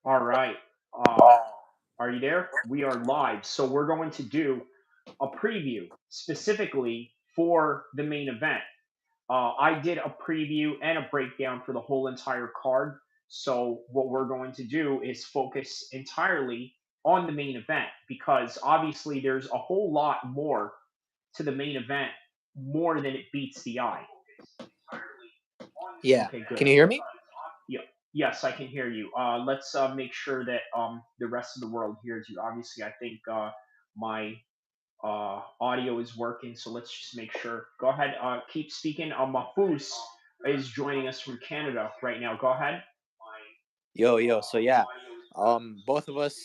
All right. Uh, are you there? We are live. So we're going to do a preview specifically for the main event. I did a preview and a breakdown for the whole entire card. So what we're going to do is focus entirely on the main event because obviously there's a whole lot more to the main event more than it beats the eye. Yeah. Okay, good. Can you hear me? Yeah. Yes, I can hear you. Let's make sure that the rest of the world hears you. Obviously, I think my audio is working, so let's just make sure. Go ahead. Keep speaking. Mahfouz is joining us from Canada right now. Go ahead. Yo, yo. So yeah, both of us,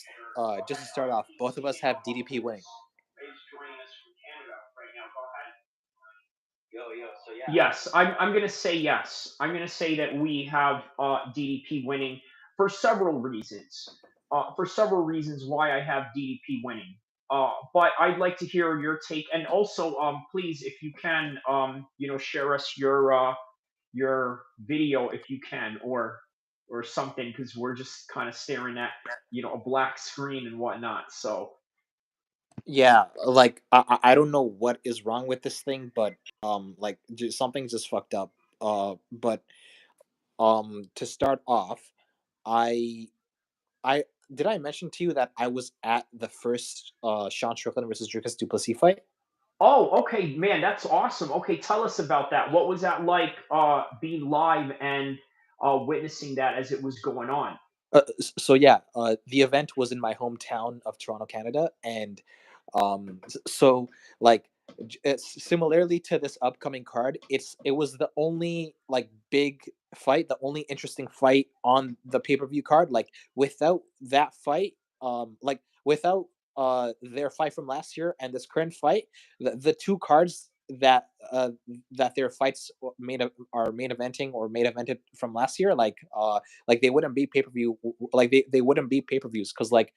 just to start off, both of us have DDP winning. Yes, I'm gonna say yes. I'm gonna say that we have DDP winning for several reasons. For several reasons why I have DDP winning. But I'd like to hear your take, and also, please, if you can, share us your video if you can, or something, because we're just kind of staring at a black screen and whatnot. So Yeah, like I don't know what is wrong with this thing, but like something just fucked up. But to start off, I I did I mention to you that I was at the first Sean Strickland versus Dricuss Duplessis fight? oh, okay, man, that's awesome. Okay, tell us about that. What was that like being live and witnessing that as it was going on? So yeah, the event was in my hometown of Toronto, Canada, and so like it's similarly to this upcoming card, it was the only like big fight, the only interesting fight on the pay per view card. Like without that fight, without their fight from last year and this current fight, the two cards that their fights are main eventing or main evented from last year, like they wouldn't be pay per view, like they wouldn't be pay per views because like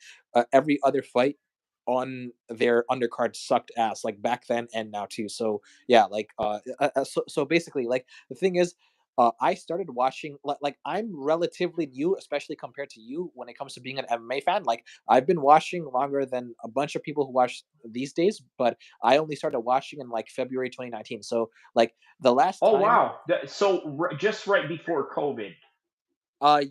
every other fight on their undercard sucked ass like back then and now too. So yeah, so basically like the thing is. I started watching like I'm relatively new, especially compared to you when it comes to being an MMA fan. Like I've been watching longer than a bunch of people who watch these days, but I only started watching in like February 2019. So like the last Oh time wow, so just right before COVID.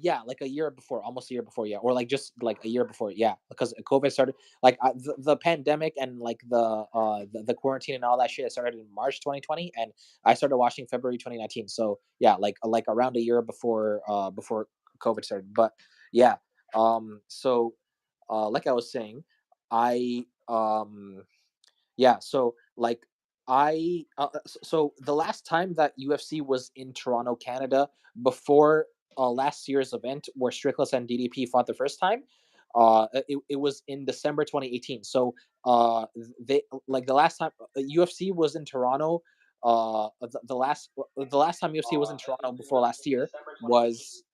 yeah, like a year before, almost a year before, yeah, or like just like a year before, yeah, because COVID started, like the pandemic and like the quarantine and all that shit started in March 2020, and I started watching February 2019. So yeah, like around a year before COVID started. But yeah, so like I was saying, I yeah, so like so the last time that UFC was in Toronto, Canada, before last year's event where Strickland and DDP fought the first time, it was in December 2018. So they like the last time UFC was in Toronto. The last time UFC was in Toronto before last year was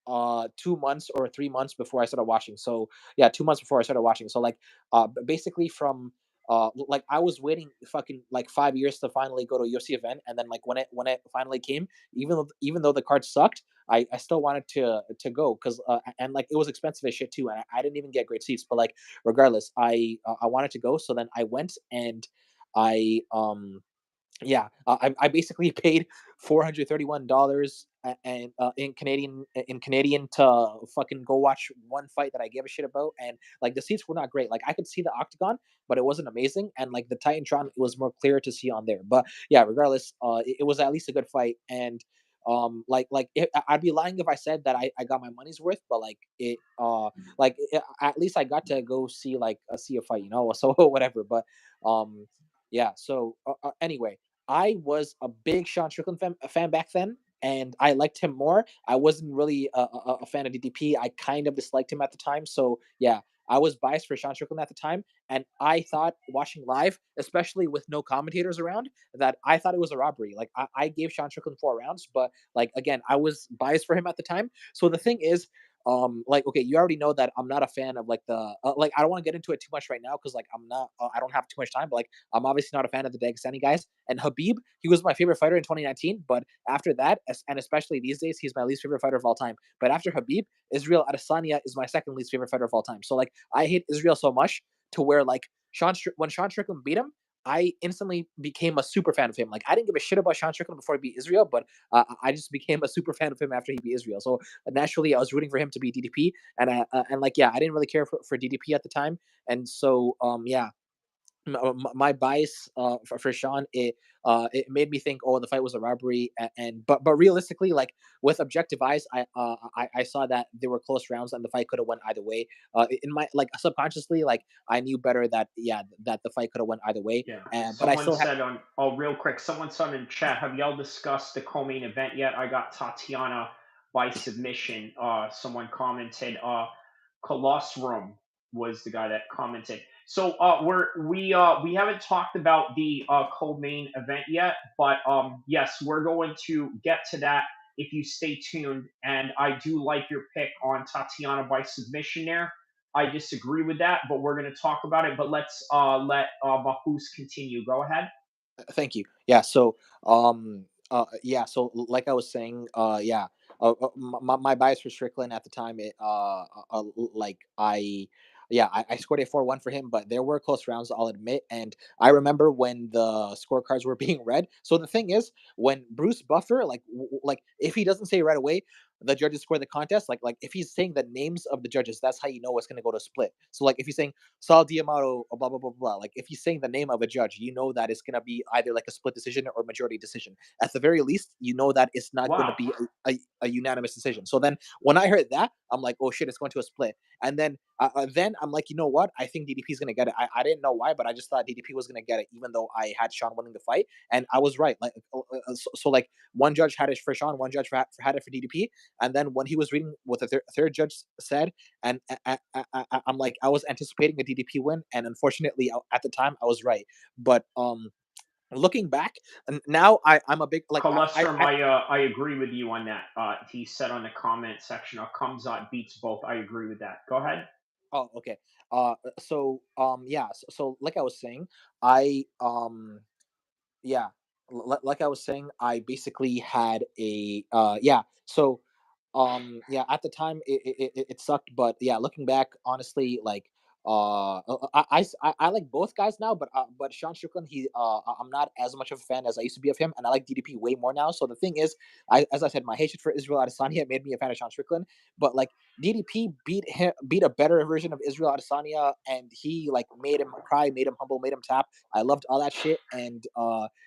2 months or 3 months before I started watching. So yeah, 2 months before I started watching. So like basically from like I was waiting fucking like 5 years to finally go to a UFC event, and then like when it finally came, even though the card sucked, I still wanted to go because and like it was expensive as shit too, and I didn't even get great seats. But like regardless, I wanted to go, so then I went and I yeah, I basically paid $431 and in Canadian to fucking go watch one fight that I gave a shit about, and like the seats were not great. Like I could see the octagon, but it wasn't amazing, and like the Titantron, it was more clear to see on there. But yeah, regardless, it was at least a good fight, and I'd be lying if I said that I got my money's worth, but at least I got to go see see a fight, so whatever. But yeah, so anyway, I was a big Sean Strickland fan back then, and I liked him more. I wasn't really a fan of DDP. I kind of disliked him at the time. So yeah, I was biased for Sean Strickland at the time, and I thought watching live, especially with no commentators around, that I thought it was a robbery. Like I gave Sean Strickland 4 rounds, but like again, I was biased for him at the time. So the thing is, like, okay, you already know that I'm not a fan of like the like, I don't want to get into it too much right now because like I'm not I don't have too much time, but like I'm obviously not a fan of the Dagestani guys. And Habib, he was my favorite fighter in 2019, but after that, and especially these days, he's my least favorite fighter of all time. But after Habib, Israel Adesanya is my second least favorite fighter of all time. So like I hate Israel so much to where like when Sean Strickland beat him, I instantly became a super fan of him. Like I didn't give a shit about Sean Strickland before he beat Israel, but I just became a super fan of him after he beat Israel. So naturally, I was rooting for him to beat DDP, and like yeah, I didn't really care for DDP at the time, and so yeah, my bias for Sean, it made me think, oh, the fight was a robbery, and but realistically, like with objective eyes, I saw that there were close rounds and the fight could have went either way. In my like subconsciously, like I knew better that yeah that the fight could have went either way, Yeah. but I Someone still had. said on oh real quick, someone said in chat, have y'all discussed the co-main event yet? I got Tatiana by submission. Someone commented, Colosseum was the guy that commented. So we haven't talked about the co-main event yet, but yes, we're going to get to that if you stay tuned. And I do like your pick on Tatiana by submission there. I disagree with that, but we're going to talk about it. But let's let Mahfouz continue. Go ahead. Thank you. Yeah. So, yeah. So, like I was saying, yeah. My bias for Strickland at the time, like yeah, I scored a 4-1 for him, but there were close rounds, I'll admit. And I remember when the scorecards were being read. So the thing is, when Bruce Buffer, like, like if he doesn't say right away, the judges score the contest. Like if he's saying the names of the judges, that's how you know it's going to go to split. So like if he's saying Saul Diamato, blah blah blah blah. Like if he's saying the name of a judge, you know that it's gonna be either like a split decision or majority decision. At the very least, you know that it's not going to Wow. be a unanimous decision. So then when I heard that, I'm like, oh shit, it's going to a split. And then I'm like, you know what? I think DDP is gonna get it. I didn't know why, but I just thought DDP was gonna get it, even though I had Sean winning the fight, and I was right. Like so like one judge had it for Sean, one judge had it for DDP, and then when he was reading what the third judge said, and I'm like, I was anticipating a DDP win, and unfortunately, at the time, I was right. But looking back, now I'm a big like Colostrum, I agree with you on that. He said on the comment section, Kamzat beats both. I agree with that. Go ahead. oh okay. So yeah. So like I was saying, I yeah, like I was saying, I basically had a yeah. So yeah, at the time it sucked, but yeah, looking back, honestly, like I like both guys now, but Sean Strickland, I'm not as much of a fan as I used to be of him, and I like DDP way more now. So the thing is, as I said, my hatred for Israel Adesanya made me a fan of Sean Strickland, but like DDP beat a better version of Israel Adesanya, and he like made him cry, made him humble, made him tap. I loved all that shit, and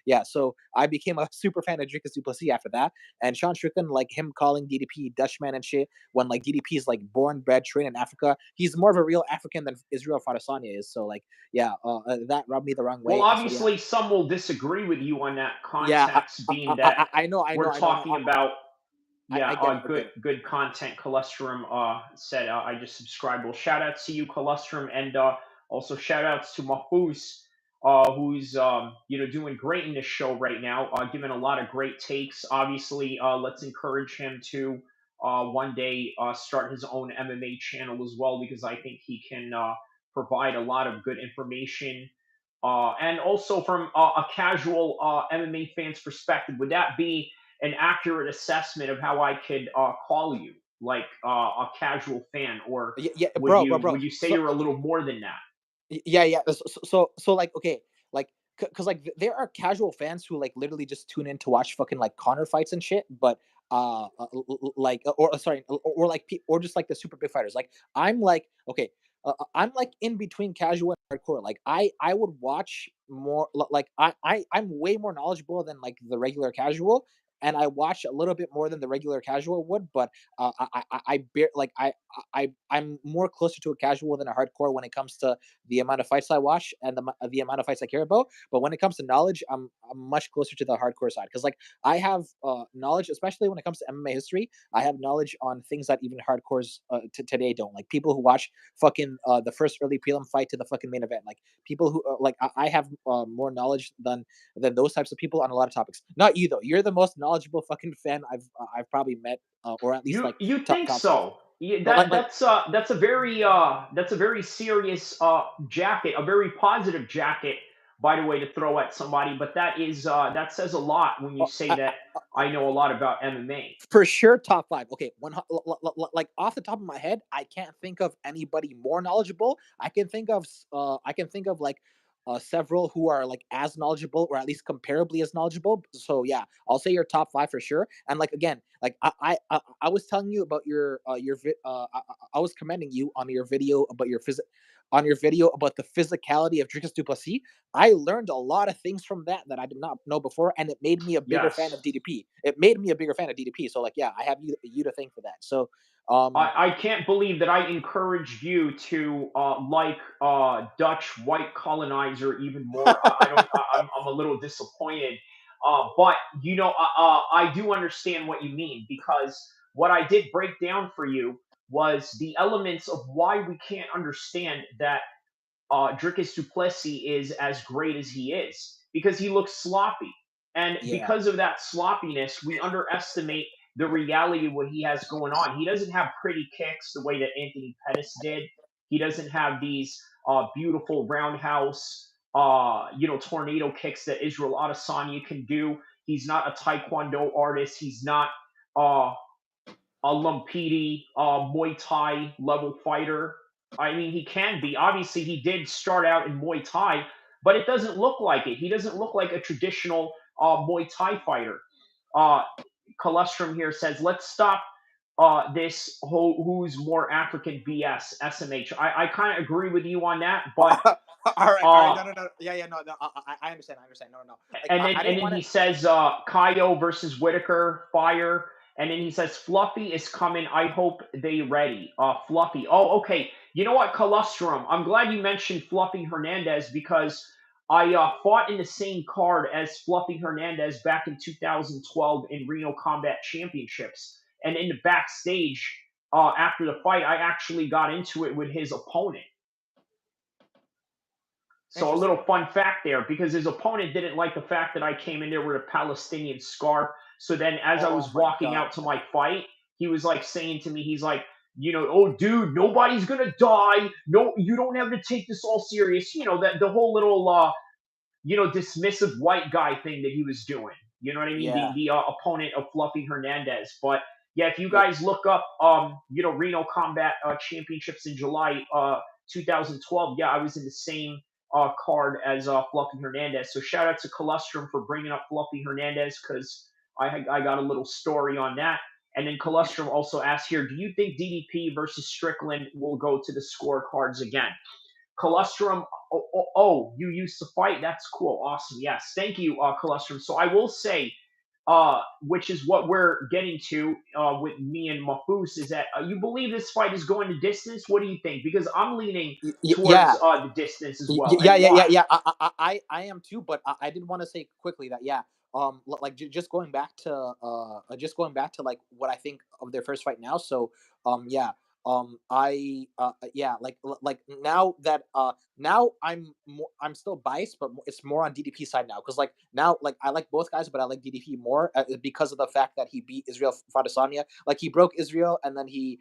yeah, so I became a super fan of Dricuss Duplessis after that. And Sean Strickland, like him calling DDP Dutchman and shit, when like DDP is like born, bred, trained in Africa, he's more of a real African than Israel Adesanya is. So like, yeah, that rubbed me the wrong Well, way. And so yeah, obviously, some will disagree with you on that yeah, context, being that I know, I know, we're I know, no, talking about yeah, I get it, I good get it. good content. Colostrum said I just subscribed. Well, shout outs to you, Colostrum, and also shout outs to Mahfouz, who's doing great in this show right now, giving a lot of great takes. Obviously, let's encourage him to one day start his own MMA channel as well, because I think he can provide a lot of good information. And also from a casual MMA fan's perspective, would that be an accurate assessment of how I could call you, like a casual fan, or Yeah, yeah, would bro. would you say So you're a little more than that? Yeah, yeah. So like, okay, like, because like there are casual fans who like literally just tune in to watch fucking like Connor fights and shit, but like, or sorry, or like, or just like the super big fighters. Like, I'm like, okay, I'm like in between casual and hardcore. Like, I would watch more. Like, I'm way more knowledgeable than like the regular casual. And I watch a little bit more than the regular casual would, but like I'm more closer to a casual than a hardcore when it comes to the amount of fights I watch and the amount of fights I care about. But when it comes to knowledge, I'm much closer to the hardcore side because like I have knowledge, especially when it comes to MMA history. I have knowledge on things that even hardcores today don't. Like people who watch fucking the first early prelim fight to the fucking main event. Like people who like I have more knowledge than those types of people on a lot of topics. Not you though. You're the most knowledgeable fucking fan I've probably met, or at least You like you top think top five. so? Yeah, Like, that's a very serious jacket, a very positive jacket, by the way, to throw at somebody. But that says a lot when you say uh, that I know a lot about MMA. for sure, top five. Okay, like off the top of my head, I can't think of anybody more knowledgeable. I can think of like several who are like as knowledgeable or at least comparably as knowledgeable. So yeah, I'll say your top five for sure. And like again, like I was telling you about I was commending you on your video about on your video about the physicality of Dricus Duplessis. I learned a lot of things from that I did not know before, and it made me a bigger fan of Yes. DDP. It made me a bigger fan of DDP. So like, yeah, I have you to thank for that. So, um, I can't believe that I encouraged you to like Dutch white colonizer even more. I don't. I'm a little disappointed, but I do understand what you mean because what I did break down for you was the elements of why we can't understand that Dricuss Duplessis is as great as he is because he looks sloppy. And yeah, because of that sloppiness, we underestimate the reality of what he has going on. He doesn't have pretty kicks the way that Anthony Pettis did. He doesn't have these beautiful roundhouse, tornado kicks that Israel Adesanya can do. He's not a Taekwondo artist. He's not uh, a Lumpini Muay Thai level fighter. I mean, he can be. Obviously, he did start out in Muay Thai, but it doesn't look like it. He doesn't look like a traditional Muay Thai fighter. Uh, Colostrum here says, let's stop this whole who's more African BS SMH. I kind of agree with you on that, but all right, uh, no, yeah, yeah, no, I understand, I understand, no, no, no. Like, and then I and didn't then want he to. says Kaio versus Whitaker, fire. And then he says Fluffy is coming. I hope they ready. Fluffy. Oh, okay. You know what, Colostrum? I'm glad you mentioned Fluffy Hernandez because I fought in the same card as Fluffy Hernandez back in 2012 in Reno Combat Championships. And in the backstage after the fight, I actually got into it with his opponent. So a Interesting. little fun fact there, because his opponent didn't like the fact that I came in there with a Palestinian scarf. So then, as I Oh was my walking god. out to my fight, he was like saying to me, he's like, oh, dude, nobody's gonna die. No, you don't have to take this all serious. That the whole little dismissive white guy thing that he was doing. You know what I mean? The Yeah, the opponent of Fluffy Hernandez. But yeah, if you yeah. guys look up, Reno Combat Championships in July 2012, yeah, I was in the same card as Fluffy Hernandez. So shout out to Colostrum for bringing up Fluffy Hernandez because I got a little story on that. And then Colostrum also asked here, do you think DDP versus Strickland will go to the scorecards again? Colostrum. You used to fight. That's cool. Awesome. Yes. Thank you, Colostrum. So I will say, which is what we're getting to with me and Mahfouz, is that you believe this fight is going to distance? What do you think? Because I'm leaning towards Yeah, the distance as well. yeah, And yeah, yeah, why? yeah. I am too, but I did want to say quickly that yeah, like just going back to like what I think of their first fight now. So, yeah, yeah, like now that now I'm still biased, but it's more on DDP side now because like now like I like both guys, but I like DDP more because of the fact that he beat Israel Fadesanya. Like he broke Israel and then he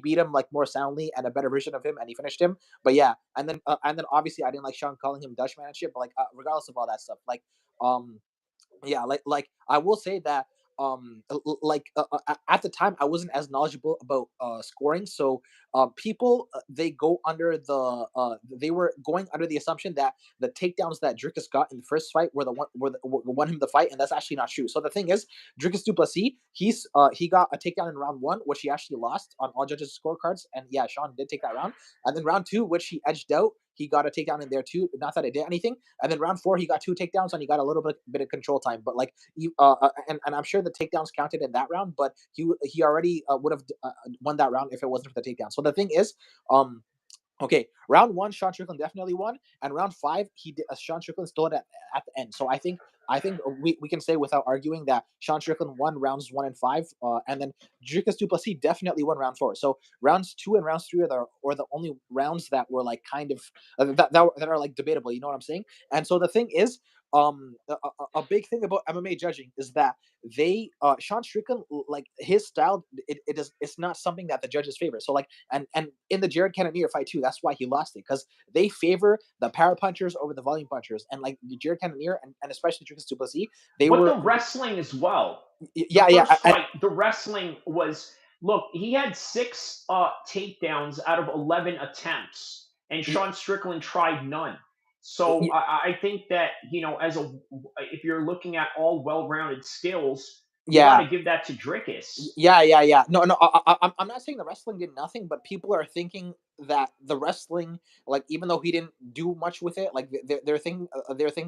beat him like more soundly and a better version of him, and he finished him. But yeah, and then obviously I didn't like Sean calling him Dutchman and shit. But like regardless of all that stuff, um yeah, like I will say that at the time I wasn't as knowledgeable about scoring, so people they go under the they were going under the assumption that the takedowns that Dricus got in the first fight were the one were won him the fight, and that's actually not true. So the thing is, Dricus Duplessis he got a takedown in round one, which he actually lost on all judges' scorecards, and yeah, Sean did take that round, and then round two, which he edged out. He got a takedown in there too. Not that it did anything. And then round four, he got two takedowns and he got a little bit of control time. But like you, and I'm sure the takedowns counted in that round, but he already would have won that round if it wasn't for the takedown. So the thing is, um, okay, round one, Sean Strickland definitely won, and round five, Sean Strickland stole it at the end. So I think we can say without arguing that Sean Strickland won rounds one and five, and then Dricus Duplessis definitely won round four. So rounds two and rounds three are the only rounds that were like kind of that are like debatable. You know what I'm saying? And so the thing is, a big thing about MMA judging is that Sean Strickland, like his style, it's not something that the judges favor. So like, and in the Jared Cannonier fight too, that's why he lost it, because they favor the power punchers over the volume punchers, and like Jared Cannonier and especially Dricuss Duplessis, they But the were wrestling as well. The yeah, yeah, first fight, the wrestling was, look, he had six takedowns out of 11 attempts, and Sean Strickland tried none. So I think that, as if you're looking at all well-rounded skills, you got yeah. to give that to Dricuss. Yeah, yeah, yeah. No, no. I'm not saying the wrestling did nothing, but people are thinking that the wrestling, like, even though he didn't do much with it, like they're thinking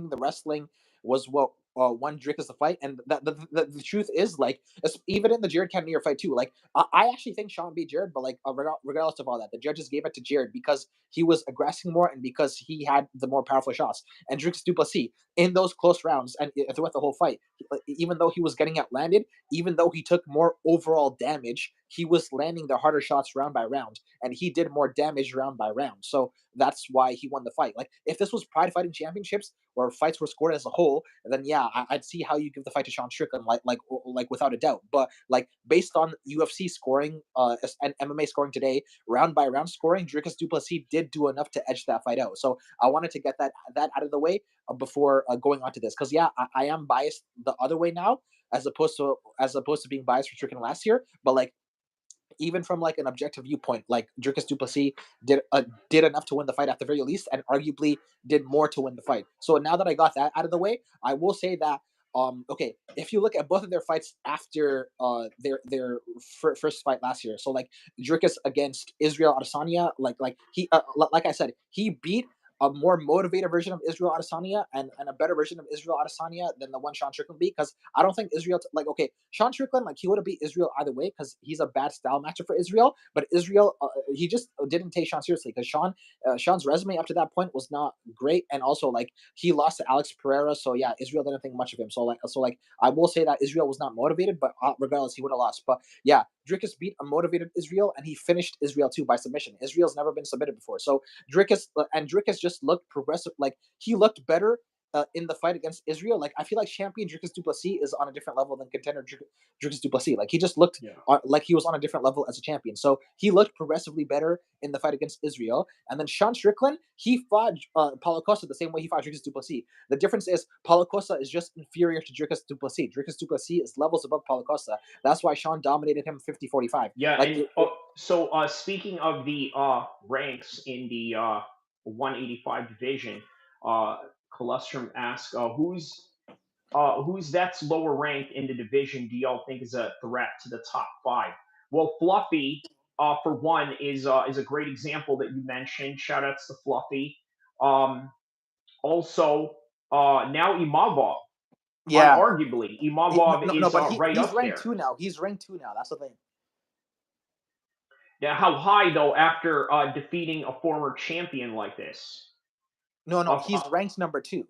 the wrestling was what won Dricuss the fight, and that the truth is, like, even in the Jared Cannonier fight too, like, I actually think Sean beat Jared, but like, regardless of all that, the judges gave it to Jared because he was aggressing more and because he had the more powerful shots. And Dricuss Duplessis in those close rounds and throughout the whole fight, even though he was getting outlanded, even though he took more overall damage, he was landing the harder shots round by round, and he did more damage round by round. So that's why he won the fight. Like, if this was Pride Fighting Championships, where fights were scored as a whole, then yeah, I'd see how you give the fight to Sean Strickland, like without a doubt. But like, based on UFC scoring, and MMA scoring today, round by round scoring, Dricuss Duplessis did do enough to edge that fight out. So I wanted to get that out of the way before going on to this, because yeah, I am biased the other way now, as opposed to being biased for Strickland last year. But like, even from like an objective viewpoint, like Dricuss Duplessis did enough to win the fight at the very least, and arguably did more to win the fight. So now that I got that out of the way, I will say that okay, if you look at both of their fights after their first fight last year, so like Dricuss against Israel Adesanya, like he like I said, he beat a more motivated version of Israel Adesanya, and a better version of Israel Adesanya than the one Sean Strickland beat. Because I don't think Israel, like, okay, Sean Strickland, like, he would have beat Israel either way because he's a bad style matcher for Israel. But Israel, he just didn't take Sean seriously, because Sean's resume up to that point was not great, and also like he lost to Alex Pereira. So yeah, Israel didn't think much of him. So like I will say that Israel was not motivated, but regardless, he would have lost. But yeah, Dricuss beat a motivated Israel, and he finished Israel too by submission. Israel's never been submitted before, so Dricuss just looked progressive. Like, he looked better in the fight against Israel. Like, I feel like champion Dricuss Duplessis is on a different level than contender Dricuss Duplessis. Like, he just looked Yeah. like he was on a different level as a champion. So he looked progressively better in the fight against Israel. And then Sean Strickland, he fought Paulo Costa the same way he fought Dricuss Duplessis. The difference is Paulo Costa is just inferior to Dricuss Duplessis. Dricuss Duplessis is levels above Paulo Costa. That's why Sean dominated him 50-45. Yeah, Like, and so speaking of the ranks in the 185 division, Colostrum asks, who's that's lower ranked in the division do y'all think is a threat to the top five? Well, Fluffy, for one, is a great example that you mentioned. Shout outs to Fluffy. Also, now Imavov, yeah. unarguably, No, Imavov no, no, is but right he's up ranked there. two now. He's ranked two now. That's the thing. Now, how high though after defeating a former champion like this? No, no, Of he's ranked number two.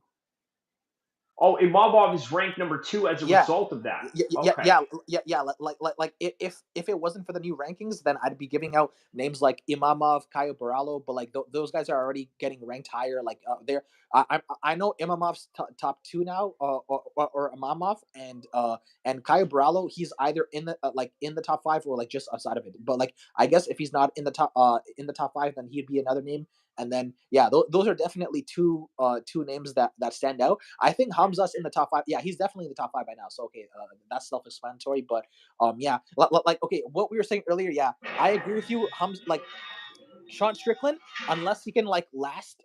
Oh, Imavov is ranked number two as a Yeah, result of that. yeah, yeah, Okay. yeah, yeah, yeah. Like, if it wasn't for the new rankings, then I'd be giving out names like Imamov, Caio Borrallo, but like those guys are already getting ranked higher. Like, they're I know Imamov's top two now, or Imamov, and Caio Borrallo, he's either in the like in the top five or like just outside of it. But like, I guess if he's not in the top five, then he'd be another name. And then yeah, those are definitely two names that stand out. I think Hamza's in the top five. Yeah, he's definitely in the top five by now. So okay, that's self-explanatory. But yeah, like, okay, what we were saying earlier. Yeah, I agree with you. Like, Sean Strickland, unless he can like outlast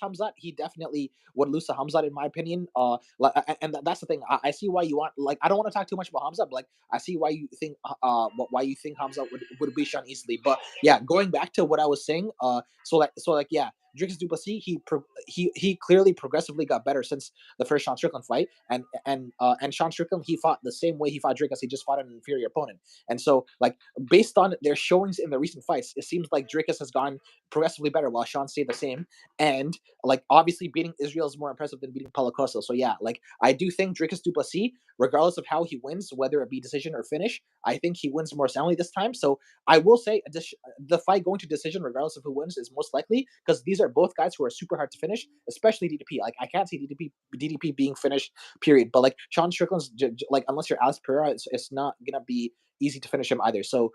Hamzat, he definitely would lose to Hamzat in my opinion. And that's the thing. I see why you want, like, I don't want to talk too much about Hamzat, but like, I see why you think Hamzat would beat Sean easily. But yeah, going back to what I was saying. So like yeah. Dricuss Duplessis, he clearly progressively got better since the first Sean Strickland fight, and Sean Strickland, he fought the same way he fought Dricuss. He just fought an inferior opponent, and so like, based on their showings in the recent fights, it seems like Dricuss has gone progressively better while Sean stayed the same. And like, obviously beating Israel is more impressive than beating Paulo Costa. So yeah, like, I do think Dricuss Duplessis, regardless of how he wins, whether it be decision or finish, I think he wins more soundly this time. So I will say the fight going to decision, regardless of who wins, is most likely because these these are both guys who are super hard to finish, especially DDP. Like I can't see DDP being finished. Period. But like Sean Strickland's like unless you're Alex Pereira, it's not gonna be easy to finish him either. So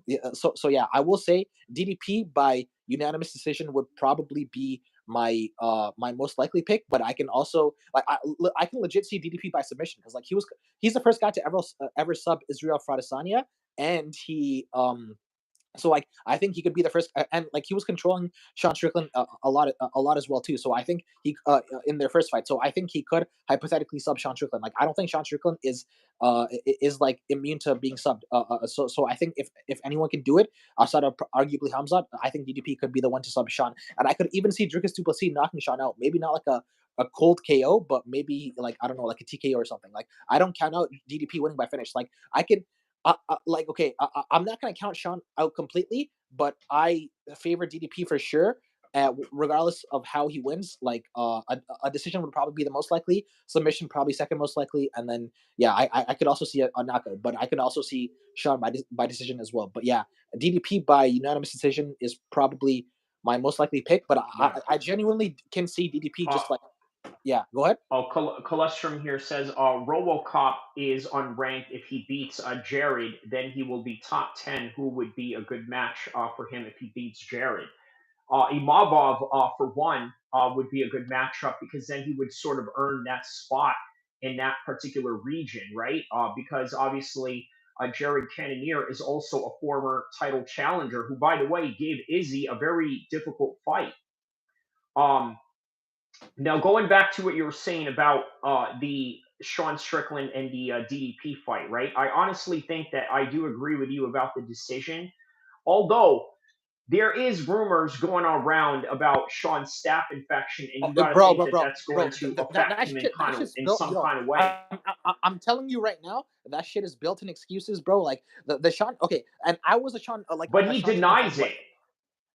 yeah, so yeah, I will say DDP by unanimous decision would probably be my most likely pick, but I can also like I can legit see DDP by submission because like he's the first guy to ever sub Israel Fradesania, and he so like I think he could be the first, and like he was controlling Sean Strickland a lot as well too. So I think he in their first fight. So I think he could hypothetically sub Sean Strickland. Like I don't think Sean Strickland is like immune to being subbed. So I think if anyone can do it outside of arguably Hamzat, I think DDP could be the one to sub Sean, and I could even see Dricuss Duplessis knocking Sean out. Maybe not like a cold KO, but maybe like I don't know, like a TKO or something. Like I don't count out DDP winning by finish. Like I can like okay, I'm not gonna count Sean out completely, but I favor DDP for sure. Regardless of how he wins, like a decision would probably be the most likely, submission probably second most likely, and then yeah, I could also see a knockout, but I could also see Sean by decision as well. But yeah, DDP by unanimous decision is probably my most likely pick. But Yeah. I genuinely can see DDP Uh, just like yeah. Go ahead. Oh, Colostrum here says RoboCop is unranked. If he beats Jared, then he will be top 10. Who would be a good match for him if he beats Jared? Imavov, for one, would be a good matchup because then he would sort of earn that spot in that particular region, right? Because obviously, Jared Cannonier is also a former title challenger who, by the way, gave Izzy a very difficult fight. Um, Now, going back to what you were saying about the Sean Strickland and the DDP fight, right? I honestly think that I do agree with you about the decision. Although there is rumors going around about Sean's staph infection, and you got to think that that's going to affect him That shit's in built, some yo. kind of way. I'm telling you right now, that shit is built in excuses, bro. Like the Sean. Okay, and I was a Sean But a he Sean Strickland denies fanboy. it.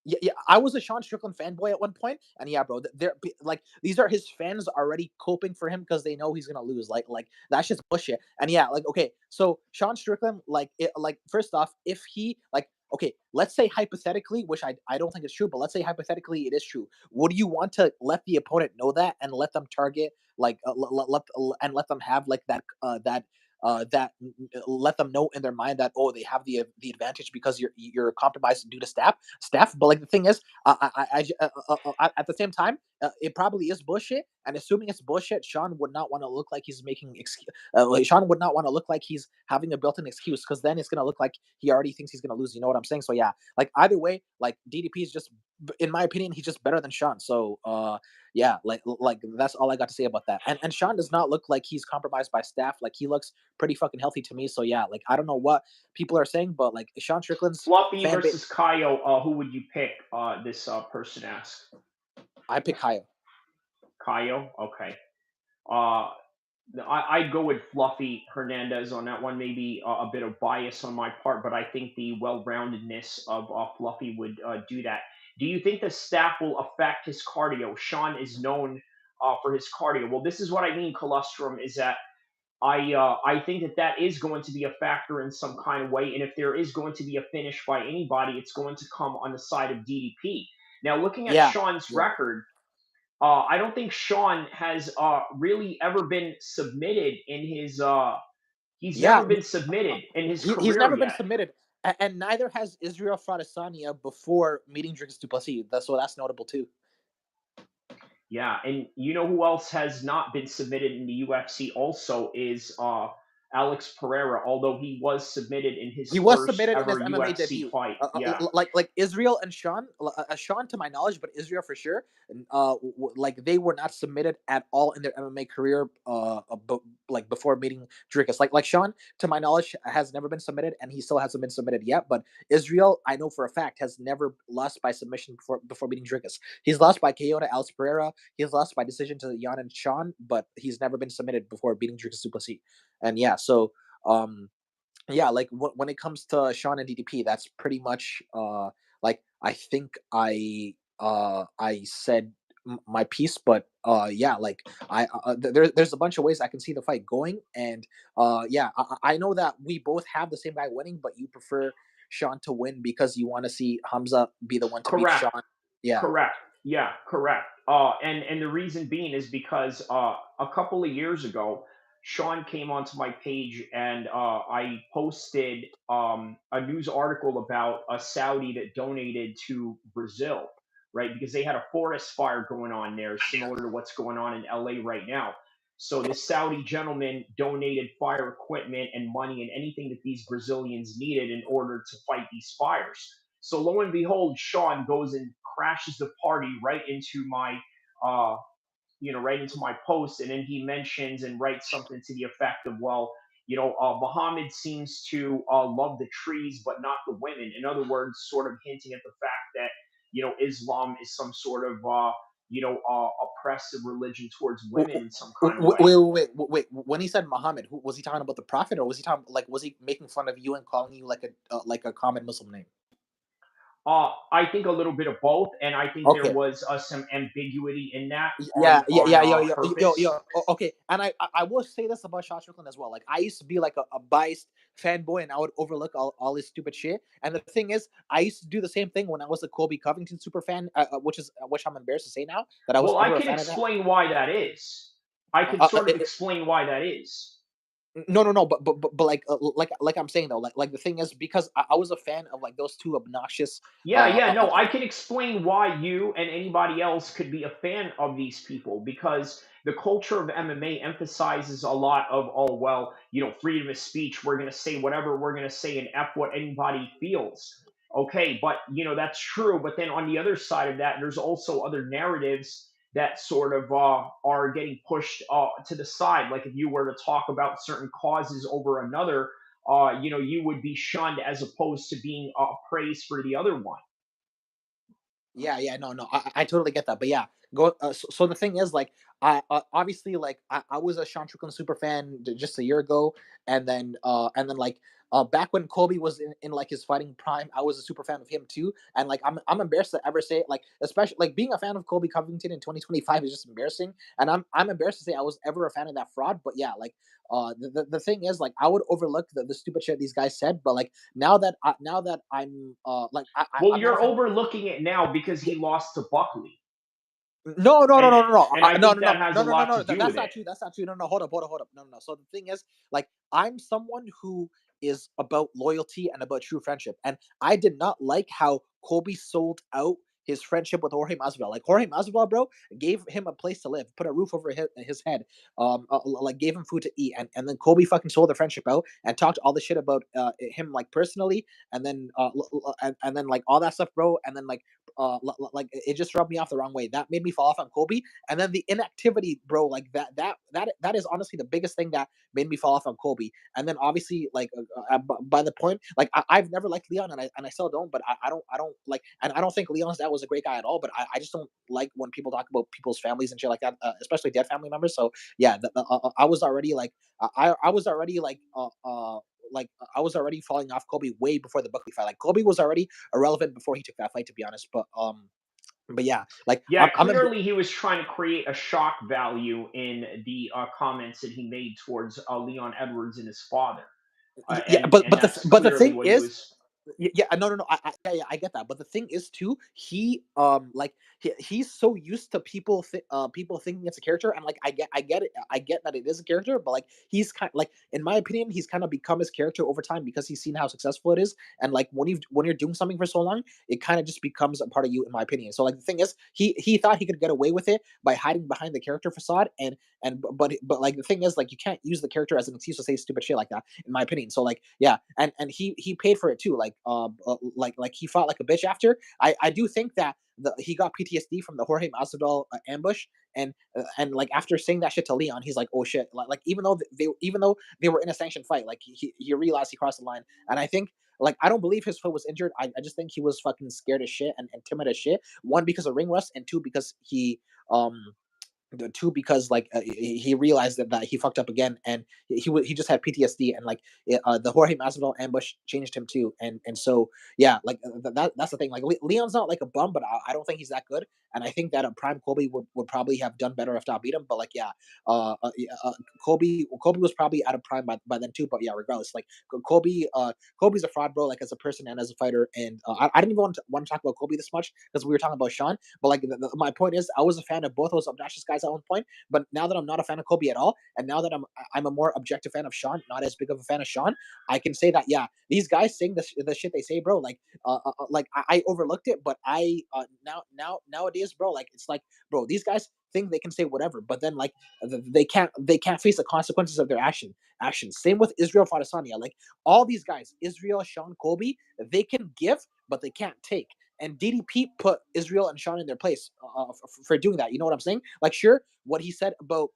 Yeah, I was a Sean Strickland fanboy at one point, and yeah, bro, they're like these are his fans already coping for him because they know he's gonna lose. Like that's just bullshit. And yeah, like okay, so Sean Strickland, like first off, if he like okay, let's say hypothetically, which I don't think it's true, but let's say hypothetically it is true. Would you want to let the opponent know that and let them target like and let them have like that let them know in their mind that oh they have the advantage because you're compromised due to staff. But like the thing is, at the same time, it probably is bullshit. And assuming it's bullshit, Sean would not want to look like he's making excuse. Sean would not want to look like he's having a built-in excuse because then it's gonna look like he already thinks he's gonna lose. You know what I'm saying? So yeah, like either way, like DDP is just, in my opinion, he's just better than Sean. So yeah, like that's all I got to say about that. And Sean does not look like he's compromised by staff. Like he looks pretty fucking healthy to me. So yeah, like I don't know what people are saying, but like Sean Strickland's Fluffy fan base, versus Kaio, who would you pick? This person asks. I pick Kyle. Kaio? Okay. Uh, I'd go with Fluffy Hernandez on that one. Maybe a bit of bias on my part, but I think the well-roundedness of Fluffy would do that. Do you think the staff will affect his cardio? Sean is known for his cardio. Well, this is what I mean, Colostrum, is that I think that that is going to be a factor in some kind of way, and if there is going to be a finish by anybody, it's going to come on the side of DDP. Now, looking at Yeah, Sean's yeah, record, I don't think Sean has really ever been submitted in his. He's yeah. never been submitted in his He's career never been yet. submitted, and neither has Israel Fradesania before meeting Dricuss Duplessis. That's notable too. Yeah, and you know who else has not been submitted in the UFC? Also, is Alex Pereira. Although he was submitted in his He was first submitted in his ever MMA UFC debut. fight. Yeah, Like Israel and Sean, Sean to my knowledge, but Israel for sure. Like they were not submitted at all in their MMA career. Like before meeting Dricuss. Like Sean to my knowledge has never been submitted, and he still hasn't been submitted yet. But Israel, I know for a fact, has never lost by submission before meeting Dricuss. He's lost by KO to Alex Pereira. He's lost by decision to Jan and Sean, but he's never been submitted before beating Dricuss Duplessis. And yeah, so yeah, like when it comes to Sean and DDP, that's pretty much like I think I said my piece, but yeah, like there's a bunch of ways I can see the fight going, and yeah, I know that we both have the same guy winning, but you prefer Sean to win because you want to see Hamza be the one to beat correct, Sean. Yeah, correct. Yeah, correct. And the reason being is because a couple of years ago, Sean came onto my page and I posted a news article about a Saudi that donated to Brazil, right? Because they had a forest fire going on there, similar to what's going on in LA right now. So this Saudi gentleman donated fire equipment and money and anything that these Brazilians needed in order to fight these fires. So lo and behold, Sean goes and crashes the party right into my uh right into my post, and then he mentions and writes something to the effect of, well, Muhammad seems to love the trees but not the women. In other words, sort of hinting at the fact that Islam is some sort of oppressive religion towards women in some kind of way. Wait. When he said Muhammad, who was he talking about? The Prophet, or was he talking like was he making fun of you and calling you like a common Muslim name? I think a little bit of both, and I think there Okay. was some ambiguity in that Yeah, on yo. purpose. Okay, and I will say this about Shaw Strickland as well. Like, I used to be like a biased fanboy, and I would overlook all his stupid shit. And the thing is, I used to do the same thing when I was a Kobe Covington super fan, which I'm embarrassed to say now that I was Well, I ever a can fan of that. explain why that is. I can sort of explain why that is. No, but like I'm saying though, like the thing is because I was a fan of like those two obnoxious. Yeah, yeah, no, I can explain why you and anybody else could be a fan of these people, because the culture of MMA emphasizes a lot of, oh, well, freedom of speech. We're going to say whatever we're going to say and F what anybody feels. Okay, but, that's true. But then on the other side of that, there's also other narratives that sort of are getting pushed to the side. Like if you were to talk about certain causes over another, you would be shunned as opposed to being praised for the other one. Yeah, no, I totally get that. But yeah, go. So the thing is, like, I obviously like I was a Sean Strickland super fan just a year ago, and then like back when Kobe was in like his fighting prime, I was a super fan of him too. And like I'm embarrassed to ever say it, like especially like being a fan of Kobe Covington in 2025 is just embarrassing, and I'm embarrassed to say I was ever a fan of that fraud. But yeah, like the thing is, like, I would overlook the stupid shit these guys said, but like now that I'm like Well, I'm not a you're fan. overlooking it now because he lost to Buckley, No, and no, no, no, and I no, think no, no, that has no, a no, no, lot to no. do with That's it. not true. That's not true. No, no, hold up. No. So the thing is, like, I'm someone who is about loyalty and about true friendship, and I did not like how Kobe sold out his friendship with Jorge Masvidal. Like Jorge Masvidal, bro, gave him a place to live, put a roof over his head, like gave him food to eat, and then Kobe fucking sold the friendship out and talked all the shit about him like personally, and then and then like all that stuff, bro, and then like it just rubbed me off the wrong way. That made me fall off on Kobe, and then the inactivity, bro, like that is honestly the biggest thing that made me fall off on Kobe. And then obviously, like by the point, like I've never liked Leon, and I still don't. But I don't like, and I don't think Leon's dad was a great guy at all. But I just don't like when people talk about people's families and shit like that, especially dead family members. So yeah, I was already like I was already like I was already falling off Kobe way before the Buckley fight. Like Kobe was already irrelevant before he took that fight, to be honest. But yeah, like Yeah, I'm clearly he was trying to create a shock value in the comments that he made towards Leon Edwards and his father, yeah, and that's but the clearly thing what he is, was. yeah, no, yeah, I get that. But the thing is too, he like he's so used to people thinking it's a character, and like I get it, I get that it is a character, but like he's kind like in my opinion, he's kind of become his character over time because he's seen how successful it is, and like when you're doing something for so long, it kind of just becomes a part of you, in my opinion. So like the thing is, he thought he could get away with it by hiding behind the character facade, but like the thing is, like you can't use the character as an excuse to say stupid shit like that, in my opinion. So like yeah, and he paid for it too. Like he fought like a bitch after. I do think that he got PTSD from the Jorge Masvidal ambush, and like after saying that shit to Leon, he's like, oh shit. Like even though they were in a sanctioned fight, like he realized he crossed the line, and I think. Like I don't believe his foot was injured. I just think he was fucking scared as shit and timid as shit. One because of ring rust, and two because two because like he realized that he fucked up again, and he just had PTSD, and like the Jorge Masvidal ambush changed him too, and so yeah, like that's the thing. Like Leon's not like a bum, but I don't think he's that good, and I think that a prime Kobe would probably have done better if not beat him. But like yeah, yeah, Kobe was probably out of prime by then too. But yeah, regardless, like Kobe's a fraud, bro. Like as a person and as a fighter, and I didn't even want to talk about Kobe this much because we were talking about Sean. But like my point is, I was a fan of both those obnoxious guys at one point. But now that I'm not a fan of Kobe at all, and now that I'm a more objective fan of Sean, not as big of a fan of Sean, I can say that yeah, these guys saying the shit they say, bro. Like I overlooked it, but nowadays, bro, like it's like, bro, these guys think they can say whatever, but then like they can't face the consequences of their actions. Same with Israel Adesanya. Like all these guys, Israel, Sean, Kobe, they can give, but they can't take. And DDP put Israel and Sean in their place for doing that. You know what I'm saying? Like, sure, what he said about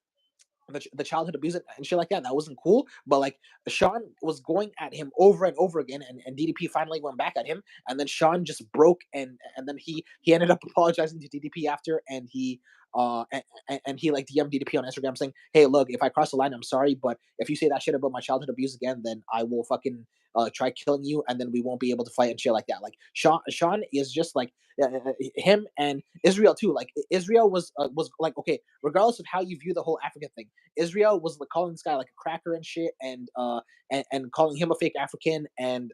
the childhood abuse and shit like that wasn't cool, but like Sean was going at him over and over again, and DDP finally went back at him, and then Sean just broke, and then he ended up apologizing to DDP after, and he like DM'd DDP on Instagram saying, hey, look, if I cross the line, I'm sorry, but if you say that shit about my childhood abuse again, then I will fucking try killing you, and then we won't be able to fight and shit like that. Like Sean is just like him, and Israel too. Like Israel was like, okay, regardless of how you view the whole African thing, Israel was like calling this guy like a cracker and shit, and calling him a fake African, and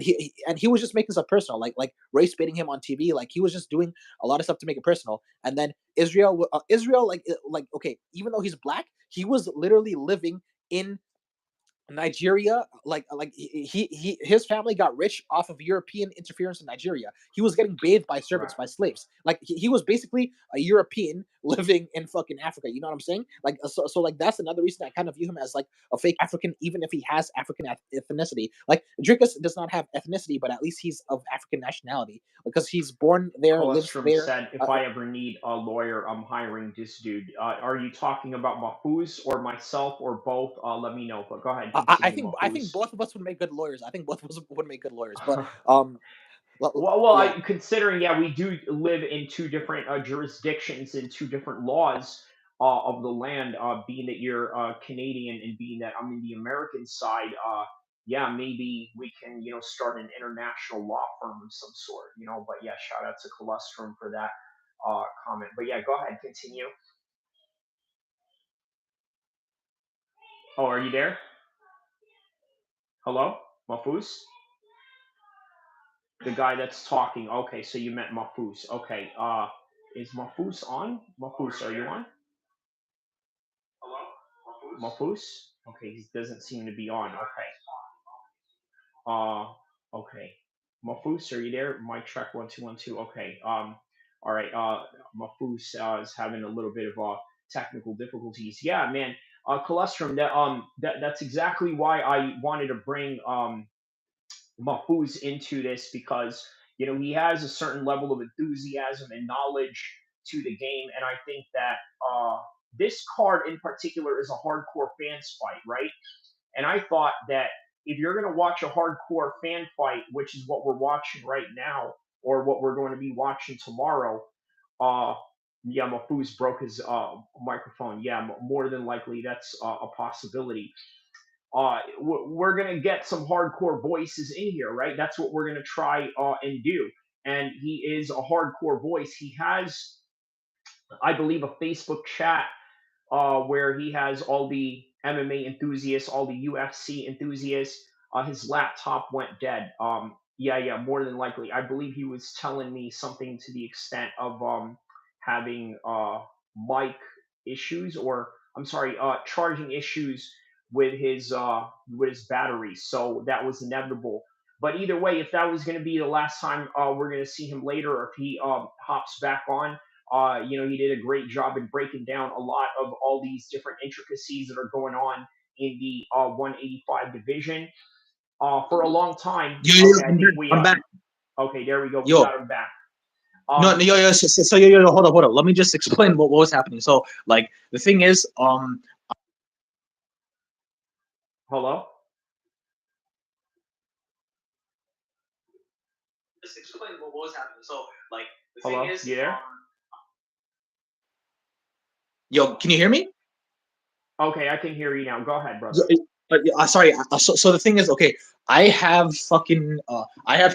he was just making stuff personal, like race baiting him on TV. Like he was just doing a lot of stuff to make it personal. And then Israel, like okay, even though he's black, he was literally living in Nigeria, like his family got rich off of European interference in Nigeria. He was getting bathed by servants, Right. by slaves. Like he was basically a European living in fucking Africa. You know what I'm saying? Like so like that's another reason I kind of view him as like a fake African, even if he has African ethnicity. Like Dricuss does not have ethnicity, but at least he's of African nationality because he's born there, lives Colostrum there. said, "If I ever need a lawyer, I'm hiring this dude." Are you talking about Mahfouz or myself or both? Let me know. But go ahead, I continue, think I think Mahfouz. both of us would make good lawyers. I think both of us would make good lawyers. But Well, yeah, considering yeah, we do live in two different jurisdictions and two different laws of the land. Being that you're Canadian and being that I'm in the American side, yeah, maybe we can start an international law firm of some sort. But yeah, shout out to Colostrum for that comment. But yeah, go ahead, continue. Oh, are you there? Hello, Mafus? The guy that's talking. Okay, so you meant Mafus. Okay, is Mafus on? Mafus, are you on? Mafus? Okay, he doesn't seem to be on. Okay. Okay. Mafus, are you there? Mic check 1 2 1 2. Okay. All right. Mafus is having a little bit of technical difficulties. Yeah, man. Colostrum. That's exactly why I wanted to bring Mahfouz into this because he has a certain level of enthusiasm and knowledge to the game, and I think that this card in particular is a hardcore fans fight, right? And I thought that if you're going to watch a hardcore fan fight, which is what we're watching right now, or what we're going to be watching tomorrow, uh, yeah, Mahfouz broke his microphone. Yeah, more than likely that's a possibility. We're gonna get some hardcore voices in here, right? That's what we're gonna try and do. And he is a hardcore voice. He has, I believe, a Facebook chat where he has all the MMA enthusiasts, all the UFC enthusiasts. His laptop went dead. Yeah, more than likely. I believe he was telling me something to the extent of having mic issues, or I'm sorry, charging issues with his batteries. So that was inevitable. But either way, if that was going to be the last time we're going to see him later, or if he hops back on, he did a great job in breaking down a lot of all these different intricacies that are going on in the 185 division. For a long time, Yo, yo, yo, okay, I I'm think back. we, I'm back. okay, there we go, we Yo, got him back. no, no, Um, yo, yo, yo, yo, hold up. Let me just explain what was happening. So, like, the thing is, Hello, just explain what was happening. So, like, the thing hello, is, you there? Yo, can you hear me? Okay, I can hear you now. Go ahead, So, brother. sorry. So the thing is, okay, I have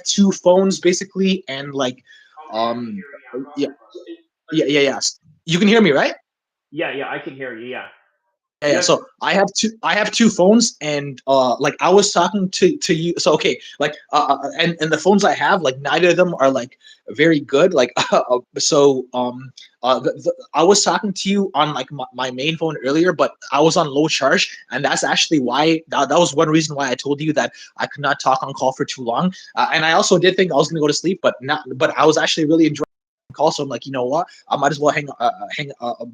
two phones basically, and like, Okay, I can um, hear you now. Go yeah, ahead, brother. yeah. You can hear me, right? Yeah, yeah, I can hear you. Yeah. Yeah. Yep. So I have two phones, and like I was talking to you. So okay, like and the phones I have, like neither of them are like very good. Like I was talking to you on like my main phone earlier, but I was on low charge, and that's actually why that was one reason why I told you that I could not talk on call for too long. And I also did think I was gonna go to sleep, but I was actually really enjoying call. So I'm like, you know what? I might as well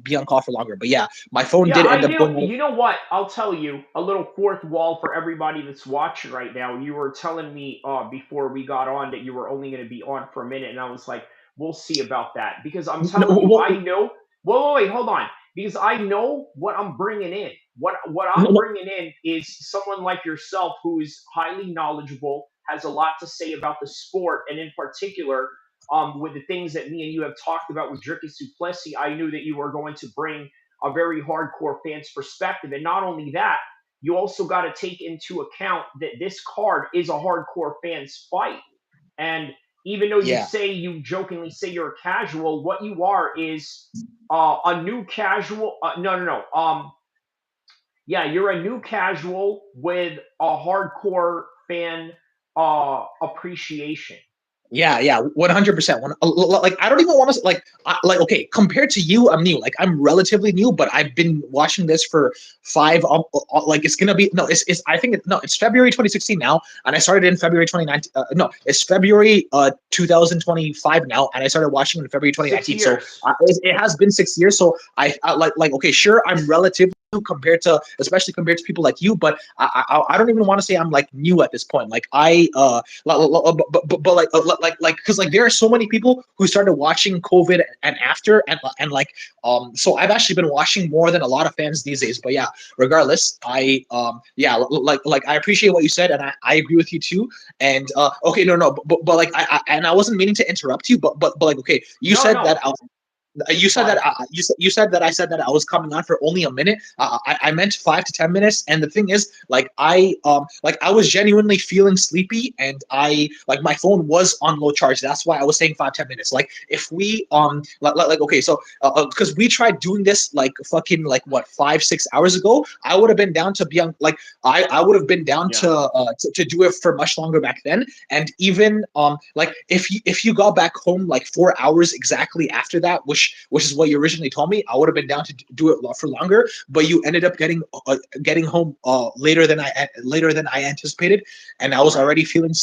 be on call for longer. But yeah, my phone Yeah, did I end up knew. going. You know what? I'll tell you a little fourth wall for everybody that's watching right now. You were telling me before we got on that you were only going to be on for a minute, and I was like, "We'll see about that." Because I'm No, telling you, I know. Whoa, wait, hold on. Because I know what I'm bringing in. What no, I'm no, bringing in is someone like yourself who is highly knowledgeable, has a lot to say about the sport, and in particular, with the things that me and you have talked about with Dricuss Duplessis, I knew that you were going to bring a very hardcore fan's perspective. And not only that, you also got to take into account that this card is a hardcore fan's fight. And even though yeah, you jokingly say you're a casual, what you are is a new casual. No, no, no. Yeah, you're a new casual with a hardcore fan appreciation. yeah, 100%. Like I don't even want to like okay, compared to you, I'm new. Like I'm relatively new, but I've been watching this for five. Like it's gonna be no, it's I think no, it's February 2016 now, and I started in February 2019. No, it's February 2025 now, and I started watching in February Six 2019. So years. it has been 6 years. So I like okay, sure, I'm relatively compared to especially compared to people like you, but I don't even want to say I'm like new at this point. Like but because like there are so many people who started watching COVID and after and like so I've actually been watching more than a lot of fans these days. But yeah, regardless, I yeah like I appreciate what you said, and I agree with you too. And okay, no, but like I wasn't meaning to interrupt you, but like okay, you No, said that no, you go said that ahead. you said that I said that I was coming on for only a minute. I meant 5 to 10 minutes, and the thing is, like I was genuinely feeling sleepy, and I like my phone was on low charge. That's why I was saying 5 10 minutes. Like if we like okay, so because we tried doing this like fucking like what 5 6 hours ago, I would have been down to be on like I would have been down Yeah. to do it for much longer back then. And even like if you got back home like 4 hours exactly after that, which is what you originally told me, I would have been down to do it for longer. But you ended up getting home later than I anticipated, and Right. I was already feeling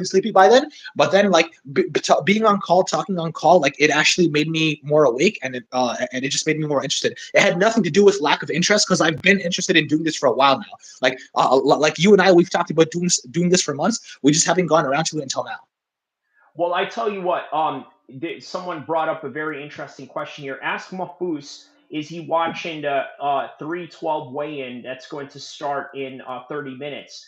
sleepy by then. But then like being on call, talking on call, like it actually made me more awake, and it just made me more interested. It had nothing to do with lack of interest because I've been interested in doing this for a while now. Like you and I, we've talked about doing this for months. We just haven't gone around to it until now. Well, I tell you what, someone brought up a very interesting question here. Ask Mafus, is he watching the 312 weigh-in that's going to start in 30 minutes?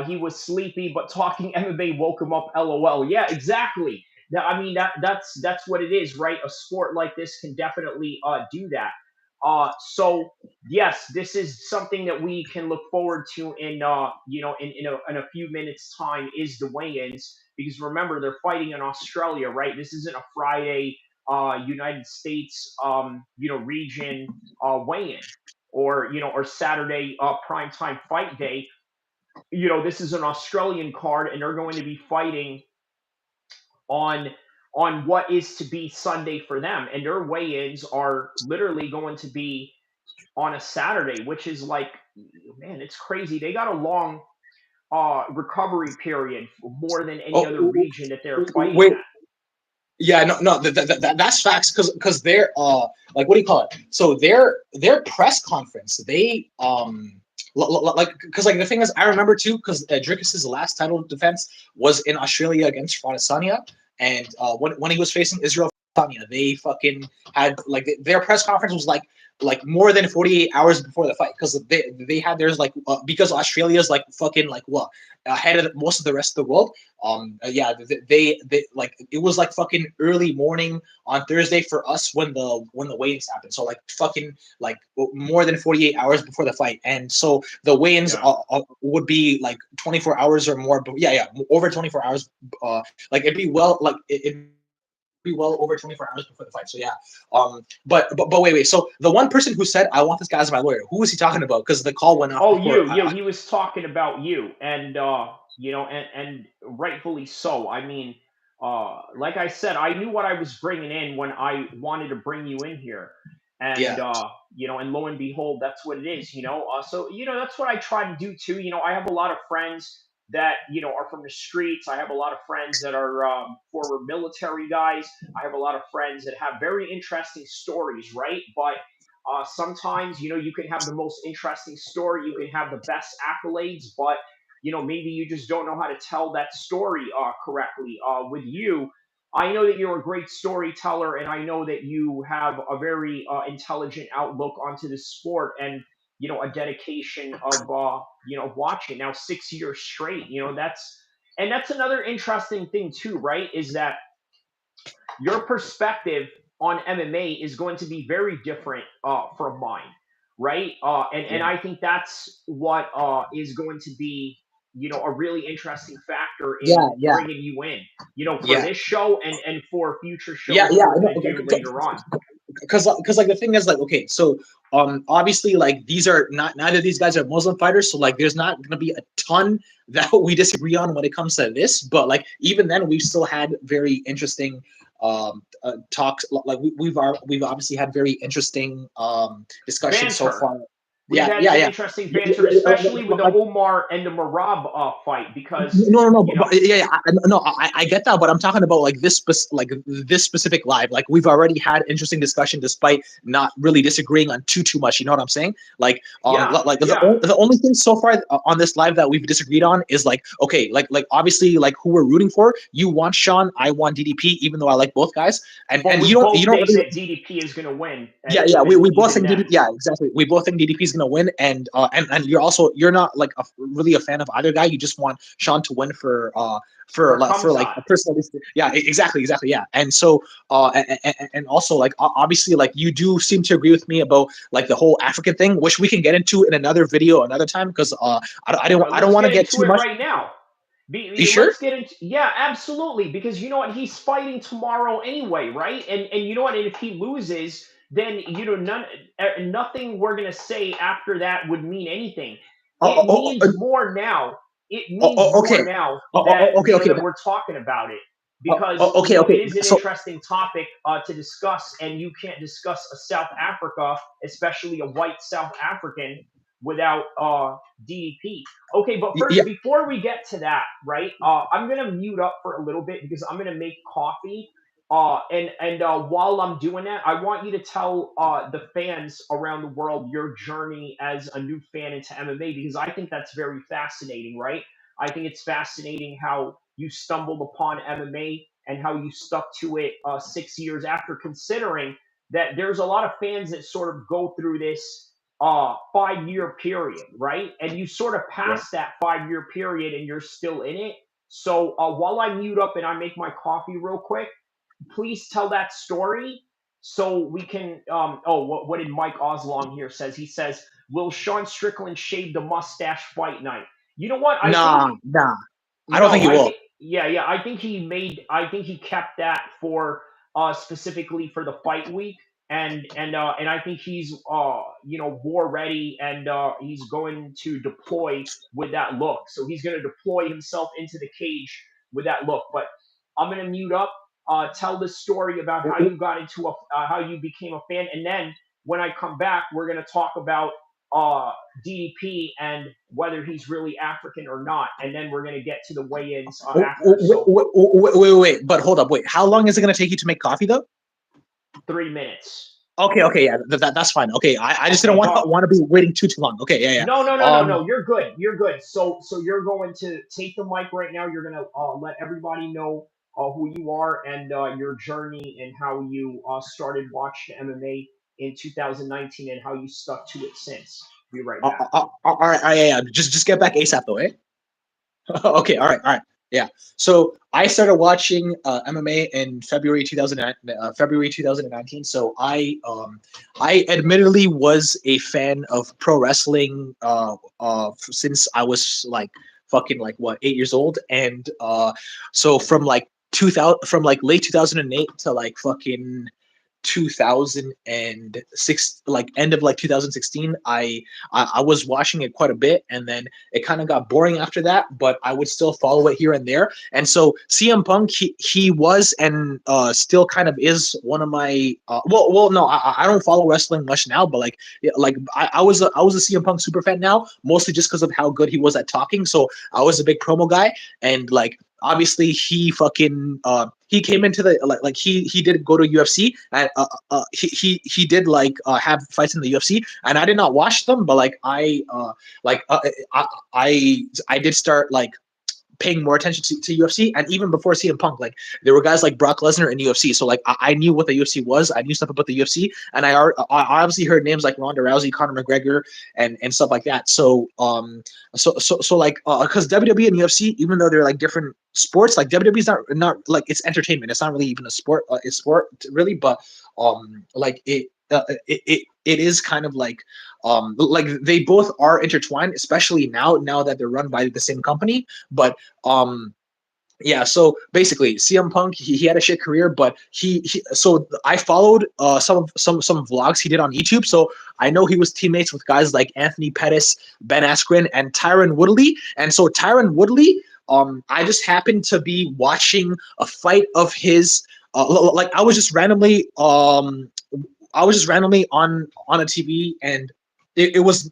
He was sleepy, but talking MMA woke him up. LOL. Yeah, exactly. I mean that's what it is, right? A sport like this can definitely do that. So yes, this is something that we can look forward to in in a few minutes time is the weigh-ins, because remember they're fighting in Australia, right? This isn't a Friday United States region weigh-in, or or Saturday prime time fight day. This is an Australian card, and they're going to be fighting on what is to be Sunday for them, and their weigh-ins are literally going to be on a Saturday, which is like, man, it's crazy. They got a long recovery period more than any other Oh, region that they're fighting wait. at. Yeah, no, that's facts because they're like what do you call it? So their press conference, they like because like the thing is, I remember too because Dricuss's last title defense was in Australia against Adesanya, and when he was facing Israel Tanya. They fucking had like their press conference was like more than 48 hours before the fight because they had theirs like because Australia's like fucking like what ahead of most of the rest of the world. Yeah, they like it was like fucking early morning on Thursday for us when the weigh-ins happened. So like fucking like more than 48 hours before the fight, and so the weigh-ins Yeah. would be like 24 hours or more. But yeah, over 24 hours. Like it'd be well like it'd be well over 24 hours before the fight. So yeah. But wait. So the one person who said I want this guy as my lawyer, who was he talking about? Because the call went off Oh, before. you. He was talking about you, and and rightfully so. I mean, like I said, I knew what I was bringing in when I wanted to bring you in here, and Yeah. and lo and behold, that's what it is. So that's what I try to do too. I have a lot of friends that are from the streets. I have a lot of friends that are former military guys. I have a lot of friends that have very interesting stories, right? But sometimes, you can have the most interesting story, you can have the best accolades, but maybe you just don't know how to tell that story correctly. With you, I know that you're a great storyteller, and I know that you have a very intelligent outlook onto the sport, and a dedication of watching now 6 years straight. That's another interesting thing too, right? Is that your perspective on MMA is going to be very different from mine, right? And Yeah. I think that's what is going to be, a really interesting factor Yeah. in Yeah. bringing you in, for Yeah. this show and for future Yeah. shows that Yeah. we're I going know. to do later on. Because like the thing is like okay so obviously like these are not neither of these guys are Muslim fighters, so like there's not gonna be a ton that we disagree on when it comes to this, but like even then we've still had very interesting talks. Like we've obviously had very interesting discussions so Banter. far. We've Yeah, had yeah, some yeah. interesting banter, especially with the Like, Omar and the Marab fight, because, no, you know, yeah, no, I get that, but I'm talking about like like this specific live. Like we've already had interesting discussion despite not really disagreeing on too much. You know what I'm saying? Like, yeah, like yeah. the only thing so far on this live that we've disagreed on is like, okay, like obviously like who we're rooting for. You want Sean, I want DDP, even though I like both guys, But and we you both don't think really. that DDP is going to win, Yeah, yeah, even we both even think DDP. then. Yeah, exactly. We both think DDP is gonna win, and you're not like really a fan of either guy. You just want Sean to win For for like Kamzat. a personal. Yeah, exactly. Yeah, and so and also like obviously like you do seem to agree with me about like the whole African thing, which we can get into in another video another time because I don't Let's want to get get into too it much. right now. You sure? Let's get into, yeah, absolutely, because you know what, he's fighting tomorrow anyway, right? And you know what, and if he loses, then nothing we're gonna say after that would mean anything. Oh, It means more now. It means okay. more now that Okay. that we're talking about it, because Okay. it is an So interesting topic to discuss, and you can't discuss a South Africa, especially a white South African, without DDP. Okay, but yeah. first, before we get to that, right? I'm gonna mute up for a little bit because I'm gonna make coffee. And while I'm doing that, I want you to tell the fans around the world your journey as a new fan into MMA, because I think that's very fascinating, right? I think it's fascinating how you stumbled upon MMA and how you stuck to it 6 years after, considering that there's a lot of fans that sort of go through this 5 year period, right? And you sort of Yeah. pass that 5 year period and you're still in it. So while I mute up and I make my coffee real quick, please tell that story so we can. What did Mike Oslong here says? He says, "Will Sean Strickland shave the mustache fight night?" You know what? I think Nah. I don't think no, he I will. think yeah. I think he kept that for specifically for the fight week, and I think he's war ready, and he's going to deploy with that look. So he's going to deploy himself into the cage with that look. But I'm going to mute up. Tell the story about how you got into how you became a fan, and then when I come back, we're going to talk about DDP and whether he's really African or not, and then we're gonna get to the weigh-ins after. So Wait. But hold up. Wait. How long is it going to take you to make coffee, though? 3 minutes. Okay. Yeah, that's fine. Okay. I just didn't Okay, but want to be waiting too long. Okay. Yeah. no. You're good. You're good. So you're going to take the mic right now. You're gonna let everybody know who you are and your journey and how you started watching MMA in 2019 and how you stuck to it since. Be right back. All right, yeah, yeah. Just get back ASAP though, eh? Okay, all right, yeah. So I started watching MMA in February 2019. So I admittedly was a fan of pro wrestling since I was like fucking like what 8 years old, and so from like 2000 from like late 2008 to like fucking 2006, like end of like 2016, I was watching it quite a bit, and then it kind of got boring after that, but I would still follow it here and there. And so CM Punk, he was and still kind of is one of my no, I don't follow wrestling much now, but like yeah, like I was a CM Punk super fan now, mostly just because of how good he was at talking. So I was a big promo guy, and like obviously he came into the like he did go to UFC, and he did like have fights in the UFC, and I did not watch them, but like like uh, I I did start like paying more attention to UFC. And even before CM Punk, like there were guys like Brock Lesnar in UFC. So like I knew what the UFC was. I knew stuff about the UFC, and I obviously heard names like Ronda Rousey, Conor McGregor, and stuff like that. So so like because WWE and UFC, even though they're like different sports, like WWE is not like it's entertainment. It's not really even a sport. It's sport really, but like it is kind of like they both are intertwined, especially now that they're run by the same company. But yeah, so basically CM Punk, he had a shit career, but he so I followed some vlogs he did on YouTube. So I know he was teammates with guys like Anthony Pettis, Ben Askren, and Tyron Woodley. And so Tyron Woodley, I just happened to be watching a fight of his. Like I was just randomly on a TV, and it was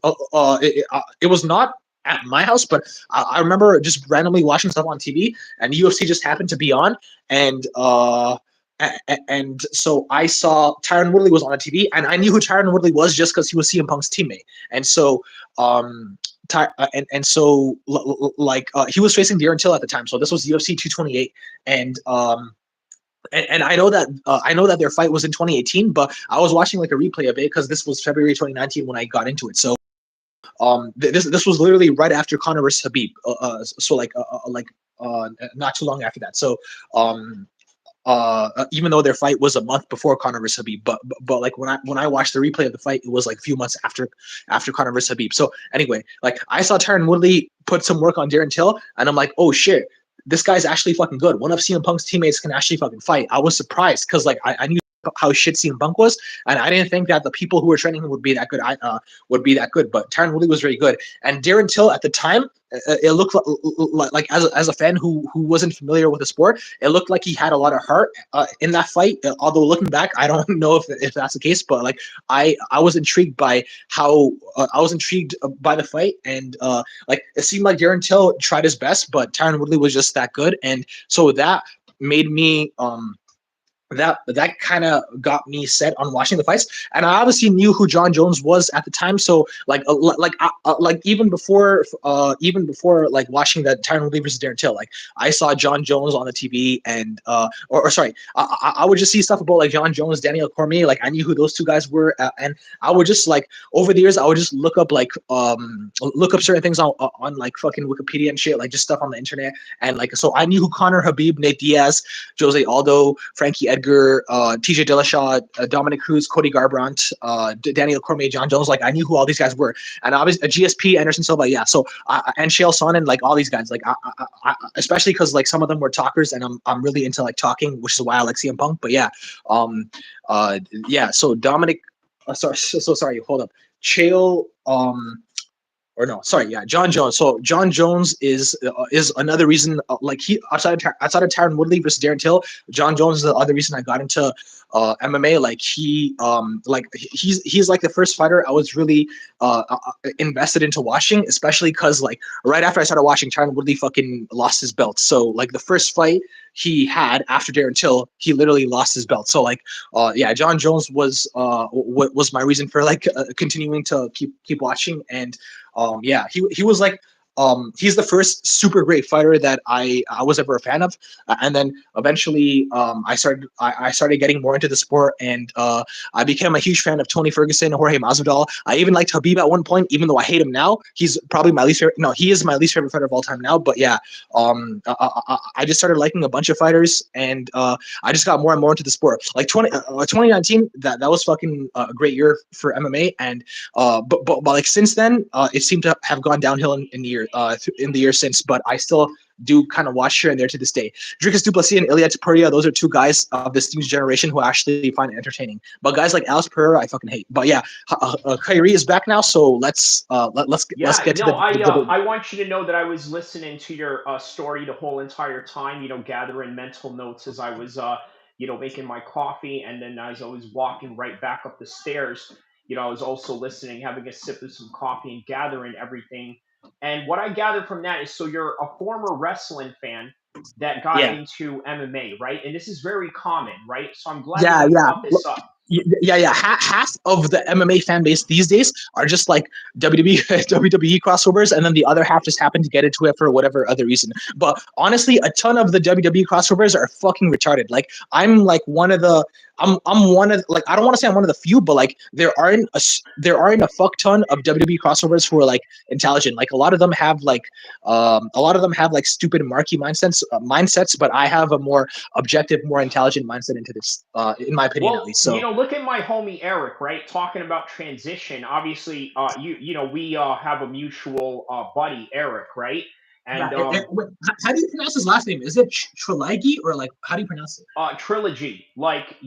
not at my house, but I remember just randomly watching stuff on TV, and UFC just happened to be on, and and so I saw Tyron Woodley was on a TV, and I knew who Tyron Woodley was just because he was CM Punk's teammate, and so and so like he was facing Darren Till at the time, so this was UFC 228, and and I know that their fight was in 2018, but I was watching like a replay of it because this was February 2019 when I got into it. So this was literally right after Conor versus Habib. So not too long after that. So even though their fight was a month before Conor versus Habib, but like when I watched the replay of the fight, it was like a few months after Conor versus Habib. So anyway, like I saw Tyron Woodley put some work on Darren Till, and I'm like, oh shit, this guy's actually fucking good. One of CM Punk's teammates can actually fucking fight. I was surprised because like I knew how shit CM Punk was, and I didn't think that the people who were training him would be that good. Would be that good, but Tyron Woodley was very good. And Darren Till at the time, it looked like as a fan who wasn't familiar with the sport, it looked like he had a lot of heart in that fight. Although looking back, I don't know if that's the case, but like I was intrigued by how I was intrigued by the fight, and like it seemed like Darren Till tried his best, but Tyron Woodley was just that good, and so that made me that kind of got me set on watching the fights, and I obviously knew who John Jones was at the time. So like even before like watching that Tyron Woodley versus Darren Till, like I saw John Jones on the TV, and or sorry, I would just see stuff about like John Jones, Daniel Cormier. Like I knew who those two guys were, and I would just like over the years I would just look up certain things on like fucking Wikipedia and shit, like just stuff on the internet, and like so I knew who Conor, Habib, Nate Diaz, Jose Aldo, Frankie Edgar, TJ Dillashaw, Dominic Cruz, Cody Garbrandt, Daniel Cormier, John Jones. Like I knew who all these guys were, and obviously GSP, Anderson Silva, yeah. So and Chael Sonnen, like all these guys, like especially because like some of them were talkers, and I'm really into like talking, which is why I like CM Punk. But yeah, yeah. So Dominic, sorry, hold up, Chael, or no, sorry, yeah, John Jones. So John Jones is another reason. Like he outside of Tyron Woodley versus Darren Till, John Jones is the other reason I got into MMA. Like he's like the first fighter I was really invested into watching, especially because like right after I started watching, Tyron Woodley fucking lost his belt. So like the first fight he had after Darren Till, he literally lost his belt. So like yeah, John Jones was was my reason for like continuing to keep watching. And yeah, he was like he's the first super great fighter that I was ever a fan of, and then eventually I started getting more into the sport, and I became a huge fan of Tony Ferguson, Jorge Masvidal. I even liked Habib at one point, even though I hate him now. He's probably my least favorite. No, he is my least favorite fighter of all time now. But yeah, I just started liking a bunch of fighters, and I just got more and more into the sport. Like 2019, that was fucking a great year for MMA, and but like since then, it seemed to have gone downhill in the year since. But I still do kind of watch here and there to this day. Dricuss du Plessis and Ilya Topuria, those are two guys of this new generation who I actually find entertaining. But guys like Alex Pereira, I fucking hate. But yeah, Kyrie is back now, so let's Yeah, get to no, the I want you to know that I was listening to your story the whole entire time. Gathering mental notes as I was making my coffee, and then as I was walking right back up the stairs. I was also listening, having a sip of some coffee, and gathering everything. And what I gathered from that is, so you're a former wrestling fan that got yeah. into MMA, right? And this is very common, right? So I'm glad that Yeah, you yeah. brought this up. Yeah. Half of the MMA fan base these days are just like WWE crossovers, and then the other half just happen to get into it for whatever other reason. But honestly, a ton of the WWE crossovers are fucking retarded. Like I'm like one of the I'm one of like I don't want to say I'm one of the few, but like there aren't a fuck ton of WWE crossovers who are like intelligent. Like a lot of them have like stupid marky mindsets, but I have a more objective, more intelligent mindset into this, in my opinion, at Well, least. So look at my homie Eric, right? Talking about transition. Obviously, we have a mutual buddy, Eric, right? yeah, And wait, how do you pronounce his last name? Is it Trilagi or like how do you pronounce it? trilogy,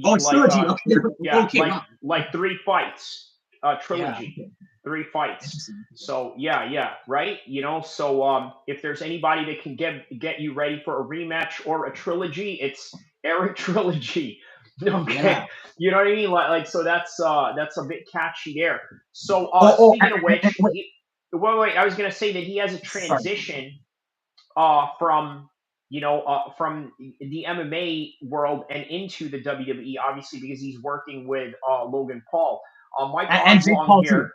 Oh, it's Trilogy. Okay, yeah, okay, wow. like three fights, Yeah, trilogy, okay, three fights. interesting. So yeah, right. So if there's anybody that can get you ready for a rematch or a trilogy, it's Eric Trilogy. Yeah. Okay, you know what I mean? So that's a bit catchy there. So Oh, speaking of which, wait, wait, I was gonna say that he has a sorry. transition from from the MMA world and into the WWE, obviously because he's working with Logan Paul. Mike And Jake Oslong Paul here,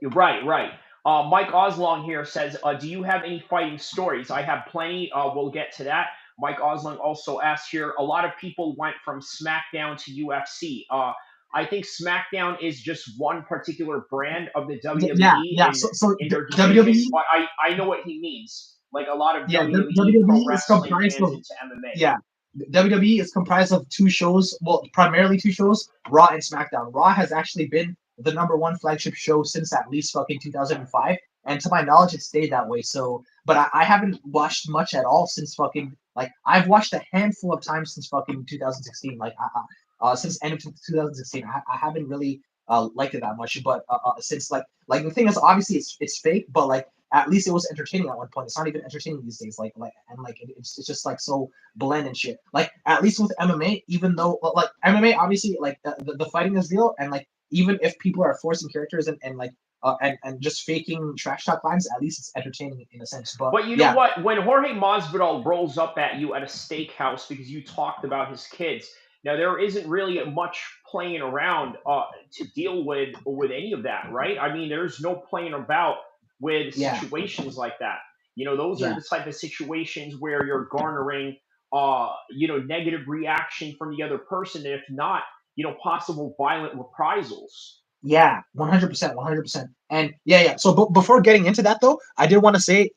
too. right, right. Mike Oslong here says, "Do you have any fighting stories?" I have plenty. We'll get to that. Mike Oslong also asks here, a lot of people went from SmackDown to UFC. I think SmackDown is just one particular brand of the Yeah, WWE yeah. So in their division, WWE, but I know what he means. Like a lot of yeah, WWE pro WWE is wrestling comprised fans of into MMA. yeah. WWE is comprised of two shows, well, primarily two shows, Raw and SmackDown. Raw has actually been the number one flagship show since at least fucking 2005, and to my knowledge, it stayed that way. So, but I haven't watched much at all since fucking like I've watched a handful of times since fucking 2016. Like, since end of 2016, I haven't really liked it that much. But since like the thing is, obviously it's fake, but like at least it was entertaining at one point. It's not even entertaining these days. It's just like so blend and shit. Like at least with MMA, even though like MMA, obviously like the fighting is real, and like even if people are forcing characters and like and just faking trash talk lines, at least it's entertaining in a sense. But But you know yeah, what? When Jorge Masvidal rolls up at you at a steakhouse because you talked about his kids, now there isn't really much playing around to deal with any of that, right? I mean, there's no playing about with yeah, situations like that. Those are yeah. the type of situations where you're garnering, negative reaction from the other person, and if not, possible violent reprisals. Yeah, 100%, 100%. And yeah. So before getting into that though, I did want to say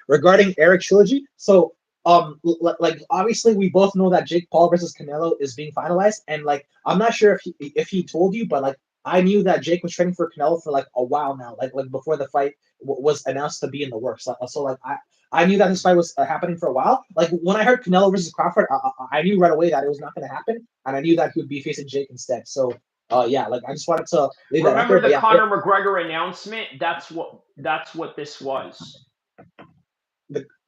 regarding Eric Trilogy. So like obviously we both know that Jake Paul versus Canelo is being finalized, and like I'm not sure if he told you, but like I knew that Jake was training for Canelo for like a while now, like before the fight was announced to be in the works. So like I knew that this fight was happening for a while. Like when I heard Canelo versus Crawford, I knew right away that it was not going to happen, and I knew that he would be facing Jake instead. So yeah, like I just wanted to leave that out there. Remember But the yeah, Conor McGregor announcement? That's what this was.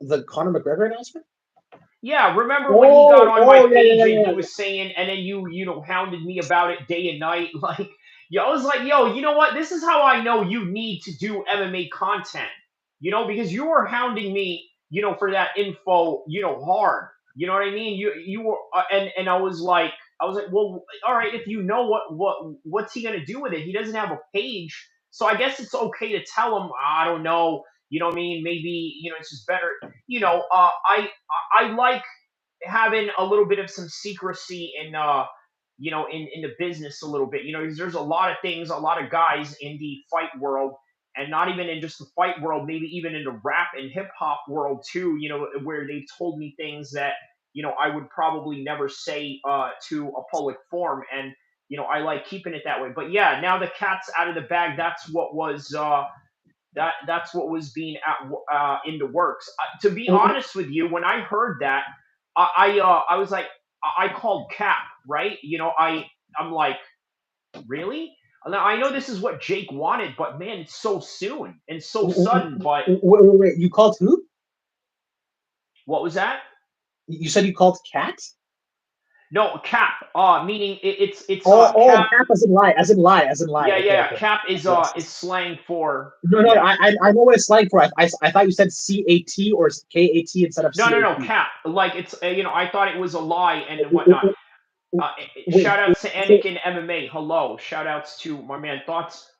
the Conor McGregor announcement. Yeah, remember when he got Oh, on my oh yeah, page yeah, and yeah, he yeah. was saying, and then you hounded me about it day and night. Like, yo, I was like, yo, you know what? This is how I know you need to do MMA content. Because you were hounding me, for that info, hard. You know what I mean? You were, and I was like, well, all right, if you know what's he gonna do with it? He doesn't have a page, so I guess it's okay to tell him, I don't know. You know what I mean? Maybe it's just better. I like having a little bit of some secrecy in in the business a little bit. 'Cause there's a lot of things, a lot of guys in the fight world, and not even in just the fight world, maybe even in the rap and hip hop world too. Where they've told me things that I would probably never say to a public forum, and I like keeping it that way. But yeah, now the cat's out of the bag. That's what was being in the works. To be honest with you, when I heard that, I was like, I called Cap, right? I'm like, really? Now I know this is what Jake wanted, but man, it's so soon and so sudden. But Wait, you called who? what was that? You said you called Cat? No, Cap. Meaning it's Oh, Cap. Cap as in lie, as in lie, as in lie. Yeah, Okay, yeah. okay. Cap is Yes. is slang for No, no, yeah. I know what it's like for. I thought you said CAT or KAT instead of No, CAP. Cap. Like it's I thought it was a lie and whatnot. Wait, Shout outs to so Anakin MMA. Hello. Shout outs to my man. Thoughts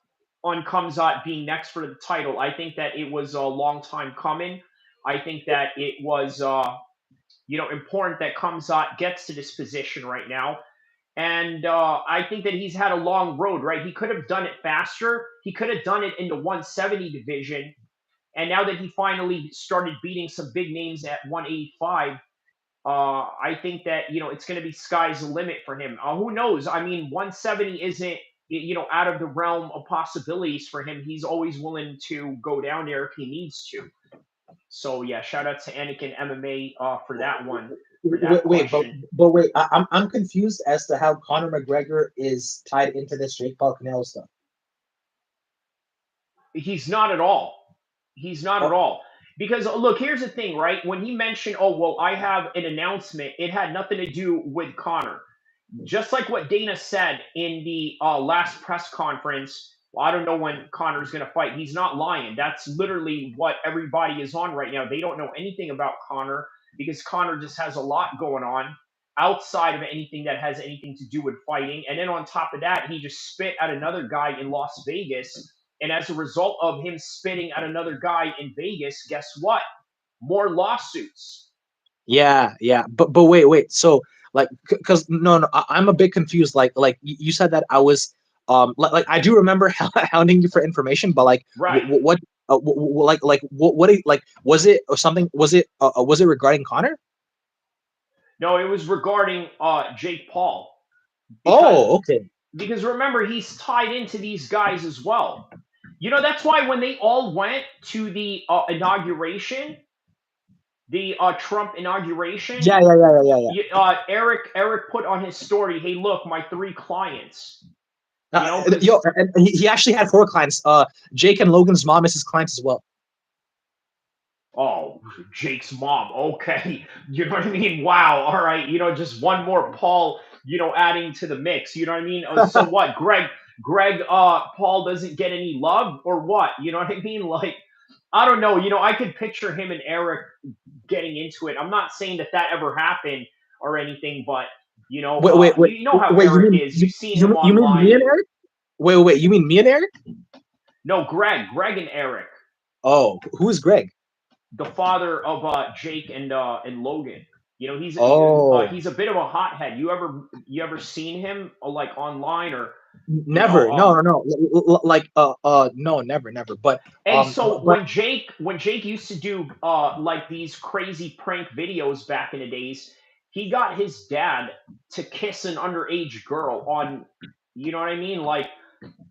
on Kamzat being next for the title. I think that it was a long time coming. I think that it was important that Kamzat gets to this position right now. And I think that he's had a long road, right? He could have done it faster. He could have done it in the 170 division. And now that he finally started beating some big names at 185, I think that it's going to be sky's the limit for him. Who knows? I mean, 170 isn't out of the realm of possibilities for him. He's always willing to go down there if he needs to. So yeah, shout out to Anakin MMA for that one, for that wait, question. but wait, I'm confused as to how Conor McGregor is tied into this Jake Paul Canelo stuff. He's not at all. He's not at Oh, all. Because look, here's the thing, right? When he mentioned, "Oh well, I have an announcement," it had nothing to do with Connor. Just like what Dana said in the last press conference. Well, I don't know when Connor's going to fight. He's not lying. That's literally what everybody is on right now. They don't know anything about Connor because Connor just has a lot going on outside of anything that has anything to do with fighting. And then on top of that, he just spit at another guy in Las Vegas. And as a result of him spitting at another guy in Vegas, guess what? More lawsuits. yeah, but wait. So like, because no, I'm a bit confused. Like you said that I was like I do remember hounding you for information, but like Right. what like was it or something? Was it regarding Connor? No, it was regarding Jake Paul. Because Oh, okay. because remember, he's tied into these guys as well. That's why when they all went to the inauguration, the Trump inauguration, Yeah. Eric put on his story, "Hey, look, my three clients." Yo, Because and he actually had 4 clients. Jake and Logan's mom is his clients as well. oh, Jake's mom. Okay, you know what I mean? Wow. All right, just one more Paul, adding to the mix. You know what I mean? So what, Greg, Paul doesn't get any love or what? You know what I mean? Like, I don't know. I could picture him and Eric getting into it. I'm not saying that ever happened or anything, but Wait. you know how Wait, Eric is. You've seen him you mean me online. and Eric? Wait, you mean me and Eric? No, Greg and Eric, Oh, who is Greg? the father of Jake and Logan. Oh, He's a bit of a hothead. You ever seen him like online or you know never. No. Like, no, never. But, Hey, so but when Jake used to do like these crazy prank videos back in the days, he got his dad to kiss an underage girl on, you know what I mean? Like,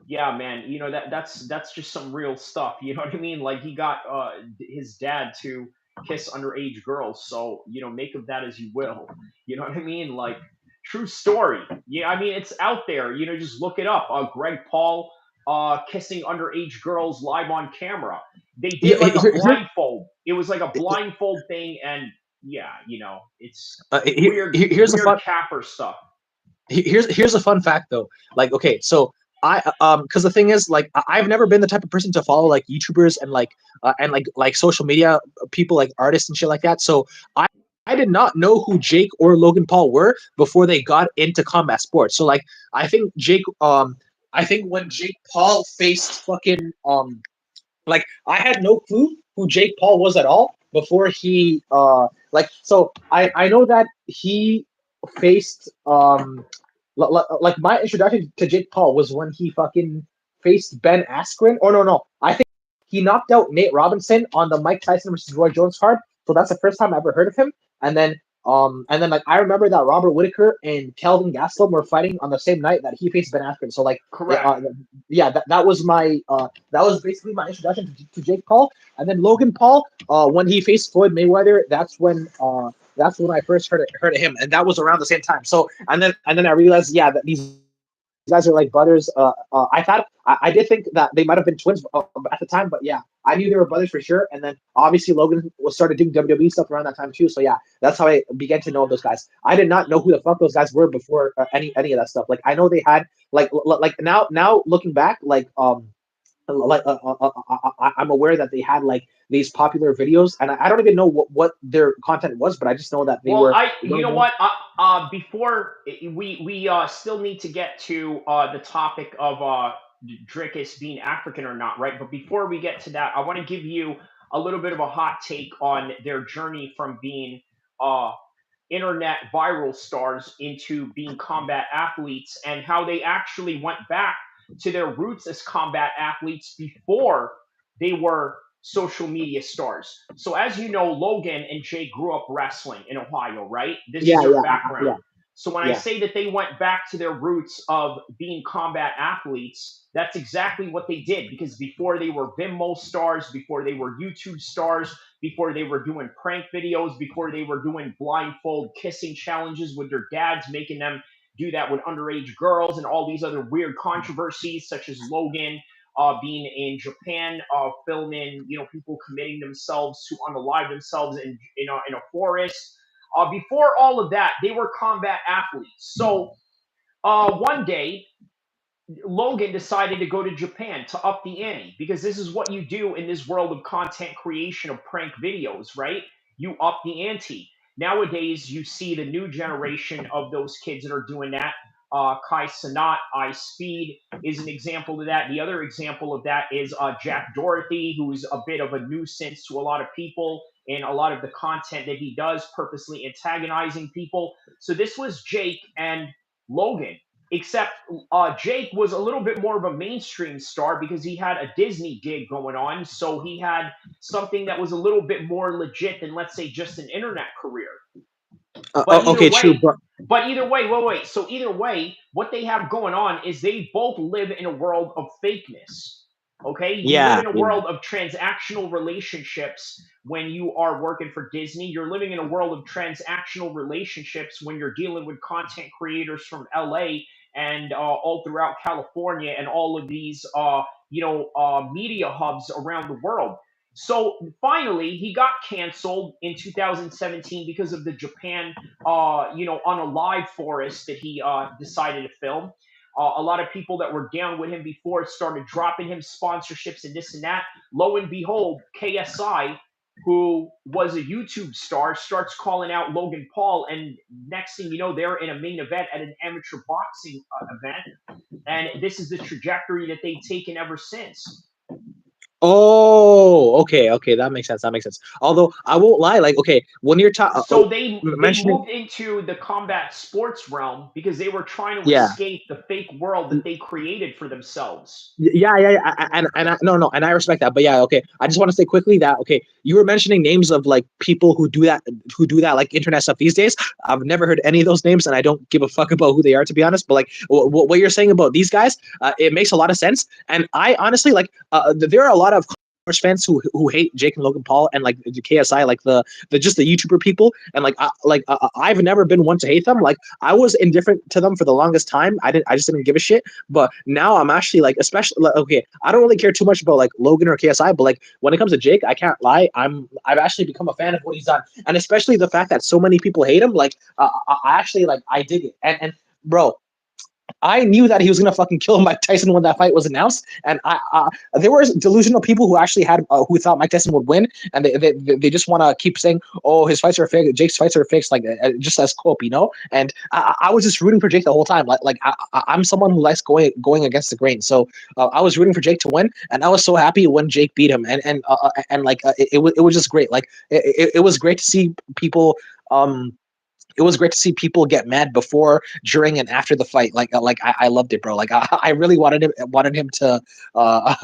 yeah, man, that's just some real stuff. You know what I mean? Like he got his dad to kiss underage girls. So make of that as you will. You know what I mean? Like true story. Yeah, I mean it's out there. Just look it up. Greg Paul kissing underage girls live on camera. They yeah, did like a here, blindfold. It was like a blindfold thing, and yeah, it's weird, here's a weird fun capper stuff. here's a fun fact though. Like, okay, so I because the thing is, like, I've never been the type of person to follow like YouTubers and like social media people, like artists and shit like that. So I did not know who Jake or Logan Paul were before they got into combat sports. So like I think when Jake Paul faced fucking like I had no clue who Jake Paul was at all before he so I know that he faced like my introduction to Jake Paul was when he fucking faced Ben Askren. Oh no, I think he knocked out Nate Robinson on the Mike Tyson versus Roy Jones card. So that's the first time I ever heard of him. And then like I remember that Robert Whitaker and Kelvin Gastelum were fighting on the same night that he faced Ben Askren. So like Correct. yeah, that was my that was basically my introduction to Jake Paul. And then Logan Paul, when he faced Floyd Mayweather, that's when I first heard of him, and that was around the same time. So and then I realized, yeah, that these guys are like brothers. I did think that they might have been twins at the time, but yeah, I knew they were brothers for sure. And then obviously Logan was started doing WWE stuff around that time too. So yeah, that's how I began to know those guys. I did not know who the fuck those guys were before any of that stuff. Like I know they had like now looking back, I'm aware that they had like these popular videos, and I don't even know what their content was, but I just know that they Well, were you well know known. what? Before we still need to get to the topic of Dricuss being African or not, right? But before we get to that, I want to give you a little bit of a hot take on their journey from being uh, internet viral stars into being combat athletes, and how they actually went back to their roots as combat athletes before they were social media stars. So, as you know, Logan and Jay grew up wrestling in Ohio, right? This is Yeah, their yeah, background. So, when I yeah. say that they went back to their roots of being combat athletes, that's exactly what they did, because before they were Vimeo stars, before they were YouTube stars, before they were doing prank videos, before they were doing blindfold kissing challenges with their dads, making them do that with underage girls, and all these other weird controversies, such as Logan being in Japan, filming, people committing themselves to unalive themselves in a forest. Before all of that, they were combat athletes. So one day, Logan decided to go to Japan to up the ante, because this is what you do in this world of content creation of prank videos, right? You up the ante. Nowadays, you see the new generation of those kids that are doing that. Kai Sanat, I Speed is an example of that. The other example of that is Jack Dorothy, who's a bit of a nuisance to a lot of people in a lot of the content that he does, purposely antagonizing people. So this was Jake and Logan, except Jake was a little bit more of a mainstream star because he had a Disney gig going on. So he had something that was a little bit more legit than, let's say, just an internet career. But either Okay, true, way, but wait. So either way, what they have going on is they both live in a world of fakeness. Okay, you live yeah, in a yeah. world of transactional relationships when you are working for Disney. You're living in a world of transactional relationships when you're dealing with content creators from LA and all throughout California and all of these media hubs around the world. So finally, he got canceled in 2017 because of the Japan, on a live forest that he decided to film. A lot of people that were down with him before started dropping him sponsorships and this and that. Lo and behold, KSI, who was a YouTube star, starts calling out Logan Paul, and next thing you know, they're in a main event at an amateur boxing event, and this is the trajectory that they've taken ever since. Oh, okay, that makes sense. That makes sense. Although I won't lie, like, okay, when you're So they mentioning, moved into the combat sports realm because they were trying to yeah, escape the fake world that they created for themselves. and no, and I respect that, but yeah, okay. I just want to say quickly that okay, you were mentioning names of like people who do that like internet stuff these days. I've never heard any of those names, and I don't give a fuck about who they are to be honest. But like what you're saying about these guys, it makes a lot of sense, and I honestly like there are a lot of fans who hate Jake and Logan Paul and like the KSI, like the just the YouTuber people, and I've never been one to hate them. Like I was indifferent to them for the longest time. I just didn't give a shit. But now I'm actually like, especially like, okay, I don't really care too much about like Logan or KSI, but like when it comes to Jake, I can't lie. I've actually become a fan of what he's done, and especially the fact that so many people hate him. Like I actually like I dig it, and bro, I knew that he was gonna fucking kill Mike Tyson when that fight was announced, and there were delusional people who actually had who thought Mike Tyson would win, and they just want to keep saying, "Oh, his fights are fake. Jake's fights are fake," like just as cope, you know. And I was just rooting for Jake the whole time. I'm someone who likes going against the grain, so I was rooting for Jake to win, and I was so happy when Jake beat him, it was just great. Like it was great to see people. It was great to see people get mad before, during, and after the fight. I loved it, bro. Like I really wanted him to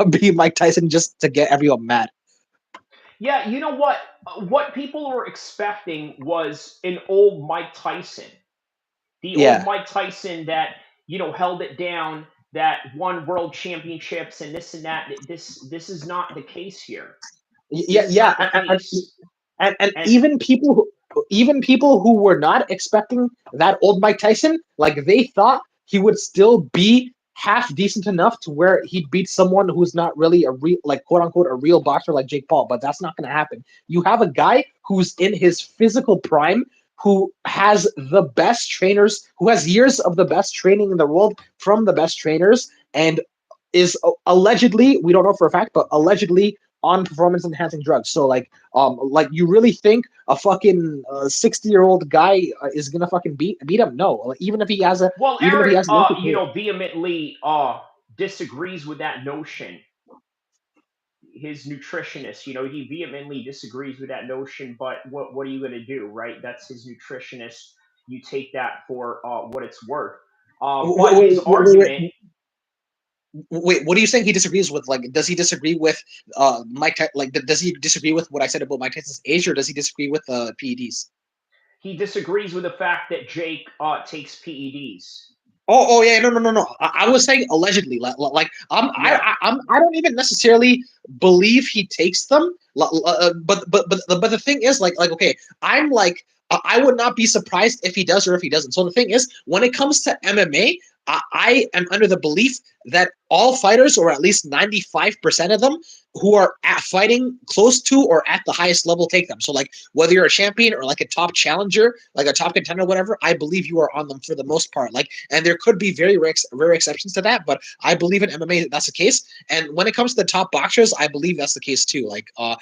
be Mike Tyson just to get everyone mad. Yeah, you know what? What people were expecting was an old Mike Tyson, the old Yeah, Mike Tyson that held it down, that won world championships and this and that. This is not the case here. yeah, This is yeah, not the case. and And even people who were not expecting that old Mike Tyson, like they thought he would still be half decent enough to where he'd beat someone who's not really a real, like quote unquote, a real boxer like Jake Paul. But that's not going to happen. You have a guy who's in his physical prime, who has the best trainers, who has years of the best training in the world from the best trainers, and is allegedly, we don't know for a fact, but allegedly on performance enhancing drugs. So like you really think a fucking 60-year-old guy is gonna fucking beat him? No. Like, well, even if he Eric, has an injury. vehemently disagrees with that notion. His nutritionist, he vehemently disagrees with that notion. But what are you going to do, right? That's his nutritionist. You take that for what it's worth. But his argument, What are you saying he disagrees with? Like, does he disagree with like does he disagree with what I said about Mike Tyson's age, or does he disagree with PEDs? he disagrees with the fact that Jake takes PEDs. Oh yeah, no. I was saying allegedly. Yeah. I don't even necessarily believe he takes them. But the thing is, okay, I'm like, I would not be surprised if he does or if he doesn't. So the thing is, when it comes to MMA, I am under the belief that all fighters, or at least 95% of them, who are fighting close to or at the highest level, take them. So like whether you're a champion or like a top challenger, like a top contender, whatever, I believe you are on them for the most part. Like, and there could be very rare exceptions to that, but I believe in MMA that's the case. And when it comes to the top boxers, I believe that's the case too. Like I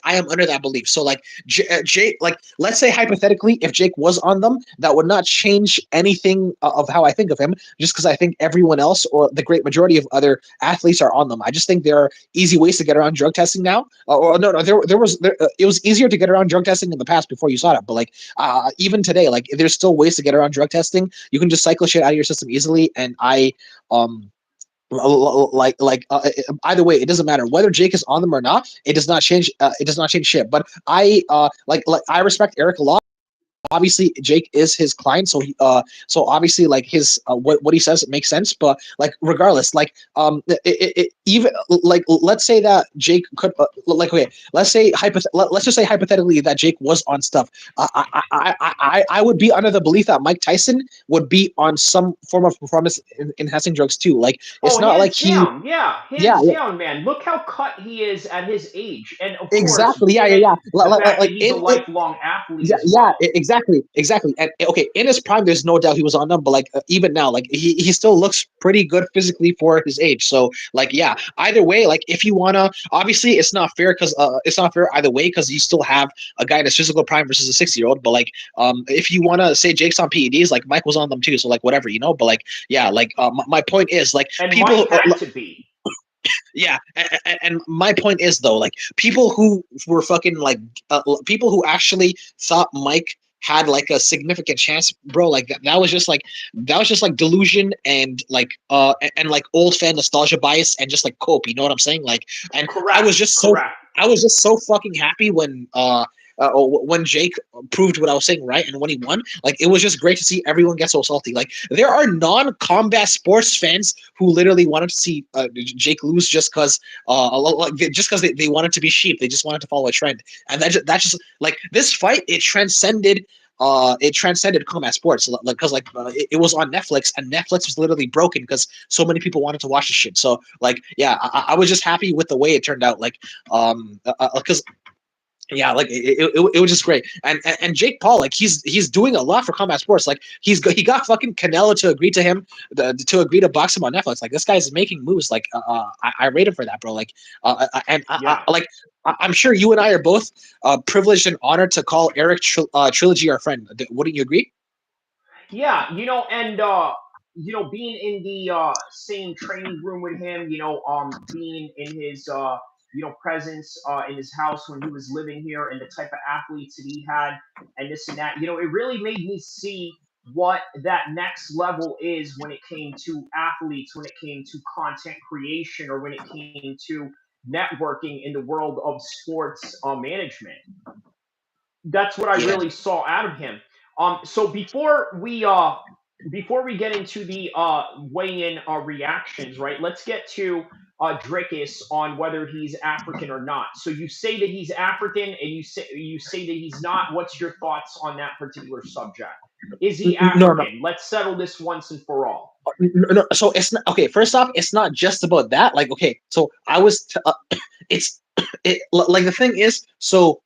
am under that belief. So like Jake, like let's say hypothetically, if Jake was on them, that would not change anything of how I think of him, just because I think everyone else, or the great majority of other athletes, are on them. I just think there are easy ways to get around drug testing now. It was easier to get around drug testing in the past before you saw it, but like even today, like there's still ways to get around drug testing. You can just cycle shit out of your system easily, and um either way, it doesn't matter whether Jake is on them or not. It does not change. It does not change shit. But like I respect Eric a lot. Obviously Jake is his client, so so obviously like his what he says, it makes sense. But like regardless, like even like let's say that Jake could okay, let's just say hypothetically that Jake was on stuff. I would be under the belief that Mike Tyson would be on some form of performance enhancing drugs too. Like it's Oh, not like hands he down. Yeah, yeah, hands down, man. Look how cut he is at his age. And of course, exactly, given the fact that like he's a in it. lifelong athlete Yeah, as well. exactly. And okay, in his prime, there's no doubt he was on them. But like even now, like he still looks pretty good physically for his age. So like yeah, either way, like if you wanna, obviously it's not fair because it's not fair either way because you still have a guy in his physical prime versus a 60-year-old. But like if you wanna say Jake's on PEDs, like Mike was on them too. So like whatever, you know. But like yeah, like my point is like And Mike people. had to be. Yeah, and my point is though, like people who were fucking like people who actually thought Mike had like a significant chance, bro. Like that was just like delusion and like old fan nostalgia bias and just like cope. You know what I'm saying? Like, and Correct. Correct. I was just so fucking happy when Jake proved what I was saying right, and when he won, like it was just great to see everyone get so salty. Like there are non-combat sports fans who literally wanted to see Jake lose just because they wanted to be sheep. They just wanted to follow a trend, and that just like this fight, it transcended combat sports, like because it was on Netflix, and Netflix was literally broken because so many people wanted to watch this shit. So like yeah, I was just happy with the way it turned out. Like because Yeah, like it was just great, and Jake Paul, like he's doing a lot for combat sports. Like he got fucking Canelo to agree to him to agree to box him on Netflix. Like this guy's making moves. Like I rate him for that, bro. Like and Yeah. like I'm sure you and I are both privileged and honored to call Eric Trilogy our friend. Wouldn't you agree? Yeah, and being in the same training room with him, being in his presence in his house when he was living here, and the type of athletes that he had, and this and that, it really made me see what that next level is when it came to athletes, when it came to content creation, or when it came to networking in the world of sports management. That's what I Yeah. really saw out of him. So before we get into the weigh-in reactions, right? Let's get to Dricuss on whether he's African or not. So you say that he's African, and you say that he's not. What's your thoughts on that particular subject? Is he No, no, African? Let's settle this once and for all. no. So it's not okay. First off, it's not just about that. Like, okay, so it's like the thing is, so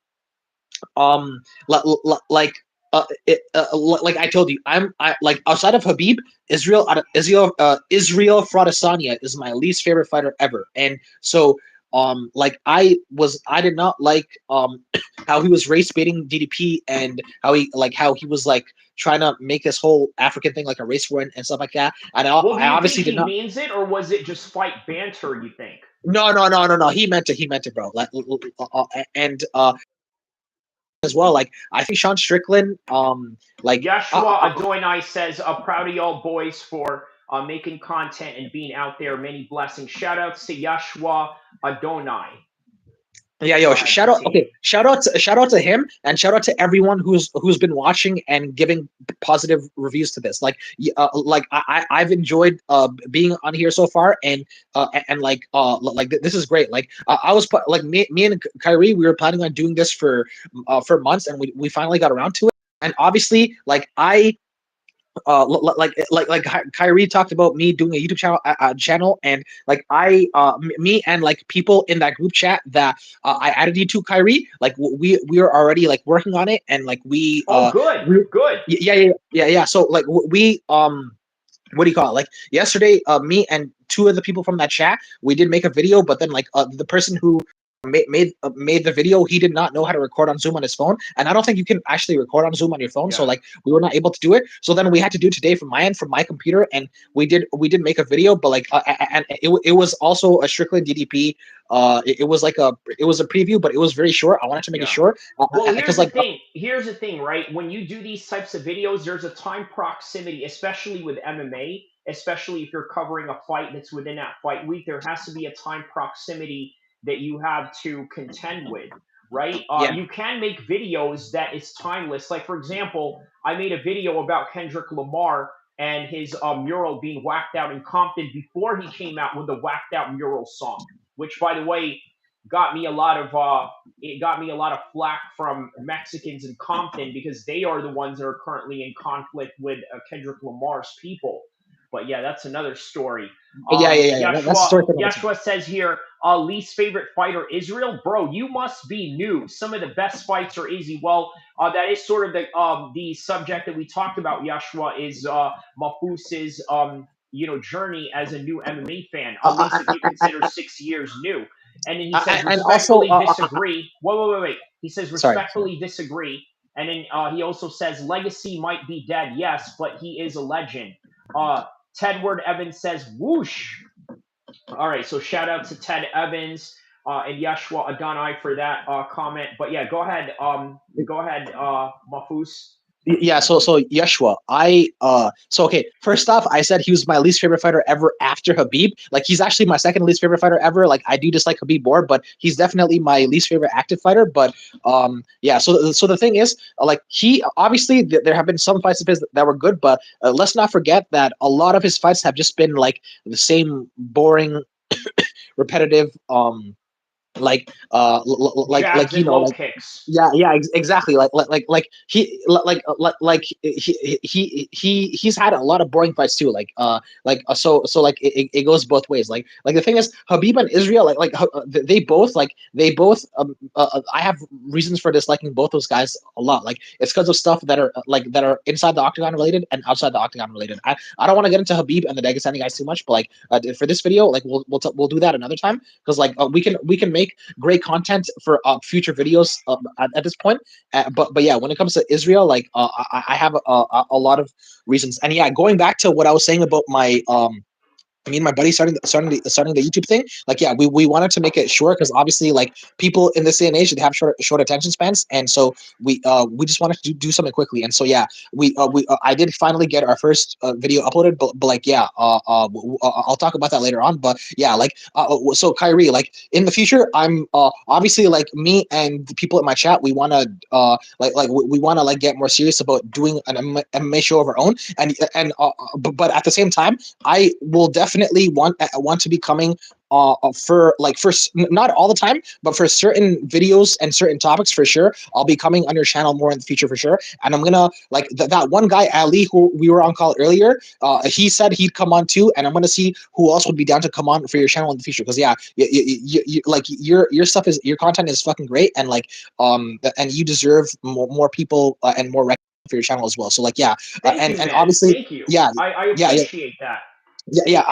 like like I told you, I like outside of Habib, Israel Fradesania is my least favorite fighter ever, and so like I did not like how he was race baiting DDP, and how he was like trying to make this whole African thing like a race war and stuff like that, and Well, do I you think obviously did he not. means it, or was it just fight banter? You think? No. He meant it, bro. Like, and as well. Like I think Sean Strickland, like Yashua Adonai says, proud of y'all boys for making content and being out there. Many blessings. Shout outs to Yashua Adonai. yeah, Go yo, ahead, shout out. continue. Okay, shout out to him, and shout out to everyone who's been watching and giving positive reviews to this. Like I've enjoyed being on here so far, and like this is great. Like I was like me and Kyrie, we were planning on doing this for months, and we finally got around to it. And obviously, like like Kyrie talked about me doing a YouTube channel, and like me and like people in that group chat that I added you to, Kyrie, like we are already like working on it, and like Oh, good, we good. yeah. So like we what do you call it? Like yesterday, me and two of the people from that chat, we did make a video, but then like the person who made the video, he did not know how to record on Zoom on his phone, and I don't think you can actually record on Zoom on your phone. So Yeah. like we were not able to do it. So then we had to do it today from my end, from my computer, and we did make a video, but like and it was also a Strickland DDP. It was like it was a preview, but it was very short. I wanted to make it Yeah. short Well, because like Here's the thing, right? When you do these types of videos, there's a time proximity, especially with MMA, especially if you're covering a fight that's within that fight week. There has to be a time proximity that you have to contend with, right? yeah. You can make videos that is timeless. Like, for example, I made a video about Kendrick Lamar and his mural being whacked out in Compton before he came out with the whacked out mural song, which, by the way, got me a lot of it got me a lot of flack from Mexicans in Compton because they are the ones that are currently in conflict with Kendrick Lamar's people. But yeah, that's another story. Yeah. That's the story for another time. Yeshua says here, least favorite fighter Israel. Bro, you must be new. Some of the best fights are easy. Well, that is sort of the subject that we talked about. Yeshua is Mahfouz's journey as a new MMA fan. At least if you consider 6 years new. And then he says And also, respectfully disagree. Wait. He says sorry. respectfully disagree. And then he also says legacy might be dead, yes, but he is a legend. Tedward Evans says whoosh. All right, so shout out to Ted Evans and Yeshua Adonai for that comment. But yeah, go ahead, Mahfouz. Yeah, so Yeshua, so okay, first off, I said he was my least favorite fighter ever after Habib. Like he's actually my second least favorite fighter ever. Like I do dislike Habib more, but he's definitely my least favorite active fighter. But yeah, so the thing is, like he obviously there have been some fights of his that were good, but let's not forget that a lot of his fights have just been like the same boring, repetitive like Jabs you and know low like kicks. yeah, yeah, exactly. Like he he's had a lot of boring fights too. So like it goes both ways. Like the thing is, Habib and Israel, they both I have reasons for disliking both those guys a lot. Like it's because of stuff that are inside the octagon related and outside the octagon related. I don't want to get into Habib and the Dagestani guys too much, but like for this video, like we'll do that another time because like we can make great content for future videos at this point. But yeah, when it comes to Israel, like I have a lot of reasons. And yeah, going back to what I was saying about my me and my buddy starting the YouTube thing. Like, yeah, we wanted to make it short because obviously, like people in this day and age, they have short attention spans, and so we just wanted to do something quickly. And so yeah, we I did finally get our first video uploaded, but like yeah, I'll talk about that later on. But yeah, like so Kyrie, like in the future, I'm obviously like me and the people in my chat, we want to we want to like get more serious about doing an MMA show of our own, but at the same time I will definitely want to be coming for like not all the time, but for certain videos and certain topics for sure. I'll be coming on your channel more in the future for sure. And I'm gonna like that one guy Ali who we were on call earlier. He said he'd come on too, and I'm gonna see who else would be down to come on for your channel in the future. Because yeah, like your stuff is your content is fucking great, and like and you deserve more people and more for your channel as well. So like yeah, Thank you, and man. obviously Thank you. yeah, I yeah, appreciate that. yeah.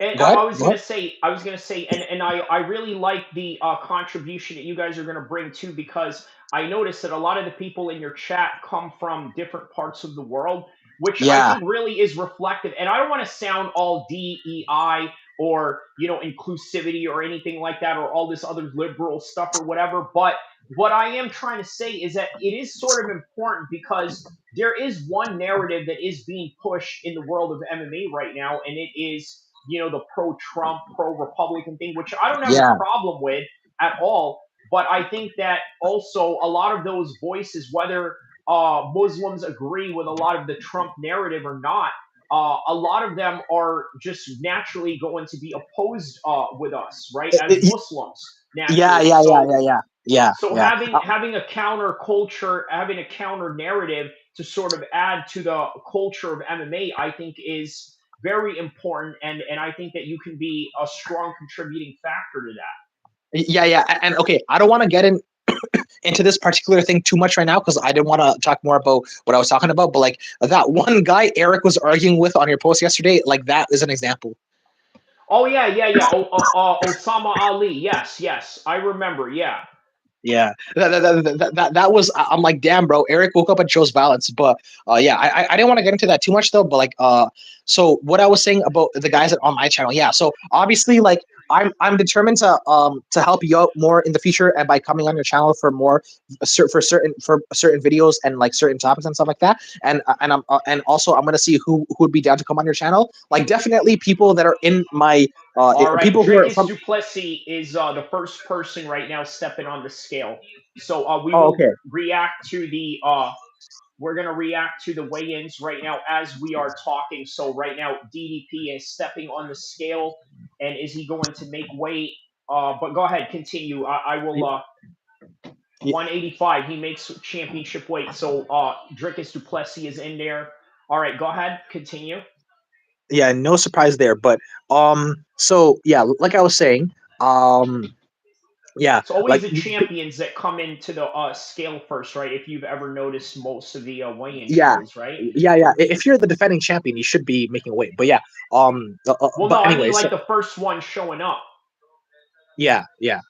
And Go ahead. I was Go gonna ahead. say, and I really like the contribution that you guys are gonna bring too, because I noticed that a lot of the people in your chat come from different parts of the world, which I Yeah. think really is reflective. And I don't want to sound all DEI or inclusivity or anything like that, or all this other liberal stuff or whatever. But what I am trying to say is that it is sort of important because there is one narrative that is being pushed in the world of MMA right now, and it is the pro-Trump, pro-Republican thing, which I don't have a Yeah. problem with at all. But I think that also a lot of those voices, whether Muslims agree with a lot of the Trump narrative or not, a lot of them are just naturally going to be opposed with us, right? As Muslims, Yeah. naturally. Yeah. Yeah. So Yeah. Yeah. Yeah. so Yeah. having a counter culture, having a counter narrative to sort of add to the culture of MMA, I think is very important, and I think that you can be a strong contributing factor to that. Yeah. Yeah. And okay, I don't want to get into this particular thing too much right now because I didn't want to talk more about what I was talking about. But like that one guy Eric was arguing with on your post yesterday, like that is an example. Oh yeah, yeah, yeah. Osama Ali. Yes, yes, I remember. Yeah. Yeah, that was. I'm like, damn, bro. Eric woke up and chose violence, but yeah, I didn't want to get into that too much though. But like, so what I was saying about the guys that on my channel, yeah. So obviously, like, I'm determined to help you out more in the future, and by coming on your channel for more for certain videos and like certain topics and stuff like that. And also I'm gonna see who would be down to come on your channel. Like definitely people that are in my All right, people who are Dricuss from. Duplessis is the first person right now stepping on the scale. So we Oh, will okay. react to the we're gonna react to the weigh-ins right now as we are talking. So right now DDP is stepping on the scale, and is he going to make weight? But go ahead, continue. I will. 185. He makes championship weight. So Dricuss Duplessis is in there. All right, go ahead, continue. Yeah, no surprise there. But so yeah, like I was saying, yeah, It's always like the champions that come into the scale first, right? If you've ever noticed most of the weigh-in yeah, shows, right? yeah. If you're the defending champion, you should be making weight. But yeah, Well, but no, I mean anyway, so like the first one showing up. yeah, yeah.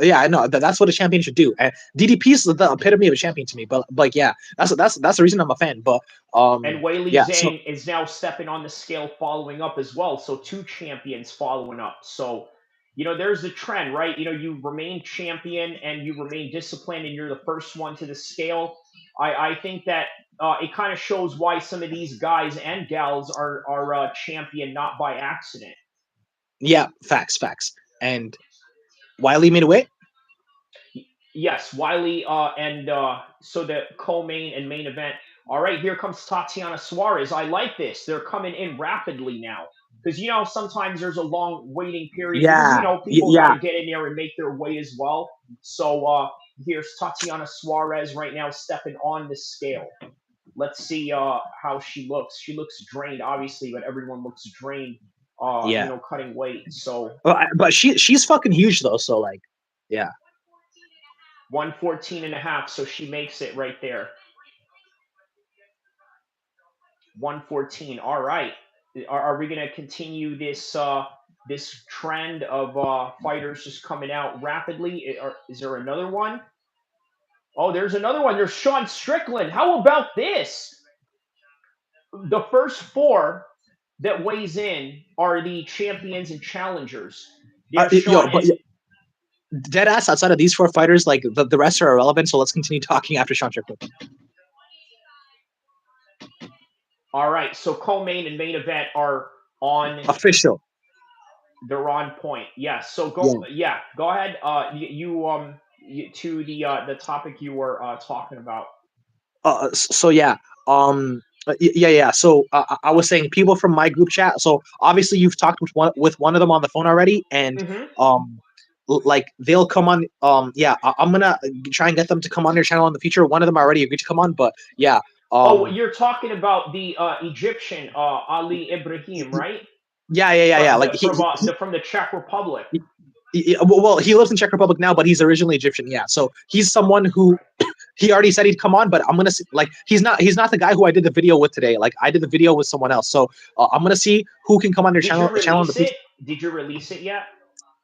Yeah, I know that's what a champion should do. And DDP is the epitome of a champion to me. But like, yeah, that's the reason I'm a fan. But And Weili yeah, so Zhang is now stepping on the scale, following up as well. So two champions following up. So there's the trend, right? You remain champion and you remain disciplined, and you're the first one to the scale. I think that it kind of shows why some of these guys and gals are champion not by accident. yeah, facts. And Wiley made away. Yes, Wiley and so the co-main and main event. All right, here comes Tatiana Suarez. I like this. They're coming in rapidly now. because sometimes there's a long waiting period because Yeah, people got yeah, to get in there and make their way as well. So here's Tatiana Suarez right now stepping on the scale. Let's see how she looks. She looks drained, obviously, but everyone looks drained. yeah. Cutting weight. So But she's fucking huge though. So like, yeah. 114 and a half. So she makes it right there. 114. All right. Are we gonna continue this trend of fighters just coming out rapidly? Is there another one? Oh, there's another one. There's Sean Strickland. How about this? The first four that weighs in are the champions and challengers. There's Yo, Sean, but and dead ass outside of these four fighters, like the rest are irrelevant. So let's continue talking after Sean Strickland. all right. So co-main and main event are on. Official. They're on point. Yes. So Yeah. go. Yeah. Go ahead. To the topic you were talking about. So yeah. Yeah. So I was saying people from my group chat. So obviously you've talked with one of them on the phone already, and Hmm. um, like they'll come on. Yeah, I'm gonna try and get them to come on your channel in the future. One of them already agreed to come on, but yeah. Oh, you're talking about the Egyptian Ali Ibrahim, right? Yeah. From Like from the Czech Republic. well, he lives in Czech Republic now, but he's originally Egyptian. Yeah, so he's someone who he already said he'd come on, but I'm gonna see, like he's not the guy who I did the video with today. Like I did the video with someone else, so I'm gonna see who can come on your Did you channel in the release future. it? Did you release it yet?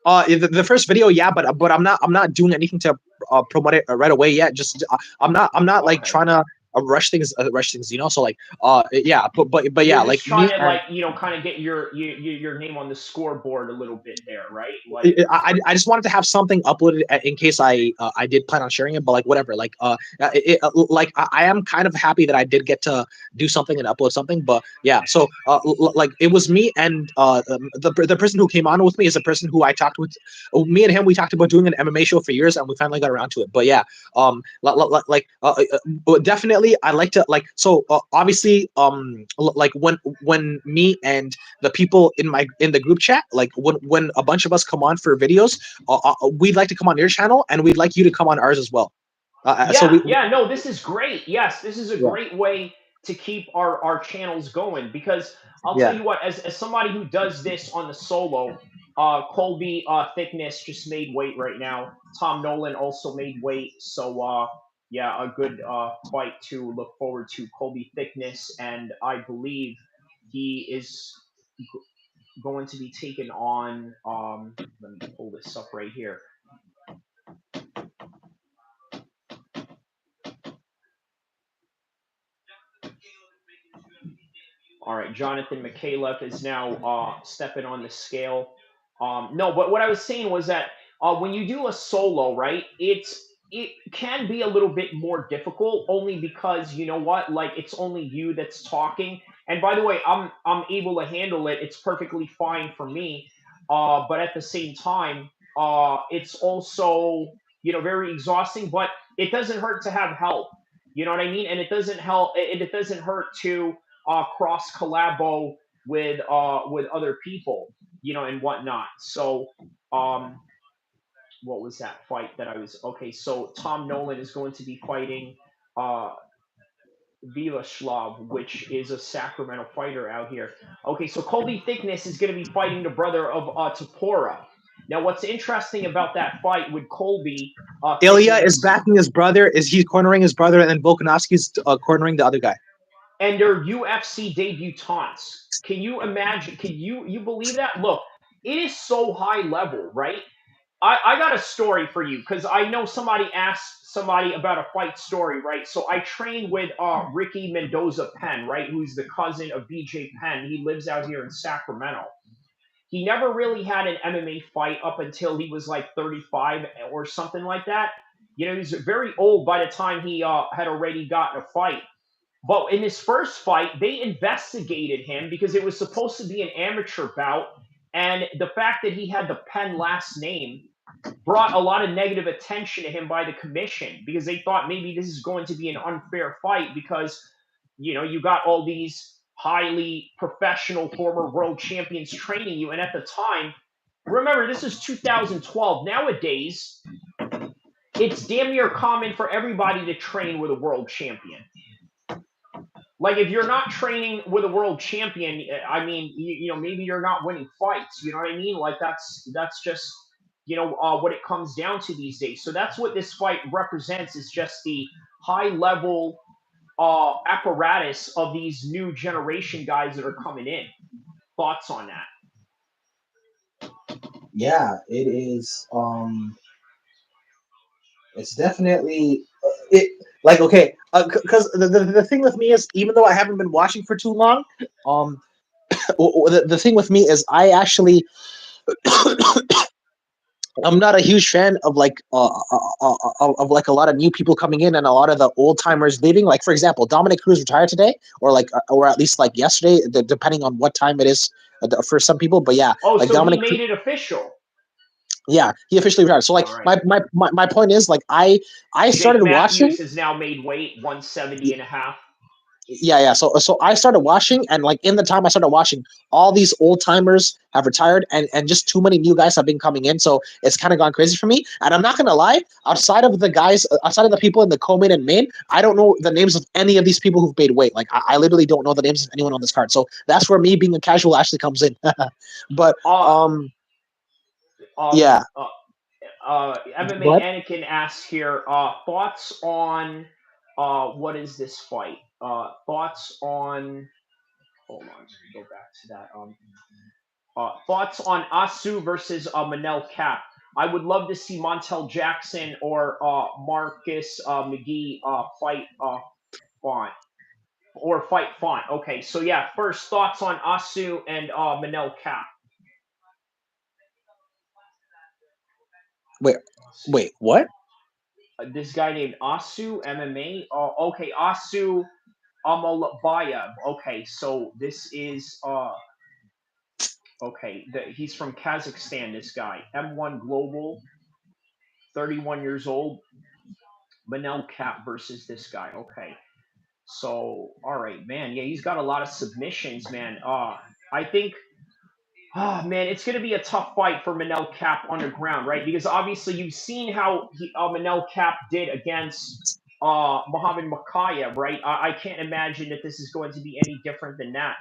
The first video, yeah, but I'm not doing anything to promote it right away yet. Just I'm not like Okay. trying to rush things, So like yeah, but You're yeah, like just trying me to and kind of get your name on the scoreboard a little bit there, right? Like, I just wanted to have something uploaded in case I did plan on sharing it, but like whatever, like like I am kind of happy that I did get to do something and upload something, but yeah, so like it was me and the person who came on with me is a person who I talked with. Me and him, we talked about doing an MMA show for years, and we finally got around to it. But yeah, like definitely I like to like so obviously like when me and the people in the group chat, like when a bunch of us come on for videos, we'd like to come on your channel and we'd like you to come on ours as well. So yeah, yeah, no, this is great. Yes, this is a yeah, great way to keep our channels going because I'll tell yeah. you what, as somebody who does this on the solo, Colby Thickness just made weight right now. Tom Nolan also made weight, so yeah, a good fight to look forward to. Colby Thickness, and I believe he is going to be taken on. Let me pull this up right here. All right, Jonathan Mikhailov is now stepping on the scale. No, but what I was saying was that when you do a solo, right, it can be a little bit more difficult only because you know what, like it's only you that's talking. And by the way, I'm able to handle it. It's perfectly fine for me. But at the same time, it's also very exhausting. But it doesn't hurt to have help. You know what I mean? And it doesn't help. It doesn't hurt to cross collabo with other people, and whatnot. So, um, what was that fight that I was okay? So Tom Nolan is going to be fighting uh, Viva Schlav, which is a Sacramento fighter out here. Okay, so Colby Thickness is going to be fighting the brother of Tapora. Now, what's interesting about that fight with Colby Ilya is Thickness, backing his brother. Is he's cornering his brother, and then Volkanovski's cornering the other guy. and they're UFC debutantes. Can you imagine? Can you believe that? Look, it is so high level, right? I got a story for you because I know somebody asked somebody about a fight story, right? So I trained with Ricky Mendoza Penn, right, who's the cousin of BJ Penn. He lives out here in Sacramento. He never really had an MMA fight up until he was like 35 or something like that. He's very old by the time he had already gotten a fight. But in his first fight, they investigated him because it was supposed to be an amateur bout. And the fact that he had the Penn last name brought a lot of negative attention to him by the commission because they thought maybe this is going to be an unfair fight because you got all these highly professional former world champions training you. And at the time, remember, this is 2012. Nowadays, it's damn near common for everybody to train with a world champion. Like, if you're not training with a world champion, I mean, maybe you're not winning fights. You know what I mean? Like, that's just what it comes down to these days. So that's what this fight represents, is just the high level apparatus of these new generation guys that are coming in. Thoughts on that? Yeah, it is. It's definitely it. Like, okay, because the thing with me is, even though I haven't been watching for too long, um, the thing with me is I actually I'm not a huge fan of like of like a lot of new people coming in and a lot of the old timers leaving. Like, for example, Dominic Cruz retired today, or like or at least like yesterday, depending on what time it is for some people. But yeah, Oh, like so he Dominic. made it official. Yeah, he officially retired. So like All right. my point is, like, I started Jake watching. Matthews has now made weight 170 and a half. Yeah. So I started watching, and like in the time I started watching, all these old timers have retired, and just too many new guys have been coming in. So it's kind of gone crazy for me. And I'm not gonna lie, outside of the people in the co-main and main, I don't know the names of any of these people who've made weight. Like, I literally don't know the names of anyone on this card. So that's where me being a casual actually comes in. But yeah. MMA What? Anakin asks here, thoughts on what is this fight? Thoughts on, hold on, let me go back to that. Thoughts on Asu versus Manel Cap. I would love to see Montel Jackson or Marcus McGee fight Font, or fight Font. Okay, so yeah, first thoughts on Asu and Manel Cap. Wait, what? This guy named Asu MMA. Okay, Asu Amalbayev. Okay, so this is okay. He's from Kazakhstan. This guy, M1 Global, 31 years old. Manel Cap versus this guy. Okay, so all right, man. Yeah, he's got a lot of submissions, man. I think. Oh man, it's going to be a tough fight for Manel Cap on the ground, right? Because obviously you've seen how Manel Cap did against Muhammad Makayev, right? I can't imagine that this is going to be any different than that.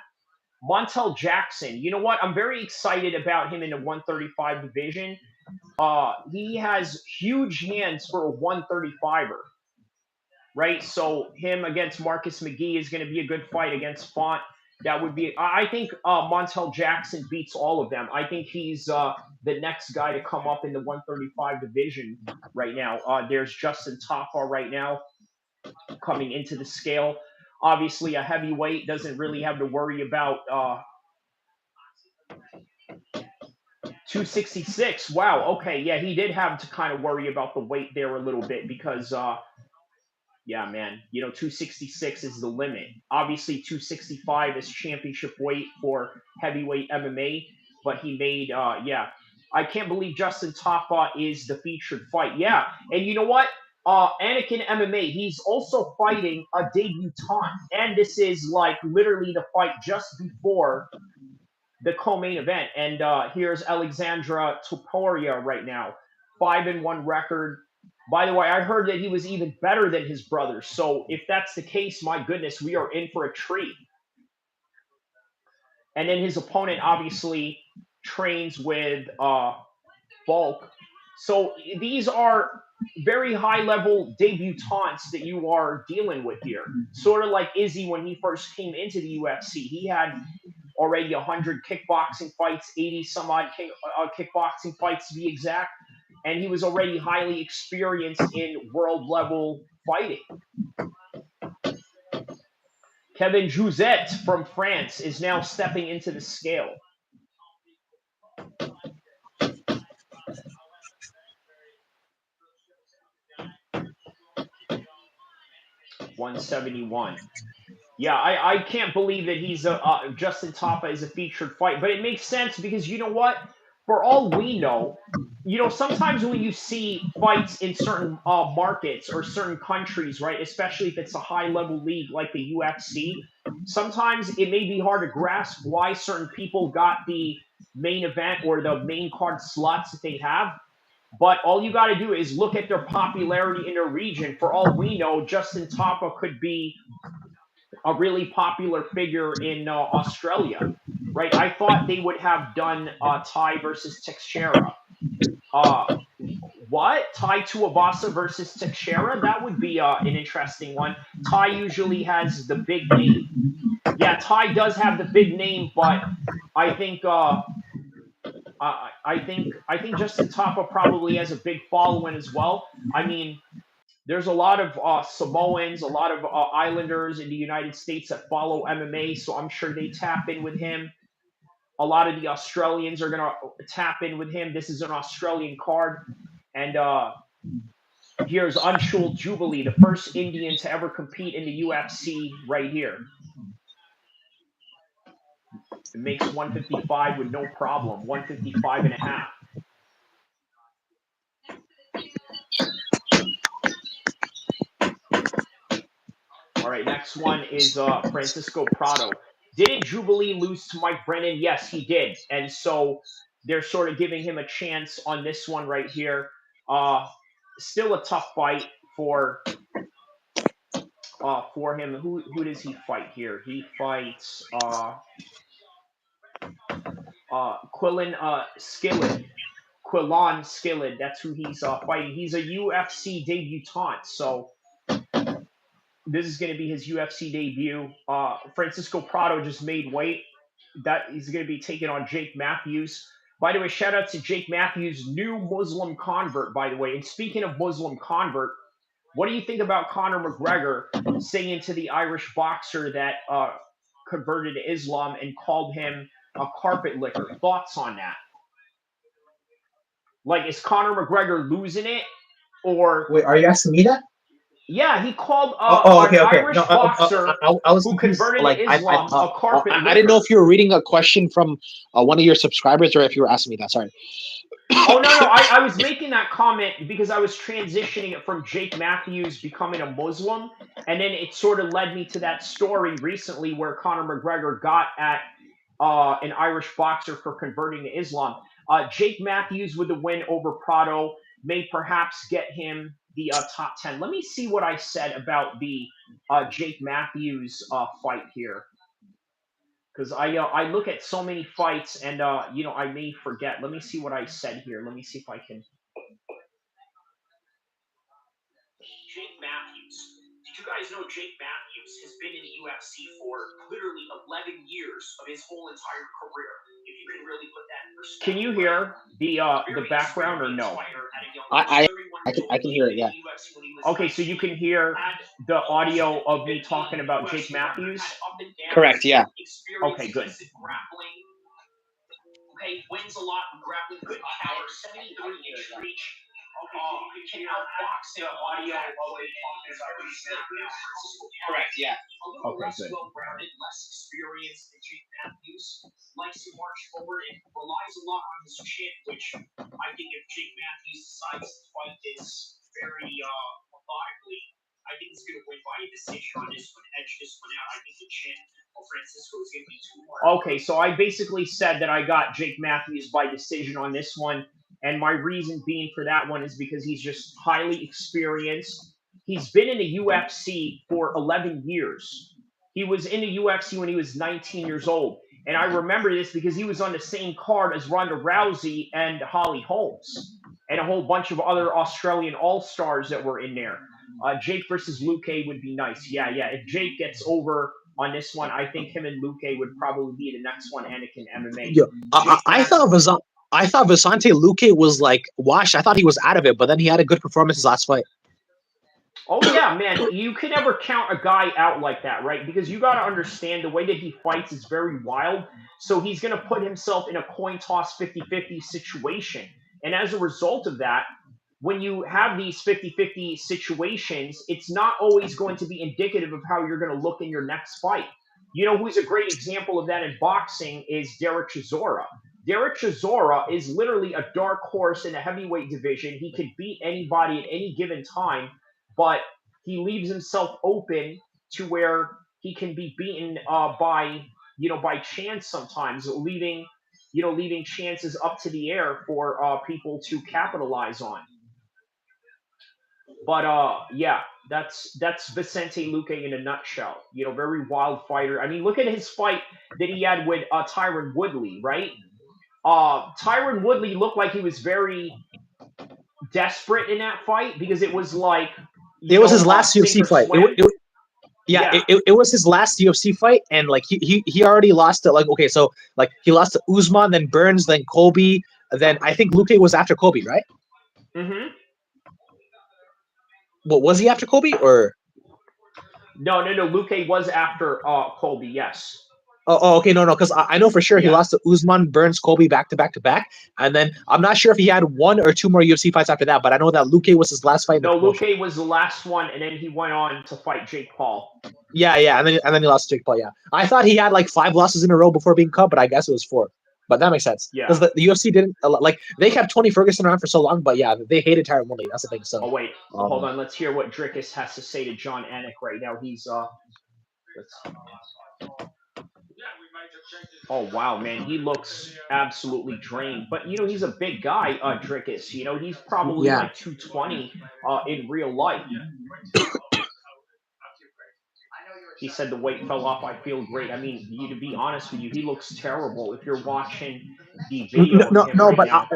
Montel Jackson, you know what? I'm very excited about him in the 135 division. He has huge hands for a 135er, right? So him against Marcus McGee is going to be a good fight against Font. That would be. I think Montel Jackson beats all of them. I think he's the next guy to come up in the 135 division right now. There's Justin Taffa right now coming into the scale. Obviously, a heavyweight doesn't really have to worry about 266. Wow. Okay. Yeah, he did have to kind of worry about the weight there a little bit because yeah, man. 266 is the limit. Obviously, 265 is championship weight for heavyweight MMA, but he made, yeah. I can't believe Justin Taffa is the featured fight. Yeah. And you know what? Anakin MMA, he's also fighting a debutant. And this is like literally the fight just before the co-main event. And here's Alexandra Topuria right now, 5-1 record. By the way, I heard that he was even better than his brother. So if that's the case, my goodness, we are in for a treat. And then his opponent obviously trains with Bulk. So these are very high level debutantes that you are dealing with here. Sort of like Izzy when he first came into the UFC. He had already 100 kickboxing fights, 80 some odd kickboxing fights to be exact. And he was already highly experienced in world level fighting. Kevin Jouzet from France is now stepping into the scale. $171. Yeah, I can't believe that he's Justin Taffa is a featured fight, but it makes sense because you know what? For all we know, sometimes when you see fights in certain markets or certain countries, right, especially if it's a high level league like the UFC, sometimes it may be hard to grasp why certain people got the main event or the main card slots that they have. But all you got to do is look at their popularity in their region. For all we know, Justin Tapa could be a really popular figure in Australia, right? I thought they would have done Ty versus Teixeira. Uh, what? Ty Tuivasa versus Teixeira? That would be an interesting one. Ty usually has the big name. Yeah, Ty does have the big name, but I think I think Justin Tapa probably has a big following as well. I mean, there's a lot of Samoans, a lot of Islanders in the United States that follow MMA, so I'm sure they tap in with him. A lot of the Australians are gonna tap in with him. This is an Australian card, and here's Unshul Jubilee, the first Indian to ever compete in the UFC, right here. It makes 155 with no problem, 155 and a half. All right, next one is Francisco Prado. Didn't Jubilee lose to Mike Brennan? Yes, he did. And so they're sort of giving him a chance on this one right here. Uh, Still a tough fight for him. Who does he fight here? He fights Quillan Skilled. Quillan Skilled. That's who he's fighting. He's a UFC debutant, so this is going to be his UFC debut. Francisco Prado just made weight. That he's going to be taking on Jake Matthews. By the way, shout out to Jake Matthews, new Muslim convert, by the way. And speaking of Muslim convert, what do you think about Conor McGregor saying to the Irish boxer that converted to Islam and called him a carpet licker? Thoughts on that? Like, is Conor McGregor losing it? Or, Wait, are you asking me that? yeah, he called an Okay, okay. Irish No, boxer I was who confused. converted Like, to Islam a carpet licker. I didn't know if you were reading a question from one of your subscribers or if you were asking me that. Sorry. Oh no, I was making that comment because I was transitioning it from Jake Matthews becoming a Muslim, and then it sort of led me to that story recently where Conor McGregor got at an Irish boxer for converting to Islam. Jake Matthews with the win over Prado may perhaps get him the top 10. Let me see what I said about the Jake Matthews fight here, because I look at so many fights and I may forget. Let me see what I said here. Let me see if I can. Jake Matthews. Did you guys know Jake Matthews has been in the UFC for literally 11 years of his whole entire career? If you can really put that in perspective. Can you hear the background or no? I can hear it. Yeah. Okay, so you can hear the audio of me talking about Jake Matthews. Correct. Yeah. Okay, good. Okay, wins a lot in grappling, good power, 73-inch reach. Can outbox the audio of it talking about Correct. Yeah. a little less well-grounded, less experienced than Jake Matthews. Likes to march forward and relies a lot on his chin, which I think if Jake Matthews decides to fight this very methodically, I think he's going to win by a decision on this one, edge this one out. I think the chin of Francisco is going to be too hard. Okay, so I basically said that I got Jake Matthews by decision on this one. And my reason being for that one is because he's just highly experienced. He's been in the UFC for 11 years. He was in the UFC when he was 19 years old. And I remember this because he was on the same card as Ronda Rousey and Holly Holmes and a whole bunch of other Australian all-stars that were in there. Jake versus Luque would be nice. Yeah. If Jake gets over on this one, I think him and Luque would probably be the next one, Anakin MMA. Yo, I thought Vicente Luque was like washed. I thought he was out of it, but then he had a good performance his last fight. Oh yeah, man. You can never count a guy out like that, right? Because you got to understand the way that he fights is very wild. So he's going to put himself in a coin toss 50-50 situation. And as a result of that, when you have these 50-50 situations, it's not always going to be indicative of how you're going to look in your next fight. You know who's a great example of that in boxing is Derek Chisora. Derek Chisora is literally a dark horse in the heavyweight division. He could beat anybody at any given time, but he leaves himself open to where he can be beaten by by chance sometimes, leaving leaving chances up to the air for people to capitalize on. But yeah, that's Vicente Luque in a nutshell. Very wild fighter. I mean, look at his fight that he had with Tyron Woodley, right? Tyron Woodley looked like he was very desperate in that fight because it was like It was his last sink UFC or fight. swim. Yeah, Yeah. it was his last UFC fight, and like he already lost it. Like, okay, so like he lost to Usman, then Burns, then Colby, then I think Luque was after Colby, right? Hmm. What was he after Colby or? No, no, no. Luque was after Colby. Yes. Okay, no, because I know for sure he Yeah. lost to Usman, Burns, Colby back to back to back, and then I'm not sure if he had one or two more UFC fights after that, but I know that Luque was his last fight in the No, promotion. Luque was the last one, and then he went on to fight Jake Paul. Yeah, and then he lost to Jake Paul. Yeah, I thought he had like 5 losses in a row before being cut, but I guess it was 4. But that makes sense Yeah. because the UFC didn't like they kept Tony Ferguson around for so long, but yeah, they hated Tyron Woodley. That's the thing. So, Oh wait, hold um, on. Let's hear what Dricuss has to say to John Anik right now. He's let's Oh wow, man, he looks absolutely drained. But he's a big guy, Dricuss. He's probably yeah, like 220 in real life. He said the weight fell off. I feel great. I mean, to be honest with you, he looks terrible. If you're watching the no, video of no, him no, right but now.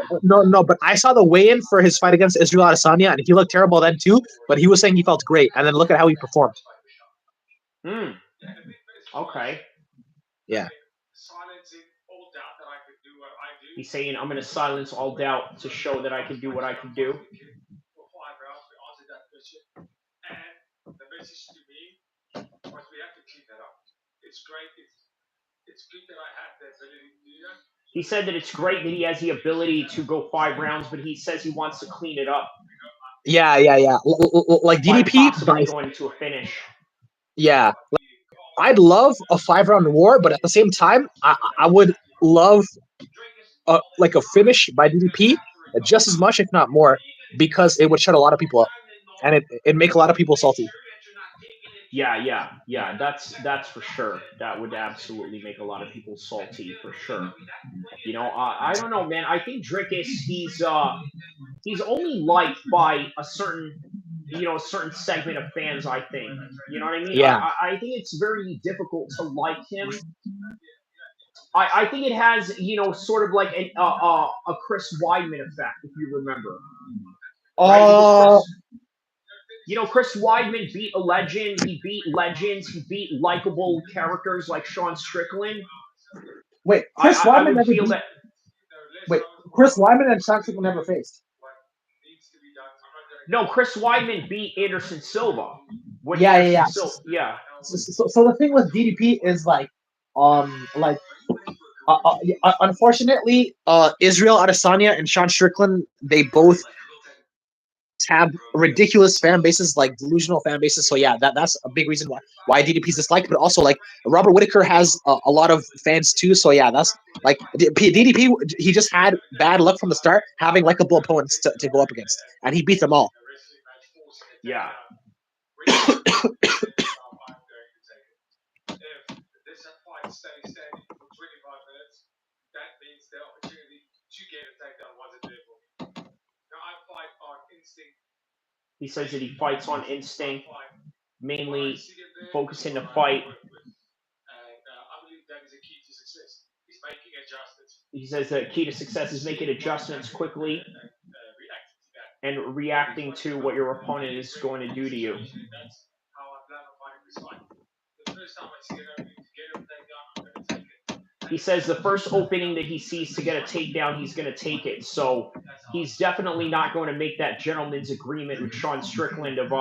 no, but I saw the weigh-in for his fight against Israel Adesanya, and he looked terrible then too. But he was saying he felt great, and then look at how he performed. Hmm. Okay. Yeah. He's saying, I'm going to silence all doubt to show that I can do what I can do. He said that it's great that he has the ability to go 5 rounds, but he says he wants to clean it up Yeah. Like by DDP, possibly going to a finish. yeah. I'd love a 5 round war, but at the same time, I would love like a finish by DDP just as much, if not more, because it would shut a lot of people up, and it make a lot of people salty. Yeah. That's for sure. That would absolutely make a lot of people salty for sure. I don't know, man. I think Drickus, he's only liked by a certain segment of fans. I think. You know what I mean? Yeah. I think it's very difficult to like him. I think it has sort of like a Chris Weidman effect, if you remember, right? Because Uh, Chris Weidman beat a legend. He beat legends. He beat likable characters like Sean Strickland. wait, I, Chris I, I Weidman would never feel beat. that Wait, Chris Weidman and Sean Strickland never faced. no, Chris Weidman beat Anderson Silva when Yeah. Anderson Silva. Yeah, So the thing with DDP is like unfortunately, Israel Adesanya and Sean Strickland, they both have ridiculous fan bases, like delusional fan bases. So yeah, that's a big reason why DDP's disliked. But also like Robert Whitaker has a lot of fans too. So yeah, that's like DDP. He just had bad luck from the start, having likable opponents to go up against, and he beat them all. yeah. He says that he fights on instinct, mainly focusing the fight. He says the key to success is making adjustments quickly and reacting to what your opponent is going to do to you. He says the first opening that he sees to get a takedown, he's going to take it. So he's definitely not going to make that gentleman's agreement with Sean Strickland of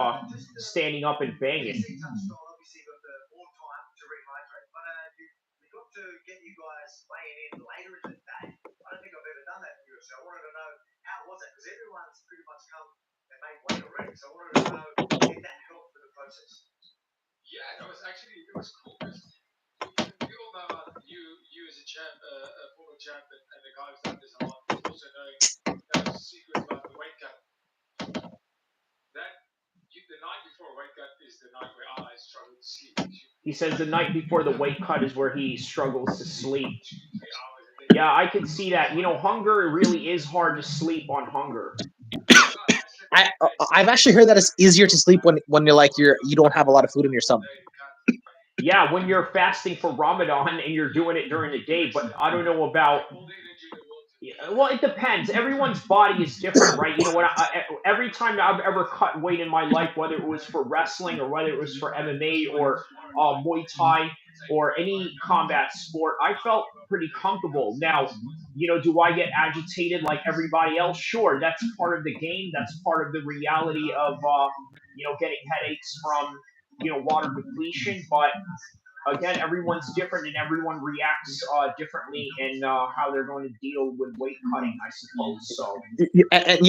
standing up and banging. He says the night before the weight cut is where he struggles to sleep. Yeah, I can see that. Hunger, it really is hard to sleep on hunger. I've actually heard that it's easier to sleep when you don't have a lot of food in your stomach. Yeah, when you're fasting for Ramadan and you're doing it during the day, but I don't know about. Yeah, well, it depends. Everyone's body is different, right? Every time I've ever cut weight in my life, whether it was for wrestling or whether it was for MMA or Muay Thai or any combat sport, I felt pretty comfortable. Now, do I get agitated like everybody else? Sure, that's part of the game. That's part of the reality of getting headaches from water depletion. But again, everyone's different and everyone reacts differently in how they're going to deal with weight cutting, I suppose. So,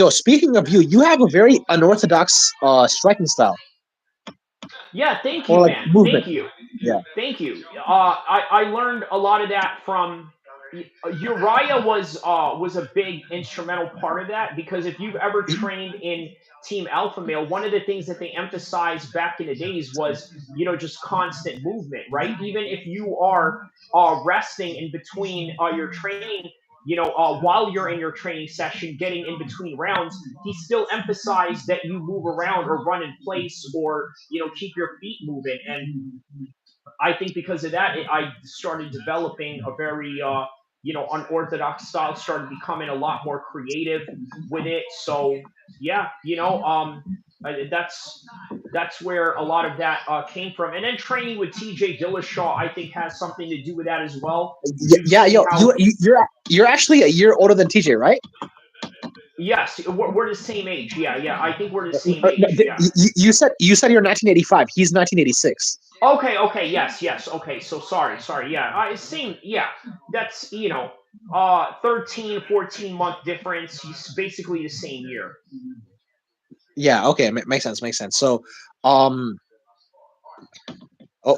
Speaking of you, you have a very unorthodox striking style yeah, thank or you, like man. movement. Thank you. Yeah. Thank you. I learned a lot of that from Uriah was a big instrumental part of that because if you've ever trained in Team Alpha Male, one of the things that they emphasized back in the days was just constant movement, right? Even if you are resting in between your training. While you're in your training session, getting in between rounds, he still emphasized that you move around or run in place or keep your feet moving. And I think because of that, I started developing a very unorthodox style. Started becoming a lot more creative with it. So yeah, that's where a lot of that came from. And then training with TJ Dillashaw, I think, has something to do with that as well. You Yeah, see yo, how you're actually a year older than TJ, right? yes, we're the same age. Yeah, yeah, I think we're the same No, age. Yeah. you said you're 1985. He's 1986. Okay, okay, yes, yes. Okay, so sorry. Yeah, same. Yeah, that's 13, 14 month difference. It's basically the same year. Yeah. Okay. Makes sense. Makes sense. So, um,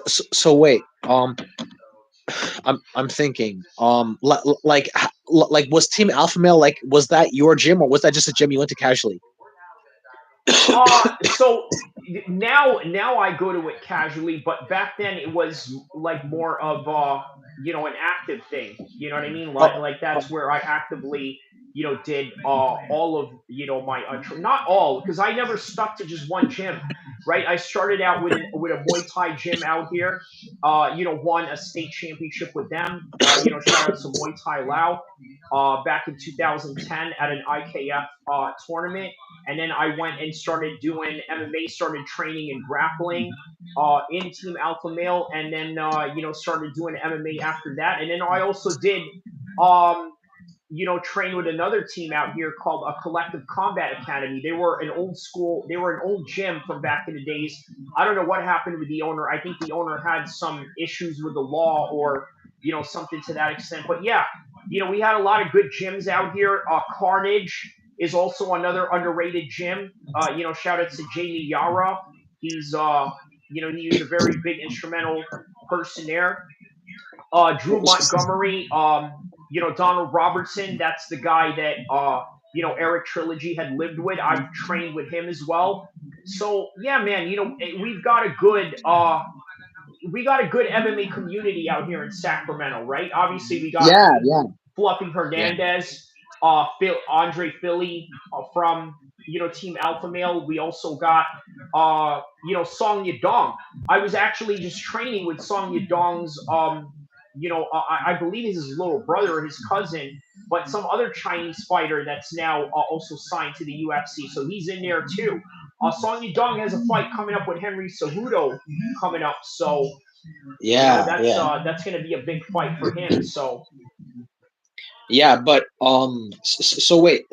so wait. I'm thinking. Like was Team Alpha Male was that your gym or was that just a gym you went to casually? So now I go to it casually, but back then it was like more of an active thing. You know what I mean? Like Oh, like oh, that's where I actively did all of my not all because I never stuck to just one gym. Right, I started out with a Muay Thai gym out here. Won a state championship with them. Shout out to Muay Thai Lao. Back in 2010 at an IKF tournament, and then I went and started doing MMA, started training and grappling in Team Alpha Male, and then started doing MMA after that, and then I also did um, train with another team out here called a Collective Combat Academy. They were an old school, they were an old gym from back in the days. I don't know what happened with the owner. I think the owner had some issues with the law or something to that extent. But yeah, we had a lot of good gyms out here. Carnage is also another underrated gym. Shout out to Jamie Yara. He's he's a very big instrumental person there. Drew Montgomery, Donald Robertson. That's the guy that Eric Trilogy had lived with. I've trained with him as well. So yeah, man, we got a good MMA community out here in Sacramento, right? Obviously, we got yeah, yeah, Fluffy yeah. Hernandez, Andre Philly from Team Alpha Male. We also got Song Yadong. I was actually just training with Song Yadong's I believe he's his little brother or his cousin, but some other Chinese fighter that's now also signed to the UFC. So he's in there too. Song Yadong has a fight coming up with Henry Cejudo coming up. So Yeah, yeah. that's going to be a big fight for him. So Yeah, but so wait,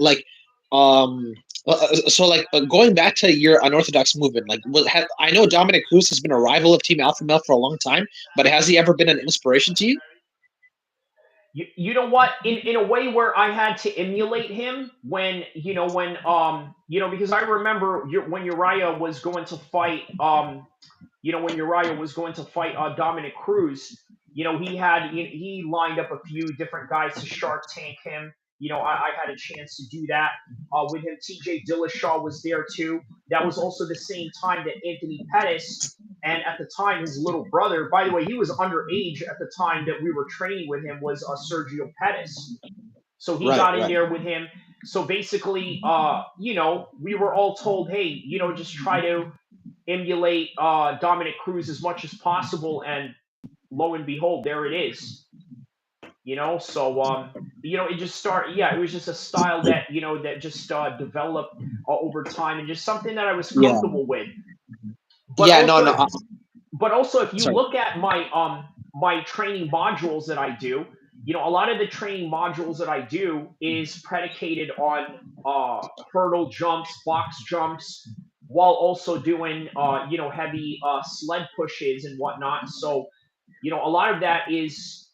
going back to your unorthodox movement, I know Dominic Cruz has been a rival of Team Alpha Male for a long time, but has he ever been an inspiration to you? you know what, in a way where I had to emulate him because I remember when Uriah was going to fight when Uriah was going to fight Dominic Cruz, he lined up a few different guys to Shark Tank him. I had a chance to do that with him. TJ Dillashaw was there too. That was also the same time that Anthony Pettis, and at the time his little brother, by the way, he was underage at the time that we were training with him, was Sergio Pettis. So he Right, got in right. there with him. So basically, we were all told, hey, just try to emulate Dominic Cruz as much as possible, and lo and behold, there it is. So it just started. Yeah, it was just a style that just developed over time, and just something that I was Yeah. comfortable with. But Yeah, no, also, no. if you Sorry. look at my training modules that I do, a lot of the training modules that I do is predicated on hurdle jumps, box jumps, while also doing heavy sled pushes and whatnot. So a lot of that is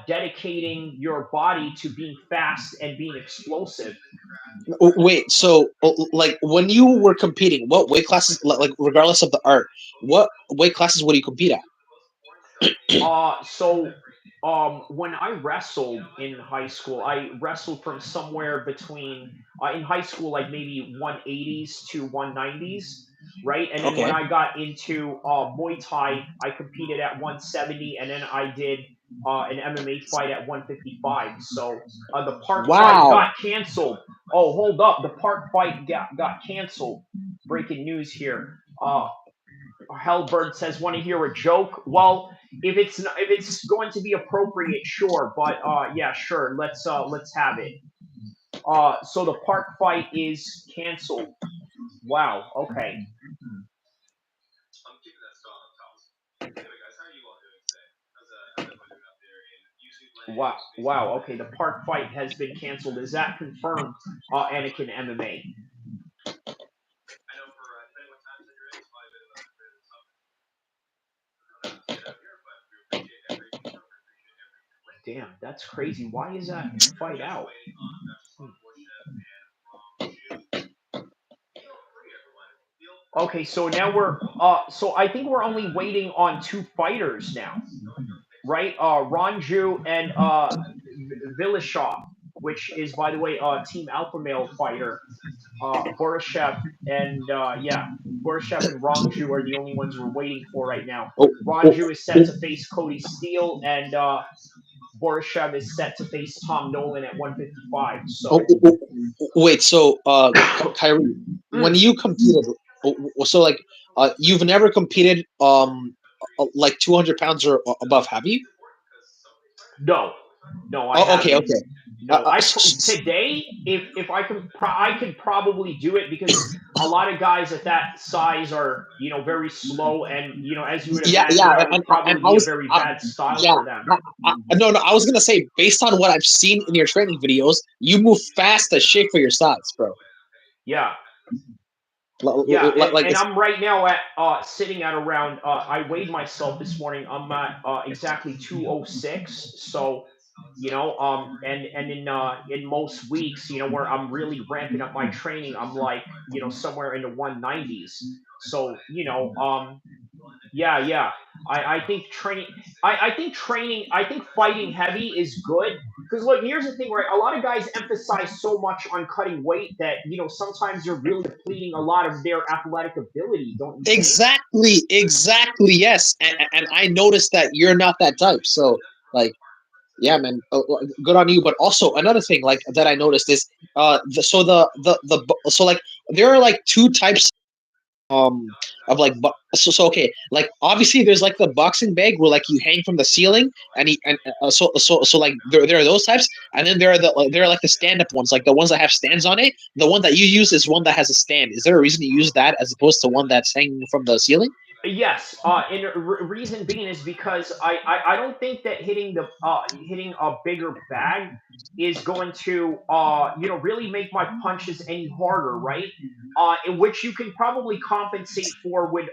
dedicating your body to being fast and being explosive. Wait, so like when you were competing, what weight classes, like regardless of the art, what weight classes would you compete at? So when I wrestled in high school, I wrestled from somewhere between in high school, like maybe 180s to 190s, right? And then when Okay. I got into Muay Thai, I competed at 170, and then I did an MMA fight at 155. So the park fight Wow. got canceled. Oh, hold up, the park fight got canceled. Breaking news here. Hellbird says, "Want to hear a joke?" Well, if it's going to be appropriate, sure. But yeah, sure. Let's have it. So the park fight is canceled. Wow. Okay. Wow. Wow. Okay. The park fight has been canceled. Is that confirmed? Anakin MMA. Damn, that's crazy. Why is that fight out? Hmm. Okay, so now so I think we're only waiting on two fighters now, right? Ranju and Villashaw, which is, by the way, Team Alpha Male fighter. Borishev and Borishev and Rangju are the only ones we're waiting for right now. Oh, oh, Rangju is set oh, to face Cody Steele, and Borishev is set to face Tom Nolan at 155. oh, So, oh, wait, so Kyrie, when mm, you competed, so like you've never competed like 200 pounds or above, have you? no, no, I Oh, okay, haven't. okay. Uh, No, uh, s- s- today, if I could probably do it, because a lot of guys at that size are very slow, and as you would yeah, imagine, yeah, that would and probably I be a was, very bad style yeah, for them. no, no, I was gonna say, based on what I've seen in your training videos, you move fast as shit for your size, bro. Yeah, yeah, Like and it's I'm right now at sitting at around. I weighed myself this morning. I'm at exactly 206. So and in most weeks, where I'm really ramping up my training, I'm like somewhere in the 190s. So yeah, yeah. I think training. I think fighting heavy is good, because look, here's the thing, right? A lot of guys emphasize so much on cutting weight that sometimes you're really depleting a lot of their athletic ability, don't you think? exactly, yes, and I noticed that you're not that type, so like. Yeah, man, good on you. But also another thing, like that I noticed is, so like there are like two types um of like so okay, like obviously there's like the boxing bag where like you hang from the ceiling and so like there are those types, and then there are like the stand up ones, like the ones that have stands on it. The one that you use is one that has a stand. Is there a reason to use that as opposed to one that's hanging from the ceiling? Yes, and reason being is because I don't think that hitting a bigger bag is going to really make my punches any harder, right? In which you can probably compensate for with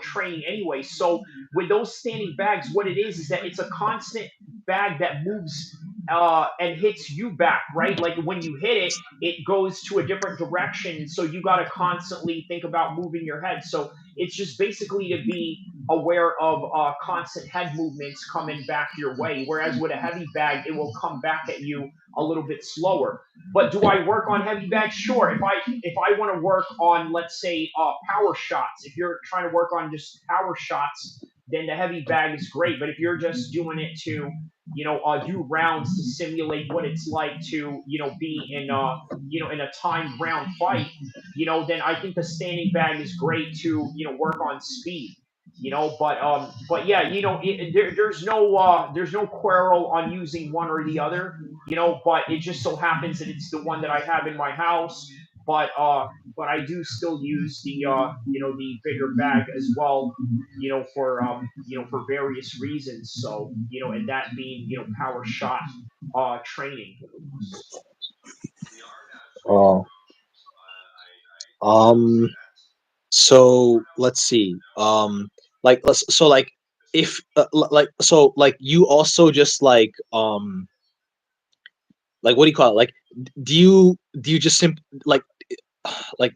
training anyway. So with those standing bags, what it is that it's a constant bag that moves and hits you back, right? Like when you hit it, it goes to a different direction, so you got to constantly think about moving your head. So it's just basically to be aware of constant head movements coming back your way. Whereas with a heavy bag, it will come back at you a little bit slower. But do I work on heavy bags? Sure. If I want to work on, let's say, power shots, if you're trying to work on just power shots, then the heavy bag is great. But if you're just doing it to, do rounds to simulate what it's like to, be in, in a timed round fight, then I think the standing bag is great to, work on speed. But yeah, there's no quarrel on using one or the other, but it just so happens that it's the one that I have in my house. But I do still use the bigger bag as well, for various reasons. So, and that being, power shot training. Oh, um, so let's see. So like if like so like you also just like what do you call it? Like do you just like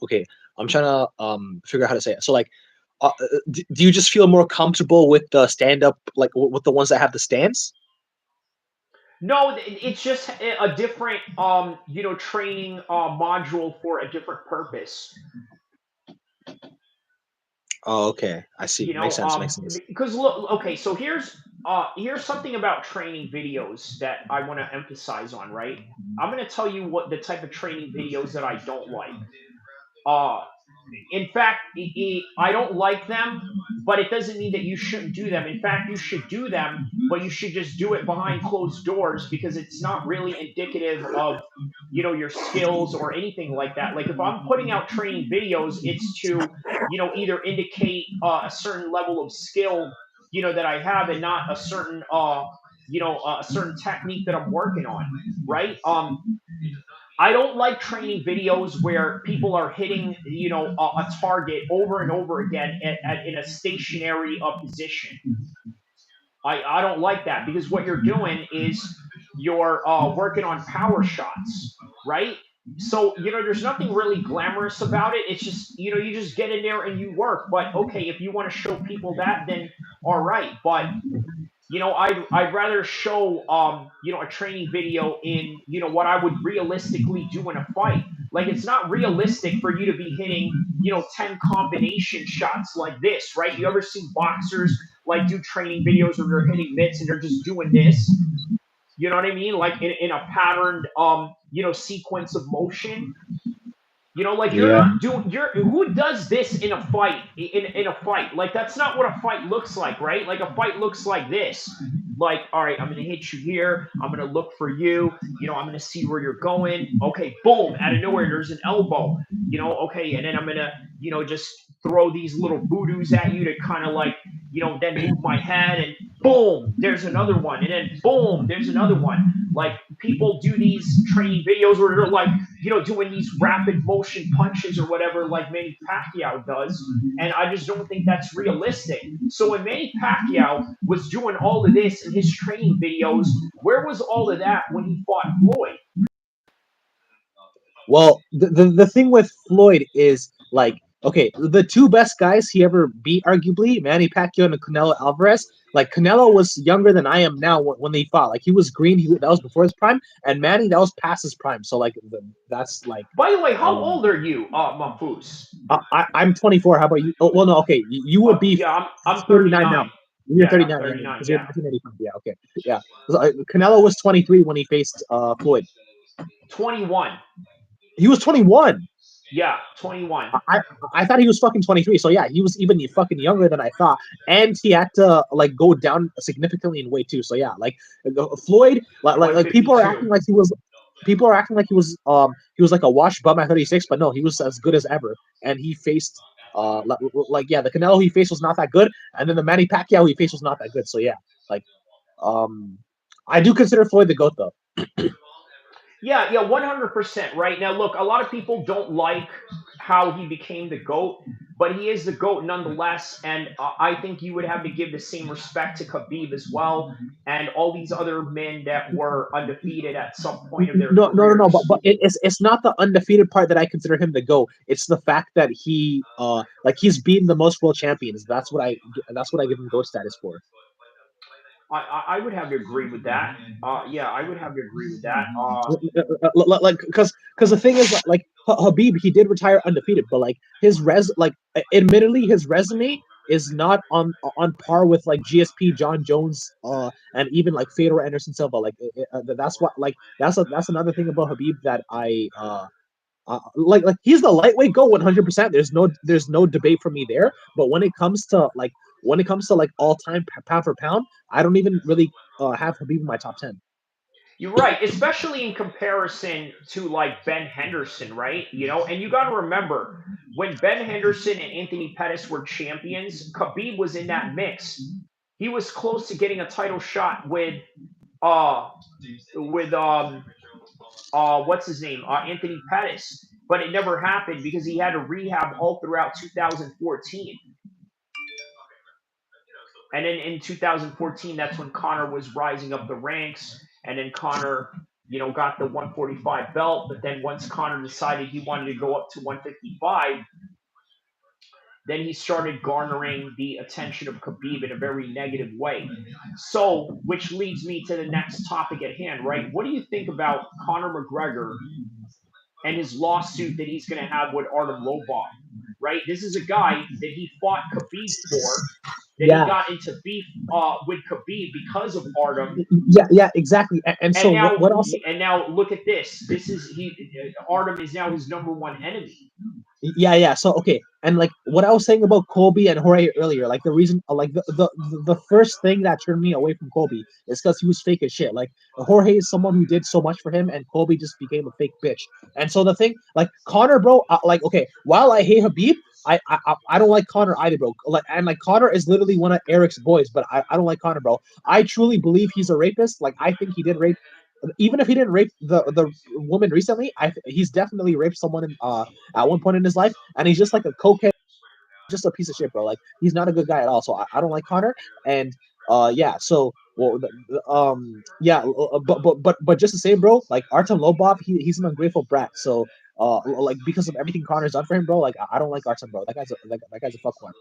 okay, I'm trying to figure out how to say it. So like do you just feel more comfortable with the stand up like with the ones that have the stance? No, it's just a different, training module for a different purpose. Oh, okay. I see. Makes sense. Makes sense. Because look, okay, so here's something about training videos that I want to emphasize on, right? I'm going to tell you what the type of training videos that I don't like. Uh, in fact, I don't like them, but it doesn't mean that you shouldn't do them. In fact, you should do them, but you should just do it behind closed doors because it's not really indicative of, your skills or anything like that. Like if I'm putting out training videos, it's to, either indicate a certain level of skill, that I have, and not a certain technique that I'm working on, right? I don't like training videos where people are hitting, a target over and over again in a stationary position. I don't like that because what you're doing is you're working on power shots, right? So, there's nothing really glamorous about it. It's just, you just get in there and you work. But okay, if you want to show people that, then all right. But I'd rather show a training video in, what I would realistically do in a fight. Like it's not realistic for you to be hitting, 10 combination shots like this, right? You ever seen boxers like do training videos where they're hitting mitts and they're just doing this? You know what I mean? Like in a patterned sequence of motion. Like you're Yeah. not doing you're who does this in a fight in a fight? Like that's not what a fight looks like, right? Like a fight looks like this. Like, all right, I'm gonna hit you here, I'm gonna look for you, I'm gonna see where you're going. Okay, boom, out of nowhere, there's an elbow, okay, and then I'm gonna, just throw these little voodoos at you to kind of like, then move my head and boom, there's another one, and then boom, there's another one. Like people do these training videos where they're like, doing these rapid motion punches or whatever, like Manny Pacquiao does. And I just don't think that's realistic. So when Manny Pacquiao was doing all of this in his training videos, where was all of that when he fought Floyd? Well, the thing with Floyd is like, okay, the two best guys he ever beat, arguably, Manny Pacquiao and Canelo Alvarez. Like Canelo was younger than I am now when they fought. Like he was green, that was before his prime, and Manny that was past his prime. So like that's like, By the way, how um, old are you, Mafus? I'm 24. How about you? Oh, well, no, okay, you would be Yeah, I'm 39 now. 39. You're Yeah, I'm 39, yeah, 39. because you're Yeah, 1985. Yeah, okay, yeah. So, Canelo was 23 when he faced Floyd. 21. He was 21. Yeah, 21. I I thought he was fucking 23. So yeah, he was even fucking younger than I thought, and he had to like go down significantly in weight too. So yeah, like Floyd, like people are 152. acting like he was like a wash bum at 36, but no, he was as good as ever, and he faced like yeah, the Canelo he faced was not that good, and then the Manny Pacquiao he faced was not that good. So yeah, like um, I do consider Floyd the goat though. Yeah, yeah, 100%. Right now, look, a lot of people don't like how he became the goat, but he is the goat nonetheless. And I think you would have to give the same respect to Khabib as well, and all these other men that were undefeated at some point of their No, no, no, no. But careers. it's not the undefeated part that I consider him the GOAT. It's the fact that he like he's beaten the most world champions. That's what I give him GOAT status for. I would have to agree with that. Yeah, I would have to agree with that. Like because the thing is like Habib, he did retire undefeated, but like admittedly his resume is not on par with like GSP, John Jones, and even like Fedor Anderson Silva. Like that's what like that's another thing about Habib that like he's the lightweight go 100%. There's no debate for me there. But when it comes to like all time pound for pound, I don't even really have Habib in my top 10. You're right, especially in comparison to like Ben Henderson, right? And you got to remember when Ben Henderson and Anthony Pettis were champions, Khabib was in that mix. He was close to getting a title shot uh with what's his name, Anthony Pettis, but it never happened because he had to rehab all throughout 2014. And then in 2014, that's when Connor was rising up the ranks, and then Connor, got the 145 belt. But then once Connor decided he wanted to go up to 155, then he started garnering the attention of Khabib in a very negative way. So, which leads me to the next topic at hand, right? What do you think about Conor McGregor and his lawsuit that he's going to have with Artem Lobov? Right? This is a guy that he fought Khabib for, that he Yeah, got into beef with Khabib because of Artem, yeah, yeah, exactly. And and so what? now What else? and now look at this. This is he Artem is now his number one enemy. Yeah, yeah. So okay, and like what I was saying about Colby and Jorge earlier, like the reason, like the first thing that turned me away from Colby is because he was fake as shit. Like Jorge is someone who did so much for him, and Colby just became a fake bitch. And so the thing, like Connor, bro, like okay, while I hate Habib, I don't like Connor either, bro. Like and like Connor is literally one of Eric's boys, but I don't like Connor, bro. I truly believe he's a rapist. Like I think he did rape. Even if he didn't rape the woman recently, he's definitely raped someone at one point in his life, and he's just like a cokehead, just a piece of shit, bro. Like he's not a good guy at all. So I don't like Connor, and yeah. So well, yeah, but just the same, bro. Like Artem Lobov, he's an ungrateful brat. So like because of everything Connor's done for him, bro. Like I don't like Artem, bro. That guy's a fuckwad.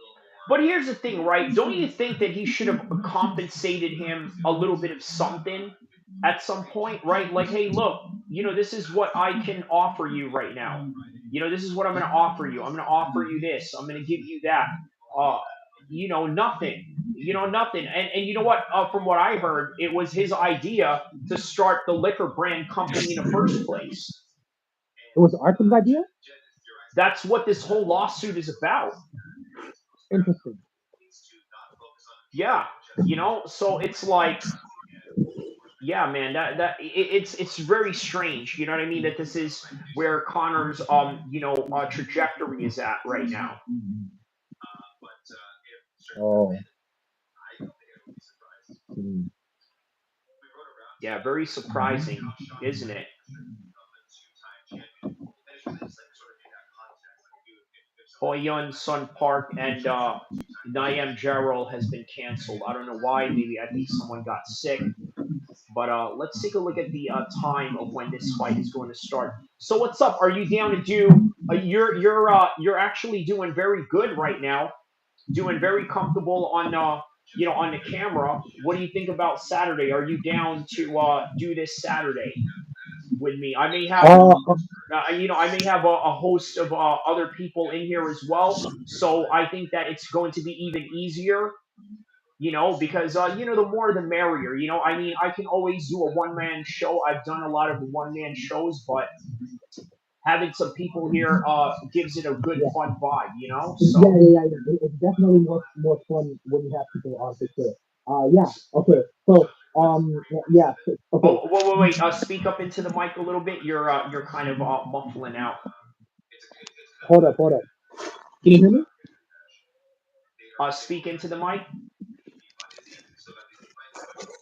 But here's the thing, right? Don't you think that he should have compensated him a little bit of something at some point, right? Like, hey, look, this is what I can offer you right now. This is what I'm going to offer you. I'm going to offer you this. I'm going to give you that. Uh, nothing. Nothing. And you know what? From what I heard, it was his idea to start the liquor brand company in the first place. It was Artem's idea. That's what this whole lawsuit is about. Interesting. Yeah. So it's like, yeah, man, it's very strange. You know what I mean? That this is where Connor's trajectory is at right now. Oh. Hmm. Yeah, very surprising, isn't it? Hoyun Sun Park and Niam Gerald has been canceled. I don't know why. Maybe I think someone got sick. But let's take a look at the time of when this fight is going to start. So what's up? Are you down to do? You're actually doing very good right now. Doing very comfortable on on the camera. What do you think about Saturday? Are you down to do this Saturday with me? I may have Uh, I may have a host of other people in here as well. So I think that it's going to be even easier, because the more the merrier. I mean, I can always do a one man show. I've done a lot of one man shows, but having some people here gives it a good yeah, fun vibe. yeah, So, yeah, yeah, yeah. It's definitely more fun when you have people on for sure. Yeah. Okay. So yeah. Okay. oh, wait. Speak up into the mic a little bit. You're kind of muffling out. Hold up. Hold up. Can you hear me? Speak into the mic.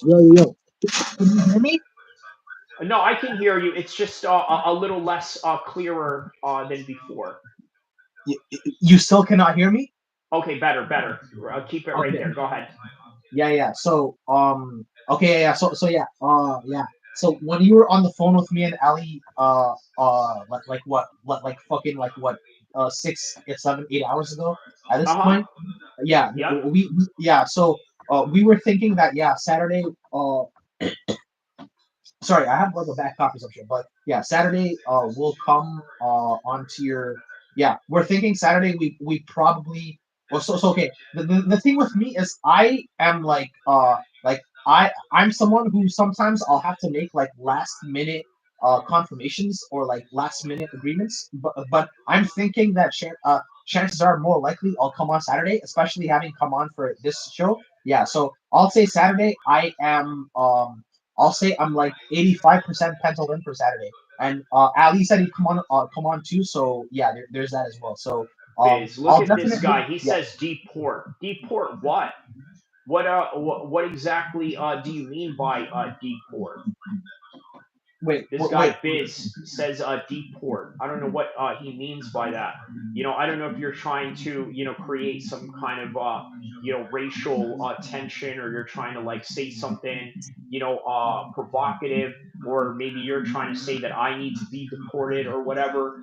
Yo, yo, yo. Can you hear me? No, I can hear you. It's just a little less clearer than before. You still cannot hear me? Okay, better, better. Keep it right Okay. there. Go ahead. Yeah. So okay, yeah. So yeah. Yeah. So when you were on the phone with me and Ali, like what, like fucking like what, 6, 7, 8 hours ago. At this Uh huh. point, yeah, Yep. yeah. So we were thinking that, yeah, Saturday. Sorry, I have like a bad cough or some shit, but yeah, Saturday we'll come onto your, yeah, we're thinking Saturday we probably, well, so okay, the thing with me is I am like I'm someone who sometimes I'll have to make like last minute confirmations or like last minute agreements, but I'm thinking that chances are more likely I'll come on Saturday, especially having come on for this show. Yeah, so I'll say Saturday I am I'll say I'm like 85% penciled in for Saturday. And Ali said he'd come on too. So yeah, there's that as well. So Biz, look I'll at this definitely, guy. He yeah. says deport. Deport what? What exactly do you mean by deport? This Wait. guy Biz says deport. I don't know what he means by that. I don't know if you're trying to create some kind of racial tension, or you're trying to like say something provocative, or maybe you're trying to say that I need to be deported or whatever.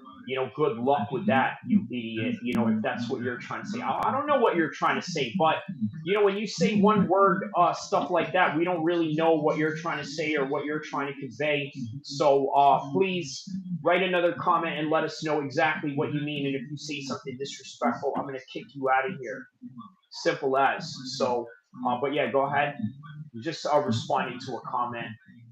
Good luck with that, you idiot. If that's what you're trying to say, I don't know what you're trying to say, but when you say one word stuff like that, we don't really know what you're trying to say or what you're trying to convey. So please write another comment and let us know exactly what you mean. And if you say something disrespectful, I'm going to kick you out of here. Simple as. So, but yeah, go ahead. Just responding to a comment.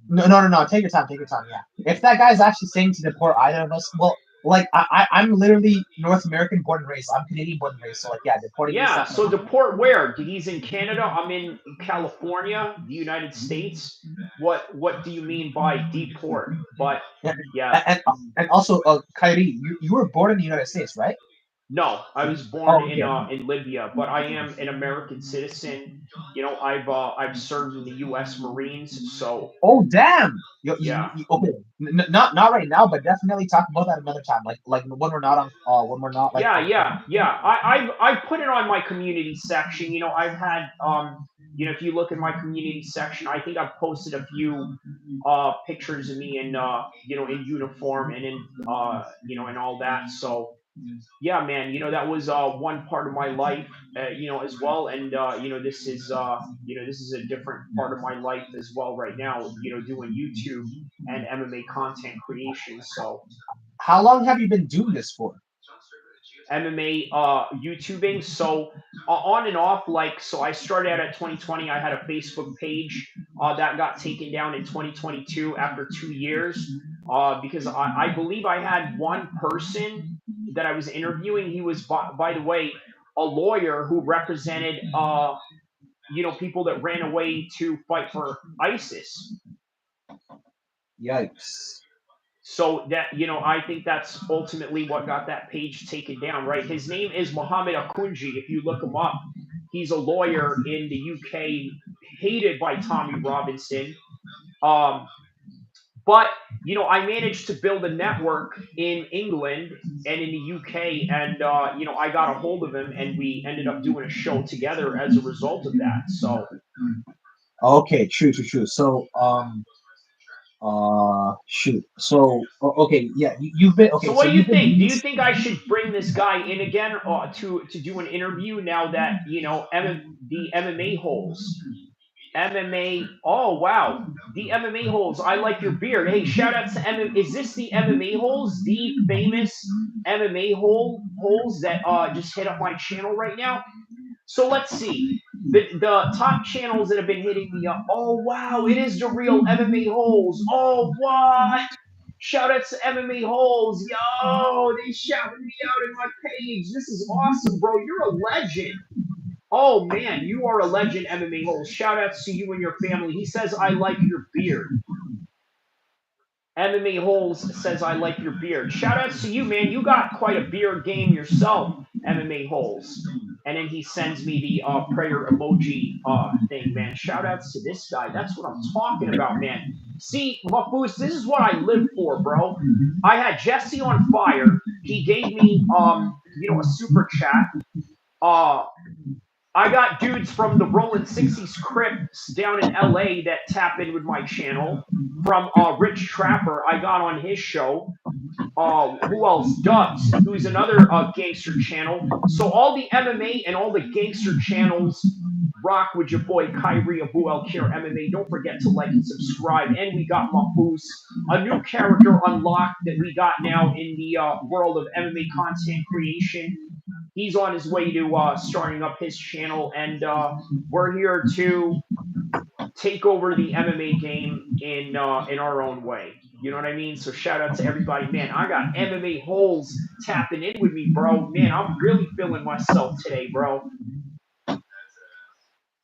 No. Take your time. Take your time. Yeah. If that guy's actually saying to deport either of us, well, like I'm literally North American born and raised. I'm Canadian born and raised. So like, yeah, deporting me is Yeah. not So gonna deport where? He's in Canada. I'm in California, the United States. What do you mean by deport? But happen. yeah, And also, Kyrie, you were born in the United States, right? no, I was born Oh, okay. in Libya, but I am an American citizen. I've served in the U.S. Marines, so Oh, damn. yeah, Okay, not right now, but definitely talk about that another time. Like when we're not on, when we're not like yeah, on. yeah, yeah. I've put it on my community section. I've had if you look in my community section, I think I've posted a few pictures of me in in uniform and in and all that. So yeah, man, that was one part of my life, as well, and this is a different part of my life as well right now. Doing YouTube and MMA content creation. So How long have you been doing this for? MMA YouTubing. So on and off, like, so I started out at 2020. I had a Facebook page that got taken down in 2022 after 2 years because I believe I had one person that I was interviewing. He was, by the way, a lawyer who represented people that ran away to fight for ISIS. Yikes. So that I think that's ultimately what got that page taken down, right? His name is Mohammed Akunji. If you look him up, he's a lawyer in the UK, hated by Tommy Robinson. Um, but I managed to build a network in England and in the UK, and I got a hold of him, and we ended up doing a show together as a result of that. So Okay, true. So shoot. So okay, yeah, you've been So okay. what So do you you've been think? doing Do you this. think I should bring this guy in again to do an interview now that the MMA holes, MMA? Oh wow, the MMA holes. I like your beard. Hey, shout out to Is this the MMA holes? The famous MMA holes that just hit up my channel right now. So let's see. The top channels that have been hitting me up. Oh wow, it is the real MMA holes. Oh what? Shout out to MMA holes. Yo, they shouting me out in my page. This is awesome, bro. You're a legend. Oh man, you are a legend, MMA holes. Shout outs to you and your family. He says I like your beard. MMA holes says I like your beard. Shout outs to you, man. You got quite a beard game yourself, MMA holes. and then he sends me the prayer emoji thing, man. Shout outs to this guy. That's what I'm talking about, man. See, Mafus, this is what I live for, bro. I had Jesse on fire. He gave me a super chat. Uh I got dudes from the Rolling 60s Crips down in LA that tap in with my channel. From Rich Trapper, I got on his show. Who else? Dubs, who's another gangster channel. So all the MMA and all the gangster channels rock with your boy Kyrie of El-Kheer MMA. Don't forget to like and subscribe. And we got Mahfouz, a new character unlocked that we got now in the world of MMA content creation. He's on his way to starting up his channel, and we're here to take over the MMA game in our own way. You know what I mean? So shout out to everybody, man. I got MMA holes tapping in with me, bro. Man, I'm really feeling myself today, bro.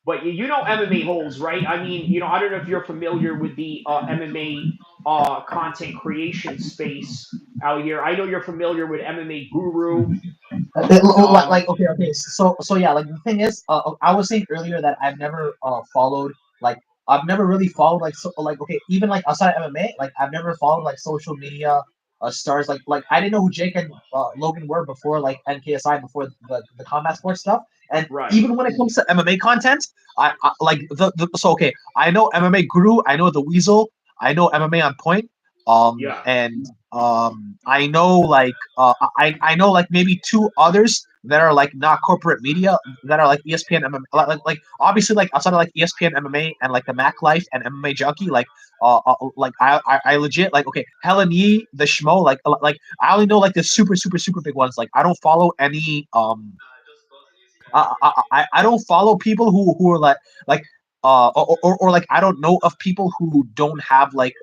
But you know MMA holes, right? I mean, I don't know if you're familiar with the MMA content creation space out here. I know you're familiar with MMA Guru. Okay. So yeah, like the thing is, I was saying earlier that I've never followed like I've never really followed okay, even like outside of MMA, like I've never followed like social media stars like I didn't know who Jake and Logan were before like NKSI before the combat sports stuff. And Right. even when it comes to MMA content, I like so okay, I know MMA Guru, I know the Weasel, I know MMA on Point, Yeah. and I know I know like maybe two others that are like not corporate media that are like ESPN MMA, like obviously like outside of like ESPN MMA and like the Mac Life and MMA Junkie, like I legit like okay, Helen Yee, the Schmo, like I only know like the super big ones. Like I don't follow any I don't follow people who are like or like I don't know of people who don't have like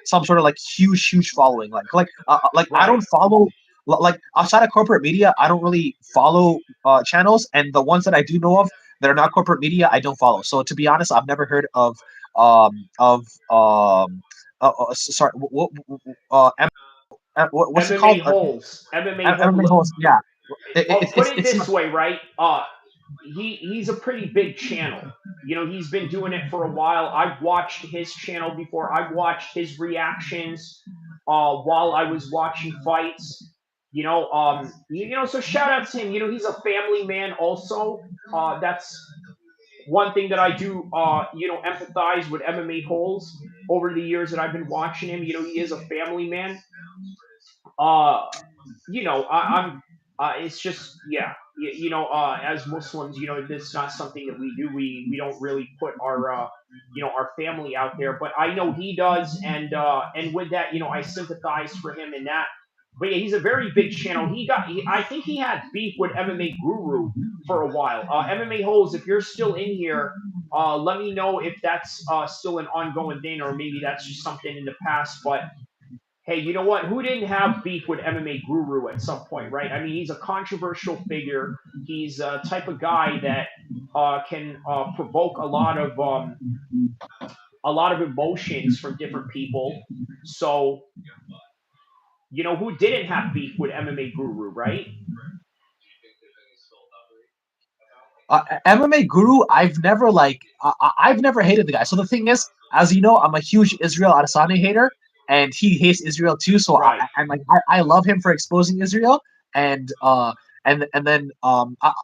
some sort of like huge following like I Right. don't follow like outside of corporate media. I don't really follow channels, and the ones that I do know of that are not corporate media I don't follow. So to be honest, I've never heard of sorry what's it MMA called holes. MMA hole. MMA host, yeah. I'll put it It's this way, right? He's a pretty big channel. He's been doing it for a while. I've watched his channel before. I've watched his reactions while I was watching fights. So shout out to him. He's a family man also. That's one thing that I do empathize with MMA holes over the years that I've been watching him. He is a family man. uh I'm it's just, yeah, as Muslims, this is not something that we do. We don't really put our our family out there, but I know he does, and with that, I sympathize for him in that. But yeah, he's a very big channel. I think he had beef with MMA Guru for a while. MMA holes, if you're still in here, let me know if that's still an ongoing thing, or maybe that's just something in the past. But hey, you know what? Who didn't have beef with MMA Guru at some point, right? I mean, he's a controversial figure. He's a type of guy that can provoke a lot of emotions from different people. So, who didn't have beef with MMA Guru, right? MMA Guru, I've never hated the guy. So the thing is, as you know, I'm a huge Israel Adesanya hater, and he hates Israel too. So Right. I love him for exposing Israel, and then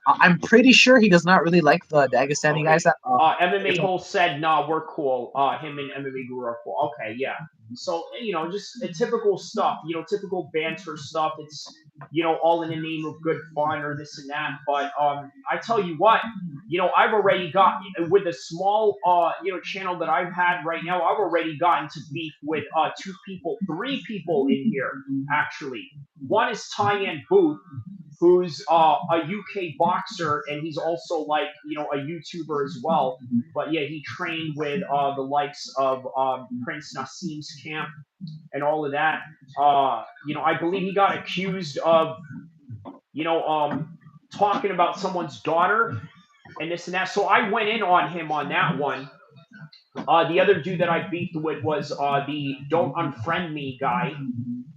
I'm pretty sure he does not really like the Dagestani Okay. guys that MMA Hole said, "Nah, we're cool." Him and MMA Guru are cool. Okay, yeah. So just typical stuff. Typical banter stuff. It's all in the name of good fun or this and that. But I tell you what, I've already got with the small channel that I've had right now. I've already gotten to beef with two people, three people in here actually. One is Tyann Booth, who's a UK boxer, and he's also like a YouTuber as well. But yeah, he trained with the likes of Prince Nassim's camp and all of that. I believe he got accused of you know talking about someone's daughter and this and that. So I went in on him on that one. The other dude that I beefed with was the "Don't Unfriend Me" guy.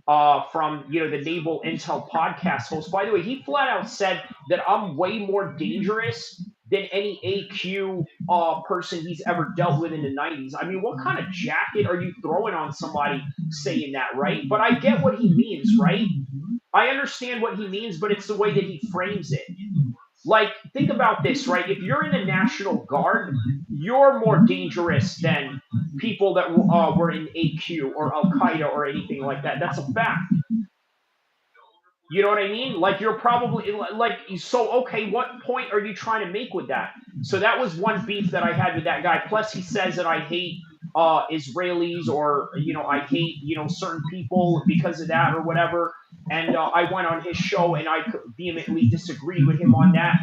from the Naval Intel podcast host. By the way, he flat out said that I'm way more dangerous than any AQ person he's ever dealt with in the 90s. I mean, what kind of jacket are you throwing on somebody saying that, right? But I get what he means, right? I understand what he means, but it's the way that he frames it. Like, think about this, right? If you're in the National Guard, you're more dangerous than people that were in AQ or Al Qaeda or anything like that. That's a fact. You know what I mean? Like, you're probably like, so okay, what point are you trying to make with that? So that was one beef that I had with that guy. Plus, he says that I hate Israelis, or I hate certain people because of that or whatever. And I went on his show and I vehemently disagreed with him on that.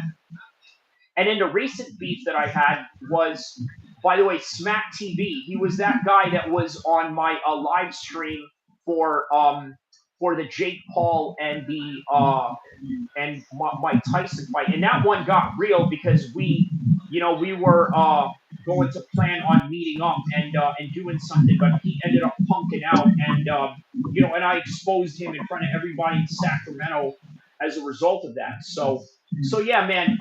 And then the recent beef that I had was, by the way, Smack TV. He was that guy that was on my live stream for the Jake Paul and the Mike Tyson fight, and that one got real because we were going to plan on meeting up and doing something, but he ended up punking out, and and I exposed him in front of everybody in Sacramento as a result of that. So yeah, man,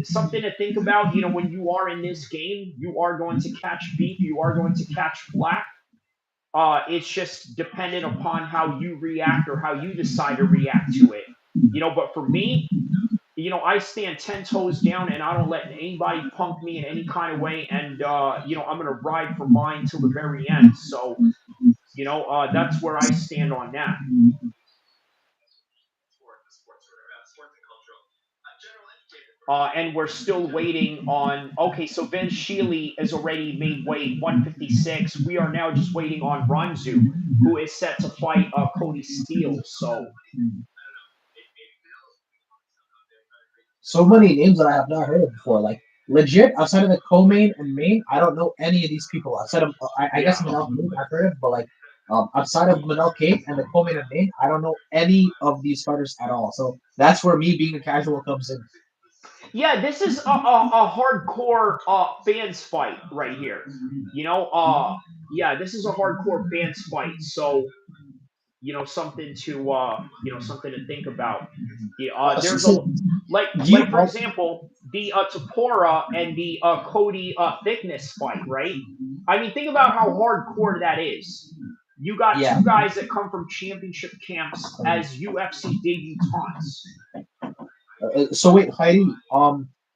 something to think about. When you are in this game, you are going to catch beef, you are going to catch flack. It's just dependent upon how you react or how you decide to react to it. But for me, I stand 10 toes down and I don't let anybody punk me in any kind of way. And, I'm going to ride for mine till the very end. So, that's where I stand on that. And we're still waiting on. Okay, so Vince Shealy has already made weight 156. We are now just waiting on Ronzu, who is set to fight Cody Steele. So many names that I have not heard of before. Like legit, outside of the co-main and main, I don't know any of these people. Outside of I guess Manel Cake I've heard of, but like outside of Manel Cake and the co-main and main, I don't know any of these fighters at all. So that's where me being a casual comes in. Yeah, this is a hardcore fans fight right here. Yeah, this is a hardcore fans fight. So something to think about. Yeah, there's a like for example the Tapora and the Cody Thickness fight, right? I mean, think about how hardcore that is. You got two guys that come from championship camps as UFC debutants. So wait, Heidi,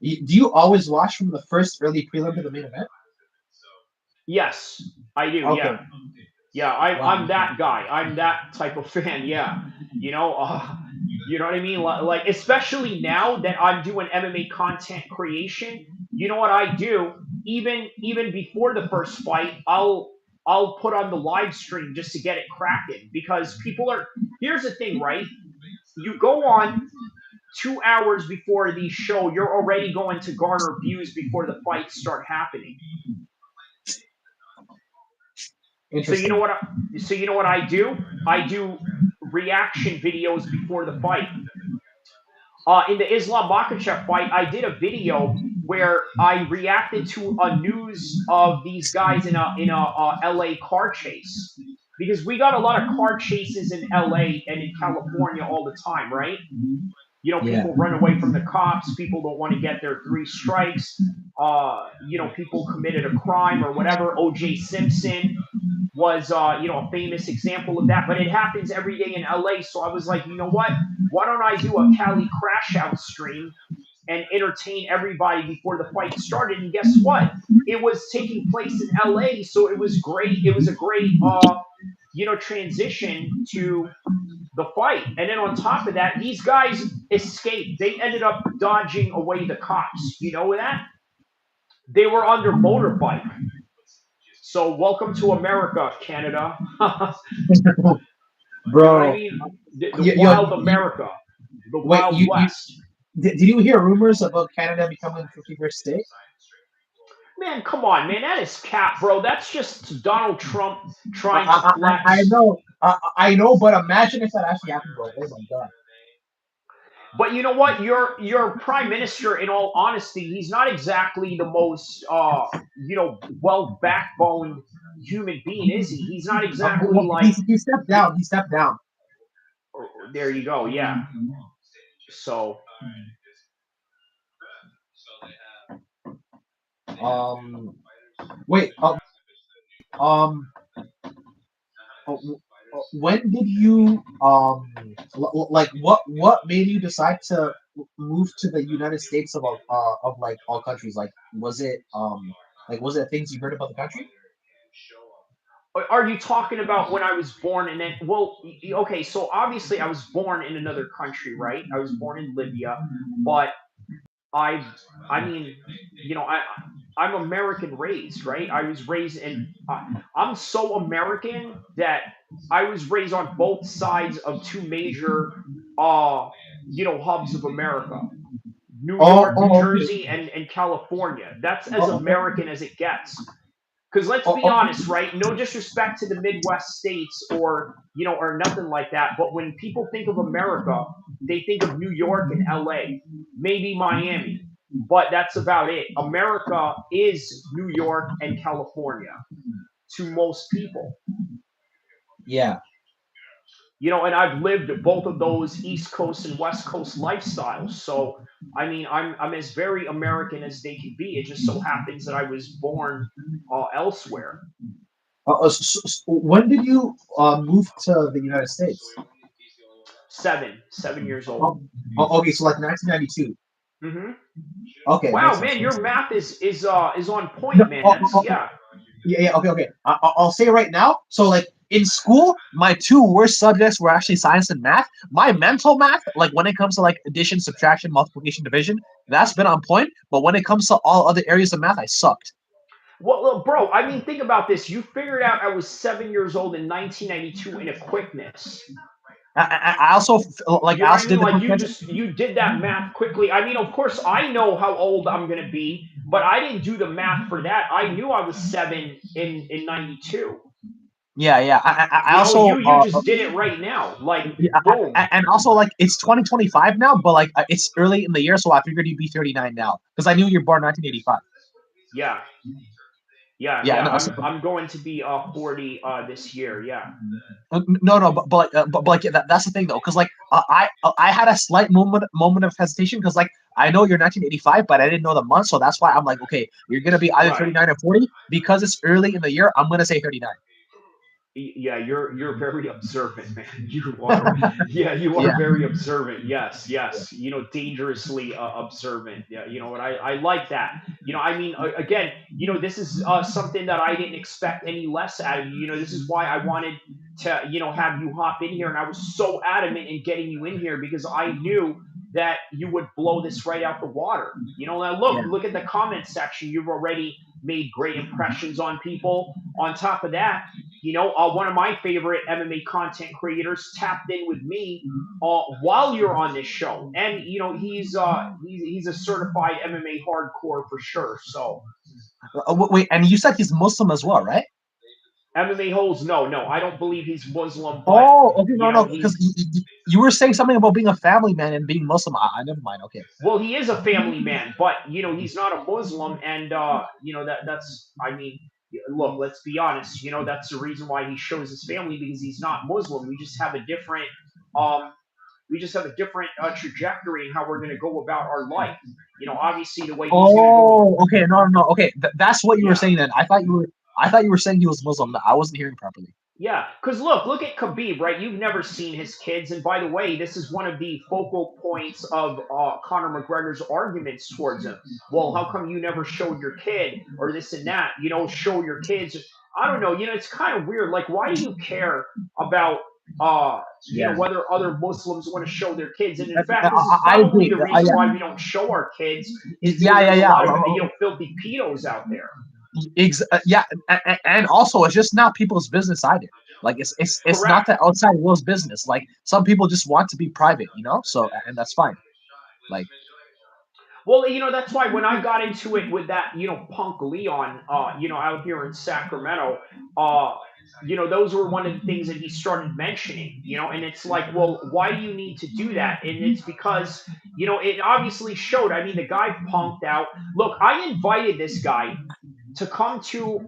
do you always watch from the first early prelim to the main event? Yes, I do. Okay. Yeah, I'm that guy. I'm that type of fan. Yeah, you know what I mean. Like especially now that I'm doing MMA content creation, you know what I do? Even before the first fight, I'll put on the live stream just to get it cracking, because people are. Here's the thing, right? You go on 2 hours before the show, you're already going to garner views before the fights start happening. So you know what I do? I do reaction videos before the fight. In the Islam Makhachev fight, I did a video where I reacted to a news of these guys in a LA car chase, because we got a lot of car chases in LA and in California all the time, right? People run away from the cops. People don't want to get their 3 strikes. People committed a crime or whatever. O.J. Simpson was, a famous example of that. But it happens every day in LA. So I was like, you know what? Why don't I do a Cali Crash Out stream and entertain everybody before the fight started? And guess what? It was taking place in LA. So it was great. It was a great, transition to the fight. And then on top of that, these guys escaped. They ended up dodging away the cops. You know that? They were on their motorbike. So welcome to America, Canada. Bro. You know what I mean? The wild America. The Wild West. Did you hear rumors about Canada becoming the 51st state? Man, come on, man. That is cap, bro. That's just Donald Trump trying to flex. I know, but imagine if that actually happened, bro. Oh my god. But you know what? Your prime minister, in all honesty, he's not exactly the most well backboned human being, is he? He's not exactly like he stepped down. There you go. Yeah. So Um, wait. Um, when did you like what made you decide to move to the United States of like all countries? Like was it things you heard about the country? are you talking about when I was born and then? Well, okay. So obviously I was born in another country, right? I was born in Libya, but I I mean, I'm American raised, right? I was raised in I'm so American that I was raised on both sides of two major uh hubs of America. New Oh, York, New oh, okay. Jersey, and California. That's as Oh, okay. American as it gets. Because let's Oh, be okay. honest, right? No disrespect to the Midwest states or nothing like that. But when people think of America, they think of New York and LA, maybe Miami. But that's about it. America is New York and California to most people. Yeah. And I've lived both of those East Coast and West Coast lifestyles. So I mean, I'm as very American as they can be. It just so happens that I was born elsewhere. When did you move to the United States? 7 years old. Oh, okay, so like 1992. Hmm. Okay, Wow, makes sense. man, Makes your sense. math is on No, point, man. That's yeah. yeah, yeah, okay, okay. I'll say it right now. So, like in school, my two worst subjects were actually science and math. My mental math, like when it comes to like addition, subtraction, multiplication, division, that's been on point. But when it comes to all other areas of math, I sucked. Well, look, bro, I mean, think about this. You figured out I was 7 years old in 1992 in a quickness. I also like You I know what I also did mean? the Like comprehension. you did that math quickly. I mean, of course, I know how old I'm gonna be, but I didn't do the math for that. I knew I was 7 in 92. Yeah, yeah. I You also you just did it right now. Like yeah, boom. and also like it's 2025 now, but like it's early in the year, so I figured you'd be 39 now because I knew you're born 1985. Yeah, yeah, Yeah, yeah. no, I'm going to be 40 this year. Yeah. no, no, but like yeah, that's the thing though, because like I had a slight moment of hesitation because like I know you're 1985, but I didn't know the month, so that's why I'm like, okay, you're gonna be either Right. 39 or 40 because it's early in the year. I'm gonna say 39. Yeah, you're very observant, man. You are, yeah, you are Yeah, very observant. Yes, yes. Dangerously observant. Yeah, what I like that. I mean, again, this is something that I didn't expect any less out of you. This is why I wanted to, have you hop in here, and I was so adamant in getting you in here because I knew that you would blow this right out the water. Now yeah. look at the comment section. You've already made great impressions on people. On top of that, one of my favorite MMA content creators tapped in with me while you're on this show, and he's a certified MMA hardcore for sure. So Wait, and you said he's Muslim as well, right? MMA holds no, no, I don't believe he's Muslim, but Oh, okay, no, no, because he's you were saying something about being a family man and being Muslim. I never mind. Okay. well, he is a family man, but he's not a Muslim, and that's I mean. Look, let's be honest. That's the reason why he shows his family because he's not Muslim. Um, we just have a different trajectory in how we're going to go about our life. Obviously the way he's going to go. Oh, okay, no, no, no. Okay, that's what you were Yeah, saying then. I thought you were saying he was Muslim. I wasn't hearing properly. yeah. Because look at Khabib, right? You've never seen his kids, and by the way, this is one of the focal points of Conor McGregor's arguments towards him. Well, how come you never showed your kid or this and that? Show your kids. I don't know. It's kind of weird. Like, why do you care about Yeah, whether other Muslims want to show their kids? And in fact, this is I probably agree. the reason Yeah, why we don't show our kids is because yeah, yeah, there's a yeah. lot of filthy pedos out there. Yeah, and also it's just not people's business either. Like it's not Correct. the outside world's business. Like some people just want to be private, you know. So and that's fine. Like Well, that's why when I got into it with that, Punk Leon, out here in Sacramento, those were one of the things that he started mentioning, and it's like, well, why do you need to do that? And it's because, it obviously showed. I mean, the guy punked out. Look, I invited this guy to come to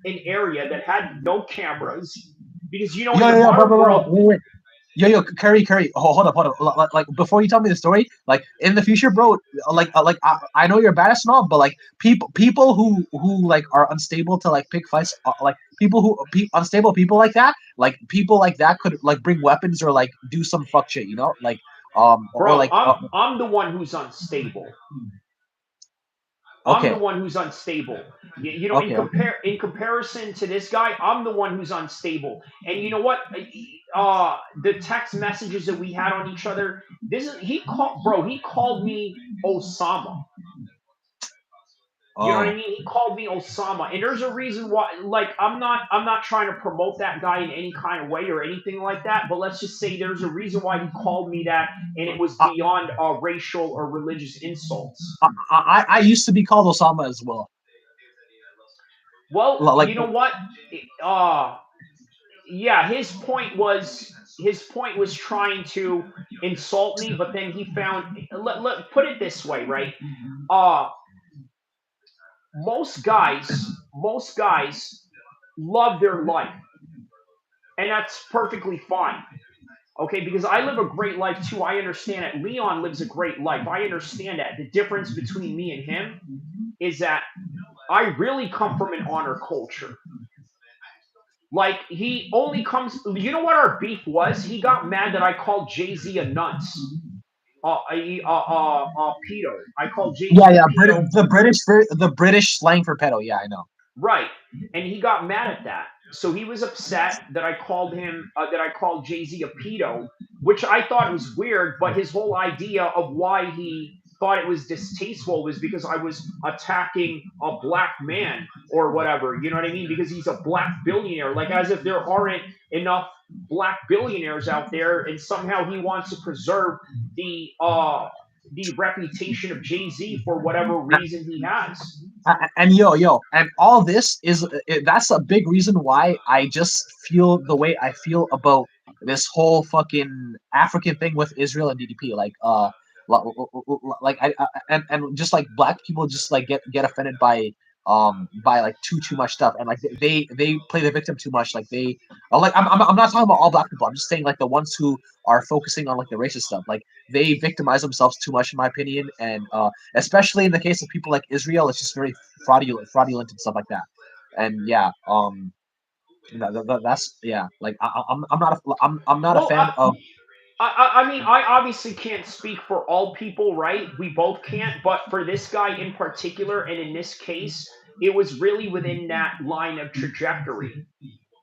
an area that had no cameras because, in yeah, the yeah, modern bro. world, Wait, wait. Yo, Curry. Hold up. Like before you tell me the story, like in the future, bro. I know you're badass and all, but like people who like are unstable to like pick fights, like unstable people like people like that could like bring weapons or like do some fuck shit, you know, like or Bro, like I'm the one who's unstable. I'm the okay, one who's unstable. okay, okay. In comparison to this guy, I'm the one who's unstable. And you know what? The text messages that we had on each other. This is he called, bro. He called me Osama. You know what I Oh, mean? He called me Osama, and there's a reason why. Like, I'm not trying to promote that guy in any kind of way or anything like that. But let's just say there's a reason why he called me that, and it was I beyond racial or religious insults. I used to be called Osama as well. Well, Like you know what? Uh, yeah, his point was trying to insult me, but then he found. Put it this way, right? Uh, most guys love their life, and that's perfectly fine. Okay, because I live a great life too. I understand that Leon lives a great life. I understand that. The difference between me and him is that I really come from an honor culture. Like he only comes. You know what our beef was? He got mad that I called Jay Z a nuts. Pedo. I called Jay Z a yeah, pedo. The British slang for pedo. Yeah, I know. Right. And he got mad at that. So he was upset that I called him, that I called Jay Z a pedo, which I thought was weird. But his whole idea of why he thought it was distasteful was because I was attacking a black man or whatever. You know what I mean? Because he's a black billionaire. Like, as if there aren't enough black billionaires out there. And somehow he wants to preserve the reputation of Jay Z for whatever reason he has. And and all this is that's a big reason why I just feel the way I feel about this whole fucking African thing with Israel and DDP. And just like black people just like get offended by like too much stuff, and like they play the victim too much. Like they like I'm not talking about all black people. I'm just saying like the ones who are focusing on like the racist stuff. Like they victimize themselves too much, in my opinion, and especially in the case of people like Israel, it's just very fraudulent and stuff like that. And yeah, that's yeah. Like I'm not a Well, fan of. I mean, I obviously can't speak for all people, right? We both can't, but for this guy in particular, and in this case, it was really within that line of trajectory.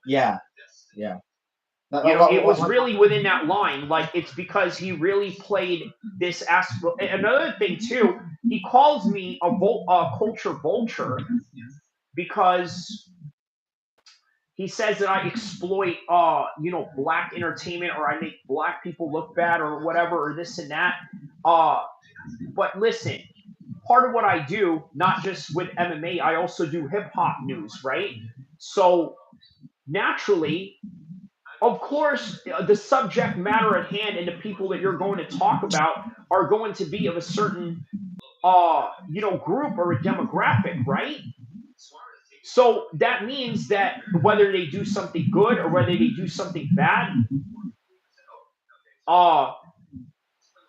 Yeah, yeah. It was really within that line. Like, it's because he really played this aspect. Another thing, too, he calls me a culture vulture because he says that I exploit black entertainment, or I make black people look bad or whatever, or this and that. Uh but listen, part of what I do, not just with MMA, I also do hip hop news, right? So naturally, of course, the subject matter at hand and the people that you're going to talk about are going to be of a certain group or a demographic, right? So that means that whether they do something good or whether they do something bad, uh,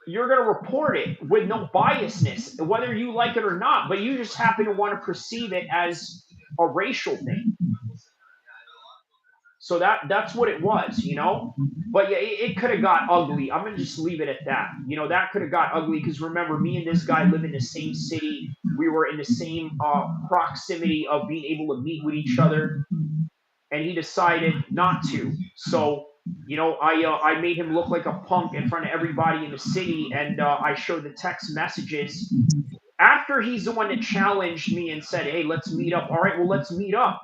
you're going to report it with no biasness, whether you like it or not. But you just happen to want to perceive it as a racial thing. So that's what it was. But yeah, it could have got ugly. I'm gonna just leave it at that. That could have got ugly because remember, me and this guy live in the same city. We were in the same proximity of being able to meet with each other, and he decided not to. So I made him look like a punk in front of everybody in the city, and I showed the text messages after he's the one that challenged me and said, "Hey, let's meet up." All right, well, let's meet up.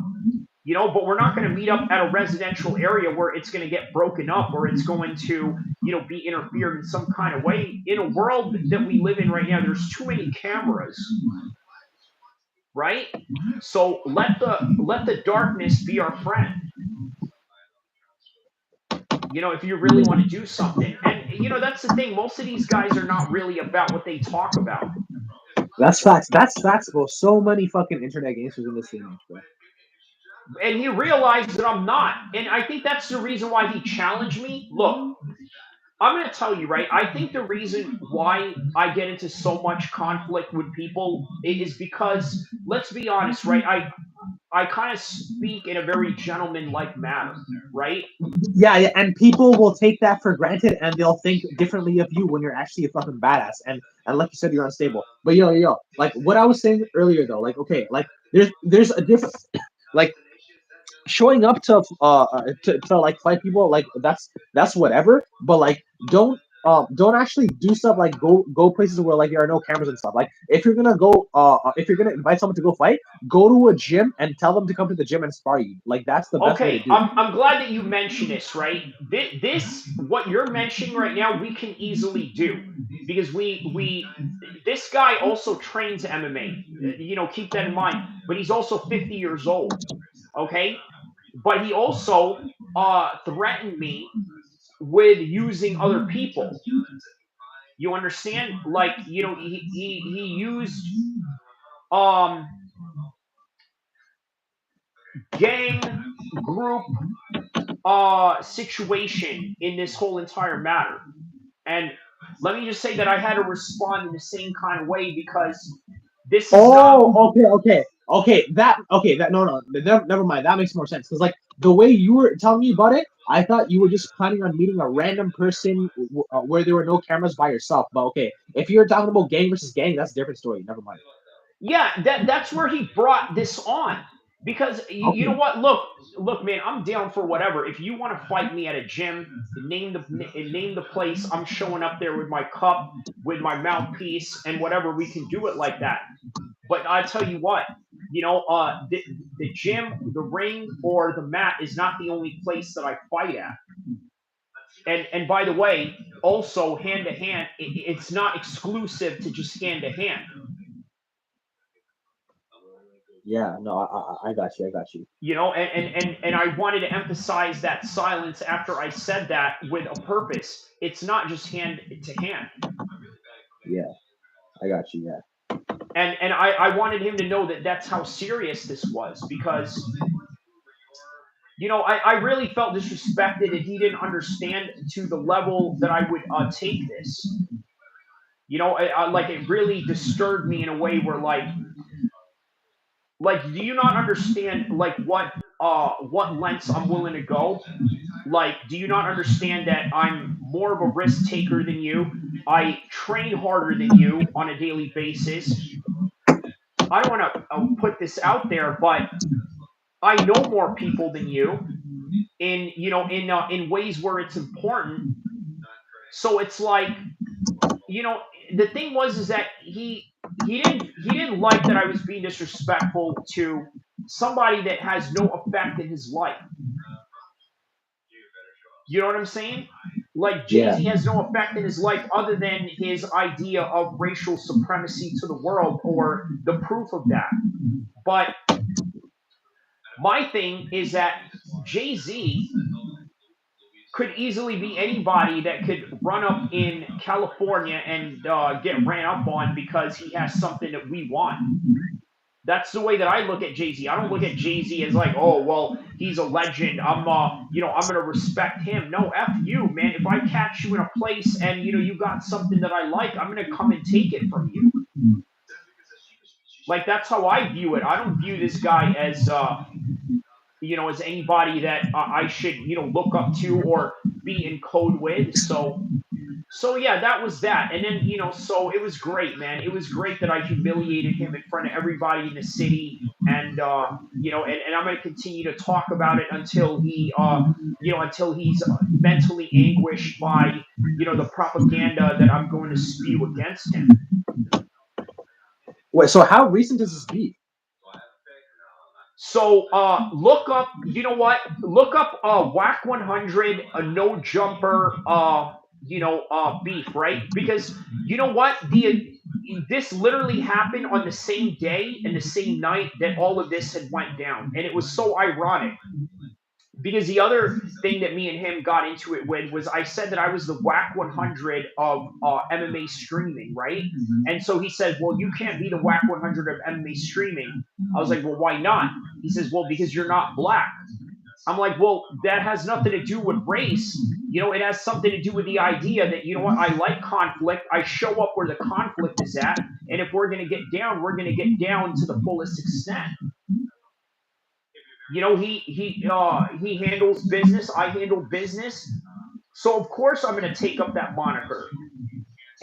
But we're not going to meet up at a residential area where it's going to get broken up or it's going to, be interfered in some kind of way. In a world that we live in right now, there's too many cameras, right? So let the darkness be our friend. If you really want to do something. And that's the thing. Most of these guys are not really about what they talk about. That's facts. That's facts, bro. So many fucking internet gangsters in this day and age, bro. And he realized that I'm not. And I think that's the reason why he challenged me. Look, I'm going to tell you, right? I think the reason why I get into so much conflict with people is because, let's be honest, right? I kind of speak in a very gentleman-like manner, right? Yeah, yeah, and people will take that for granted, and they'll think differently of you when you're actually a fucking badass. And like you said, you're unstable. But yo, like what I was saying earlier though, like okay, like there's a difference. Like showing up to like fight people, like that's whatever, but like don't actually do stuff like go places where like there are no cameras and stuff. Like if you're gonna go if you're gonna invite someone to go fight, go to a gym and tell them to come to the gym and spar you. Like that's the best way to Okay, do it. I'm glad that you mentioned this, right? This what you're mentioning right now, we can easily do because this guy also trains MMA. Keep that in mind. But he's also 50 years old. Okay, but he also threatened me with using other people. You understand? Like he used um gang group situation in this whole entire matter. And let me just say that I had to respond in the same kind of way because this is not. Oh, that no, never mind. That makes more sense because like the way you were telling me about it, I thought you were just planning on meeting a random person where there were no cameras by yourself. But okay, if you're talking about gang versus gang, that's a different story. Never mind. Yeah, that's where he brought this on because you know Okay. what? Look, man, I'm down for whatever. If you want to fight me at a gym, name the place. I'm showing up there with my cup, with my mouthpiece, and whatever. We can do it like that. But I tell you what, the gym, the ring, or the mat is not the only place that I fight at. And by the way, also hand to hand, it's not exclusive to just hand to hand. Yeah. No, I got you. I got you. And I wanted to emphasize that silence after I said that with a purpose. It's not just hand to hand. Yeah, I got you. Yeah. And I wanted him to know that that's how serious this was because I really felt disrespected and he didn't understand to the level that I would take this. Like it really disturbed me in a way where do you not understand like what lengths I'm willing to go? Like, do you not understand that I'm more of a risk taker than you? I train harder than you on a daily basis. I don't want to put this out there, but I know more people than you in ways where it's important. So it's like you know the thing was is that he didn't like that I was being disrespectful to somebody that has no effect in his life. You know what I'm saying? Like Yeah. Jay-Z has no effect in his life other than his idea of racial supremacy to the world or the proof of that. But my thing is that Jay-Z could easily be anybody that could run up in California and get ran up on because he has something that we want. That's the way that I look at Jay Z. I don't look at Jay Z as like, oh well, he's a legend. I'm gonna respect him. No, f you, man. If I catch you in a place and you got something that I like, I'm gonna come and take it from you. Like that's how I view it. I don't view this guy as as anybody that I should look up to or be in code with. So yeah, that was that. And then, so it was great, man. It was great that I humiliated him in front of everybody in the city. And and I'm gonna continue to talk about it until until he's mentally anguished by, the propaganda that I'm going to spew against him. Wait. So how recent is this beef? So look up, you know what? Look up Whack 100, a no jumper beef, right? Because you know what? The This literally happened on the same day and the same night that all of this had went down. And it was so ironic because the other thing that me and him got into it with was I said that I was the Whack 100 of MMA streaming, right? And so he said, "Well, you can't be the Whack 100 of MMA streaming." I was like, "Well, why not?" He says, "Well, because you're not black." I'm like, well, that has nothing to do with race. It has something to do with the idea that, you know what, I like conflict. I show up where the conflict is at. And if we're going to get down, we're going to get down to the fullest extent. He handles business. I handle business. So of course I'm going to take up that moniker.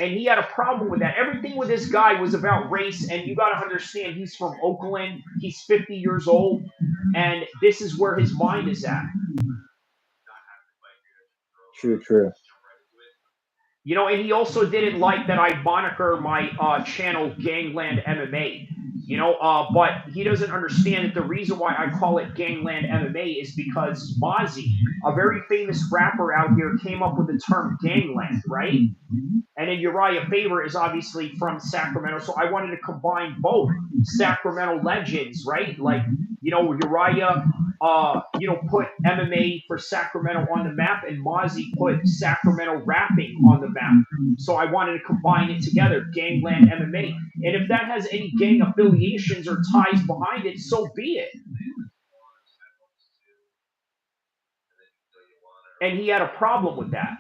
And he had a problem with that. Everything with this guy was about race, and you got to understand he's from Oakland. He's 50 years old, and this is where his mind is at. True. And he also didn't like that I moniker my channel Gangland MMA. But he doesn't understand that the reason why I call it Gangland MMA is because Mozzie, a very famous rapper out here, came up with the term gangland, right? And then Uriah Faber is obviously from Sacramento, so I wanted to combine both Sacramento legends, right? Like, Uriah, put MMA for Sacramento on the map, and Mozzie put Sacramento rapping on the map. So I wanted to combine it together, Gangland MMA. And if that has any gang affiliations or ties behind it, so be it. And he had a problem with that,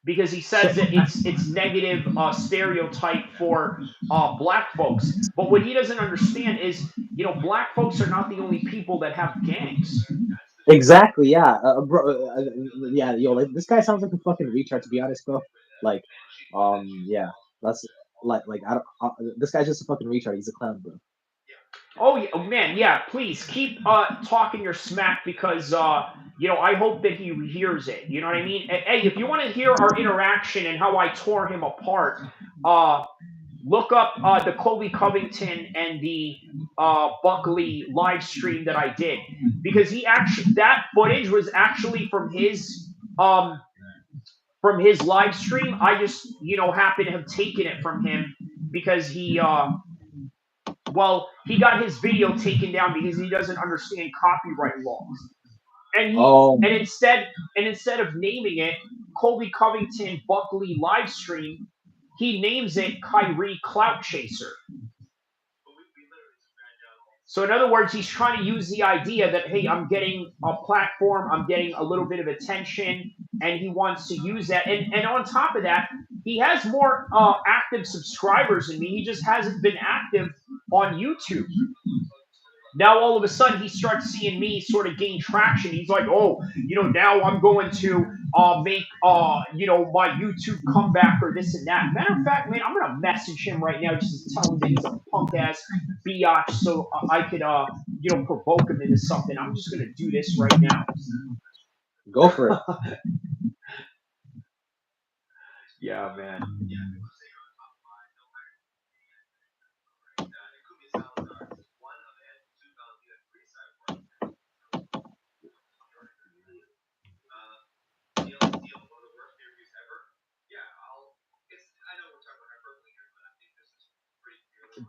because he says that it's negative stereotype for black folks. But what he doesn't understand is, black folks are not the only people that have gangs. Exactly. Yeah. Yeah. Yo, like this guy sounds like a fucking retard, to be honest, bro. Like, yeah. That's like I don't. This guy's just a fucking retard. He's a clown, bro. Oh, yeah, man, yeah. Please keep talking your smack, because I hope that he hears it. You know what I mean? Hey, if you want to hear our interaction and how I tore him apart, look up the Colby Covington and the Buckley live stream that I did, because that footage was actually from his live stream. I just happened to have taken it from him because he got his video taken down because he doesn't understand copyright laws. And instead of naming it Colby Covington Buckley live stream, he names it Kyrie Clout Chaser. So in other words, he's trying to use the idea that, hey, I'm getting a platform, I'm getting a little bit of attention, and he wants to use that. And on top of that, he has more active subscribers than me. He just hasn't been active on YouTube. Now all of a sudden he starts seeing me sort of gain traction. He's like, oh, now I'm going to make my YouTube comeback or this and that. Matter of fact, man, I'm gonna message him right now just to tell him that he's a punk ass biatch, so I could provoke him into something. I'm just gonna do this right now. Go for it. Yeah, man.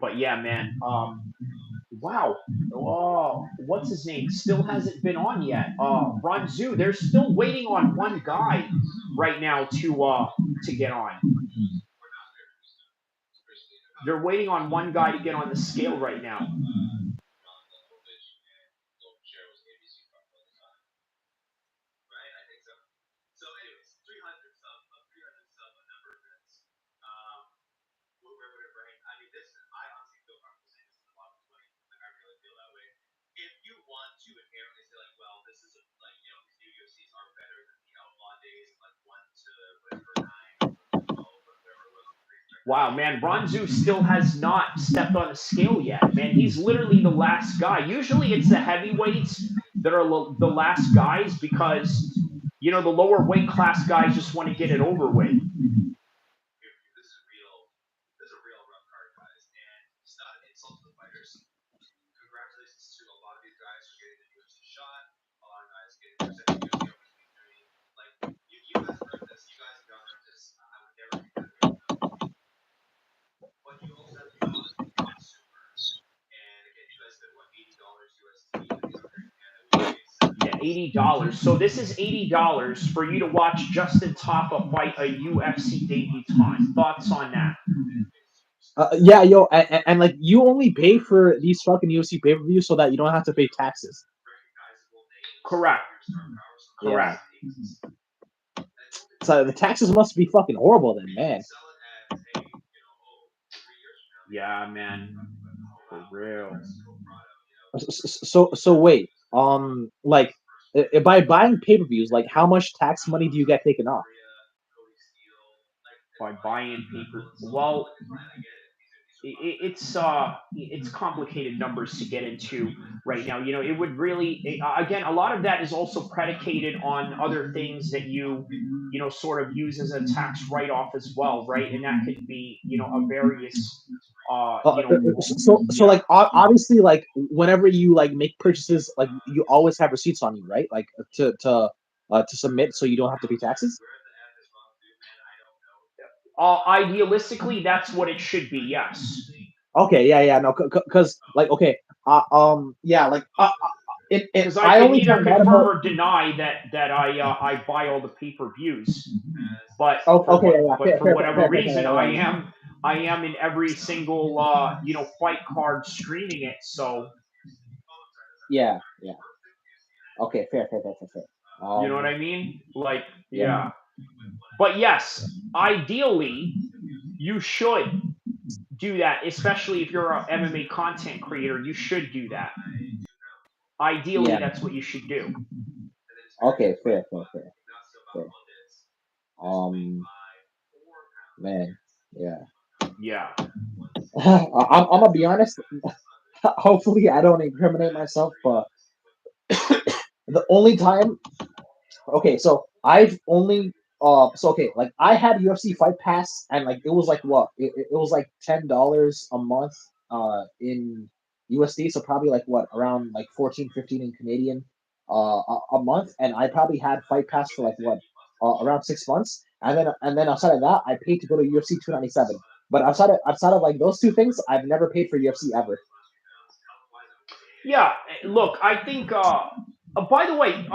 But yeah, man. Wow. Oh, what's his name? Still hasn't been on yet. Ranzu. They're still waiting on one guy right now to get on. They're waiting on one guy to get on the scale right now. Wow, man, Ranzu still has not stepped on the scale yet, man. He's literally the last guy. Usually it's the heavyweights that are the last guys, because, the lower weight class guys just want to get it over with. $80. So this is $80 for you to watch Justin Tapa fight a UFC debutant. Thoughts on that? Yeah, yo, and like you only pay for these fucking UFC pay per views so that you don't have to pay taxes. Correct. Yeah, Correct. so the taxes must be fucking horrible then, man. Yeah, man. For real. So wait, like by buying pay per views, like how much tax money do you get taken off? By buying paper. Well, it's complicated numbers to get into right now. You know, it would really again, a lot of that is also predicated on other things that you know sort of use as a tax write off as well, right? And that could be a various Uh, you know so yeah. like obviously like whenever you like make purchases, like you always have receipts on you, right? Like to submit so you don't have to pay taxes. Idealistically, that's what it should be. Yes, Okay, yeah, yeah, no, because like okay, yeah, like because I I can only neither found out confirm about. or deny that I buy all the pay per views, but Oh, okay, yeah, yeah, but for whatever fair, reason, yeah, yeah, I am in every single fight card streaming it. So yeah, yeah. Okay, fair. you know what Um, I mean? Like yeah. yeah, but yes, ideally you should do that, especially if you're a MMA content creator. You should do that. Ideally, Yeah. that's what you should do. Okay, fair. Um, man, yeah. Yeah. I'm gonna be honest. Hopefully, I don't incriminate myself, but the only time. Okay, so I've only. So okay, like I had UFC Fight Pass, and like it was like what? It was like $10 a month. In USD, so probably like what around like 14, 15 in Canadian. A month, and I probably had Fight Pass for like what? Around 6 months, and then outside of that, I paid to go to UFC 297. But outside of like those two things, I've never paid for UFC ever. Yeah, look, I think. By the way,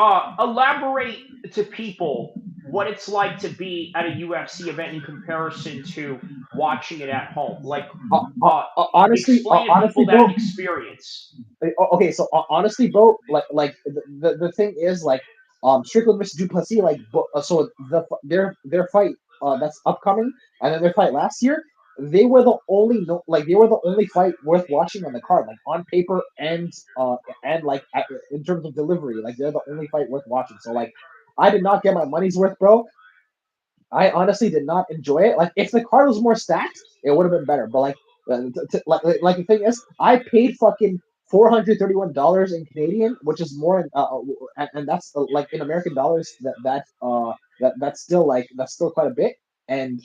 elaborate to people what it's like to be at a UFC event in comparison to watching it at home. Like, explain to Honestly, people that bro. experience. Okay, so honestly, bro, like the thing is like Strickland versus Duplessis, like so their fight that's upcoming, and then their fight last year, they were the only no like they were the only fight worth watching on the card, like on paper and like in terms of delivery, like they're the only fight worth watching. So like I did not get my money's worth, bro. I honestly did not enjoy it. Like, if the card was more stacked, it would have been better. But like the thing is, I paid fucking $431 in Canadian, which is more, and that's like in American dollars. That's still quite a bit. And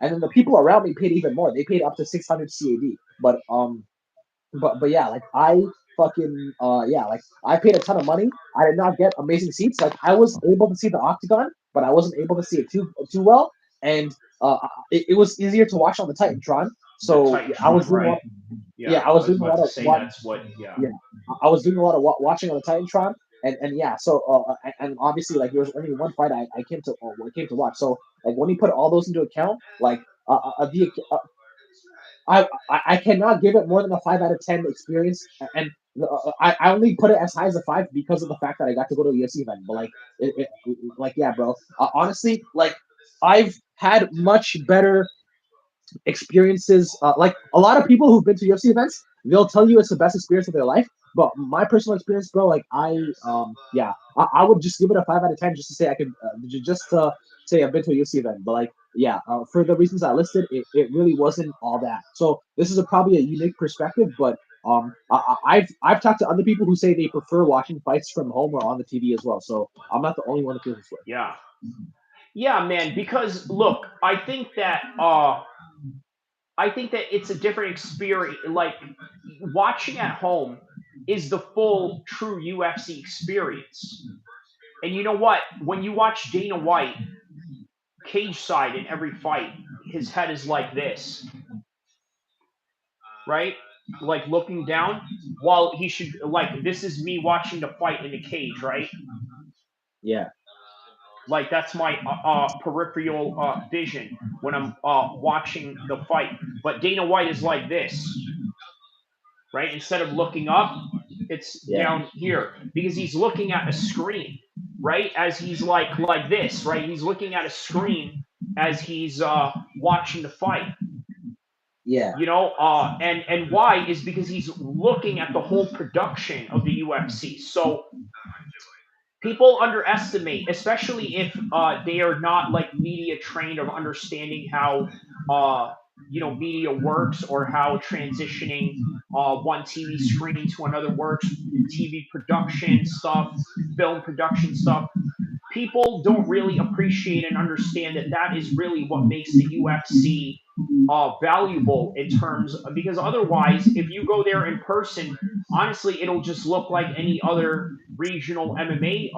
then the people around me paid even more. They paid up to 600 CAD. But yeah, like I fucking yeah, like I paid a ton of money. I did not get amazing seats. Like I was able to see the octagon, but I wasn't able to see it too well. And it was easier to watch on the Titantron. The So yeah, I was Titantron, doing a right? lot. Yeah, Yeah, I was I was doing a about lot to of say what. that's what. Yeah, Yeah, I was doing a lot of watching on the Titantron, and yeah. So and obviously like there was only one fight I came to watch. So like when you put all those into account, like I cannot give it more than a 5 out of 10 experience, and I only put it as high as a 5 because of the fact that I got to go to a UFC event. But like, like yeah, bro. Honestly, like I've had much better experiences. Like a lot of people who've been to UFC events, they'll tell you it's the best experience of their life. But my personal experience, bro, like yeah, I would just give it a 5 out of 10 just to say I could, just to say I've been to a UFC event. But like, yeah, for the reasons I listed, it really wasn't all that. So this is probably a unique perspective, but I've talked to other people who say they prefer watching fights from home or on the TV as well. So I'm not the only one who feels this way. yeah, yeah, man. Because look, I think that it's a different experience. Like watching at home is the full true UFC experience. And you know what? When you watch Dana White cage side in every fight, his head is like this, right? Like looking down. While he should like this is me watching the fight in the cage, right? Yeah, Like that's my peripheral vision when I'm watching the fight. But Dana White is like this, right? Instead of looking up, it's Yeah. down here because he's looking at a screen, right? As he's like this, right? He's looking at a screen as he's watching the fight. Yeah. And why is because he's looking at the whole production of the UFC. So people underestimate, especially if they are not like media trained or understanding how media works or how transitioning one TV screen to another works, TV production stuff, film production stuff. People don't really appreciate and understand that that is really what makes the UFC valuable in terms of, because otherwise, if you go there in person, honestly, it'll just look like any other regional MMA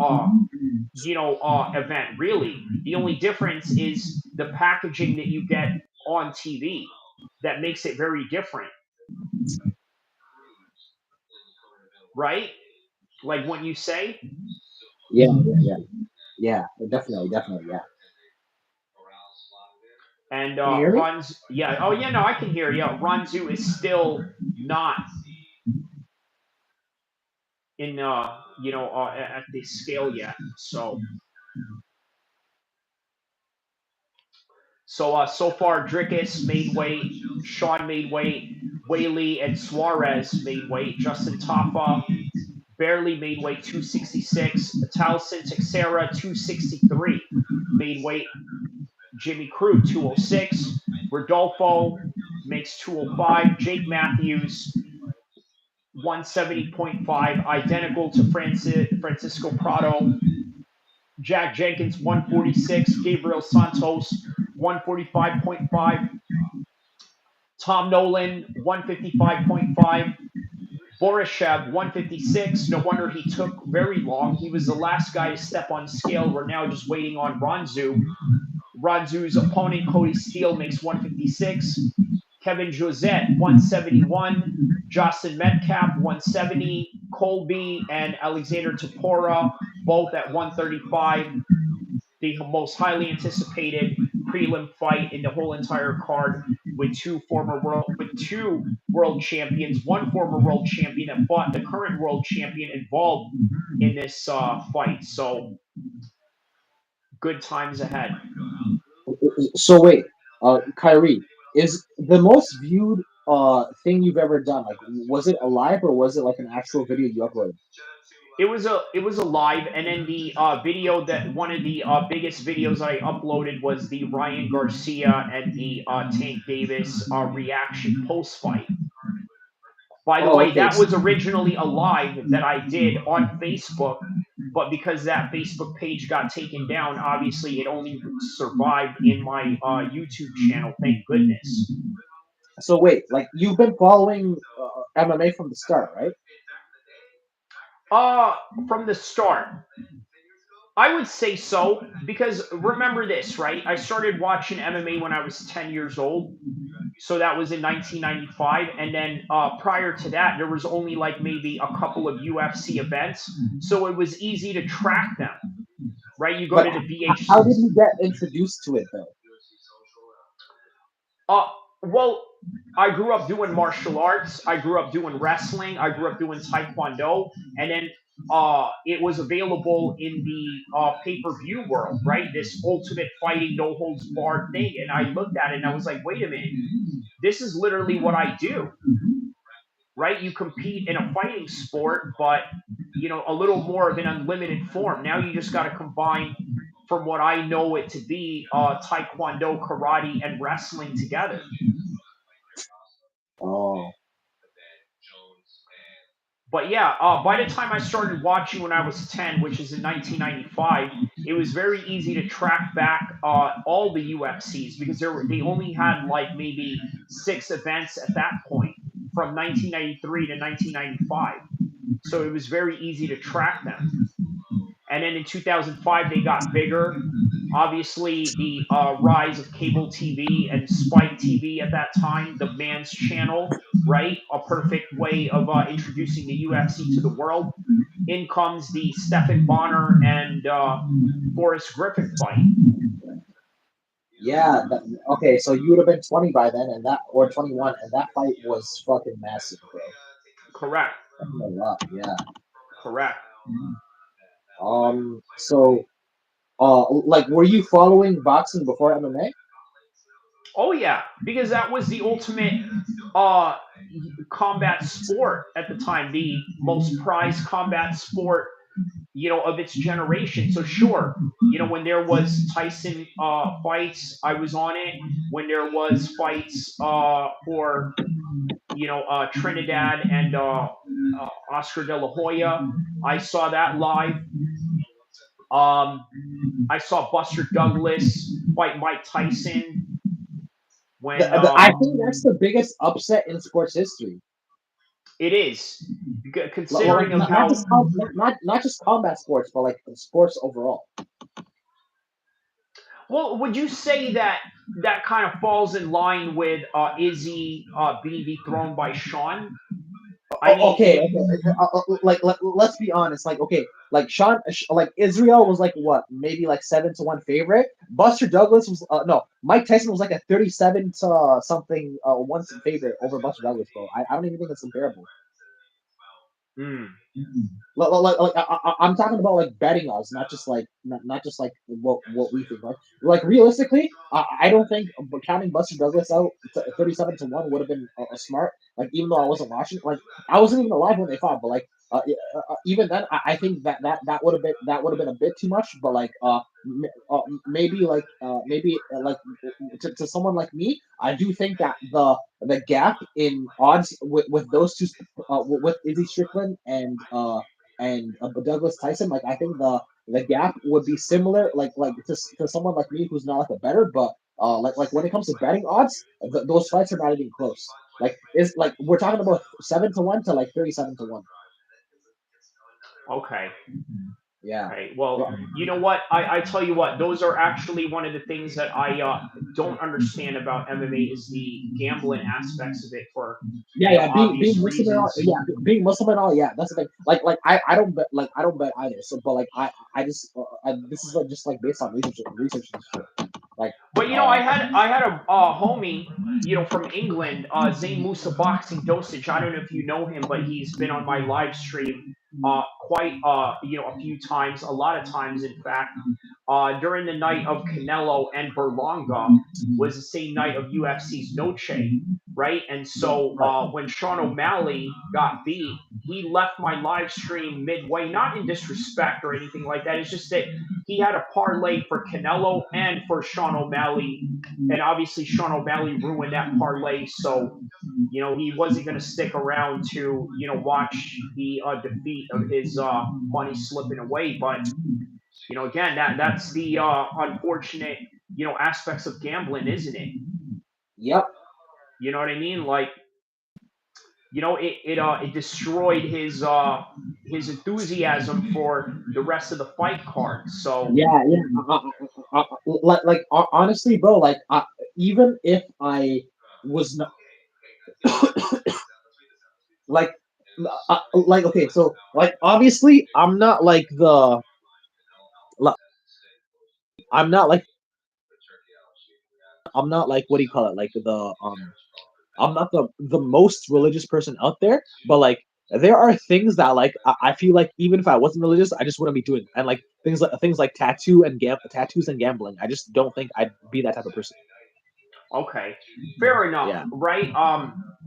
event. Really, the only difference is the packaging that you get on TV that makes it very different, right? Like what you say. Yeah. Yeah. Yeah. Definitely. Definitely. Yeah. And Can you hear me? runs, yeah. Oh yeah, no, I can hear you. Runzu is still not in at the scale yet. So far, Dricuss made weight, Sean made weight, Whaley and Suarez made weight, Justin Tafa barely made weight, 266, Taliesin Texera 263 made weight, Jimmy Crute 206, Rodolfo makes 205, Jake Matthews 170.5, identical to Francisco Prado, Jack Jenkins 146, Gabriel Santos 145.5, Tom Nolan 155.5, Borishev 156. No wonder he took very long. He was the last guy to step on scale. We're now just waiting on Ronzu. Ronzu's opponent, Cody Steele, makes 156. Kevin Josette 171. Justin Metcalf 170. Colby and Alexander Topora both at 135. The most highly anticipated prelim fight in the whole entire card with two world champions, one former world champion that fought the current world champion involved in this fight. So good times ahead. So wait, Kyrie, is the most viewed thing you've ever done, like, was it a live or was it like an actual video you uploaded? It was a live, and then the video that one of the biggest videos I uploaded was the Ryan Garcia and the Tank Davis reaction post fight. By the Oh, way, okay. that was originally a live that I did on Facebook, but because that Facebook page got taken down, obviously it only survived in my YouTube channel. Thank goodness. So wait, like, you've been following MMA from the start, right? From the start, I would say so, because remember this, right? I started watching MMA when I was 10 years old. So that was in 1995. And then prior to that, there was only like maybe a couple of UFC events. So it was easy to track them, right? You go But to the VH. how did you get introduced to it though? Well, I grew up doing martial arts. I grew up doing wrestling. I grew up doing taekwondo, and then it was available in the pay-per-view world, right? This ultimate fighting, no holds barred thing, and I looked at it and I was like, wait a minute, this is literally what I do, right? You compete in a fighting sport, but a little more of an unlimited form. Now you just got to combine, from what I know it to be, taekwondo, karate, and wrestling together. Oh. But yeah, by the time I started watching when I was 10, which is in 1995, it was very easy to track back all the UFCs because they only had like maybe 6 events at that point from 1993 to 1995. So it was very easy to track them. And then in 2005, they got bigger. Obviously, the rise of cable TV and Spike TV at that time, the Man's Channel, right? A perfect way of introducing the UFC to the world. In comes the Stephen Bonner and Forrest Griffin fight. Yeah. Okay, so you would have been 20 by then, and that or 21, and that fight was fucking massive, bro. Correct. That's a lot. Yeah. Correct. So, like, were you following boxing before MMA? Oh yeah, because that was the ultimate uh combat sport at the time, the most prized combat sport, of its generation. So sure, when there was Tyson fights, I was on it. When there was fights for Trinidad and Oscar De La Hoya, I saw that live. Um, I saw Buster Douglas fight Mike Tyson when I think that's the biggest upset in sports history. it is, Like, considering of how. not just combat sports, but like sports overall. Well, would you say that that kind of falls in line with Izzy being dethroned by Sean? I mean, Okay, okay. Like, let's be honest. Like, okay, like like Israel was like what, maybe like 7-1 favorite. Buster Douglas was no. Mike Tyson was like a 37 to something once favorite over Buster Douglas, bro. I don't even think it's comparable. mm, I'm talking about like betting odds, not just like not just like what we think. Like realistically, I don't think counting Buster Douglas out to 37-1 would have been a smart. Like even though I wasn't watching, like I wasn't even alive when they fought, but like even then, I think that would have been a bit too much. But like maybe to someone like me, I do think that the gap in odds with those two with Izzy Strickland and Douglas Tyson, like I think the gap would be similar, like to someone like me who's not like a better, but like when it comes to betting odds, those fights are not even close. Like is like we're talking about 7-1 to like 37-1. okay. Yeah. Okay. Well, Yeah, you know what? I tell you what, those are actually one of the things that I don't understand about MMA is the gambling aspects of it for yeah. Being obvious Muslim and all, reasons. yeah, being Muslim and all, yeah. That's the thing. Like I don't bet, like I don't bet either. So, but like I just this is like just like based on research and shit. Like But uh I had a homie, from England, Zayn Musa Boxing Dosage. I don't know if you know him, but he's been on my live stream quite a few times, a lot of times in fact. During the night of Canelo and Berlanga was the same night of UFC's Noche, right? And so right. when Sean O'Malley got beat, he left my live stream midway, not in disrespect or anything like that. It's just that he had a parlay for Canelo and for Sean O'Malley, and obviously Sean O'Malley ruined that parlay. So he wasn't going to stick around to watch the defeat of his money slipping away. But again, that's the unfortunate aspects of gambling, isn't it? Yep. You know what I mean? Like it destroyed his enthusiasm for the rest of the fight card. So Yeah, yeah. Honestly, bro, like even if I was not like like okay, so like obviously li- I'm not like I'm not like what do you call it? Like I'm not the most religious person out there, but like there are things that like I feel like even if I wasn't religious, I just wouldn't be doing. And like things like tattoos and gambling. I just don't think I'd be that type of person. okay, fair enough, Yeah. right?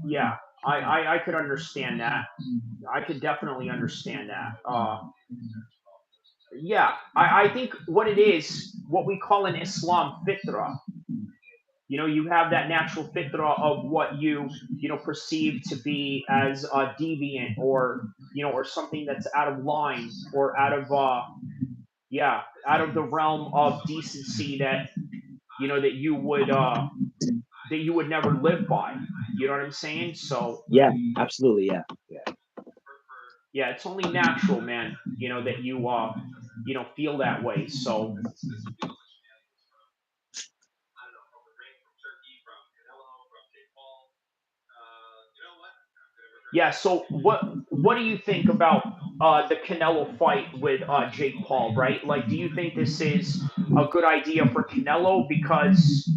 Yeah, I could understand that. I could definitely understand that. Yeah, I think what it is, what we call in Islam fitra. You have that natural fitra of what you perceive to be as deviant, or something that's out of line, or out of yeah, out of the realm of decency that you would never live by. You know what I'm saying? So Yeah. Absolutely. Yeah. Yeah. yeah, it's only natural, man. That you feel that way. So Yeah. So what do you think about the Canelo fight with Jake Paul? Right? Like, do you think this is a good idea for Canelo because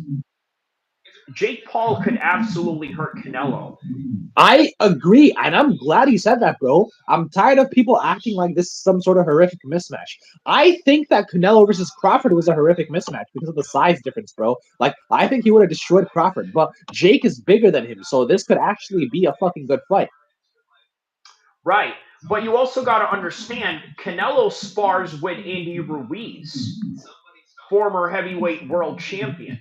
Jake Paul could absolutely hurt Canelo? I agree, and I'm glad you said that, bro. I'm tired of people acting like this is some sort of horrific mismatch. I think that Canelo versus Crawford was a horrific mismatch because of the size difference, bro. Like, I think he would have destroyed Crawford, but Jake is bigger than him, so this could actually be a fucking good fight. Right. But you also got to understand Canelo spars with Andy Ruiz, former heavyweight world champion.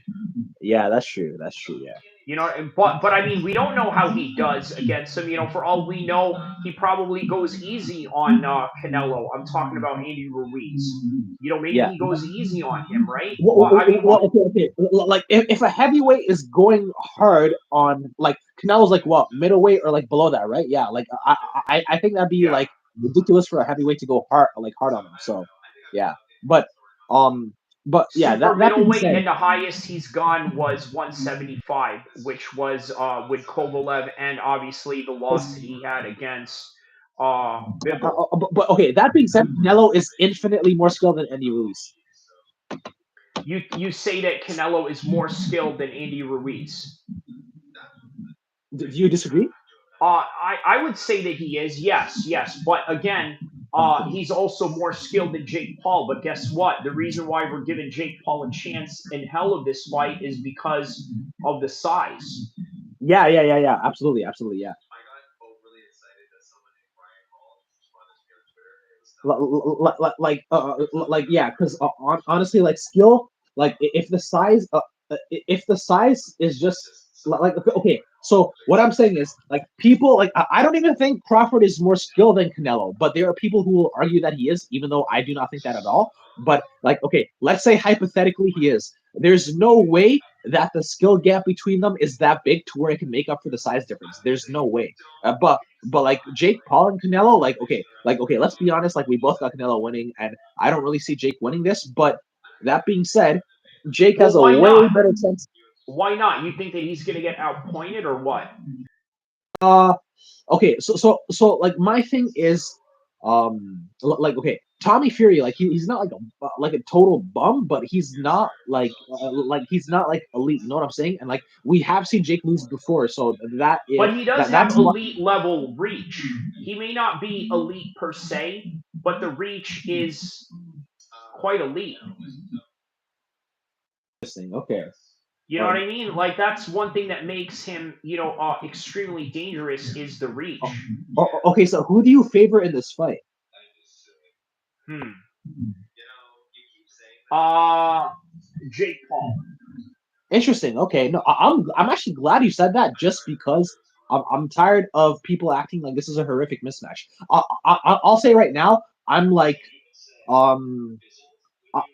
Yeah, that's true. That's true. Yeah. You know, but I mean, we don't know how he does against him. You know, for all we know, he probably goes easy on Canelo. I'm talking about Andy Ruiz. You know, maybe Yeah. he goes easy on him, right? Well, Well, I mean, okay, okay. Like, if a heavyweight is going hard on, like, Canelo's like what, middleweight or like below that, right? Yeah, like I think that'd be yeah. like ridiculous for a heavyweight to go hard on him. So, yeah, but um, but yeah, Super that being middleweight, said, and the highest he's gone was 175, which was with Kovalev, and obviously the loss that he had against Bivol. but okay, that being said, Canelo is infinitely more skilled than Andy Ruiz. You say that Canelo is more skilled than Andy Ruiz. Do you disagree? I would say that he is, yes, yes. But again, he's also more skilled than Jake Paul. But guess what? The reason why we're giving Jake Paul a chance in hell of this fight is because of the size. Yeah. Absolutely, absolutely, yeah. Like yeah, because honestly, like skill, like if the size is just like okay, so what I'm saying is like people like I don't even think Crawford is more skilled than Canelo, but there are people who will argue that he is, even though I do not think that at all. But like okay, let's say hypothetically he is. There's no way that the skill gap between them is that big to where it can make up for the size difference. There's no way. But like Jake Paul and Canelo, like okay, let's be honest, like we both got Canelo winning, and I don't really see Jake winning this. But that being said, Jake has Well, a why way not? better chance. Why not? You think that he's going to get outpointed or what? Uh, okay, so like my thing is, like okay, Tommy Fury, like he's not like a total bum, but he's not like elite. You know what I'm saying? And like we have seen Jake lose before, so But he does that's have why. elite level reach. He may not be elite per se, but the reach is quite elite. Interesting. Okay. You know what Um, I mean? Like that's one thing that makes him, extremely dangerous is the oh, reach. okay, so who do you favor in this fight? Hmm. Uh Jake Paul. Interesting. Okay, no, I'm actually glad you said that, just because I'm tired of people acting like this is a horrific mismatch. I'll say right now, um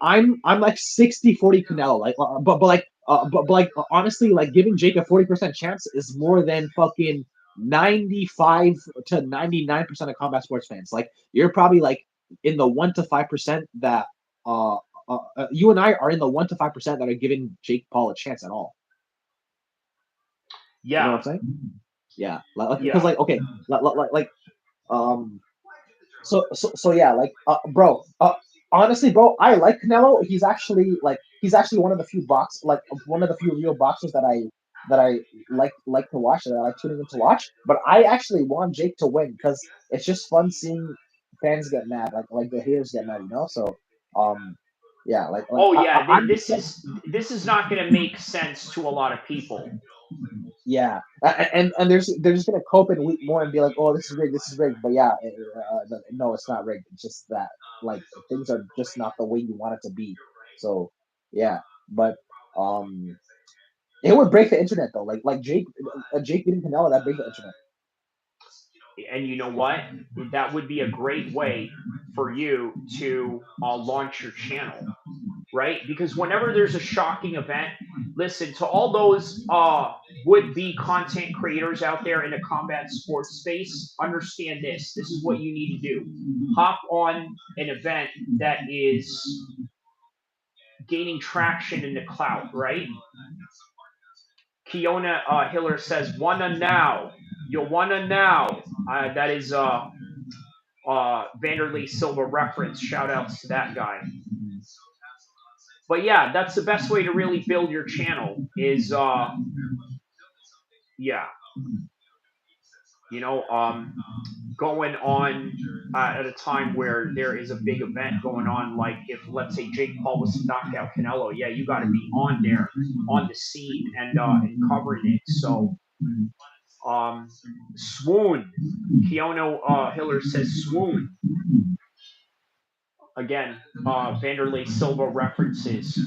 I'm like 60-40 Canelo. Like, but like honestly, like giving Jake a 40% chance is more than fucking 95 to 99% of combat sports fans. Like, you're probably like in the 1 to 5% that uh, you and I are in the 1 to 5% that are giving Jake Paul a chance at all. You know what Yeah. I'm saying? Yeah, like because Yeah. like okay, like um so yeah, like bro, honestly, bro, I like Canelo. He's actually one of the few one of the few real boxers that I like to watch, that I like tuning in to watch. But I actually want Jake to win because it's just fun seeing fans get mad, like the haters get mad, you know. So um yeah, Oh yeah, I'm this is not going to make sense to a lot of people. yeah, and they're just gonna cope and weep more and be like, oh, this is rigged. But yeah, no, it's not rigged. It's just that like things are just not the way you want it to be. So yeah, but um, it would break the internet though. Like Jake beating Canelo, that break the internet. And you know what? That would be a great way for you to launch your channel, right? Because whenever there's a shocking event, listen to all those would be content creators out there in the combat sports space. Understand this. This is what you need to do. Hop on an event that is gaining traction in the clout, right? Kiona Hiller says, wanna now. You wanna now. That is Vanderlei Silva reference. Shout outs to that guy. But yeah, that's the best way to really build your channel is yeah, you know, going on at a time where there is a big event going on, like if let's say Jake Paul was to knock out Canelo, yeah, you got to be on there, on the scene, and covering it. So, swoon. Keanu Hiller says swoon again. Vanderlei Silva references.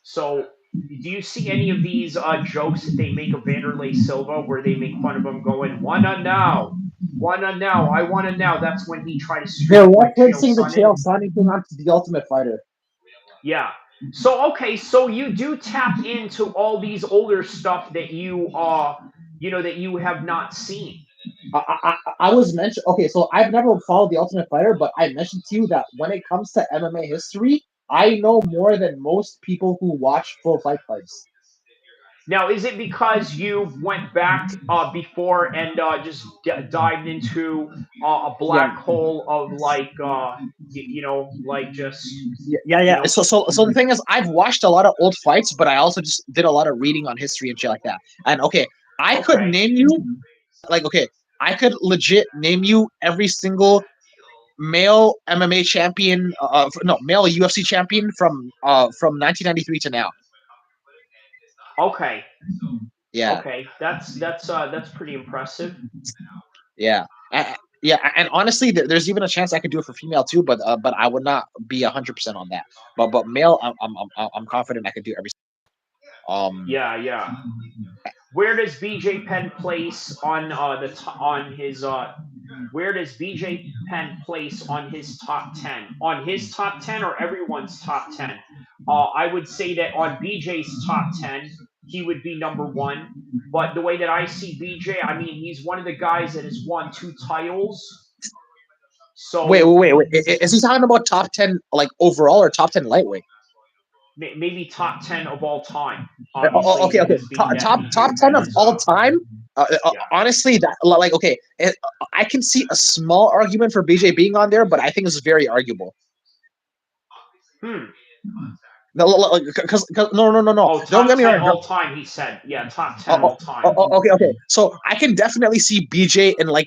So, do you see any of these jokes that they make of Vanderlei Silva where they make fun of him going, wanna now? Wanna now? I wanna now. That's when he tried to They're streak with Chael referencing the Sonnen. Chael Sonnen thing onto the Ultimate Fighter. Yeah. So okay, so you do tap into all these older stuff that that you have not seen. I was mentioned. Okay, so I've never followed the Ultimate Fighter, but I mentioned to you that when it comes to MMA history, I know more than most people who watch full fight cards. Now, is it because you went back before and just dived into a Yeah, black hole of like like just Yeah. you know So the thing is, I've watched a lot of old fights, but I also just did a lot of reading on history and shit like that. And okay, I could okay. name you like okay, I could legit name you every single male MMA champion, no, male UFC champion from 1993 to now. Okay. Yeah, Okay. That's pretty impressive. yeah, yeah. And honestly, there's even a chance I could do it for female too, but I would not be 100% on that. But male, I'm confident I could do every. Um, Yeah, yeah. Where does BJ Penn place on on his where does BJ Penn place on his top 10? On his top 10 or everyone's top 10? I would say that on BJ's top 10, he would be number 1. But the way that I see BJ, I mean, he's one of the guys that has won 2 titles. So wait. Is he talking about top 10 like overall or top 10 lightweight? maybe top 10 of all time. Obviously, Okay. this being that Top BJ 10 Penn of is all time. yeah. Honestly, that like okay, I can see a small argument for BJ being on there, but I think it's very arguable. Hmm. No, because no. Oh, Don't top get me 10 wrong. all time, he said. Yeah, top 10 all time. Okay. So I can definitely see BJ in like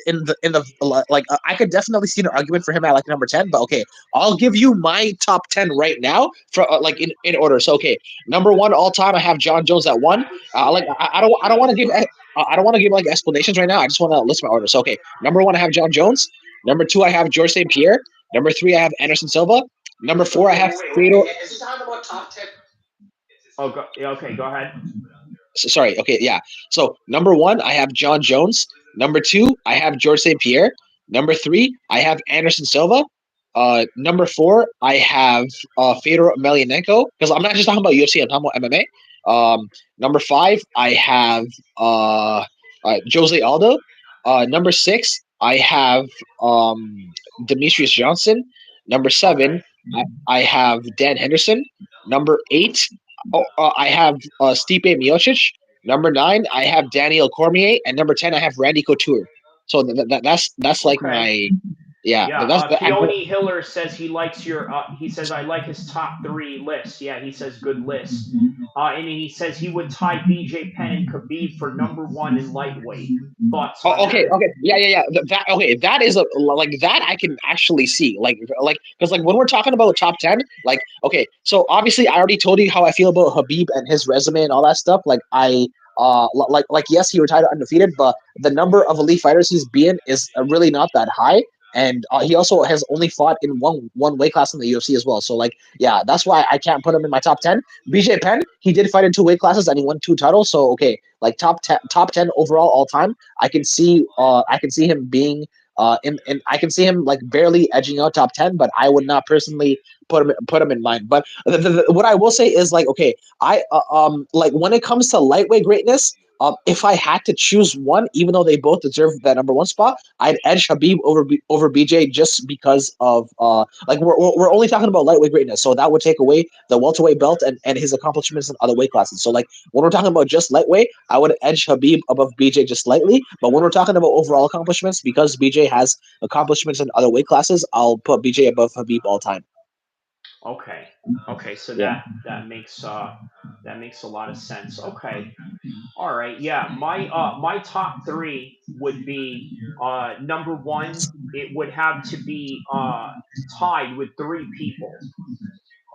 in the like I could definitely see an argument for him at like number 10. But okay, I'll give you my top 10 right now for like in order. So okay, number one all time, I have John Jones at one. Like I don't want to give I don't want to give like explanations right now. I just want to list my order. So okay, number one, I have John Jones. Number two, I have George St. Pierre. Number three, I have Anderson Silva. Number four, I have Fedor. Is he talking about top 10? Oh, yeah, okay, go ahead. Sorry. Okay, yeah. So number one, I have John Jones. Number two, I have George St. Pierre. Number three, I have Anderson Silva. Number four, I have Fedor Emelianenko because I'm not just talking about UFC. I'm talking about MMA. Number five, I have Jose Aldo. Number six, I have Demetrius Johnson. Number seven, Okay. I have Dan Henderson. Number eight, I have Stipe Miocic. Number nine, I have Daniel Cormier, and number 10, I have Randy Couture. So that's like Okay. my yeah. Yeah, That's Keone Hiller says he likes your. He says I like his top 3 list. Yeah, he says good list. And he says he would tie BJ Penn and Khabib for number 1 in lightweight. Thoughts on okay, that? yeah. That okay, that is a like that I can actually see like because like when we're talking about top 10, like okay, so obviously I already told you how I feel about Habib and his resume and all that stuff. Like I like yes, he retired undefeated, but the number of elite fighters he's been is really not that high. And he also has only fought in one weight class in the UFC as well. So like, yeah, that's why I can't put him in my top 10. BJ Penn, he did fight in 2 weight classes and he won 2 titles. So okay, like top 10 overall all time. I can see him being in I can see him like barely edging out top 10, but I would not personally put him in mind. But what I will say is like okay, I like when it comes to lightweight greatness, If I had to choose one, even though they both deserve that number one spot, I'd edge Habib over BJ just because of like we're only talking about lightweight greatness, so that would take away the welterweight belt and his accomplishments in other weight classes. So like when we're talking about just lightweight, I would edge Habib above BJ just slightly. But when we're talking about overall accomplishments, because BJ has accomplishments in other weight classes, I'll put BJ above Habib all time. Okay. Okay. So Yeah. that makes a lot of sense. Okay. All right. Yeah. My top three would be number one. It would have to be tied with three people.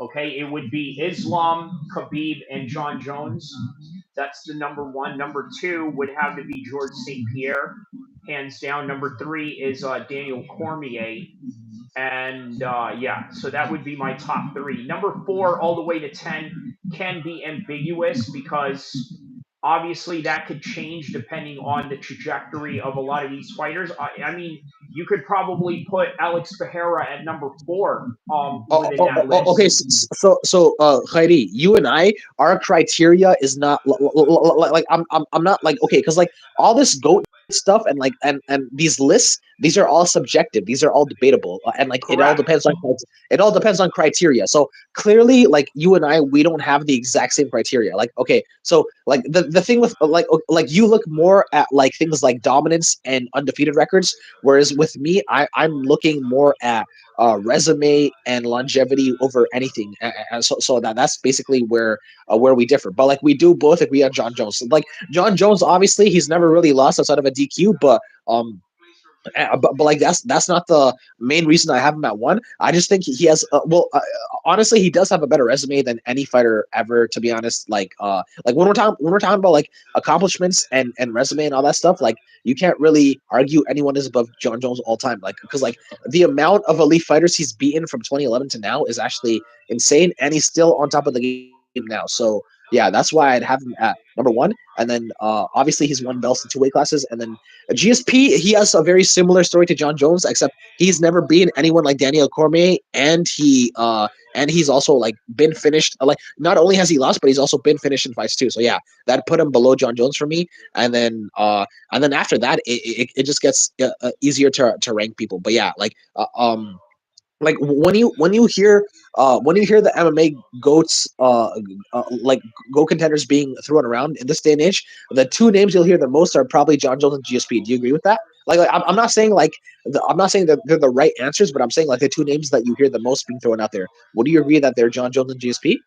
Okay. It would be Islam, Khabib, and John Jones. That's the number one. Number two would have to be George St. Pierre, hands down. Number three is Daniel Cormier, and yeah, so that would be my top three. Number four, all the way to 10, can be ambiguous because obviously that could change depending on the trajectory of a lot of these fighters. I mean, you could probably put Alex Pereira at number four within that Okay, list. Khairi, you and I, our criteria is not like I'm not like okay, because like all this goat stuff and like and these lists, these are all subjective, these are all debatable, and like Correct. it all depends on criteria. So clearly, like you and I, we don't have the exact same criteria. Like okay, so like the thing with like you look more at like things like dominance and undefeated records, whereas with me, I'm looking more at resume and longevity over anything. So that's basically where we differ. But like we do both agree on John Jones. Like John Jones, obviously he's never really lost outside of a DQ, but like that's not the main reason I have him at one. I just think he has honestly he does have a better resume than any fighter ever. To be honest, like when we're talking about like accomplishments and resume and all that stuff, like you can't really argue anyone is above John Jones all time. Like because like the amount of elite fighters he's beaten from 2011 to now is actually insane, and he's still on top of the game now. So yeah, that's why I'd have him at number one. And then obviously he's won belts in two weight classes, and then GSP, he has a very similar story to John Jones, except he's never been anyone like Daniel Cormier, and he's also like been finished. Like not only has he lost, but he's also been finished in fights too. So yeah, that put him below John Jones for me. And then after that, it just gets easier to rank people. But yeah, like when you hear the MMA goats like go contenders being thrown around in this day and age, the two names you'll hear the most are probably John Jones and GSP. Do you agree with that? I'm not saying like I'm not saying that they're the right answers, but I'm saying like the two names that you hear the most being thrown out there. Would you agree that they're John Jones and GSP?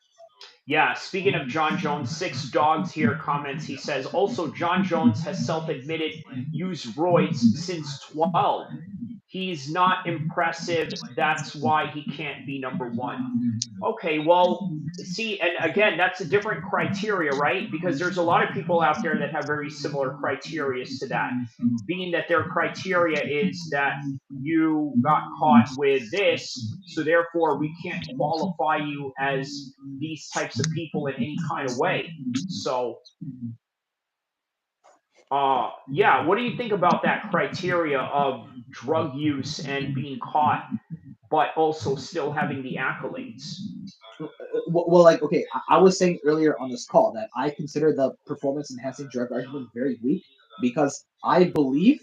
Yeah, speaking of John Jones, Six Dogs here comments. He says, also, John Jones has self admitted used roids since 12. He's not impressive. That's why he can't be number one. Okay, well, see, and again, that's a different criteria, right? Because there's a lot of people out there that have very similar criteria to that, being that their criteria is that you got caught with this, so therefore we can't qualify you as these types of people in any kind of way. So, yeah, what do you think about that criteria of drug use and being caught, but also still having the accolades? Well, like, okay, I was saying earlier on this call that I consider the performance enhancing drug argument very weak because I believe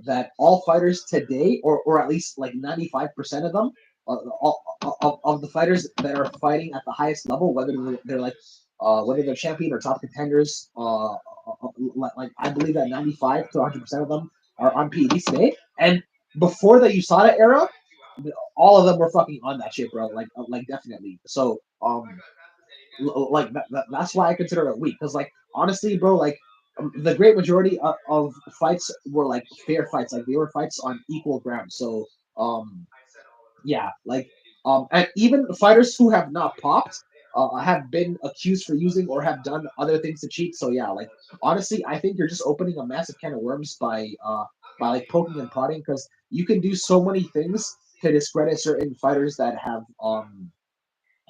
that all fighters today, or at least like 95% of them, of the fighters that are fighting at the highest level, whether they're like, whether they're champion or top contenders, like I believe that 95 to 100% of them are on PEDs today. And before the USADA era, all of them were fucking on that shit, bro. Like definitely. So like that's why I consider it weak. Because like honestly, bro, like the great majority of fights were like fair fights. Like they were fights on equal ground. So yeah, like and even fighters who have not popped have been accused for using or have done other things to cheat. So yeah, like honestly, I think you're just opening a massive can of worms by like poking and prodding because you can do so many things to discredit certain fighters that have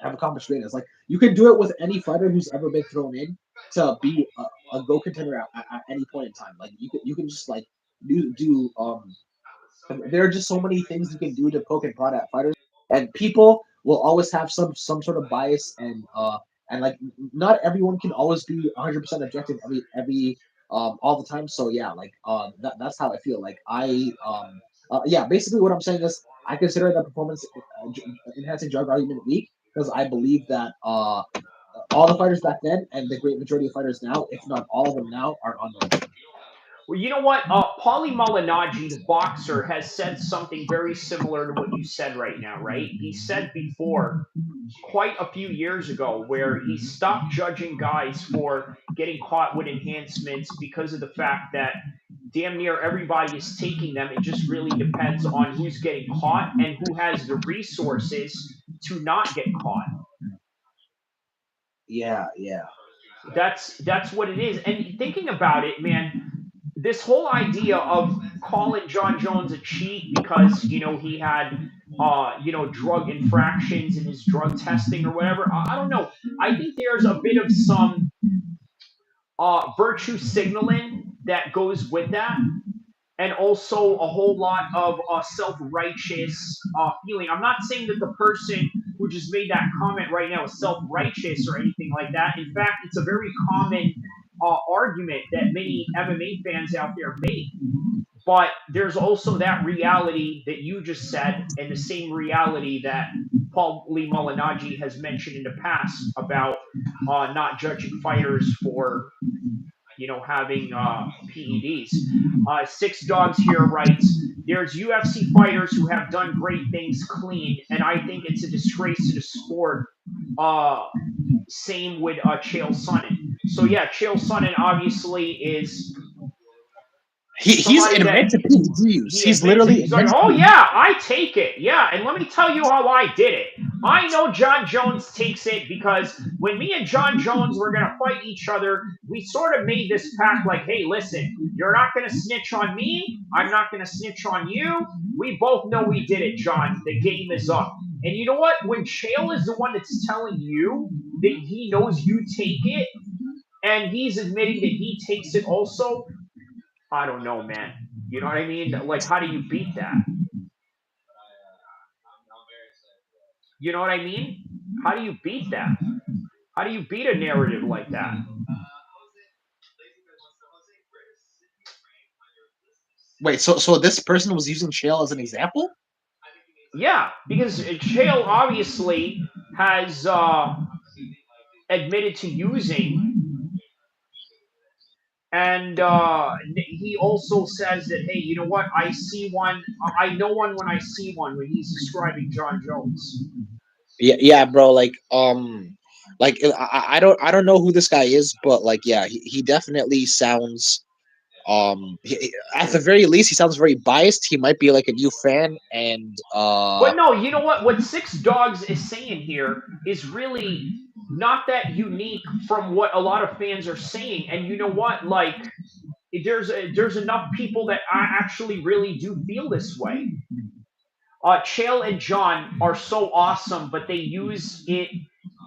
accomplished greatness. Like you can do it with any fighter who's ever been thrown in to be a go contender at any point in time. Like you can just like do there are just so many things you can do to poke and prod at fighters, and people will always have some sort of bias and like not everyone can always be 100% objective all the time. So yeah, like that's how I feel. Like yeah, basically what I'm saying is I consider the performance enhancing drug argument weak because I believe that all the fighters back then and the great majority of fighters now, if not all of them now, are on the. Well, you know what? Paulie Malignaggi, the boxer, has said something very similar to what you said right now, right? He said before, quite a few years ago, where he stopped judging guys for getting caught with enhancements because of the fact that damn near everybody is taking them. It just really depends on who's getting caught and who has the resources to not get caught. Yeah, yeah. That's what it is. And thinking about it, man, this whole idea of calling John Jones a cheat because he had drug infractions in his drug testing or whatever. I don't know. I think there's a bit of some virtue signaling that goes with that, and also a whole lot of self-righteous feeling. I'm not saying that the person who just made that comment right now is self-righteous or anything like that. In fact, it's a very common argument that many MMA fans out there make. But there's also that reality that you just said, and the same reality that Paul Lee Malignaggi has mentioned in the past about not judging fighters for having PEDs. Six Dogs here writes, there's UFC fighters who have done great things clean, and I think it's a disgrace to the sport. Same with Chael Sonnen. So yeah, Chael Sonnen obviously is He's somebody that invented PEDs. he He's admits it. literally He's like, invented oh PEDs. yeah, I take it. Yeah, and let me tell you how I did it. I know John Jones takes it because when me and John Jones were gonna fight each other, we sort of made this pact like, hey, listen, you're not gonna snitch on me, I'm not gonna snitch on you. We both know we did it, John. The game is up. And you know what? When Chael is the one that's telling you that he knows you take it, and he's admitting that he takes it also, I don't know, man. You know what I mean? Like, how do you beat that? You know what I mean? How do you beat that? How do you beat a narrative like that? Wait, so this person was using Chael as an example? Yeah, because Chael obviously has admitted to using, and he also says that, hey, you know what? I see one. I know one when I see one. When he's describing John Jones. Yeah, bro. I don't know who this guy is, but like, yeah, he definitely sounds. At the very least, he sounds very biased. He might be like a new fan, and But no, you know what? What Six Dogs is saying here is really not that unique from what a lot of fans are saying. And you know what? Like, there's enough people that actually really do feel this way. Chael and John are so awesome, but they use it.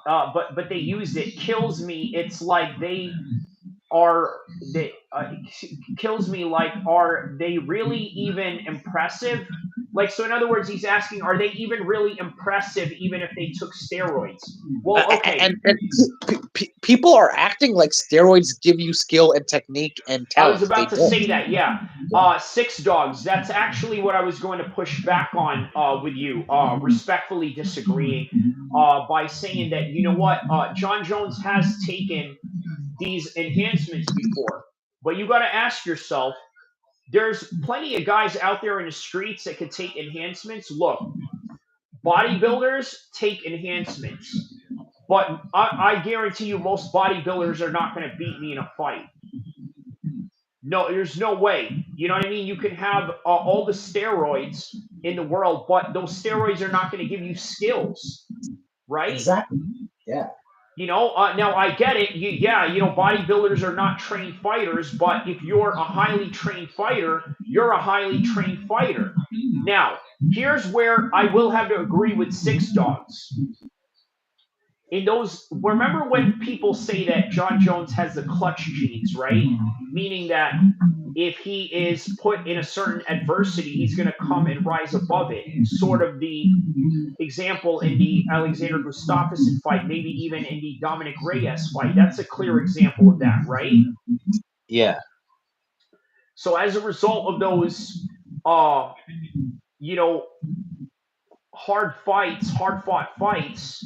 But they use it kills me. It's like are they kills me. Like, are they really even impressive? Like, so in other words, he's asking, are they even really impressive even if they took steroids? Well, okay. people are acting like steroids give you skill and technique and I was talent. They about to don't. say that, yeah. Six Dogs. That's actually what I was going to push back on with you, respectfully disagreeing by saying that, you know what, John Jones has taken these enhancements before, but you got to ask yourself, there's plenty of guys out there in the streets that could take enhancements. Look, bodybuilders take enhancements, but I guarantee you most bodybuilders are not going to beat me in a fight. No, there's no way. You know what I mean? You can have all the steroids in the world, but those steroids are not going to give you skills, right? Exactly. Yeah. Now I get it. Yeah, bodybuilders are not trained fighters, but if you're a highly trained fighter, you're a highly trained fighter. Now, here's where I will have to agree with Six Dogs. Remember when people say that John Jones has the clutch genes, right? Meaning that if he is put in a certain adversity, he's going to come and rise above it. Sort of the example in the Alexander Gustafsson fight, maybe even in the Dominic Reyes fight. That's a clear example of that, right? Yeah. So as a result of those, uh, you know, hard fought fights,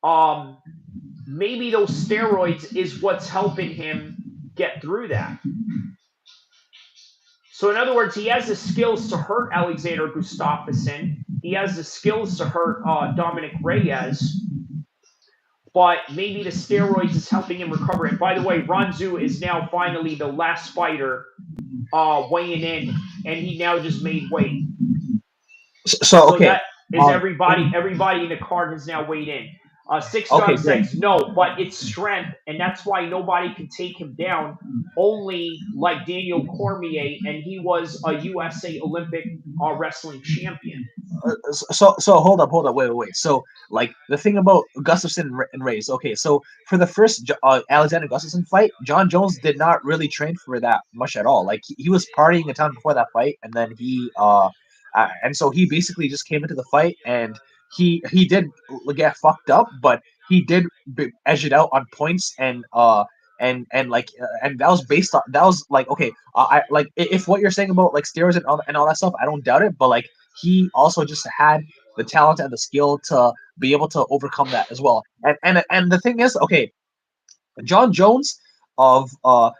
um, maybe those steroids is what's helping him get through that. So in other words, he has the skills to hurt Alexander Gustafsson. He has the skills to hurt Dominic Reyes, but maybe the steroids is helping him recover. And by the way, Ranzu is now finally the last fighter weighing in, and he now just made weight. So So okay, that is everybody. Everybody in the card has now weighed in. Six okay, John great. says no, but it's strength, and that's why nobody can take him down. Only like Daniel Cormier, and he was a USA Olympic wrestling champion. So hold up, wait. So like the thing about Gustafson and Reyes. Okay, so for the first Alexander Gustafson fight, John Jones did not really train for that much at all. Like he was partying a ton before that fight, and then and so he basically just came into the fight, and he did get fucked up, but he did edge it out on points, and that was based on that was like okay, I like if what you're saying about like steroids and all that stuff, I don't doubt it, but like he also just had the talent and the skill to be able to overcome that as well. And the thing is, okay, John Jones of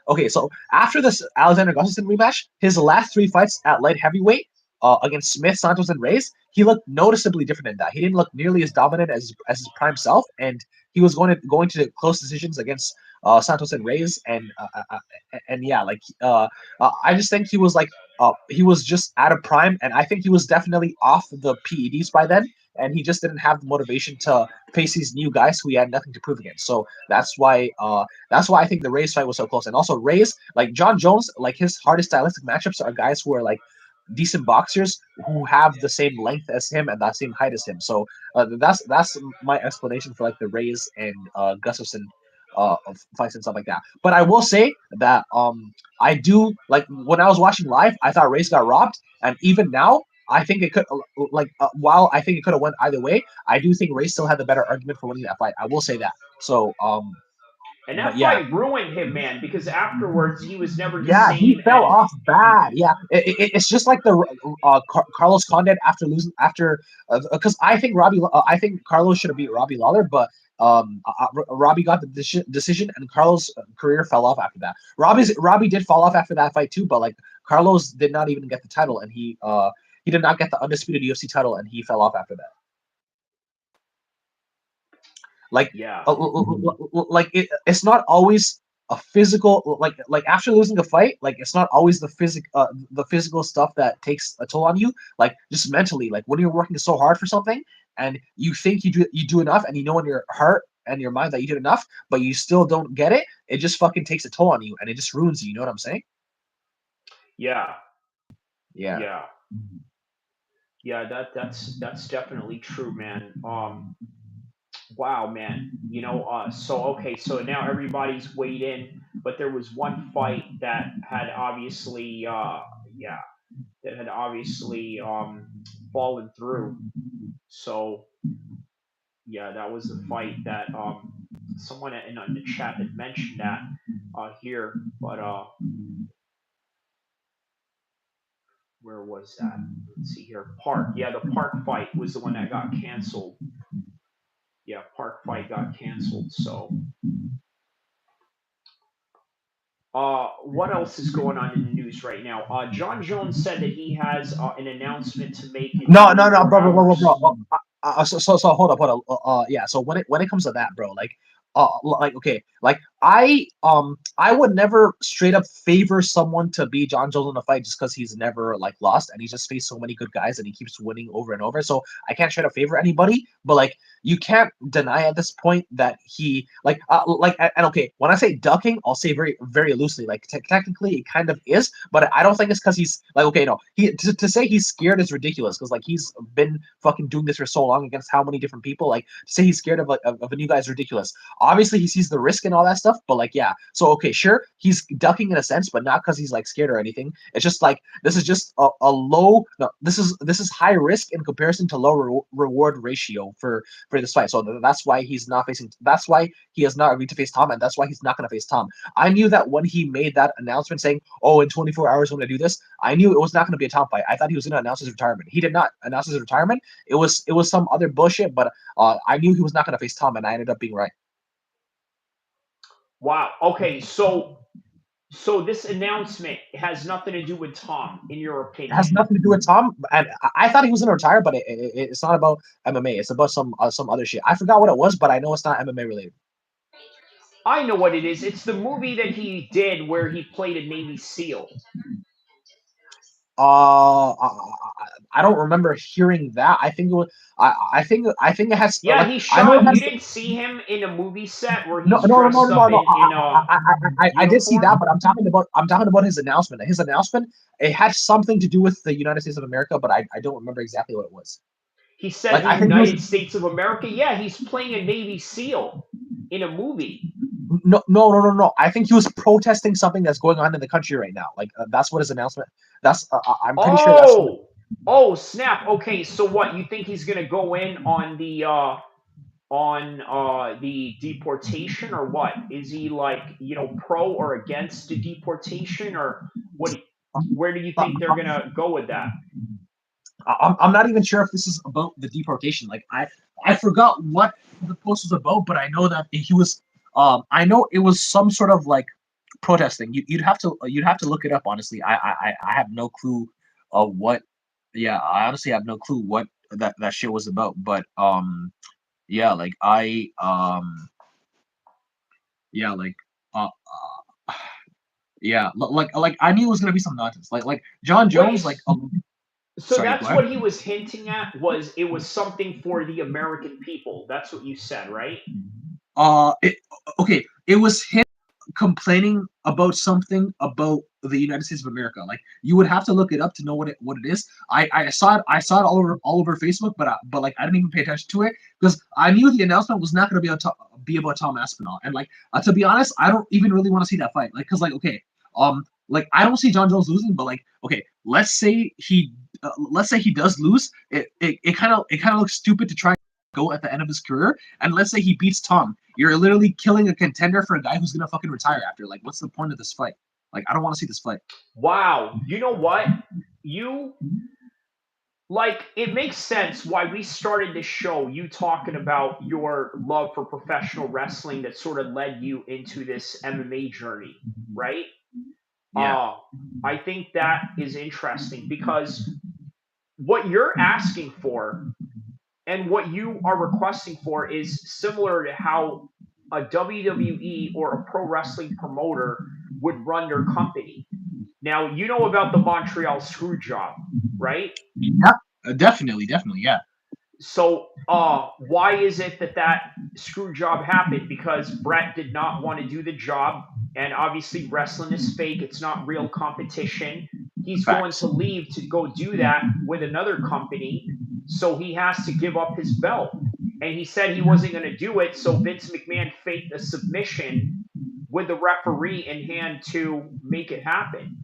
okay, so after this Alexander Gustafsson rematch, his last three fights at light heavyweight against Smith, Santos, and Reyes, he looked noticeably different in that. He didn't look nearly as dominant as his prime self, and he was going to close decisions against Santos and Reyes, and yeah, I just think he was like he was just out of prime, and I think he was definitely off the PEDs by then, and he just didn't have the motivation to face these new guys who he had nothing to prove against. So that's why I think the Reyes fight was so close. And also Reyes, like John Jones, like his hardest stylistic matchups are guys who are like decent boxers who have the same length as him and that same height as him. So that's my explanation for like the Reyes and Gustafson fights and stuff like that. But I will say that I do like when I was watching live, I thought Reyes got robbed, and even now I think it could while I think it could have went either way, I do think Ray still had the better argument for winning that fight. I will say that. So And but that yeah, fight ruined him, man, because afterwards he was never the yeah, he same. fell And off bad. Yeah, it's just like the Carlos Condit after losing after because I think Carlos should have beat Robbie Lawler, but Robbie got the decision, and Carlos' career fell off after that. Robbie did fall off after that fight too, but like Carlos did not even get the title, and he did not get the undisputed UFC title, and he fell off after that. Like, yeah, it's not always a physical like after losing a fight, like it's not always the physical stuff that takes a toll on you. Like just mentally, like when you're working so hard for something and you think you do enough, and you know in your heart and your mind that you did enough, but you still don't get it, it just fucking takes a toll on you and it just ruins you. You know what I'm saying? yeah, Yeah. yeah, yeah. That's definitely true, man. Wow, man. So okay, so now everybody's weighed in, but there was one fight that had obviously, yeah, that had obviously fallen through. So yeah, that was the fight that someone in the chat had mentioned that here, but where was that? Let's see here. Park. Yeah, the Park fight was the one that got canceled. Yeah, Park fight got canceled. So what else is going on in the news right now? John Jones said that he has an announcement to make in No, no, no, 24 bro. hours. So hold up. Yeah. So when it comes to that, bro, like okay, like I would never straight up favor someone to be John Jones in a fight just because he's never like lost and he's just faced so many good guys and he keeps winning over and over. So I can't try to favor anybody, but like you can't deny at this point that he and okay, when I say ducking, I'll say very very loosely. Like technically, it kind of is, but I don't think it's because he's like okay, no, he to say he's scared is ridiculous because like he's been fucking doing this for so long against how many different people. Like to say he's scared of a new guy is ridiculous. Obviously, he sees the risk and all that stuff. stuff. But like, yeah. So okay, sure, he's ducking in a sense, but not because he's like scared or anything. It's just like this is just a low. No, this is high risk in comparison to low reward ratio for this fight. So that's why he's not facing. That's why he has not agreed to face Tom, and that's why he's not going to face Tom. I knew that when he made that announcement saying, "Oh, in 24 hours I'm going to do this," I knew it was not going to be a Tom fight. I thought he was going to announce his retirement. He did not announce his retirement. It was some other bullshit, but I knew he was not going to face Tom, and I ended up being right. Wow. Okay. So this announcement has nothing to do with Tom, in your It has opinion. nothing to do with Tom, and I thought he was going to retire, but it's not about MMA. It's about some other shit. I forgot what it was, but I know it's not MMA related. I know what it is. It's the movie that he did where he played a Navy SEAL. I don't remember hearing that. I think it was. I think it has Yeah, like he I know shot. it You has. didn't see him in a movie set where No, he's no, no, no, dressed no, up no. in I did see that, uniform. but I'm talking about his announcement. His announcement, it had something to do with the United States of America, but I don't remember exactly what it was. He said Like the I think he was United States of America. Yeah, he's playing a Navy SEAL in a movie. no. I think he was protesting something that's going on in the country right now. Like that's what his announcement. That's I'm pretty sure that's what. Oh, snap. Okay, so what? You think he's gonna go in on the deportation or what? Is he like, pro or against the deportation, or what? Where do you Uh, think they're gonna go with that? I'm not even sure if this is about the deportation. Like I forgot what the post was about, but I know that he was. I know it was some sort of like protesting. You'd have to look it up. Honestly, I have no clue of what. Yeah, I honestly have no clue what that shit was about. But yeah, like yeah, like uh, yeah, like I knew it was gonna be some nonsense. Like John Jones, Wait, like so sorry, go that's ahead. what he was hinting at, was it was something for the American people. That's what you said, right? It, okay, it was him complaining about something about the United States of America. Like you would have to look it up to know what it is. I saw it all over Facebook, but like I didn't even pay attention to it because I knew the announcement was not going to be about Tom Aspinall. And like to be honest, I don't even really want to see that fight. Like because like okay, like I don't see John Jones losing, but like okay, let's say he does lose. It kind of looks stupid to try go at the end of his career. And let's say he beats Tom. You're literally killing a contender for a guy who's gonna fucking retire after. Like, what's the point of this fight? Like, I don't want to see this fight. Wow. You know what? You like, it makes sense why we started this show, you talking about your love for professional wrestling that sort of led you into this MMA journey, right? Yeah. Uh, I think that is interesting because what you're asking for and what you are requesting for is similar to how a WWE or a pro wrestling promoter would run their company. Now, you know about the Montreal screw job, right? Yeah. Definitely. Yeah. So, why is it that screw job happened? Because Brett did not want to do the job, and obviously wrestling is fake. It's not real competition. He's going Facts. to leave to go do that with another company, so he has to give up his belt. And he said he wasn't going to do it, so Vince McMahon faked a submission with the referee in hand to make it happen.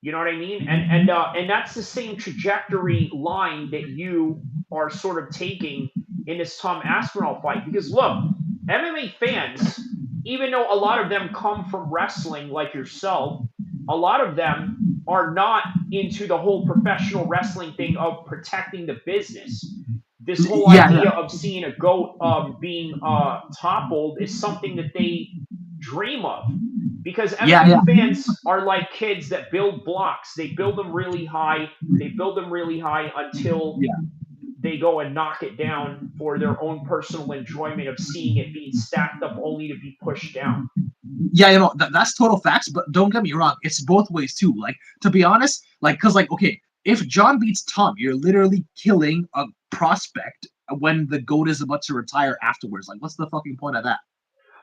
You know what I mean? And that's the same trajectory line that you are sort of taking in this Tom Aspinall fight. Because look, MMA fans, even though a lot of them come from wrestling like yourself, a lot of them are not into the whole professional wrestling thing of protecting the business. This whole Yeah. idea of seeing a goat being toppled is something that they dream of, because Yeah. MMA fans are like kids that build blocks. They build them really high. They build them really high until Yeah. they go and knock it down for their own personal enjoyment of seeing it being stacked up only to be pushed down. Yeah. That's total facts. But don't get me wrong. It's both ways too. Like to be honest, like because like okay, if John beats Tom, you're literally killing a prospect when the goat is about to retire afterwards. Like, what's the fucking point of that?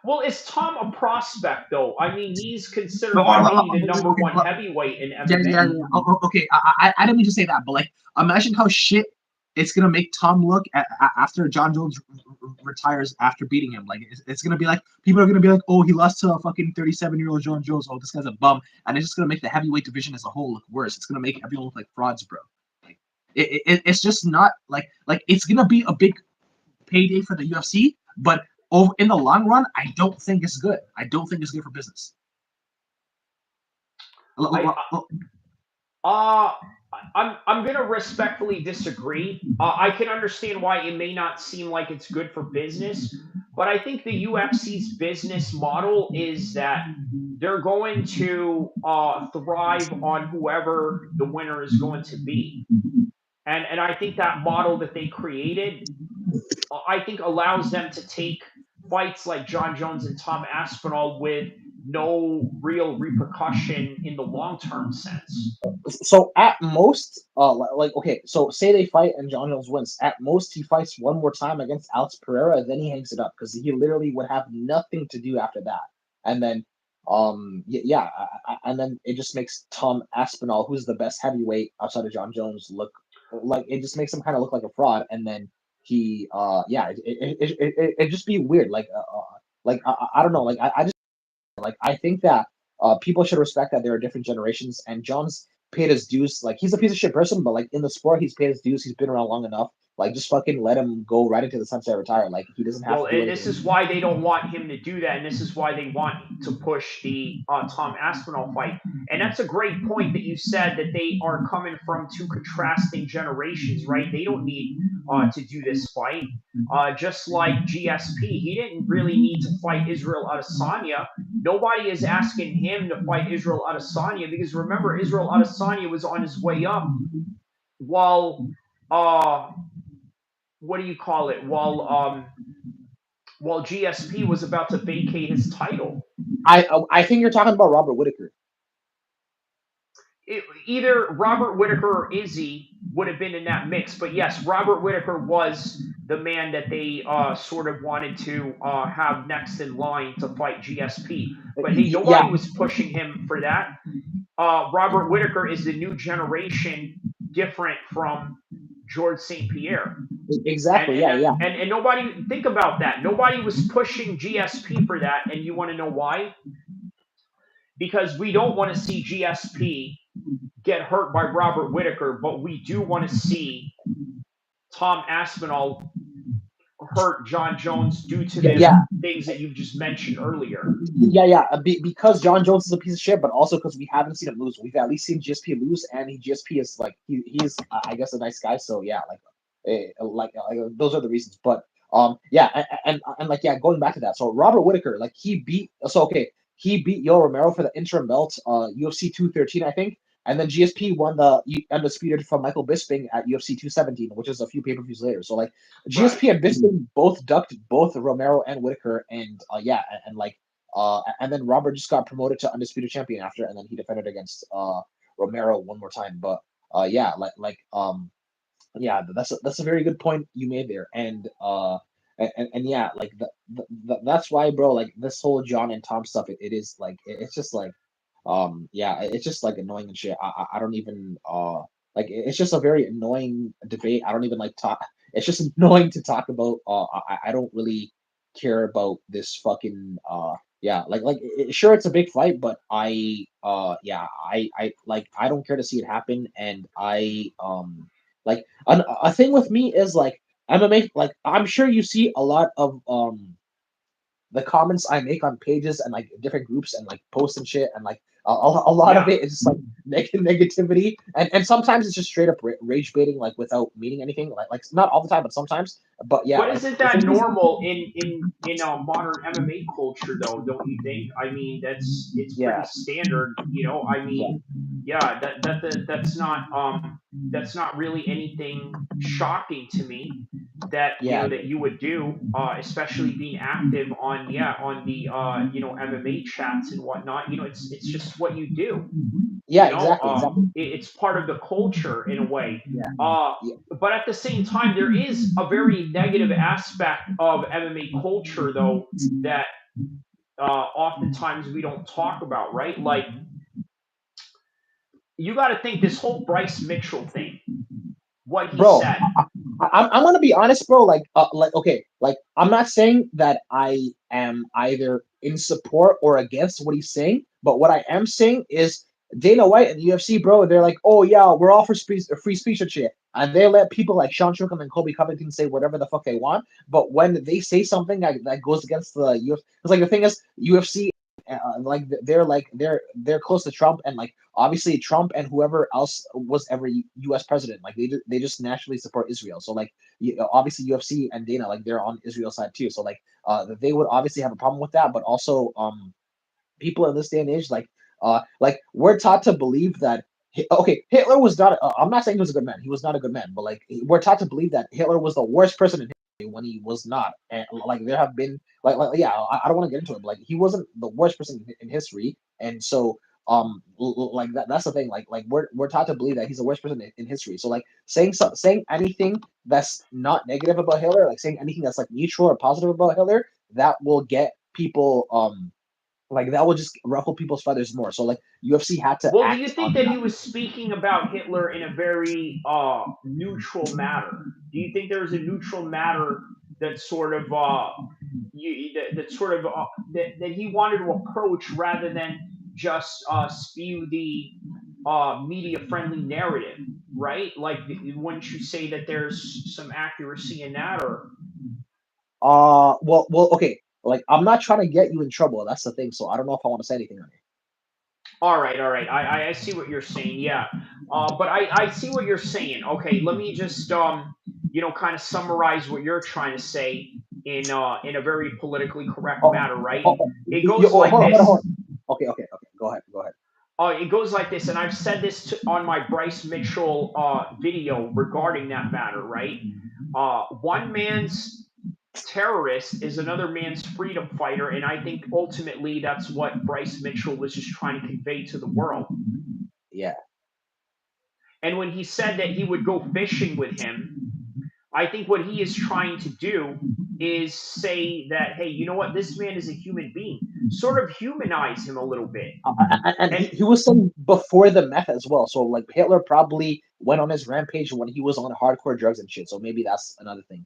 Well, is Tom a prospect though? I mean, he's No, considered by many the number okay, one heavyweight in yeah. MMA. Okay. I didn't mean to say that, but like, imagine how shit it's gonna make Tom look after John Jones retires after beating him. Like it's gonna be like people are gonna be like, oh, he lost to a fucking 37-year-old John Jones. Oh, this guy's a bum, and it's just gonna make the heavyweight division as a whole look worse. It's gonna make everyone look like frauds, bro. Like it's just not like it's gonna be a big payday for the UFC, but over in the long run, I don't think it's good. I don't think it's good for business. I, uh, I'm gonna respectfully disagree. I can understand why it may not seem like it's good for business, but I think the UFC's business model is that they're going to thrive on whoever the winner is going to be, and I think that model that they created, I think allows them to take fights like John Jones and Tom Aspinall with no real repercussion in the long term sense. So at most, okay, so say they fight and John Jones wins. At most, he fights one more time against Alex Pereira, then he hangs it up because he literally would have nothing to do after that. And then, and then it just makes Tom Aspinall, who's the best heavyweight outside of John Jones, look like it just makes him kind of look like a fraud. And then he, it just be weird. I don't know, I think that people should respect that there are different generations, and John's paid his dues. Like he's a piece of shit person, but like in the sport, he's paid his dues. He's been around long enough. Like just fucking let him go right into the sunset, retire. Like he doesn't have Well, to do and this anything. is why they don't want him to do that, and this is why they want to push the Tom Aspinall fight. And that's a great point that you said that they are coming from two contrasting generations, right? They don't need to do this fight. Just like GSP, he didn't really need to fight Israel Adesanya. Nobody is asking him to fight Israel Adesanya because remember, Israel Adesanya was on his way up while uh, what do you call it? While GSP was about to vacate his title. I think you're talking about Robert Whitaker. Either Robert Whitaker or Izzy would have been in that mix, but yes, Robert Whitaker was the man that they sort of wanted to have next in line to fight GSP. But hey, nobody was pushing him for that. Robert Whitaker is the new generation, different from George St. Pierre. Exactly. And nobody think about that. Nobody was pushing GSP for that, and you want to know why? Because we don't want to see GSP get hurt by Robert Whitaker, but we do want to see Tom Aspinall hurt John Jones due to the things that you've just mentioned earlier. Because John Jones is a piece of shit, but also because we haven't seen him lose. We've at least seen GSP lose, and GSP is like he's I guess a nice guy. So yeah, those are the reasons. But and going back to that. So Robert Whitaker, he beat Yoel Romero for the interim belt, UFC 213, I think. And then GSP won the undisputed from Michael Bisping at UFC 217, which is a few pay-per-views later. So GSP and Bisping both ducked both Romero and Whitaker, and then Robert just got promoted to undisputed champion after, and then he defended against Romero one more time. But that's a very good point you made there, and that's why, bro. Like this whole John and Tom stuff, it's just it's just annoying and shit. I don't even it's just a very annoying debate. I don't even talk. It's just annoying to talk about. I don't really care about this fucking sure, it's a big fight, but I don't care to see it happen, and a thing with me is MMA. I'm sure you see a lot of the comments I make on pages and different groups and posts and shit, and a lot of it is just negativity, and sometimes it's just straight up rage baiting without meaning anything, not all the time, but sometimes. But yeah, but isn't that normal in modern MMA culture though? Don't you think? I mean, it's pretty standard. I mean, that's not really anything shocking to me that that you would do, especially being active on the MMA chats and whatnot. It's just what you do. Exactly. It's part of the culture in a way. But at the same time, there is a very negative aspect of MMA culture though that oftentimes we don't talk about, right? Like you got to think this whole Bryce Mitchell thing, what he said. I'm gonna be honest, bro. Like okay, like I'm not saying that I am either in support or against what he's saying, but what I am saying is Dana White and the UFC, bro. They're like, oh yeah, we're all for free speech and shit, and they let people like Sean Strickland and Kobe Covington say whatever the fuck they want. But when they say something that goes against the UFC, because like the thing is, UFC. They're close to Trump, and like obviously Trump and whoever else was ever U.S. president, like they just naturally support Israel. So like obviously UFC and Dana, like they're on Israel's side too. So like they would obviously have a problem with that, but also people in this day and age, like we're taught to believe that. Okay, Hitler was not. I'm not saying he was a good man. He was not a good man, but like we're taught to believe that Hitler was the worst person in history when he was not. And like there have been yeah, I don't want to get into it, but like he wasn't the worst person in history, and so like that's the thing. Like we're taught to believe that he's the worst person in history. So like saying anything that's not negative about Hitler, like saying anything that's like neutral or positive about Hitler, that will get people like that will just ruffle people's feathers more. So like UFC had to Well, do you act think on that that. he was speaking about Hitler in a very neutral matter? Do you think there's a neutral matter that sort of that sort of that he wanted to approach rather than just spew the media friendly narrative, right? Like, wouldn't you say that there's some accuracy in that, or Okay. Like I'm not trying to get you in trouble. That's the thing. So I don't know if I want to say anything on it. all right, all right. I see what you're saying. Yeah, but I see what you're saying. Okay, let me just kind of summarize what you're trying to say in a very politically correct Oh, matter, right? It you, goes like hold this. on. Okay. Go ahead. Go ahead. It goes like this, and I've said this on my Bryce Mitchell video regarding that matter, right? One man's terrorist is another man's freedom fighter, and I think ultimately that's what Bryce Mitchell was just trying to convey to the world. Yeah. And when he said that he would go fishing with him, I think what he is trying to do is say that, hey, you know what? This man is a human being. Sort of humanize him a little bit. And And he was saying before the meth as well. So like Hitler probably went on his rampage when he was on hardcore drugs and shit. So maybe that's another thing.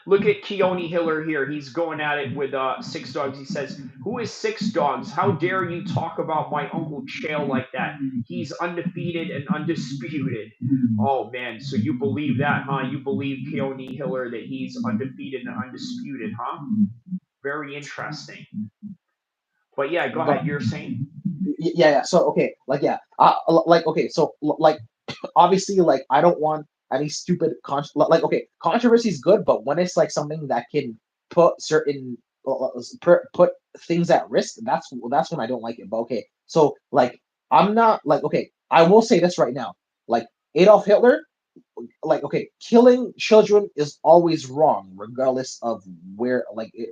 look at Keone Hiller here. He's going at it with Six Dogs. He says, "Who is Six Dogs? How dare you talk about my Uncle Chael like that? He's undefeated and undisputed." Oh man, so you believe that, huh? You believe Keone Hiller that he's undefeated and undisputed, huh? Very interesting. But yeah, go but ahead. You're saying? yeah. So okay, like yeah, like okay, so like obviously like I don't want any stupid like okay, controversy is good, but when it's like something that can put certain put things at risk, that's when I don't like it. But okay, so like I'm not like okay, I will say this right now, like Adolf Hitler, like okay, killing children is always wrong regardless of where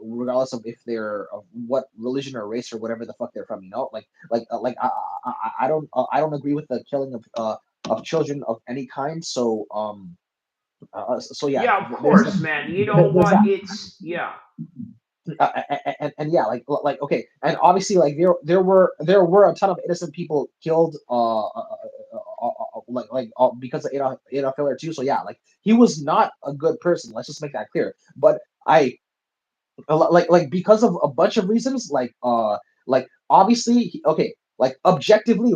regardless of if they're of what religion or race or whatever the fuck they're from, you know, I don't agree with the killing of children of any kind. So so yeah, Yeah, of there's course, man. You know there's what? It's yeah. and yeah, like okay, and obviously like there were a ton of innocent people killed because of Adolf Hitler too. So yeah, like he was not a good person. Let's just make that clear. But I like because of a bunch of reasons, like obviously okay, like objectively,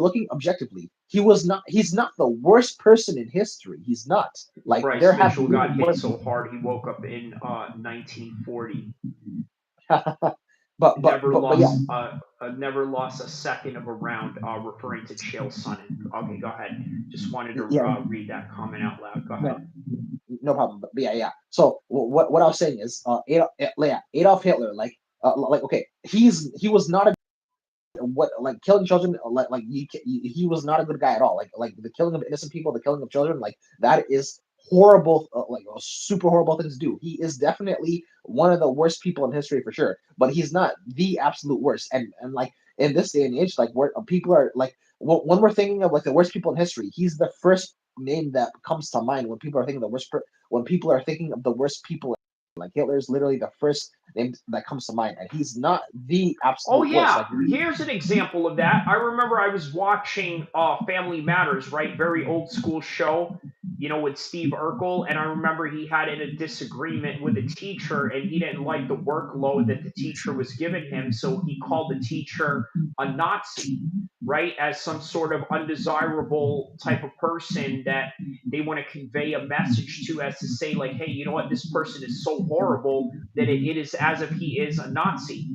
he's not the worst person in history. He's not. Like there Bryce have Mitchell been got hit worse. so hard he woke up in 1940. but but Never but but yeah. lost never lost a second of a round. Referring to Chael Sonnen. Okay, go ahead. Just wanted to Yeah, read that comment out loud. Go no, ahead. no problem. But yeah, yeah. So what I was saying is, Adolf Hitler, like okay, he was not a what like killing children, he was not a good guy at all. Like the killing of innocent people, the killing of children, like that is horrible, like a super horrible thing to do. He is definitely one of the worst people in history for sure, but he's not the absolute worst. And like in this day and age, like where people are like when we're thinking of like the worst people in history, he's the first name that comes to mind when people are thinking of the worst when people are thinking of the worst people. Like Hitler is literally the first name that comes to mind, and he's not the Oh absolute worst. yeah, here's an example of that. I remember I was watching Family Matters, right? Very old school show, with Steve Urkel, and I remember he had a disagreement with a teacher, and he didn't like the workload that the teacher was giving him, so he called the teacher a Nazi, right? As some sort of undesirable type of person that they want to convey a message to, as to say, like, hey, you know what? This person is so horrible that it is as if he is a Nazi.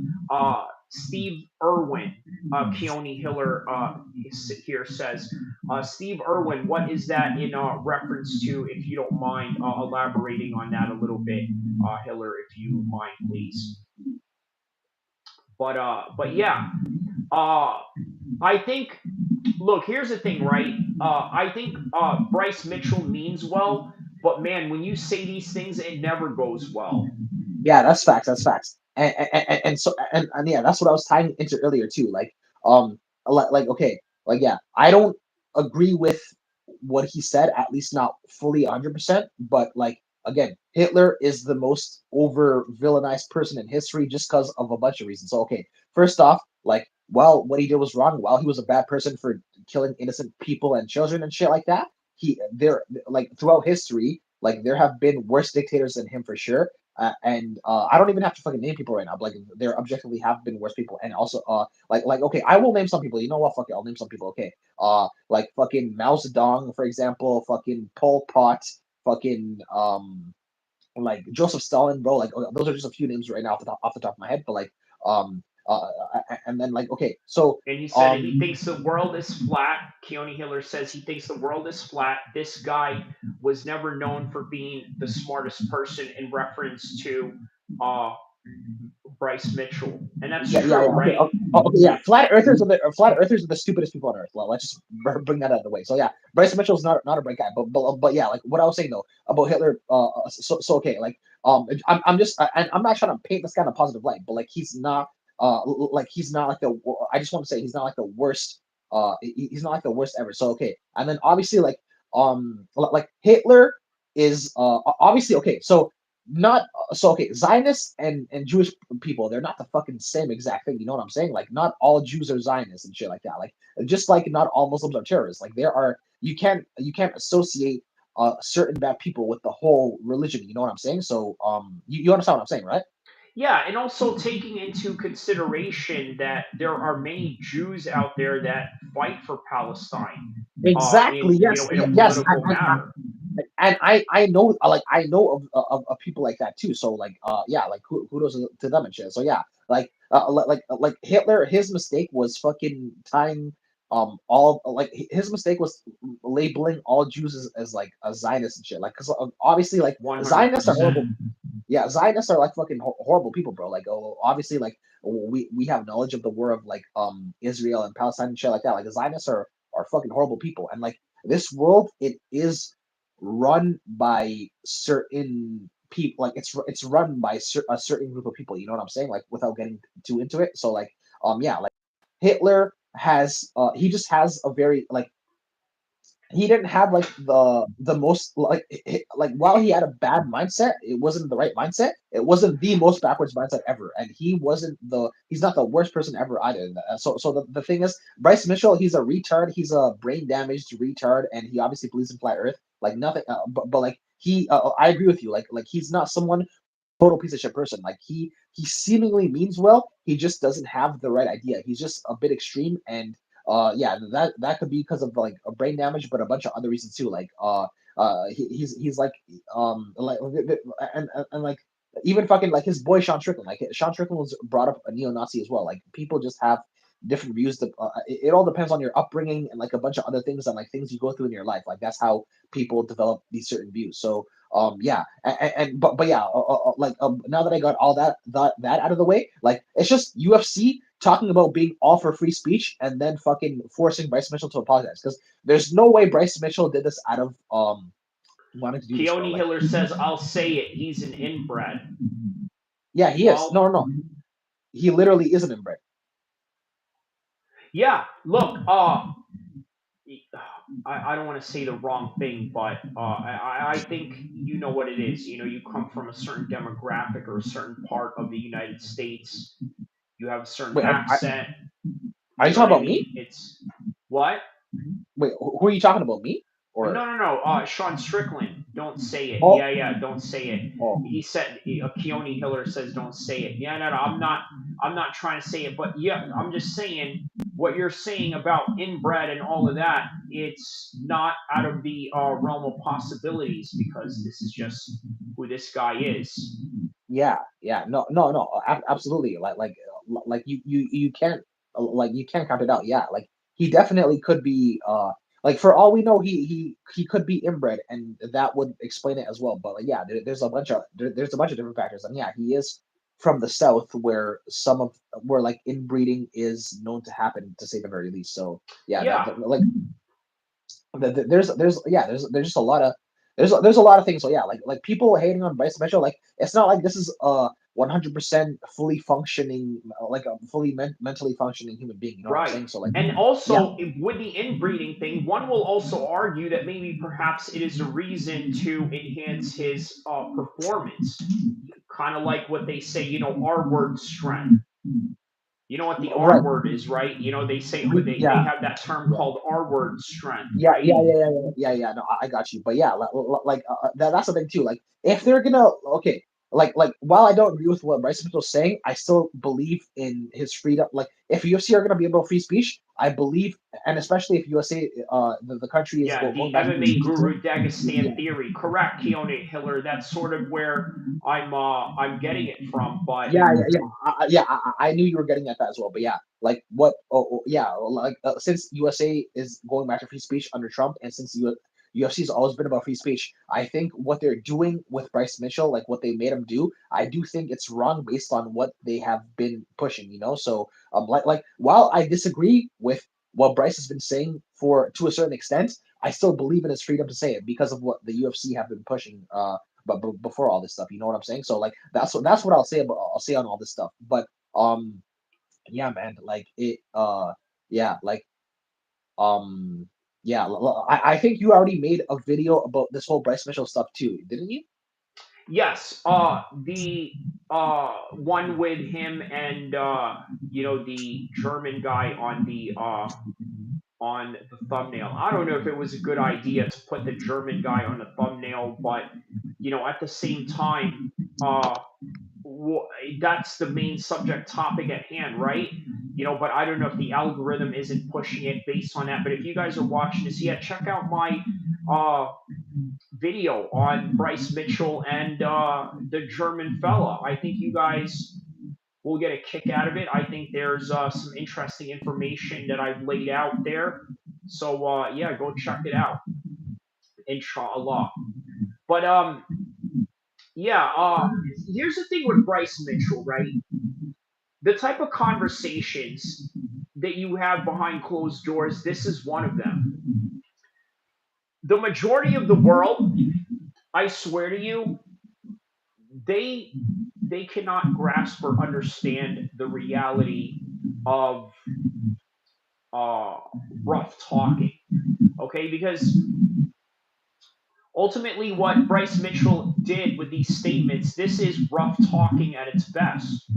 Steve Irwin, Keone Hiller here says, Steve Irwin, what is that in reference to? If you don't mind elaborating on that a little bit, Hiller, if you mind, please. But yeah, uh, I think. Look, here's the thing, right? I think Bryce Mitchell means well, but man, when you say these things, it never goes well. Yeah, that's facts. That's facts. And so and yeah, that's what I was tying into earlier too. Like okay, like yeah, I don't agree with what he said, at least not fully 100%. But like again, Hitler is the most over villainized person in history just because of a bunch of reasons. So okay, first off, like while what he did was wrong, while he was a bad person for killing innocent people and children and shit like that, he there like throughout history, like there have been worse dictators than him for sure, and I don't even have to fucking name people right now. But like there objectively have been worse people, and also like okay, I will name some people. You know what? Fuck it, I'll name some people. Okay, like fucking Mao Zedong, for example, fucking Pol Pot, fucking like Joseph Stalin, bro. Like those are just a few names right now off the top of my head. But like and then like okay, so And he said he thinks the world is flat. Keone Hiller says he thinks the world is flat. This guy was never known for being the smartest person in reference to uh, Bryce Mitchell, and that's yeah, true, okay, right? okay, yeah. Flat earthers are the stupidest people on earth. Well, let's just bring that out of the way. So yeah, Bryce Mitchell's not a bright guy, but yeah, like what I was saying though about Hitler. So okay, like I'm just and I'm not trying to paint this guy in a positive light, but like he's not like the. I just want to say he's not like the worst. He's not like the worst ever. So okay, and then obviously like Hitler is obviously okay. So not so okay, Zionists and Jewish people, they're not the fucking same exact thing. You know what I'm saying? Like, not all Jews are Zionists and shit like that. Like, just like not all Muslims are terrorists. Like, there are you can't associate certain bad people with the whole religion. You know what I'm saying? So you understand what I'm saying, right? Yeah, and also taking into consideration that there are many Jews out there that fight for Palestine, in Exactly. Yes. in a Yes. political matter. And I know like I know of people like that too. So like yeah, like kudos to them and shit. So yeah, like Hitler, his mistake was fucking tying all like his mistake was labeling all Jews as like a Zionist and shit. Like because obviously like One hundred Zionists are horrible. percent. Yeah, Zionists are like fucking horrible people, bro. Like obviously like we have knowledge of the war of like Israel and Palestine and shit like that. Like the Zionists are fucking horrible people, and like this world, it is run by certain people. Like it's run by a certain group of people. You know what I'm saying? Like without getting too into it. So like yeah, like Hitler has he just has a very like he didn't have like the most like while he had a bad mindset, it wasn't the right mindset. It wasn't the most backwards mindset ever, and he's not the worst person ever either. So the thing is, Bryce Mitchell, he's a retard. He's a brain damaged retard, and he obviously believes in flat Earth. Like nothing, but like I agree with you. Like he's not someone total piece of shit person. Like he seemingly means well. He just doesn't have the right idea. He's just a bit extreme, and yeah, that could be because of like a brain damage, but a bunch of other reasons too. Like he's like and like even fucking like his boy Sean Strickland. Like Sean Strickland was brought up a neo-Nazi as well. Like people just have different views. It all depends on your upbringing and like a bunch of other things and like things you go through in your life. Like that's how people develop these certain views. So yeah, and but yeah, like now that I got all that out of the way, like it's just UFC talking about being all for free speech and then fucking forcing Bryce Mitchell to apologize, because there's no way Bryce Mitchell did this out of wanting to do this, bro. Keone Like Hiller says, "I'll say it. He's an inbred." yeah, he is. Well, No, he literally is an inbred. yeah. Look, I don't want to say the wrong thing, but I think you know what it is. You know, you come from a certain demographic or a certain part of the United States. You have a certain Wait, accent. are You you know what talking I about me? mean? It's what? Wait, who are you talking about? Me or No, no, no. Sean Strickland, don't say it. oh Yeah, yeah, don't say it. oh He said Keone Hiller says don't say it. Yeah, no, no. I'm not trying to say it, but yeah, I'm just saying what you're saying about inbred and all of that. It's not out of the realm of possibilities because this is just who this guy is. yeah, no, absolutely. Like you can't like you can't count it out. Yeah, like he definitely could be like for all we know he could be inbred and that would explain it as well. But like, yeah, there's a bunch of different factors and yeah, he is from the south where some of where like inbreeding is known to happen to say the very least. So yeah, Yeah, like there's yeah there's just a lot of there's a lot of things. So yeah, like people hating on Bryce Mitchell, like it's not like this is a 100% fully functioning like a fully mentally functioning human being. You know what I'm right. saying? So like And yeah, also, with the inbreeding thing, one will also argue that maybe perhaps it is a reason to enhance his performance. Kind of like what they say, R word strength. You know what the right, R word is, right? They say they yeah, have that term yeah. called R word strength, Yeah, right? yeah. No, I got you. But yeah, like that's the thing too. Like, if they're gonna okay, like while I don't agree with what Bryce Mitchell's saying, I still believe in his freedom. Like, if UFC are gonna be able to free speech, I believe, and especially if USA, the country is Yeah, going the back to free MMA speech. guru Yeah, Dagestan theory. Correct, Keone Hiller. That's sort of where I'm getting it from. But I knew you were getting at that as well. But yeah, like what? Yeah, like since USA is going back to free speech under Trump, and since UFC's always been about free speech, I think what they're doing with Bryce Mitchell, like what they made him do, I do think it's wrong based on what they have been pushing. So like while I disagree with what Bryce has been saying for to a certain extent, I still believe in his freedom to say it because of what the UFC have been pushing. But before all this stuff, you know what I'm saying? So like that's what I'll say on all this stuff. But um yeah, man, like it yeah, like um yeah, I think you already made a video about this whole Bryce Mitchell stuff too, didn't you? yes, the one with him and the German guy on the thumbnail. I don't know if it was a good idea to put the German guy on the thumbnail, but at the same time, uh, that's the main subject topic at hand, right? But I don't know if the algorithm isn't pushing it based on that. But if you guys are watching this, yeah, check out my uh, video on Bryce Mitchell and the German fella. I think you guys will get a kick out of it. I think there's some interesting information that I've laid out there. So yeah, go check it out, inshallah. But yeah, here's the thing with Bryce Mitchell, right? The type of conversations that you have behind closed doors, this is one of them. The majority of the world, I swear to you, they they cannot grasp or understand the reality of uh, rough talking. Okay, because ultimately, what Bryce Mitchell did with these statements, this is rough talking at its best.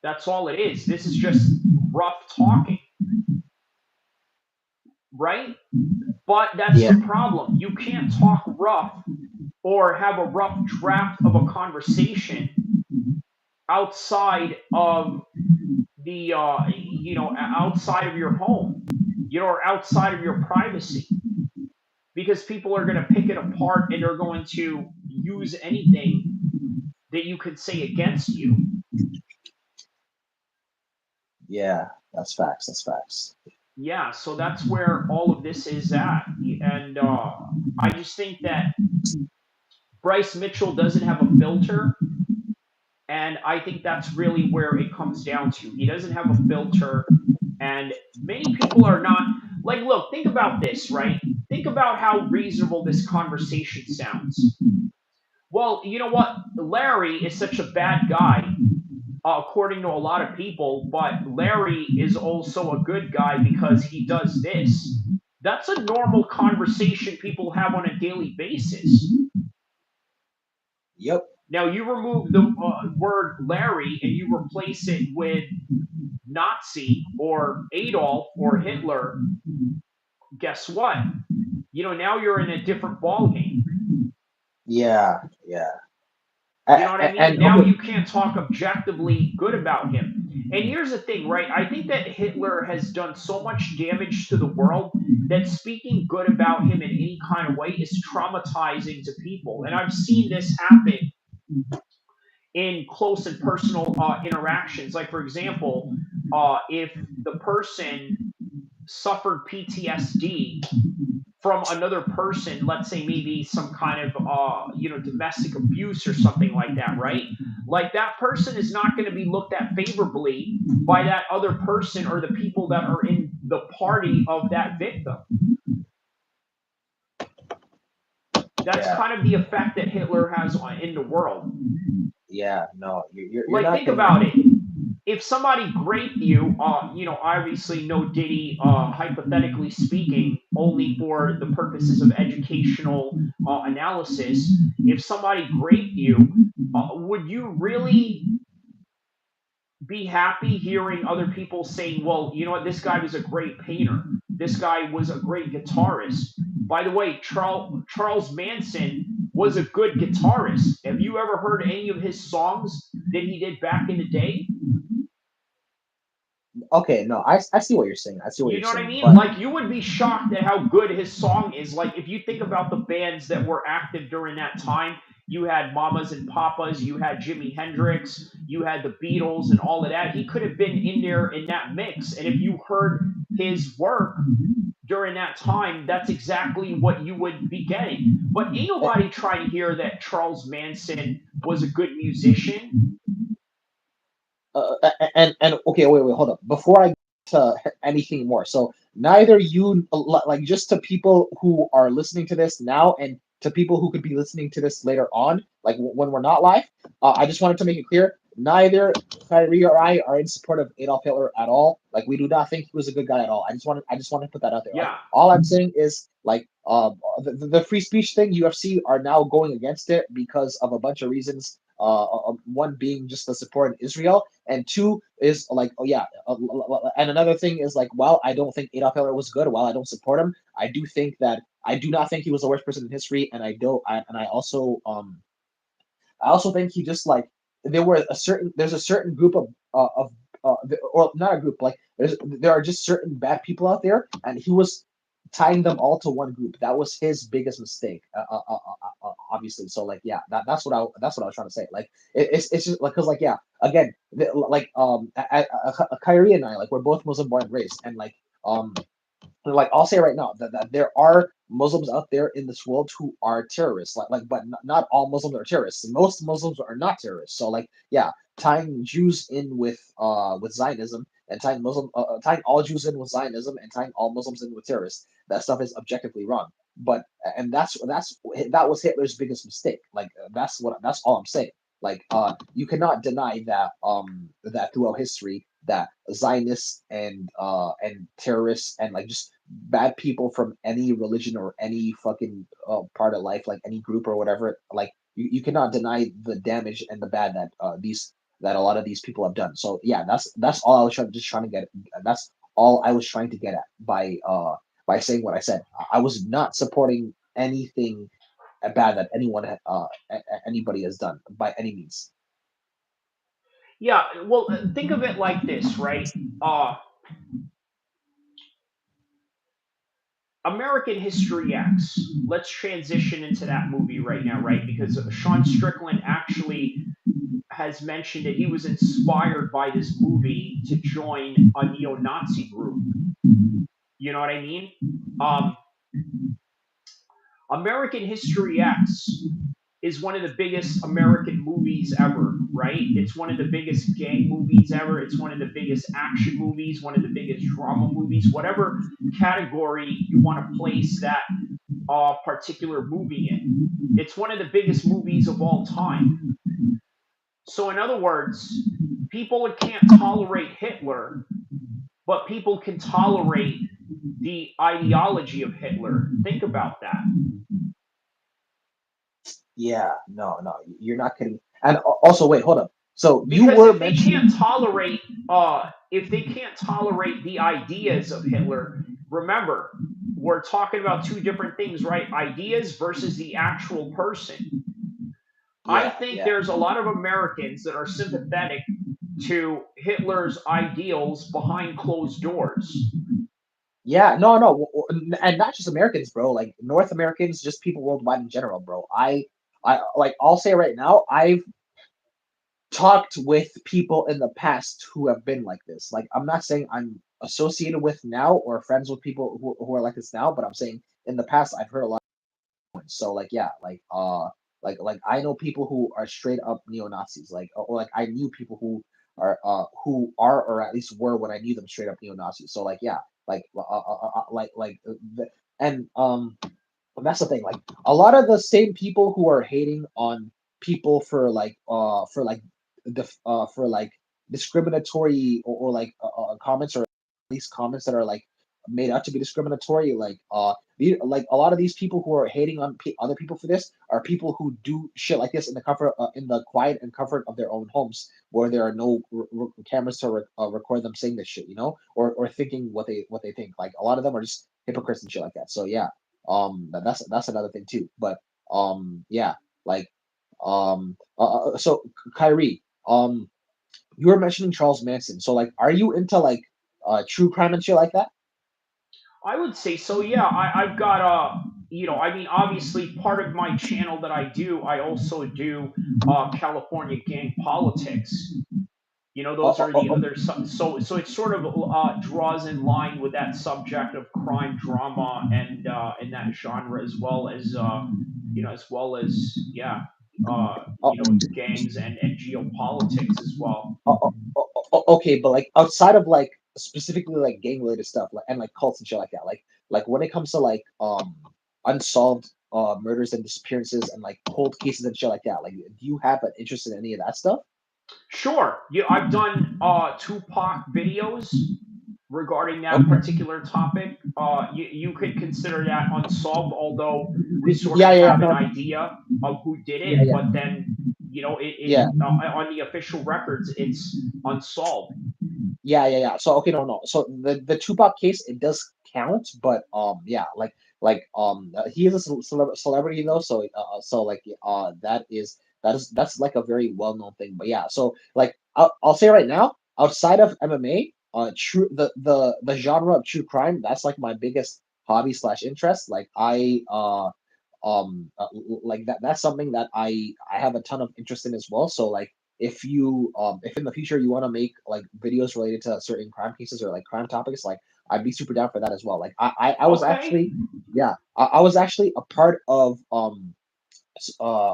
That's all it is. This is just rough talking, right? But that's Yeah. the problem. You can't talk rough or have a rough draft of a conversation outside of the outside of your home, or outside of your privacy, because people are going to pick it apart and they're going to use anything that you could say against you. Yeah, that's facts. That's facts. Yeah, so that's where all of this is at. And I just think that Bryce Mitchell doesn't have a filter. And I think that's really where it comes down to. He doesn't have a filter. And many people are not. Like, look, think about this, right? Think about how reasonable this conversation sounds. Well, you know what? Larry is such a bad guy, according to a lot of people, but Larry is also a good guy because he does this. That's a normal conversation people have on a daily basis. Yep. Now you remove the word Larry and you replace it with Nazi or Adolf or Hitler. Guess what? Now you're in a different ballgame. Yeah. Yeah. You know what I mean? And Now okay. you can't talk objectively good about him. And here's the thing, right? I think that Hitler has done so much damage to the world that speaking good about him in any kind of way is traumatizing to people. And I've seen this happen in close and personal interactions. Like, for example, if the person suffered PTSD from another person, let's say maybe some kind of domestic abuse or something like that, right? Like that person is not going to be looked at favorably by that other person or the people that are in the party of that victim. That's Yeah. kind of the effect that Hitler has in the world. Yeah. No, you're Like not think gonna. about it. If somebody raped you, obviously no Diddy, hypothetically speaking, only for the purposes of educational analysis. If somebody raped you, would you really be happy hearing other people saying, well, you know what, this guy was a great painter, this guy was a great guitarist. By the way, Charles Manson was a good guitarist. Have you ever heard any of his songs that he did back in the day? Okay. No, I see what you're saying. I see what You you're know what I saying. mean? But Like you would be shocked at how good his song is. Like if you think about the bands that were active during that time, you had Mamas and Papas, you had Jimi Hendrix, you had the Beatles and all of that. He could have been in there in that mix. And if you heard his work during that time, that's exactly what you would be getting. But ain't nobody trying to hear that Charles Manson was a good musician. and okay, wait, hold up. Before I get to anything more, so neither you like just to people who are listening to this now and to people who could be listening to this later on, like when we're not live. I just wanted to make it clear, neither Kyrie or I are in support of Adolf Hitler at all. Like we do not think he was a good guy at all. I just want to put that out there. Like Yeah. all I'm saying is like the free speech thing, UFC are now going against it because of a bunch of reasons. One being just the support in Israel, and two is like, oh yeah, and another thing is like, while I don't think Adolf Hitler was good, while I don't support him, I do think that I do not think he was the worst person in history, and I also think he just like there's a certain group or not a group, like there are just certain bad people out there, and he was tying them all to one group. That was his biggest mistake, obviously. So like yeah, that's what I was trying to say. Like it's just like because like yeah, again, Kyrie and I, like we're both Muslim born and raised, and like I'll say right now that there are Muslims out there in this world who are terrorists. But not all Muslims are terrorists. Most Muslims are not terrorists. So like yeah, tying Jews in with Zionism and tying all Jews in with Zionism and tying all Muslims in with terrorists. That stuff is objectively wrong. But and that was Hitler's biggest mistake. Like that's all I'm saying. Like you cannot deny that throughout history that Zionists and terrorists and like just bad people from any religion or any fucking part of life, like any group or whatever, like you cannot deny the damage and the bad that a lot of these people have done. So yeah, that's all I was trying to get. That's all I was trying to get at by saying what I said. I was not supporting anything bad that anybody has done by any means. Yeah, well, think of it like this, right? Uh, American History X. Let's transition into that movie right now, right? Because Sean Strickland actually has mentioned that he was inspired by this movie to join a neo-Nazi group. You know what I mean? Um, American History X is one of the biggest American movies ever, right? It's one of the biggest gang movies ever. It's one of the biggest action movies, one of the biggest drama movies, whatever category you want to place that particular movie in. It's one of the biggest movies of all time. So, in other words, people can't tolerate Hitler, but people can tolerate the ideology of Hitler. Think about that. Yeah, no, you're not kidding. And also, wait, hold up. So you Because were mentioning, if they can't tolerate the ideas of Hitler, remember, we're talking about two different things, right? Ideas versus the actual person. I yeah, think yeah, there's a lot of Americans that are sympathetic to Hitler's ideals behind closed doors. yeah. No, and not just Americans, bro. Like North Americans, just people worldwide in general, bro. I like. I'll say right now, I've talked with people in the past who have been like this. Like, I'm not saying I'm associated with now or friends with people who are like this now, but I'm saying in the past, I've heard a lot. So like yeah, like I know people who are straight up neo Nazis. Like or like I knew people who are or at least were when I knew them straight up neo Nazis. So like yeah, the, and that's the thing. Like a lot of the same people who are hating on people for like discriminatory or like comments or at least comments that are like made out to be discriminatory. Like a lot of these people who are hating on other people for this are people who do shit like this in the comfort in the quiet and comfort of their own homes where there are no cameras to record them saying this shit, or thinking what they think. Like a lot of them are just hypocrites and shit like that. So yeah, that's another thing too. But yeah, like so Kyrie, you were mentioning Charles Manson. So like, are you into like true crime and shit like that? I would say so. Yeah, I've got I mean, obviously, part of my channel that I also do California gang politics. Oh, Those oh, are oh, the oh, other so it sort of draws in line with that subject of crime drama and that genre, as well as yeah, oh, gangs and geopolitics as well. okay, but like outside of like specifically like gang related stuff, like and like cults and shit like that, like when it comes to like unsolved murders and disappearances and like cold cases and shit like that, like do you have an interest in any of that stuff? Sure, yeah, I've done Tupac videos regarding that Okay. particular topic. You could consider that unsolved, although we sort of Yeah, have an no, idea of who did it, yeah, but then it yeah. on the official records it's unsolved. Yeah. So okay, no. So the Tupac case it does count, but yeah, he is a celebrity though, so like that's like a very well known thing. But yeah, so like I'll say right now, outside of MMA, true the genre of true crime that's like my biggest hobby slash interest. Like like that's something that I have a ton of interest in as well. So like if in the future you want to make like videos related to certain crime cases or like crime topics, like I'd be super down for that as well. Like I was Okay. actually yeah, I was actually a part of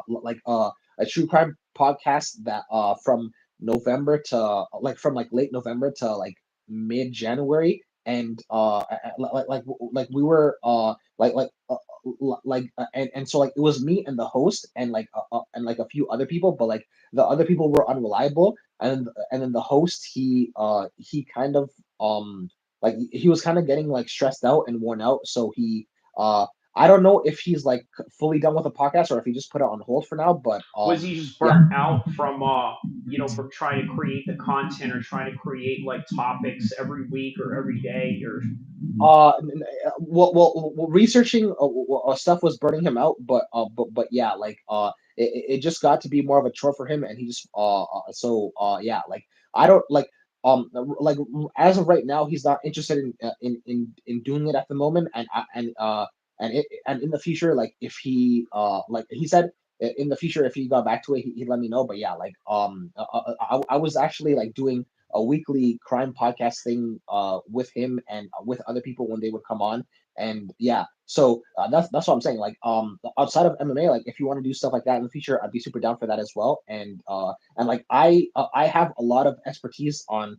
like a true crime podcast that from November to from like late November to like mid January, and like we were and so like it was me and the host and like a few other people, but like the other people were unreliable, and then the host he kind of like he was kind of getting like stressed out and worn out, so he I don't know if he's like fully done with the podcast or if he just put it on hold for now, but Was he just yeah. burnt out from from trying to create the content or trying to create like topics every week or every day or Researching stuff was burning him out, but yeah, like it just got to be more of a chore for him, and he just yeah, like I don't like as of right now, he's not interested in doing it at the moment, and in the future, like if he like he said in the future if he got back to it, he'd let me know. But yeah, like I was actually like doing a weekly crime podcast thing with him and with other people when they would come on, and yeah, so that's what I'm saying. Like outside of MMA, like if you want to do stuff like that in the future, I'd be super down for that as well. And like I have a lot of expertise on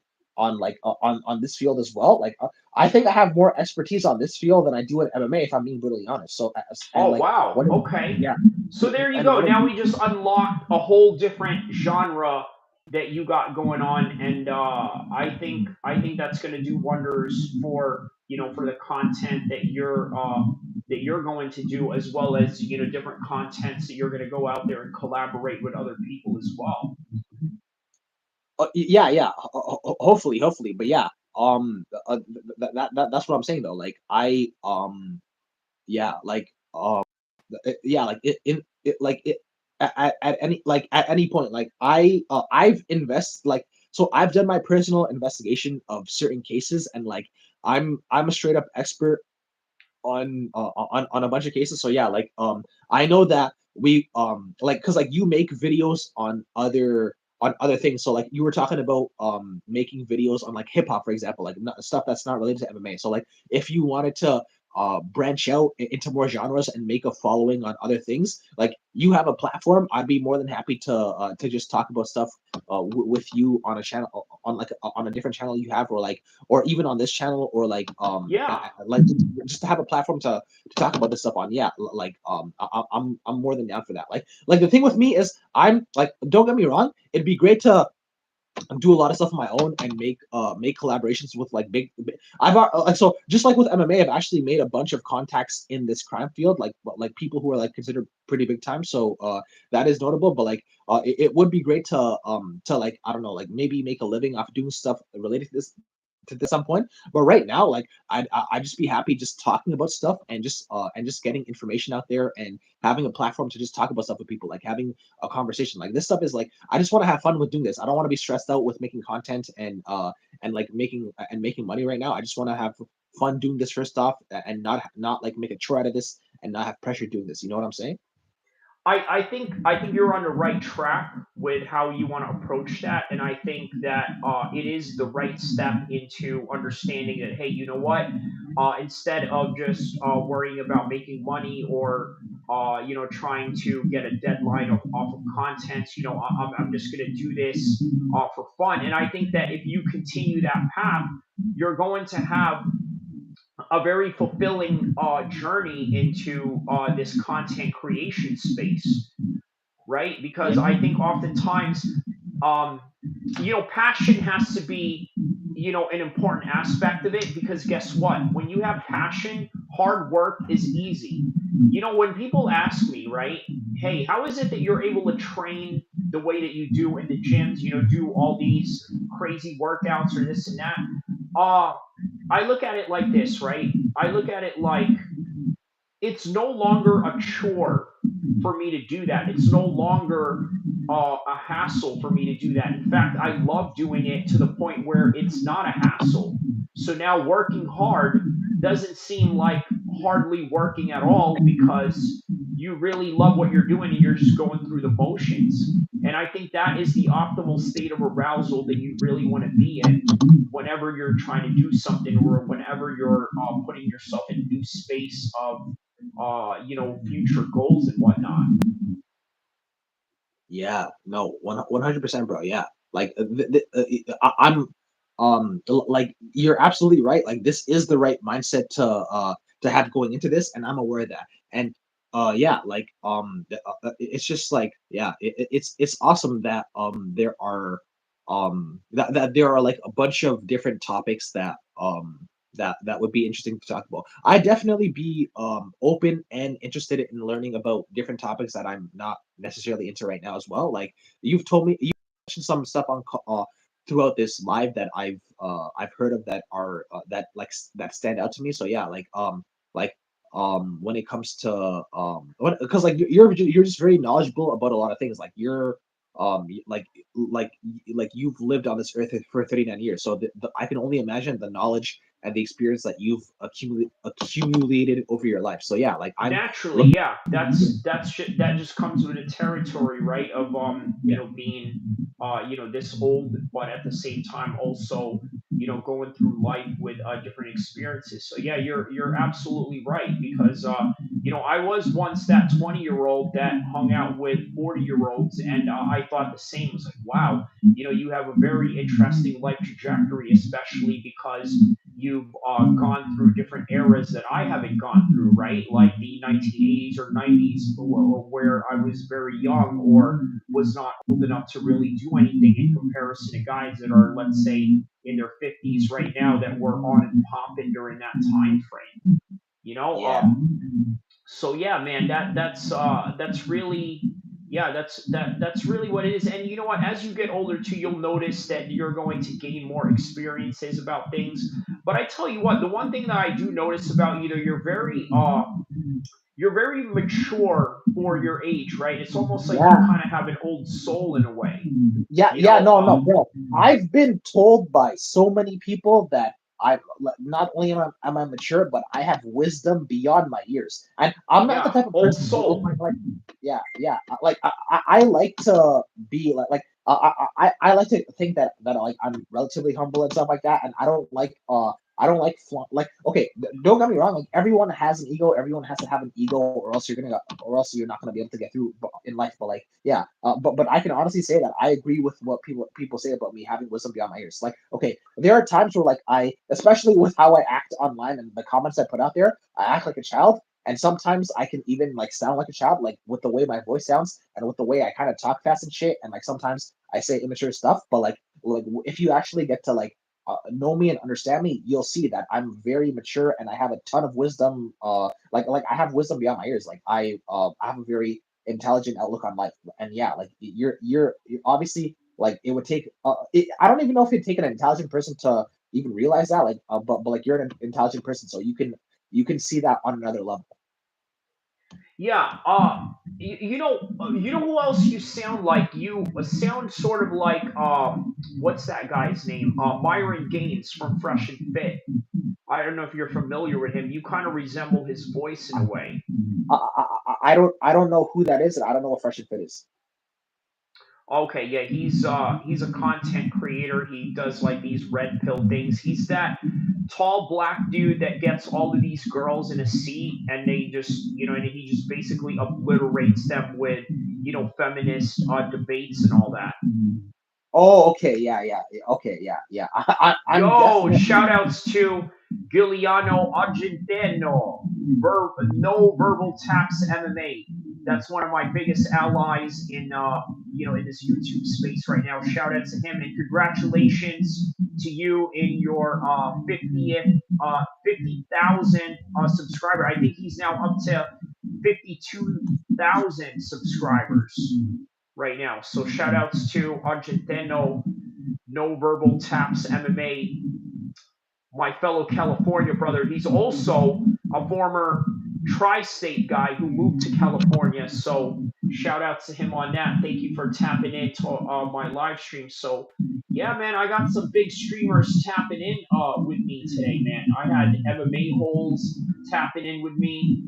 this field as well. Like I think I have more expertise on this field than I do in MMA, if I'm being brutally honest. So and oh like wow, one okay. yeah So there you and go. one of Now we just unlocked a whole different genre that you got going on, and I think that's going to do wonders for for the content that you're going to do, as well as different contents that you're going to go out there and collaborate with other people as well. Yeah, yeah. Hopefully, but yeah. That's what I'm saying though. Like yeah, yeah, like it at any point, like I've so I've done my personal investigation of certain cases, and like I'm a straight up expert on a bunch of cases. So yeah, I know that we like because like you make videos on other things. So like you were talking about making videos on like hip hop, for example, like not, stuff that's not related to MMA. So like if you wanted to branch out into more genres and make a following on other things, like you have a platform, I'd be more than happy to just talk about stuff with you on a channel, on like on a different channel you have, or like or even on this channel, or like Yeah, like just to have a platform to talk about this stuff on. Yeah, I'm more than down for that. Like the thing with me is I'm like, don't get me wrong, it'd be great to do a lot of stuff on my own and make collaborations with like I've like, so just like with MMA, I've actually made a bunch of contacts in this crime field, like people who are like considered pretty big time. So that is notable. But like it would be great to like, I don't know, like maybe make a living off doing stuff related to this some point. But right now, like I'd just be happy just talking about stuff and just getting information out there and having a platform to just talk about stuff with people, like having a conversation. Like this stuff is like, I just want to have fun with doing this. I don't want to be stressed out with making content and like making money right now. I just want to have fun doing this first off, and not like make a chore out of this and not have pressure doing this. You know what I'm saying? I think you're on the right track with how you want to approach that, and I think that it is the right step into understanding that, hey, you know what? Instead of just worrying about making money, or trying to get a deadline off of content, I'm just going to do this for fun. And I think that if you continue that path, you're going to have a very fulfilling journey into this content creation space, right? Because I think oftentimes, um, passion has to be, an important aspect of it. Because guess what? When you have passion, hard work is easy. When people ask me, right, hey, how is it that you're able to train the way that you do in the gyms, do all these crazy workouts or this and that? Uh, I look at it like this, right? I look at it like it's no longer a chore for me to do that. It's no longer a hassle for me to do that. In fact, I love doing it to the point where it's not a hassle. So now working hard doesn't seem like hardly working at all, because you really love what you're doing and you're just going through the motions. And I think that is the optimal state of arousal that you really want to be in whenever you're trying to do something, or whenever you're putting yourself in a new space of future goals and whatnot. Yeah, no, 100%, bro. Yeah, like I'm, like you're absolutely right. Like this is the right mindset to have going into this, and I'm aware of that. And yeah, like it's just like, yeah, it's awesome that there are that there are like a bunch of different topics that would be interesting to talk about. I definitely be open and interested in learning about different topics that I'm not necessarily into right now as well. Like you've told me, you mentioned some stuff on throughout this live that I've heard of that are that like that stand out to me. So yeah, like when it comes to because like you're just very knowledgeable about a lot of things. Like you're like like you've lived on this earth for 39 years, so I can only imagine the knowledge and the experience that you've accumulated over your life. So yeah, like I'm Naturally, looking. yeah, that just comes with the territory, right? Of Yeah, being this old, but at the same time also going through life with different experiences. So yeah, you're absolutely right, because I was once that 20-year-old that hung out with 40-year-olds, and I thought the same. I was like, wow, you have a very interesting life trajectory, especially because you've gone through different eras that I haven't gone through, right? Like the 1980s or 90s, where I was very young or was not old enough to really do anything in comparison to guys that are, let's say, in their 50s right now that were on and popping during that time frame. You know, Yeah. so yeah, man, that's really, yeah, that's really what it is. And you know what? As you get older too, you'll notice that you're going to gain more experiences about things. But I tell you what, the one thing that I do notice about you, you're very mature for your age, right? It's almost like you Yeah. kind of have an old soul in a way. Yeah, You yeah, know, no, no, bro. I've been told by so many people that I not only am I mature, but I have wisdom beyond my years. And I'm not the yeah, type of old person who soul. yeah, yeah. Like I like to be I like to think that like I'm relatively humble and stuff like that, and I don't like like okay, don't get me wrong. Like everyone has an ego. Everyone has to have an ego, or else you're not gonna be able to get through in life. But like, yeah, but I can honestly say that I agree with what people say about me having wisdom beyond my ears. Like, okay, there are times where like especially with how I act online and the comments I put out there, I act like a child. And sometimes I can even like sound like a child, like with the way my voice sounds and with the way I kind of talk fast and shit. And like sometimes I say immature stuff, but like if you actually get to like know me and understand me, you'll see that I'm very mature and I have a ton of wisdom. Like I have wisdom beyond my ears. Like I have a very intelligent outlook on life. And yeah, like you're obviously like it would take. I don't even know if it'd take an intelligent person to even realize that. Like, but like you're an intelligent person, so you can see that on another level. Yeah, you know who else you sound like? You sound sort of like what's that guy's name? Myron Gaines from Fresh and Fit. I don't know if you're familiar with him. You kind of resemble his voice in a way. I don't know who that is, and I don't know what Fresh and Fit is. Okay, yeah, he's a content creator. He does like these red pill things. He's that tall black dude that gets all of these girls in a seat and they just, and he just basically obliterates them with, feminist debates and all that. Oh, okay, yeah, yeah, yeah, okay, yeah, yeah. I'm Yo, definitely shout outs to Giuliano Argentino, no verbal taps MMA. That's one of my biggest allies in this YouTube space right now. Shout out to him and congratulations to you in your 50,000 subscriber. I think he's now up to 52,000 subscribers right now. So shout outs to Argentino, no verbal taps MMA, my fellow California brother. He's also a former tri-state guy who moved to California. So shout out to him on that. Thank you for tapping into my live stream. So yeah, man, I got some big streamers tapping in with me today, man. I had MMA holes tapping in with me.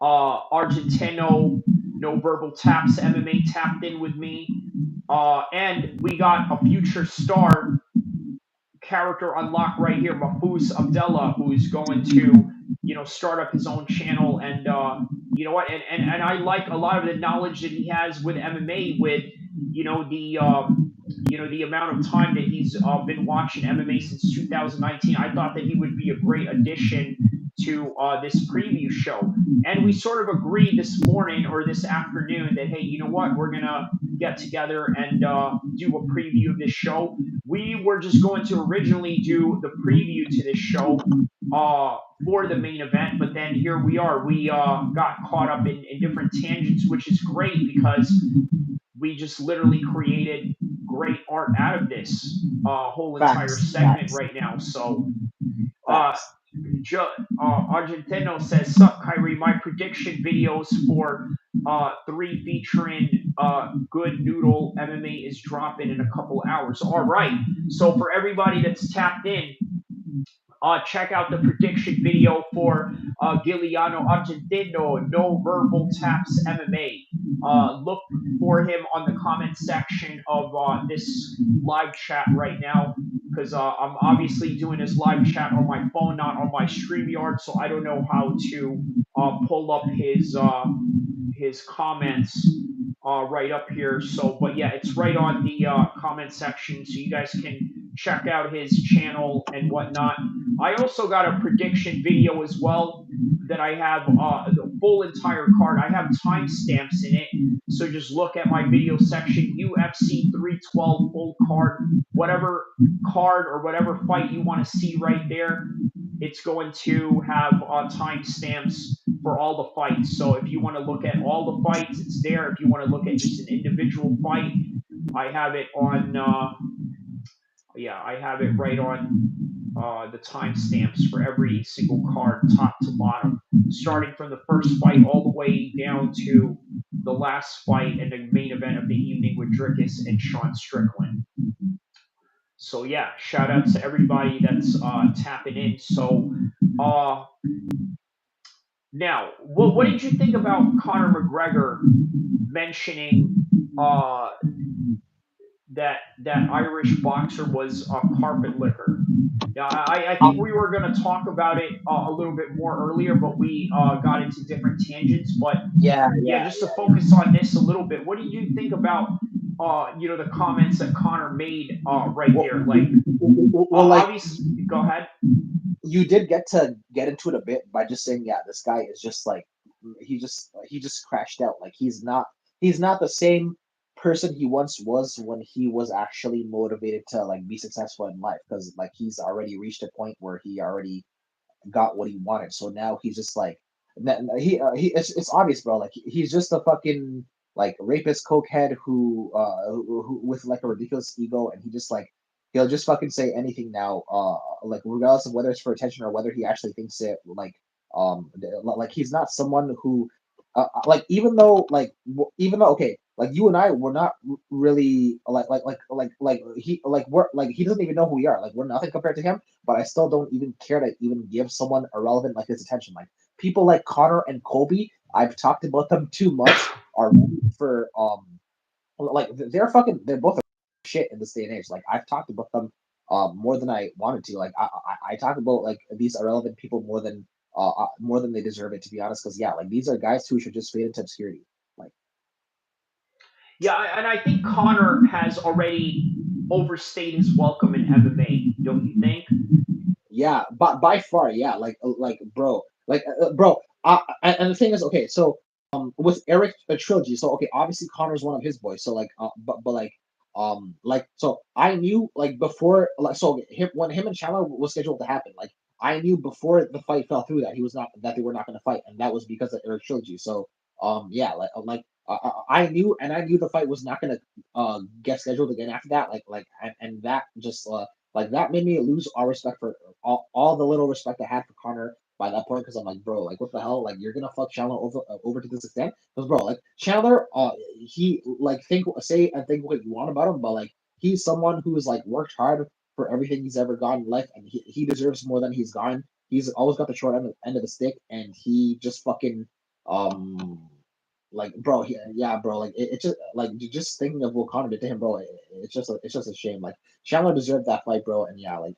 Argentino, no verbal taps, MMA tapped in with me. And we got a future star character unlock right here, Mahfouz Abdallah, who is going to, start up his own channel. And you know what? And I like a lot of the knowledge that he has with MMA, with the amount of time that he's been watching MMA since 2019. I thought that he would be a great addition to this preview show. And we sort of agreed this morning or this afternoon that, hey, you know what? We're going to get together and do a preview of this show. We were just going to originally do the preview to this show for the main event, but then here we are. We got caught up in different tangents, which is great because we just literally created great art out of this whole entire facts, segment facts, right now. So, uh, facts. Argentino says, "Sup, Kyrie? My prediction videos for three featuring good noodle MMA is dropping in a couple hours." All right. So for everybody that's tapped in, check out the prediction video for Giuliano Argentino, No Verbal Taps MMA. Look for him on the comment section of this live chat right now because I'm obviously doing this live chat on my phone, not on my StreamYard, so I don't know how to pull up his comments right up here. So, but yeah, it's right on the comment section, so you guys can check out his channel and whatnot. I also got a prediction video as well that I have the full entire card. I have timestamps in it, so just look at my video section. UFC 312 full card, whatever card or whatever fight you want to see right there. It's going to have timestamps for all the fights. So if you want to look at all the fights, it's there. If you want to look at just an individual fight, I have it on. Yeah, I have it right on the timestamps for every single card, top to bottom, starting from the first fight all the way down to the last fight and the main event of the evening with Dricuss and Sean Strickland. So yeah, shout out to everybody that's tapping in. So now, what did you think about Conor McGregor mentioning that Irish boxer was a carpet licker? Yeah, I think we were going to talk about it a little bit more earlier, but we got into different tangents. But Yeah, just to focus on this a little bit, what did you think about the comments that Connor made right there? Like, obviously, go ahead. You did get into it a bit by just saying, yeah, this guy is just like he just crashed out. Like he's not the same person he once was when he was actually motivated to like be successful in life, because like he's already reached a point where he already got what he wanted. So now he's just like it's obvious, bro. Like he's just a fucking like rapist cokehead who with like a ridiculous ego, and he just like he'll just fucking say anything now, like regardless of whether it's for attention or whether he actually thinks it. Like he's not someone who like even though okay, like you and I were not really he doesn't even know who we are. Like we're nothing compared to him, but I still don't even care to even give someone irrelevant like his attention. Like people like Connor and Colby, I've talked about them too much. Are for like they're both shit in this day and age. Like I've talked about them more than I wanted to. Like I talk about like these irrelevant people more than they deserve it, to be honest. Because yeah, like these are guys who should just fade into obscurity. Like Yeah, and I think Connor has already overstayed his welcome in MMA. Don't you think? yeah, but by far, yeah, bro. And the thing is, okay, so with Eric trilogy, so okay, obviously Connor's one of his boys, so like, but so I knew like before, like, so him when him and Chandler was scheduled to happen, like I knew before the fight fell through that they were not going to fight, and that was because of Eric trilogy. So yeah, I knew, and I knew the fight was not going to get scheduled again after that, and that just like that made me lose all respect for all the little respect I had for Connor by that point, because I'm like, bro, like what the hell, like you're gonna fuck Chandler over to this extent? Because bro, like Chandler, he like say and think what you want about him, but like he's someone who's like worked hard for everything he's ever gotten in life, and he deserves more than he's gotten. He's always got the short end of the stick, and he just fucking like bro, yeah, bro, like it just like just thinking of what Connor did to him, bro. It's just a shame. Like Chandler deserved that fight, bro, and yeah, like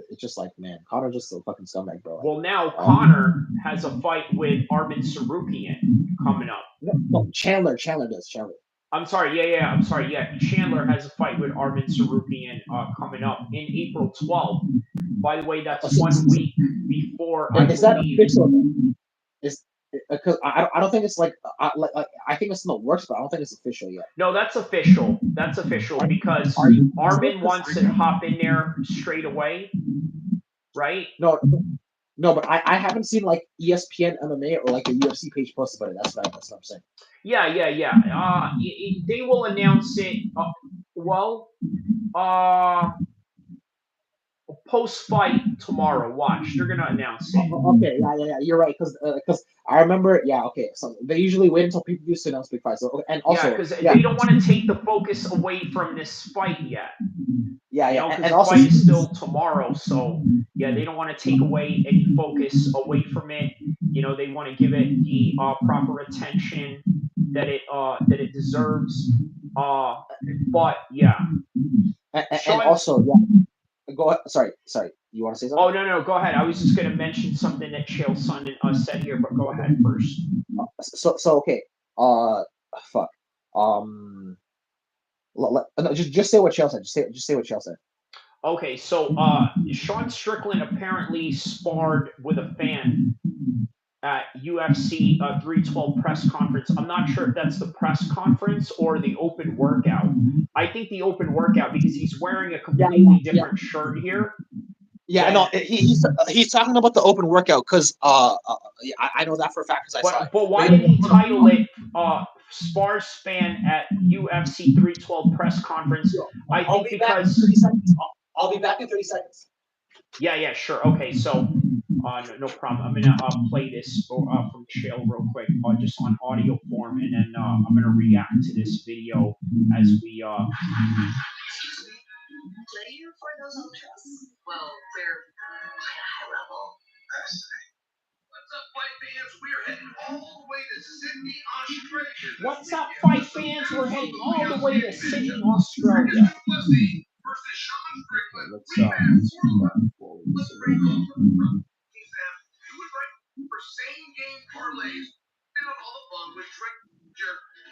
it's just like man, Connor just a fucking scumbag, bro. Well, now Connor has a fight with Armin Sarukian coming up. No, Chandler does. Chandler. I'm sorry, yeah, I'm sorry, yeah. Chandler has a fight with Armin Sarukian coming up in April 12th. By the way, that's 1 week before I Is that believe. official? Is because I don't think it's like I think it's in the works, but I don't think it's official yet. No, that's official. That's official because Armin wants to hop in there straight away, right? No, but I haven't seen like ESPN MMA or like a UFC page post about it. That's what I'm saying. Yeah. They will announce it. Post fight tomorrow. Watch, they're gonna announce it. Okay, yeah. You're right, because I remember. Yeah, okay. So they usually wait until people used to announce big fights. So and also, because they don't want to take the focus away from this fight yet. Yeah. And the fight is still tomorrow, so yeah, they don't want to take away any focus away from it. They want to give it the proper attention that it deserves. But yeah. And also, yeah. Go ahead. Sorry. You want to say Oh something? no, go ahead. I was just going to mention something that Chael Sonnen said here, but go ahead first. So okay. Fuck. Um. No, just say what Chael said. Just say what Chael said. Okay, so Sean Strickland apparently sparred with a fan at UFC 312 press conference. I'm not sure if that's the press conference or the open workout. I think the open workout because he's wearing a completely different shirt here. Yeah, no, he's talking about the open workout because I know that for a fact because I saw it. But why did he title it Spars fan at UFC 312 press conference? I think because I'll be back in 30 seconds. Yeah, sure. Okay, so no problem. I'm gonna play this from Chael real quick, just on audio form, and then I'm gonna react to this video as we. Ready for those ultras? Well, they're quite a high level. What's up, fight fans? We're heading all the way to Sydney, Australia. What's up, fight fans? We're heading all the way to Sydney, Australia. Versus Sean Strickland. Let's Let's break over. Hey, Sam, do it right for same game parlays. Down all the fun with Dricuss.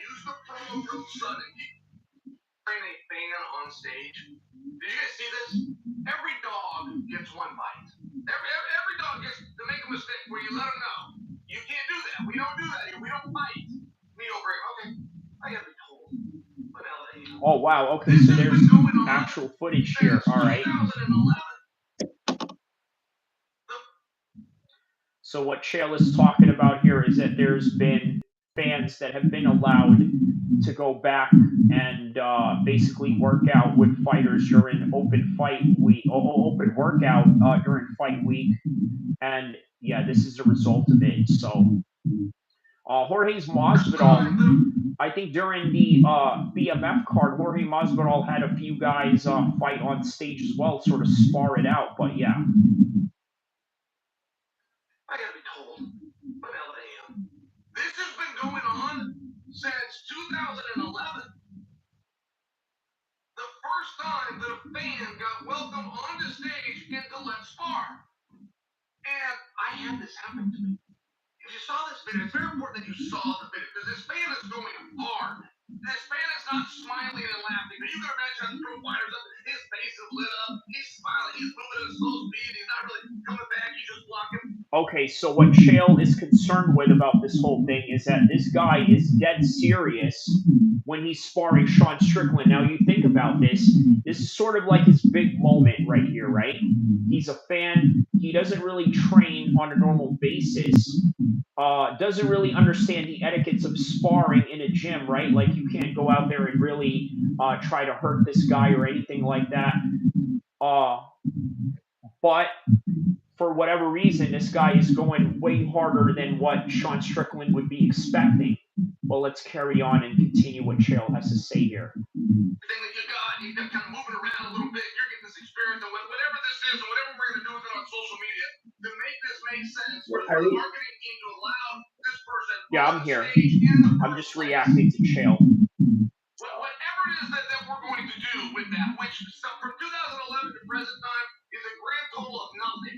Use the promo code SUNNIN. Train a fan on stage. Did you guys see this? Every dog gets one bite. Every dog gets to make a mistake where you let them know. You can't do that. We don't do that here. We don't bite. Needle break. Okay. I gotta be told. What LA? Oh wow. Okay, so there's actual footage here. All right. So what Chael is talking about here is that there's been fans that have been allowed to go back and basically work out with fighters during open fight week, open workout during fight week, and yeah, this is a result of it. So Jorge Masvidal, I think during the BMF card, Jorge Masvidal had a few guys fight on stage as well, sort of spar it out. But yeah. I gotta be told. What LA? This has been going on since 2011. The first time that a fan got welcome onto stage into Let's Spar. And I had this happen to me. If you saw this video, it's very important that you saw the video because this fan is going hard. This fan is not smiling and laughing. But you can imagine the pro fighters up, his face is lit up, he's smiling, he's moving at a slow speed, he's not really coming back, he's just blocking. Okay, so what Chael is concerned with about this whole thing is that this guy is dead serious when he's sparring Sean Strickland. Now, you think about this. This is sort of like his big moment right here, right? He's a fan. He doesn't really train on a normal basis. Doesn't really understand the etiquettes of sparring in a gym, right? Like, you can't go out there and really try to hurt this guy or anything like that. But for whatever reason, this guy is going way harder than what Sean Strickland would be expecting. Well, let's carry on and continue what Chael has to say here. The thing that you got kind of moving around a little bit, you're getting this experience, and whatever this is, and whatever we're going to do with it on social media, to make this make sense for the marketing team to allow this person Yeah, I'm here. stage I'm just reacting to Chael. Whatever it is that we're going to do with that, which from 2011 to present time is a grand total of nothing.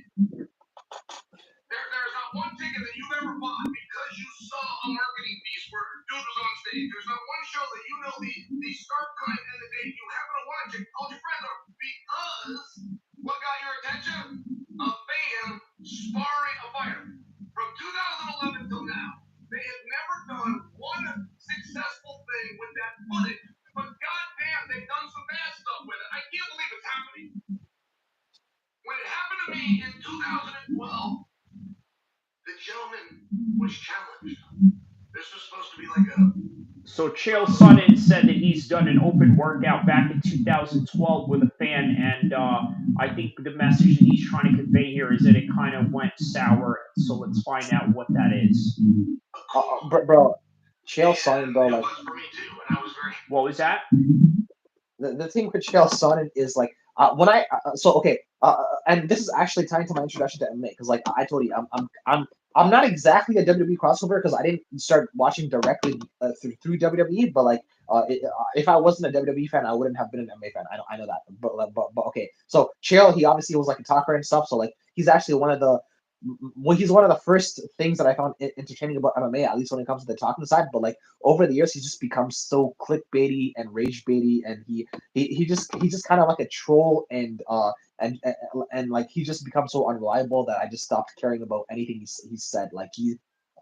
There's not one ticket that you've ever bought because you saw a marketing piece where dude was on stage. There's not one show that you know the start time and the date. You happen to watch it, called your friends over because what got your attention? A fan sparring a fighter. From 2011 till now, they have never done one successful thing with that footage. But goddamn, they've done some bad stuff with it. I can't believe it's happening. When it happened to me in 2012. The gentleman was challenged. This was supposed to be like a... So Chael Sonnen said that he's done an open workout back in 2012 with a fan, and I think the message that he's trying to convey here is that it kind of went sour. So let's find out what that is. Bro, Chael Sonnen, bro, like... It was for me too, and I was very... What was that? The thing with Chael Sonnen is like when I and this is actually tying to my introduction to MMA because like I told you I'm not exactly a WWE crossover because I didn't start watching directly through WWE, but like if I wasn't a WWE fan, I wouldn't have been an MMA fan. I know that, but okay. So Chael, he obviously was like a talker and stuff. So like he's actually one of the he's one of the first things that I found entertaining about MMA, at least when it comes to the talking side. But like over the years, he's just become so clickbaity and rage baity, and he's just kind of like a troll and like he just becomes so unreliable that I just stopped caring about anything he said. Like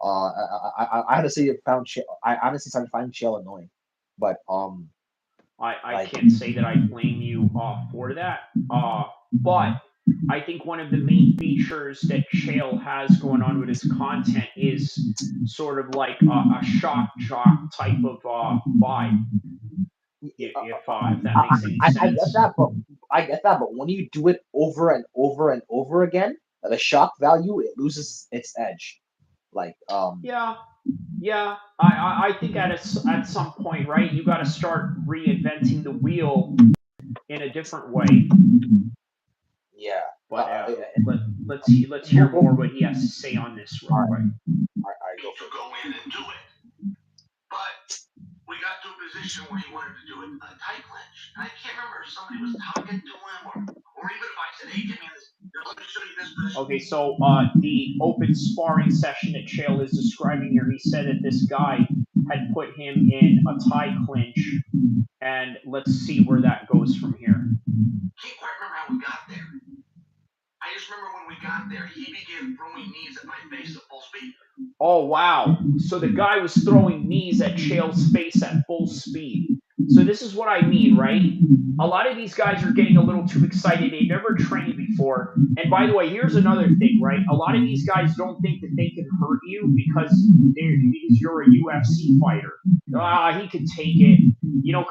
I honestly found I honestly started finding Chael annoying, but I like can't say that I blame you for that. But I think one of the main features that Chael has going on with his content is sort of like a shock jock type of vibe. If that makes any I get sense. that, but when you do it over and over and over again, the shock value it loses its edge. Like Yeah, yeah. I think at some point, right, you got to start reinventing the wheel in a different way. yeah. But let's hear more what he has to say on this real quick. All right, go To for it. go in and do it. But we got to a position where he wanted to do it a tight clinch. And I can't remember if somebody was talking to him or even if I said, hey, give me this. Let me show you this position. Okay, so the open sparring session that Chael is describing here, he said that this guy had put him in a tie clinch, and let's see where that goes from here. Can't quite remember how we got there. I just remember when we got there, he began throwing knees at my face at full speed. Oh, wow. So the guy was throwing knees at Chael's face at full speed. So this is what I mean, right? A lot of these guys are getting a little too excited. They never trained before. And by the way, here's another thing, right? A lot of these guys don't think that they can hurt you because you're a UFC fighter. He could take it.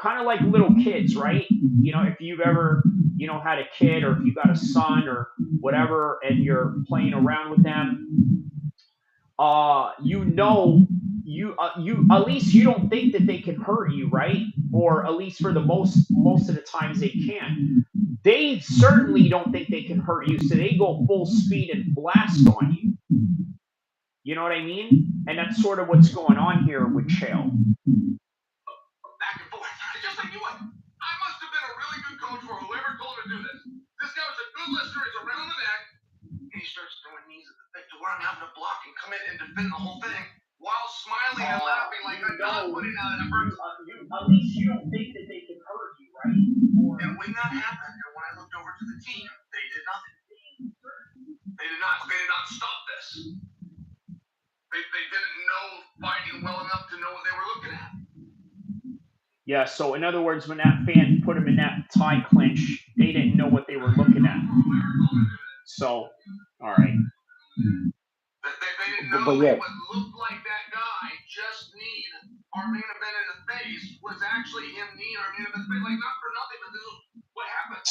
Kind of like little kids, right? If you've ever, had a kid or if you got a son or whatever and you're playing around with them, you at least you don't think that they can hurt you, right? Or at least for the most of the times they can. They certainly don't think they can hurt you, so they go full speed and blast on you. You know what I mean? And that's sort of what's going on here with Chael. Back and forth, just like you would. I must have been a really good coach for whoever told him to do this. This guy was a good listener. He's around the neck. And he starts throwing knees at the face to where I'm having to block and come in and defend the whole thing while smiling and laughing like I'm not putting out an effort. At least you don't think that they can hurt you, right? And when that happened, and when I looked over to the team, they did nothing. They did not stop this. They didn't know fighting well enough to know what they were looking at. Yeah, so in other words, when that fan put him in that tie clinch, they didn't know what they were looking at. So, all right. They didn't know yeah. what looked like that guy just kneed our main event in the face was actually him kneeing our main event in the face. Like, not for nothing, but this is what happened.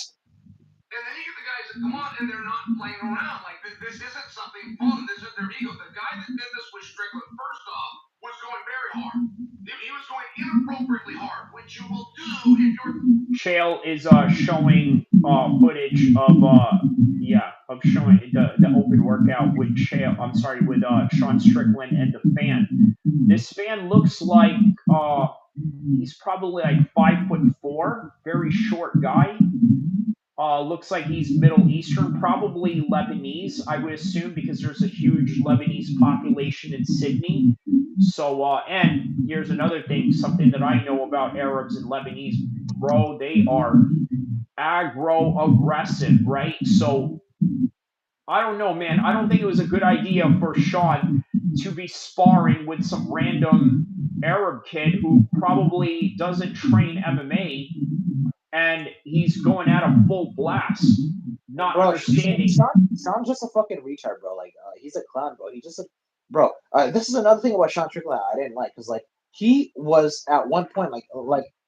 And then you get the guys that come on and they're not playing around. Like, this isn't something fun. This is their ego. The guy that did this with Strickland, first off, was going very hard. He was going inappropriately hard, which you will do if you're. Chael is showing footage of showing the open workout with Chael. I'm sorry, with Sean Strickland and the fan. This fan looks like he's probably like 5'4", very short guy. Looks like he's Middle Eastern, probably Lebanese, I would assume, because there's a huge Lebanese population in Sydney. So, and here's another thing, something that I know about Arabs and Lebanese, bro, they are aggro-aggressive, right? So, I don't know, man. I don't think it was a good idea for Sean to be sparring with some random Arab kid who probably doesn't train MMA, and he's going at a full blast, not understanding. Sean's just a fucking retard, bro. Like, he's a clown, bro. He's just a bro. This is another thing about Sean Strickland I didn't like, because like he was at one point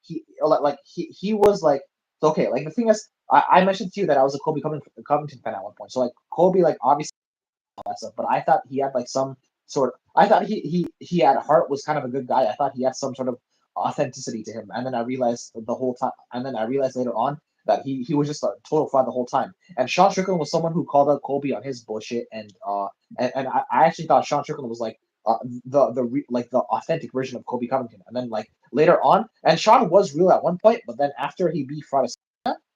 he was like, okay. Like the thing is, I mentioned to you that I was a Kobe Covington fan at one point. So like Kobe, like obviously all that stuff, but I thought he had like some sort of. I thought he had heart, was kind of a good guy. I thought he had some sort of authenticity to him, and then I realized the whole time, and then I realized later on that he was just a total fraud the whole time. And Sean Strickland was someone who called out Colby on his bullshit, and I actually thought Sean Strickland was like like the authentic version of Colby Covington. And then like later on, and Sean was real at one point, but then after he beat Friday,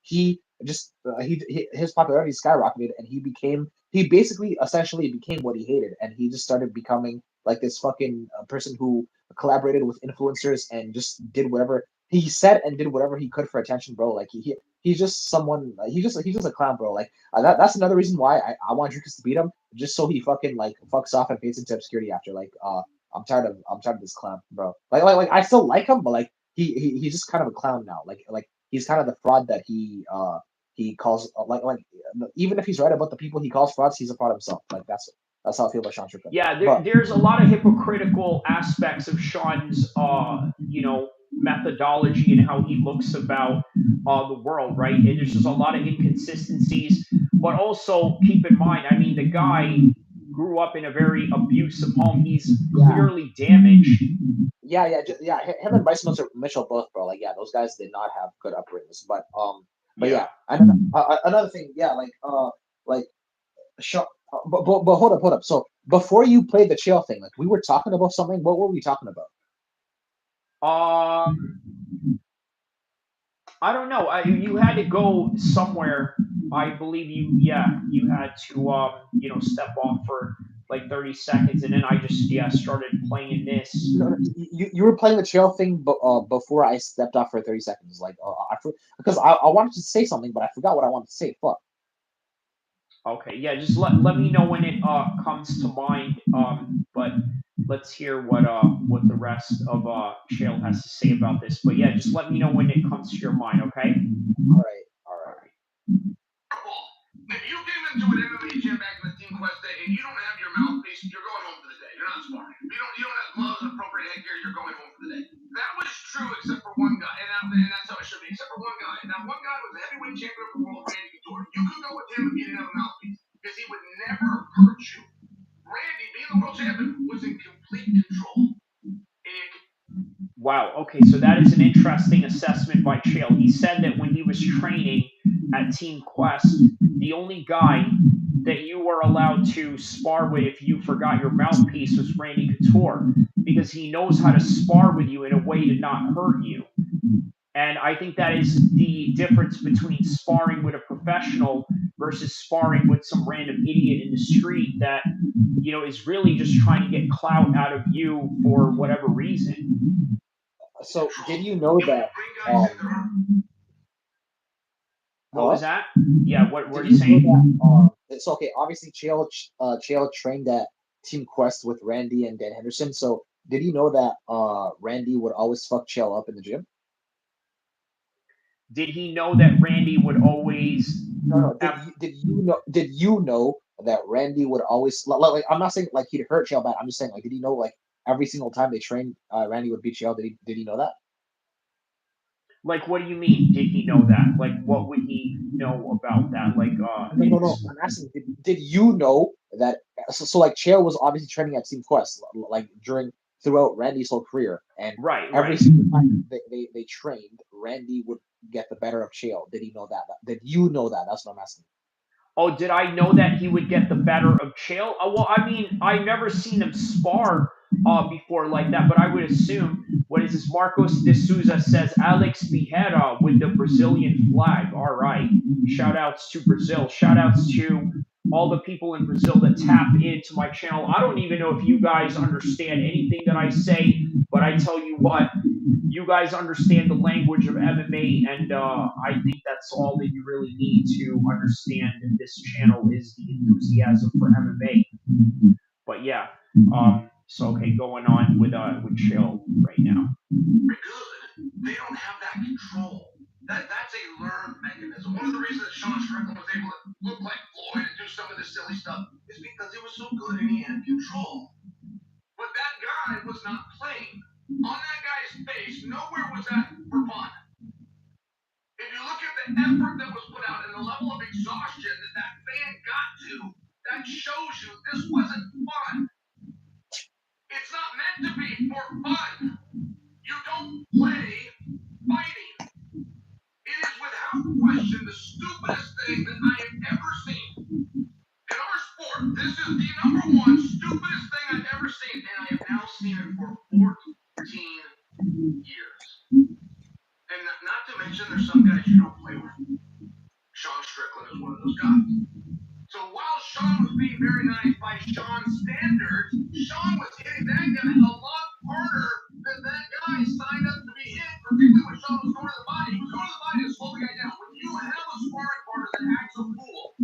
he just his popularity skyrocketed, and he basically essentially became what he hated, and he just started becoming like this fucking person who collaborated with influencers and just did whatever he said and did whatever he could for attention, bro. Like he's just someone he's just a clown, bro. Like that's another reason why I want Dricuss to beat him, just so he fucking like fucks off and fades into obscurity after. Like I'm tired of this clown, bro. Like I still like him, but like he's just kind of a clown now. Like he's kind of the fraud that he calls like even if he's right about the people he calls frauds, he's a fraud himself. Like that's how I feel about Sean Strickland. Yeah, But there's a lot of hypocritical aspects of Sean's, methodology and how he looks about the world, right? And there's just a lot of inconsistencies. But also keep in mind, I mean, the guy grew up in a very abusive home. He's yeah, clearly damaged. yeah. Him and Bryce Mitchell both, bro. Like, yeah, those guys did not have good upbringings. But Yeah. yeah, another thing, yeah, like Sean. But hold up. So before you played the chill thing, like we were talking about something. What were we talking about? Um, I don't know. You had to go somewhere. I believe you had to, step off for like 30 seconds, and then I just, yeah, started playing this. No, you were playing the chill thing, before I stepped off for 30 seconds. Like, because I wanted to say something, but I forgot what I wanted to say. Fuck. Okay, yeah, just let me know when it comes to mind. But let's hear what the rest of Shale has to say about this. But yeah, just let me know when it comes to your mind, okay? All All right. right. If you came into an MMA gym back in the Team Quest day and you don't have your mouthpiece, you're going home for the day. You're not sparring. If you don't have gloves and appropriate headgear, you're going home for the day. That was true except for one guy, and that's how it should be. Except for one guy. Now one guy was the heavyweight champion of the world, Randy Couture. You could go with him if you didn't have a mouthpiece because he would never hurt you. Randy, being the world champion, was in complete control. And Wow. Okay, so that is an interesting assessment by Chael. He said that when he was training at Team Quest, the only guy that you were allowed to spar with if you forgot your mouthpiece was Randy Couture because he knows how to spar with you in a way to not hurt you. And I think that is the difference between sparring with a professional versus sparring with some random idiot in the street that, is really just trying to get clout out of you for whatever reason. So did control. you know And when you that? bring guys in that aren't What was Hello? that? Yeah, what were Did you you know saying? that? It's okay. Obviously, Chael trained at Team Quest with Randy and Dan Henderson. So did you know that Randy would always fuck Chael up in the gym? Did he know that Randy would always No. have Did you know that Randy would always like? I'm not saying like he'd hurt Chael bad. I'm just saying like, did he know like every single time they trained, Randy would beat Chael? Did he know that? like what do you mean? Did he know that? Like what would he know about that? Like No. I'm asking, did you know that? So like, Chael was obviously training at Team Quest, like throughout Randy's whole career, and right, every right. single time they trained, Randy would get the better of Chael. Did he know that? Did you know that? That's what I'm asking. Oh, did I know that he would get the better of Chael? Well, I mean, I've never seen him spar before like that, but I would assume what is this? Marcos de Souza says Alex Becerra with the Brazilian flag. All right. Shout outs to Brazil. Shout outs to all the people in Brazil that tap into my channel. I don't even know if you guys understand anything that I say, but I tell you what, you guys understand the language of MMA, and I think that's all that you really need to understand this channel is the enthusiasm for MMA. But yeah, so okay, going on with Chill right now. good, they don't have that control. That's a learned mechanism. One of the reasons that Sean Strickland was able to look like Floyd and do some of this silly stuff is because he was so good and he had control. But that guy was not playing. On that guy's face, nowhere was that for fun. If you look at the effort that was put out and the level of exhaustion that that fan got to, that shows you this wasn't fun. It's not meant to be for fun. You don't play fighting. It is with how without question, the stupidest thing that I have ever seen in our sport. This is the number one stupidest thing I've ever seen, and I have now seen it for 14 years. And not to mention, there's some guys you don't play with. Sean Strickland is one of those guys. So while Sean was being very nice by Sean's standards, Sean was hitting that guy a lot harder than that guy signed up to be hit, particularly when Sean was going to the body. He was going to the body to slow the guy down. When you have a sparring partner that acts a fool,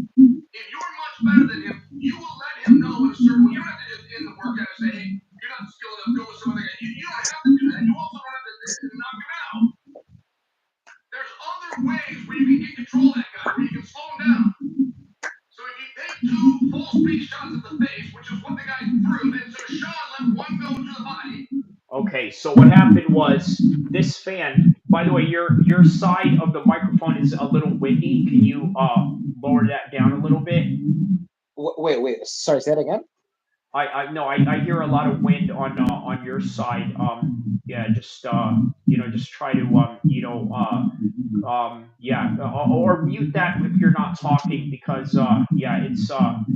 if you're much better than him, you will let him know in a certain way. You don't have to just end the workout and say, hey, you're not skilled enough, go with some other guy. You don't have to do that. You also don't have to knock him out. There's other ways where you can get control of that guy, where you can slow him down. So if you take 2 full speed shots at the face, which is what the guy threw, and so Sean let one go to the body. Okay, so what happened was this fan. By the way, your side of the microphone is a little windy. Can you lower that down a little bit? Wait. Sorry, say that again. I hear a lot of wind on your side. Yeah, just just try to or mute that if you're not talking because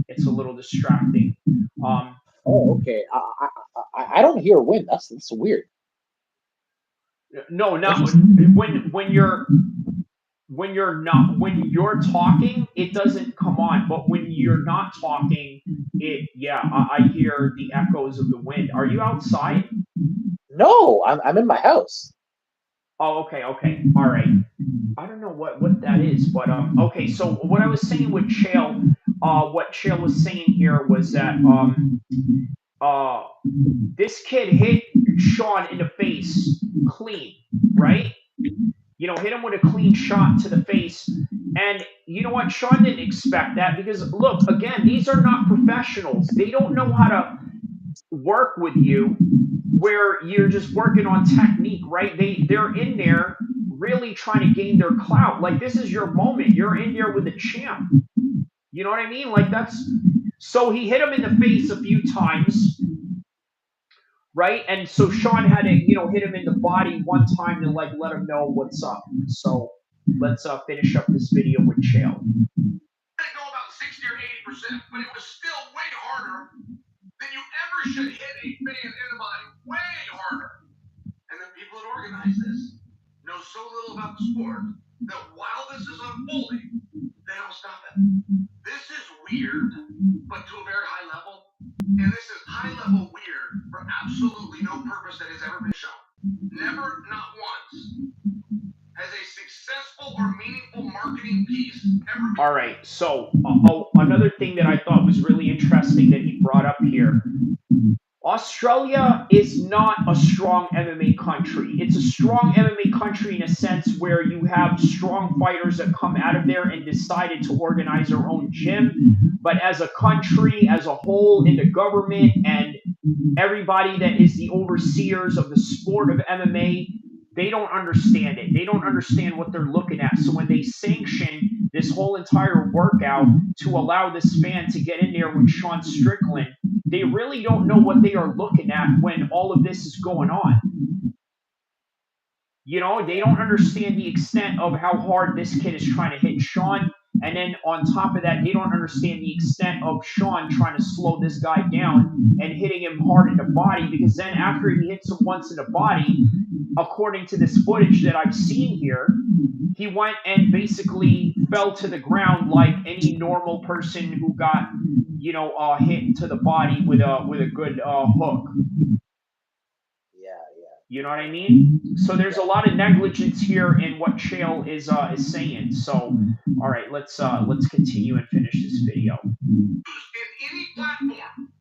it's a little distracting. Oh, okay. I don't hear wind. That's weird. No, not when you're talking, it doesn't come on. But when you're not talking, I hear the echoes of the wind. Are you outside? No, I'm in my house. Oh, okay, all right. I don't know what that is, but okay. So what I was saying with Chael, what Chael was saying here was that this kid hit Sean in the face clean, right? Hit him with a clean shot to the face. And you know what? Sean didn't expect that because, look, again, these are not professionals. They don't know how to work with you where you're just working on technique, right? They're in there really trying to gain their clout. Like, this is your moment. You're in there with the champ. You know what I mean? Like, so he hit him in the face a few times, right? And so Sean had to, hit him in the body one time to let him know what's up. So let's finish up this video with Chael. I go about 60 or 80%, but it was still way harder than you ever should hit a fan in the body. Way harder. And the people that organize this know so little about the sport that while this is unfolding, they don't stop it. This is weird, but to a very high level. And this is high level weird for absolutely no purpose that has ever been shown. Never, not once, has a successful or meaningful marketing piece ever been. All right. So another thing that I thought was really interesting that he brought up here. Australia is not a strong MMA country. It's a strong MMA country in a sense where you have strong fighters that come out of there and decided to organize their own gym. But as a country, as a whole, in the government and everybody that is the overseers of the sport of MMA, they don't understand it. They don't understand what they're looking at. So when they sanction this whole entire workout to allow this fan to get in there with Sean Strickland, they really don't know what they are looking at when all of this is going on. They don't understand the extent of how hard this kid is trying to hit Sean. And then on top of that, they don't understand the extent of Sean trying to slow this guy down and hitting him hard in the body. Because then after he hits him once in the body, according to this footage that I've seen here, he went and basically fell to the ground like any normal person who got, hit to the body with a good hook. Yeah. You know what I mean? So there's a lot of negligence here in what Chael is saying. So, all right, let's continue and finish this video. In any platform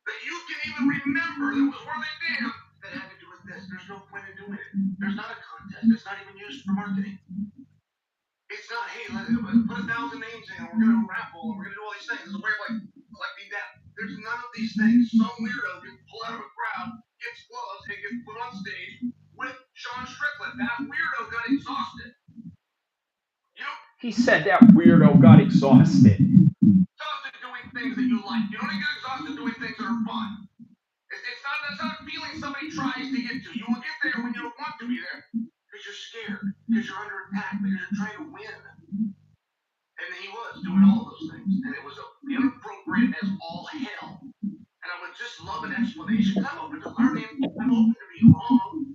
that you can even remember that was worth a damn that had to do with this. There's no point in doing it. There's not a contest. It's not even used for marketing. It's not, hey, put 1,000 names in and we're going to raffle and we're going to do all these things. It's a way of collecting that. There's none of these things. Some weirdo gets pulled out of a crowd, gets gloves, and gets put on stage with Sean Strickland. That weirdo got exhausted. He said that weirdo got exhausted. Exhausted doing things that you like. You don't get exhausted doing things that are fun. That's not a feeling somebody tries to get to. You will get there when you don't want to be there. Because you're scared. Because you're under attack. because you're trying to win. And he was doing all of those things, and it was inappropriate as all hell. And I would just love an explanation. I'm open to learning. I'm open to being wrong.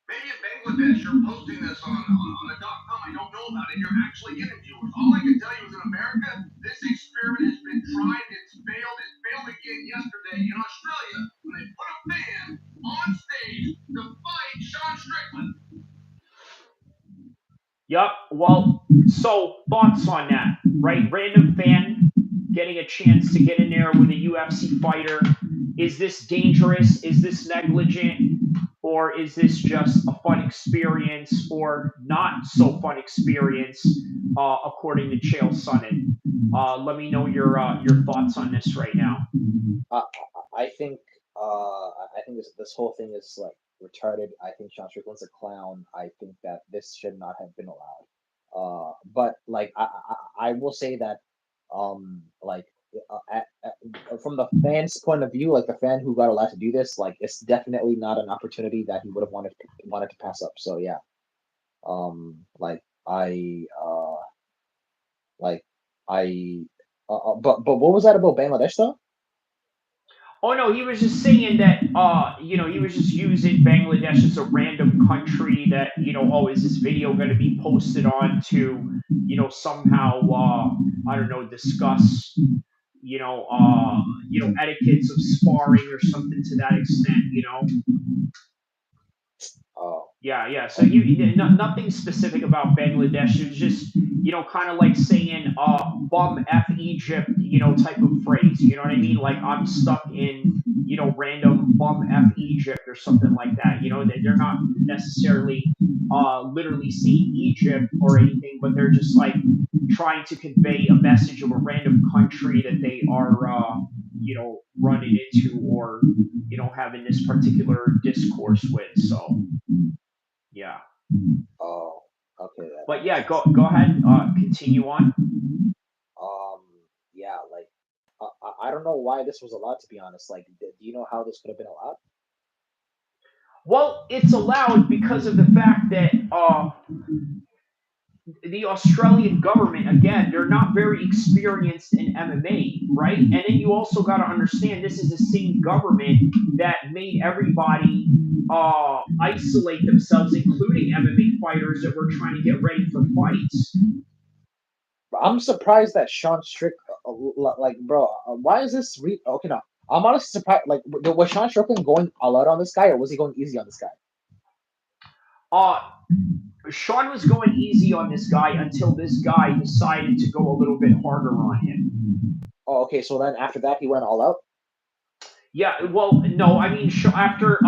Maybe in Bangladesh you're posting this on a .com. I don't know about it. You're actually getting viewers. All I can tell you is in America, this experiment has been tried. It's failed. It failed again yesterday in Australia when they put a fan on stage to fight Sean Strickland. Yep. Well, so thoughts on that, right? Random fan getting a chance to get in there with a UFC fighter. Is this dangerous? Is this negligent? Or is this just a fun experience or not so fun experience, according to Chael Sonnen? Let me know your thoughts on this right now. I think this whole thing is like retarded. I think Sean Strickland's a clown. I think that this should not have been allowed. But like I will say that like from the fan's point of view, like the fan who got allowed to do this, like it's definitely not an opportunity that he would have wanted to pass up. So yeah, like like I but what was that about Bangladesh though? Oh no, he was just saying that he was just using Bangladesh as a random country that, oh, is this video going to be posted on to, somehow I don't know, discuss, etiquettes of sparring or something to that extent. Oh, Yeah. So nothing specific about Bangladesh. It was just, kind of like saying bum F Egypt, type of phrase. You know what I mean? Like I'm stuck in, random bum F Egypt or something like that. They're not necessarily literally saying Egypt or anything, but they're just like trying to convey a message of a random country that they are running into or having this particular discourse with. So yeah. oh, okay. But yeah, go ahead. Continue on. Um, yeah, like I don't know why this was allowed. To be honest, like, do you know how this could have been allowed? Well, it's allowed because of the fact that the Australian government, again, they're not very experienced in MMA, right? And then you also got to understand this is the same government that made everybody isolate themselves, including MMA fighters that were trying to get ready for fights. I'm surprised that Sean Strick, like, bro, why is this? Okay, now I'm honestly surprised. Like, was Sean Strickland going all out on this guy, or was he going easy on this guy? Sean was going easy on this guy until this guy decided to go a little bit harder on him. Oh, okay. So then after that, he went all out. Yeah, well, no, I mean, after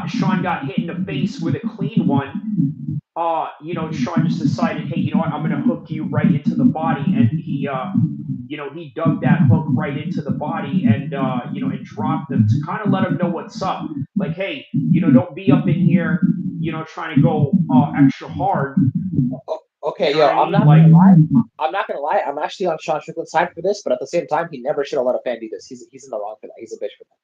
Sean got hit in the face with a clean one, Sean just decided, hey, you know what, I'm gonna hook you right into the body, and he dug that hook right into the body, and and dropped him to kind of let him know what's up. Like, hey, don't be up in here, trying to go extra hard. Okay, You know yo, what I I'm mean? not Like, gonna lie. I'm not gonna lie. I'm actually on Sean Strickland's side for this, but at the same time, he never should have let a fan do this. He's in the wrong for that. He's a bitch for that.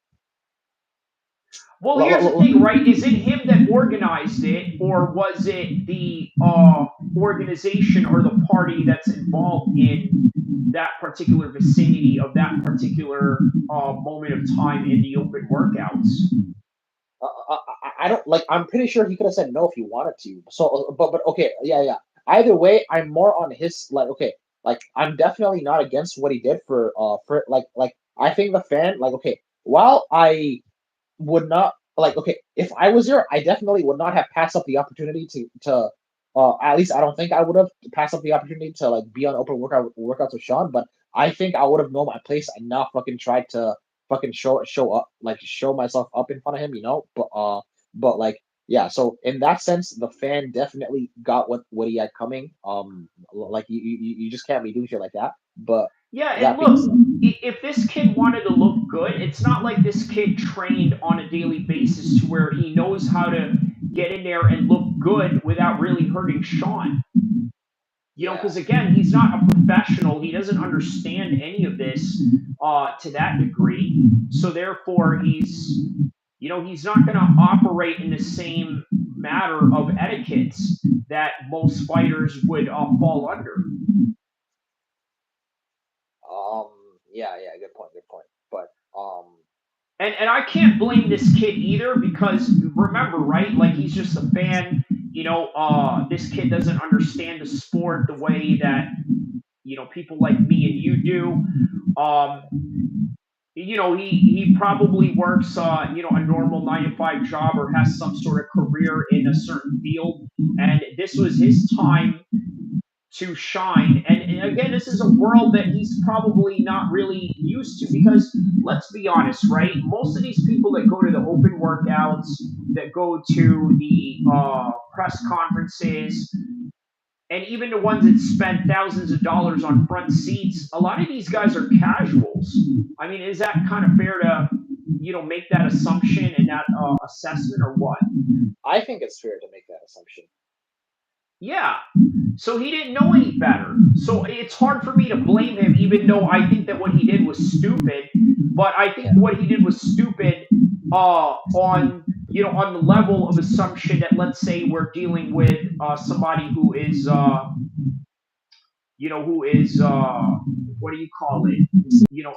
well, here's the thing, right? Is it him that organized it, or was it the organization or the party that's involved in that particular vicinity of that particular moment of time in the open workouts? I don't like. I'm pretty sure he could have said no if he wanted to. So, but okay, yeah. Either way, I'm more on his like. Okay, like I'm definitely not against what he did for like I think the fan like okay. While I would not like okay, if I was there, I definitely would not have passed up the opportunity to at least I don't think I would have passed up the opportunity to like be on open workouts with Sean, but I think I would have known my place and not fucking tried to fucking show up like show myself up in front of him, but like yeah, so in that sense, the fan definitely got what he had coming. Like you just can't be doing shit like that. But Yeah, and that being look, said, if this kid wanted to look good, it's not like this kid trained on a daily basis to where he knows how to get in there and look good without really hurting Sean. Because again, he's not a professional. He doesn't understand any of this to that degree. So therefore, he's not going to operate in the same matter of etiquettes that most fighters would fall under. Um, yeah, good point, good point. But And I can't blame this kid either because remember, right? Like he's just a fan. This kid doesn't understand the sport the way that people like me and you do. He probably works a normal 9 to 5 job or has some sort of career in a certain field, and this was his time to shine. And again, this is a world that he's probably not really used to because let's be honest, right? Most of these people that go to the open workouts, that go to the press conferences, and even the ones that spend thousands of dollars on front seats, a lot of these guys are casuals. I mean, is that kind of fair to, make that assumption and that assessment or what? I think it's fair to make that assumption. Yeah. So he didn't know any better. So it's hard for me to blame him, even though I think that what he did was stupid. But I think what he did was stupid on the level of assumption that let's say we're dealing with somebody who is what do you call it?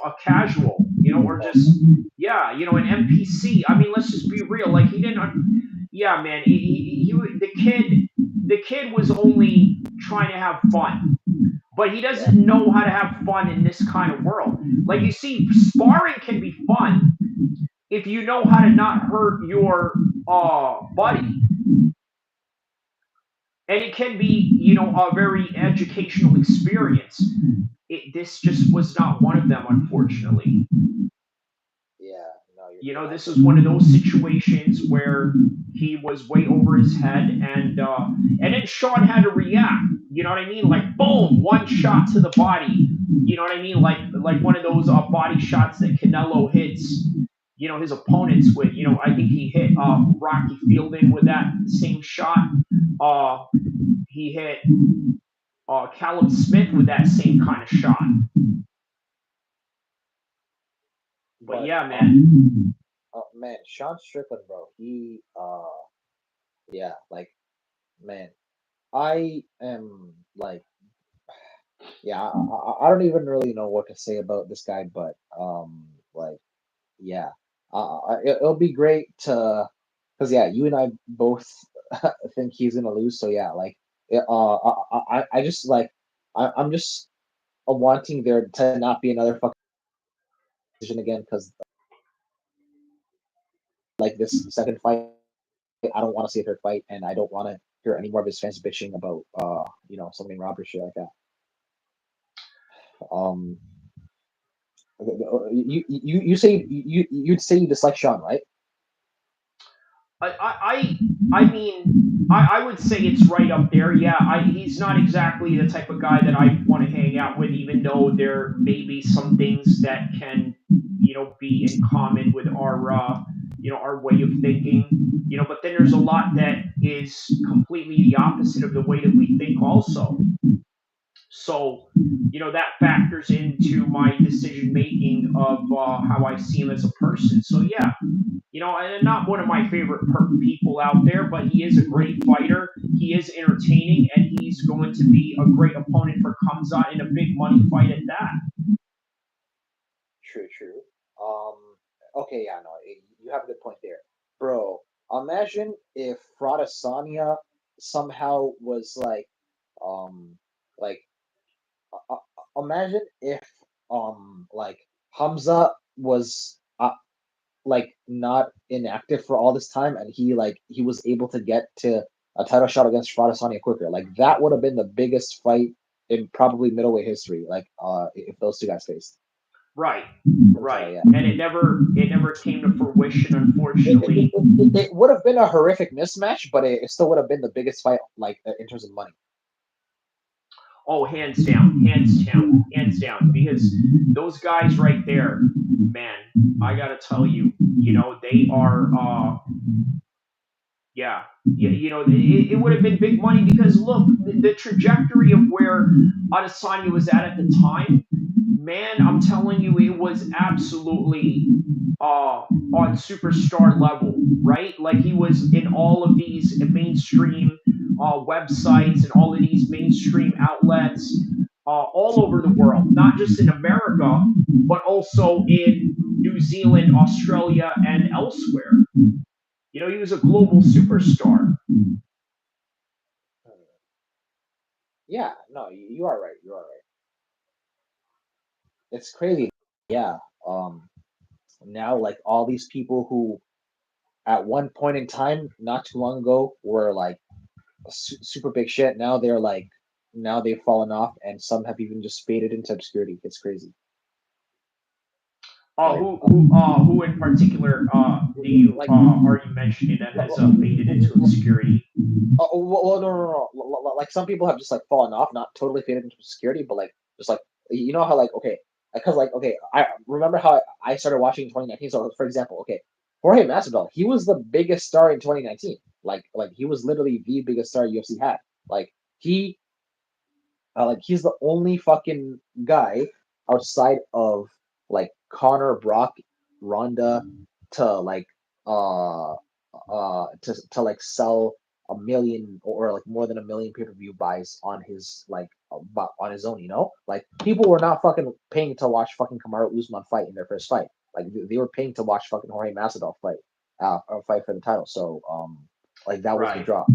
A casual, or just an NPC. I mean, let's just be real. Like he didn't. Yeah, man. The kid was only trying to have fun, but he doesn't know how to have fun in this kind of world. Like you see, sparring can be fun if you know how to not hurt your buddy, and it can be a very educational experience. This just was not one of them, unfortunately. Yeah, no, you're This right. was one of those situations where he was way over his head, and then Sean had to react. You know what I mean? Like boom, one shot to the body. You know what I mean? Like one of those body shots that Canelo hits. His opponents with. I think he hit Rocky Fielding with that same shot. Uh, he hit Callum Smith with that same kind of shot. But But yeah, man. man, Sean Strickland, bro, yeah, like, man, I am like, yeah, I don't even really know what to say about this guy, but like, yeah, it'll be great to, because yeah, you and I both think he's gonna lose, so yeah, like, I just like, I'm just wanting there to not be another fucking decision again, because like this second fight, I don't want to see a third fight, and I don't want to hear any more of his fans bitching about someone named Rob or shit like that. Um, you say you'd say you dislike Sean, right? I mean, I would say it's right up there. Yeah, he's not exactly the type of guy that I want to hang out with, even though there may be some things that can, be in common with our way of thinking. But then there's a lot that is completely the opposite of the way that we think, also. So, that factors into my decision making of how I see him as a person. So, yeah, and not one of my favorite people out there, but he is a great fighter. He is entertaining, and he's going to be a great opponent for Kamzat in a big money fight at that. True, true. Okay, yeah, no, you have a good point there, bro. Imagine if Fradasania somehow was like, imagine if like Hamza was like not inactive for all this time, and he was able to get to a title shot against Fradasania quicker. Like that would have been the biggest fight in probably middleweight history. Like if those two guys faced. Right, right, Yeah. and it never came to fruition, unfortunately. It would have been a horrific mismatch, but it still would have been the biggest fight, like in terms of money. Oh, hands down, hands down, hands down. Because those guys right there, man, I gotta tell you, they are. Yeah, yeah, it would have been big money because look, the trajectory of where Adesanya was at the time, man, I'm telling you, it was absolutely on superstar level, right? Like he was in all of these mainstream websites and all of these mainstream outlets all over the world, not just in America, but also in New Zealand, Australia, and elsewhere. You know, he was a global superstar. Yeah, no, you are right. You are right. It's crazy. Yeah. Um. Now, like all these people who, at one point in time, not too long ago, were like super big shit. Now they're like, now they've fallen off, and some have even just faded into obscurity. It's crazy. Like, Who in particular do you like, are you mentioning that has faded into obscurity? well, no. Like some people have just like fallen off, not totally faded into obscurity, but like just like you know how like okay, because like okay, I remember how I started watching in 2019. So for example, okay, Jorge Masvidal, he was the biggest star in 2019. Like he was literally the biggest star UFC had. Like he like he's the only fucking guy outside of like Connor, Brock, Ronda to like uh to like sell a million or like more than a million pay-per-view buys on his like on his own, you know? Like people were not fucking paying to watch fucking Kamaru Usman fight in their first fight. Like they were paying to watch fucking Jorge Masvidal fight or fight for the title. So like that was the Right. draw.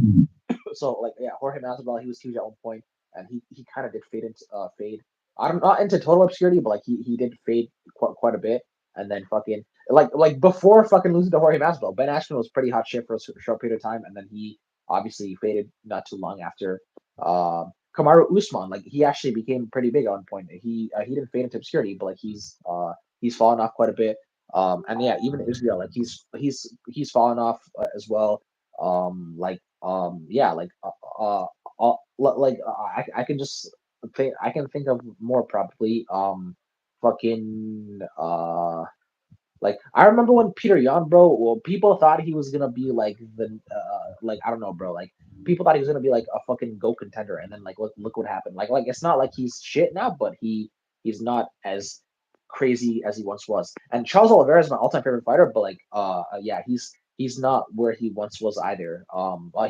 So like yeah, Jorge Masvidal, he was huge at one point, and he kind of did fade into fade. I'm not into total obscurity, but like he did fade quite a bit, and then fucking like before fucking losing to Jorge Masvidal, Ben Askren was pretty hot shit for a short period of time, and then he obviously faded not too long after. Kamaru Usman, like he actually became pretty big at one point. He didn't fade into obscurity, but like he's fallen off quite a bit. And yeah, even Israel, like he's fallen off as well. Yeah, I can just think I can think of more probably fucking like I remember when Peter Yan, bro. Well, people thought he was gonna be like the like I don't know, bro. Like people thought he was gonna be like a fucking go contender, and then like look what happened. Like it's not like he's shit now, but he's not as crazy as he once was. And Charles Oliveira is my all time favorite fighter, but like yeah, he's not where he once was either.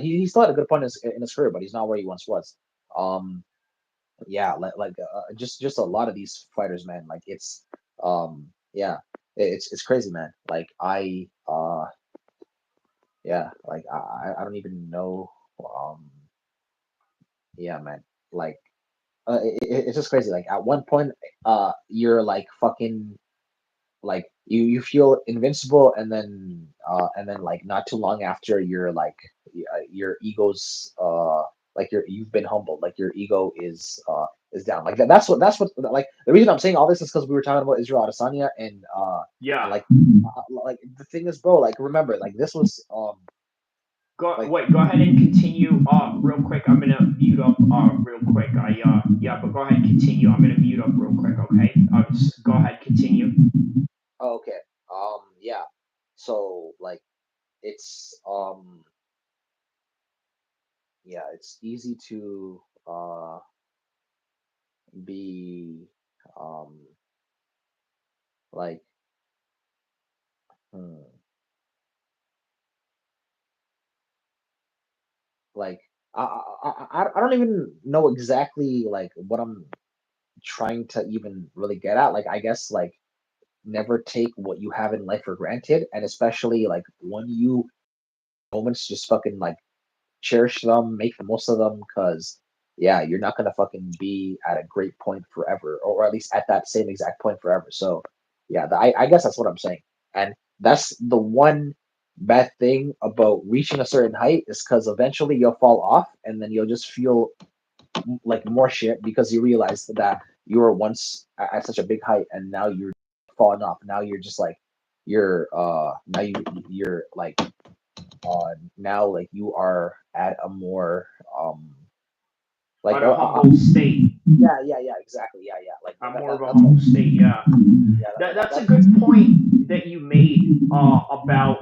He still had a good point in his career, but he's not where he once was. Um, yeah, just a lot of these fighters, man. Like it's yeah, it's crazy, man. Like yeah, like I don't even know. Yeah, man. Like it's just crazy. Like at one point, you're like fucking like you feel invincible, and then like not too long after you're like your ego's like you've been humbled, like your ego is down. Like that's what like the reason I'm saying all this is because we were talking about Israel Adesanya and Yeah. like the thing is, bro, like remember, like this was like Go ahead and continue. Real quick, I'm gonna mute up. Real quick. Yeah, but go ahead, continue. I'm gonna mute up real quick. Okay. Go ahead, continue. oh, okay, yeah, so like it's yeah, it's easy to be um like hmm, like I don't even know exactly like what I'm trying to even really get at. Like I guess like never take what you have in life for granted, and especially like when you moments, just fucking like cherish them, make the most of them, because yeah, you're not gonna fucking be at a great point forever, or at least at that same exact point forever. So yeah, I guess that's what I'm saying, and that's the one bad thing about reaching a certain height is because eventually you'll fall off, and then you'll just feel like more shit because you realize that you were once at such a big height, and now you're falling off. Now you're just like now you're like now like you are at a more like On a humble state. yeah, exactly, yeah, like I'm more of a that's humble state. Yeah. yeah That's a good point that you made about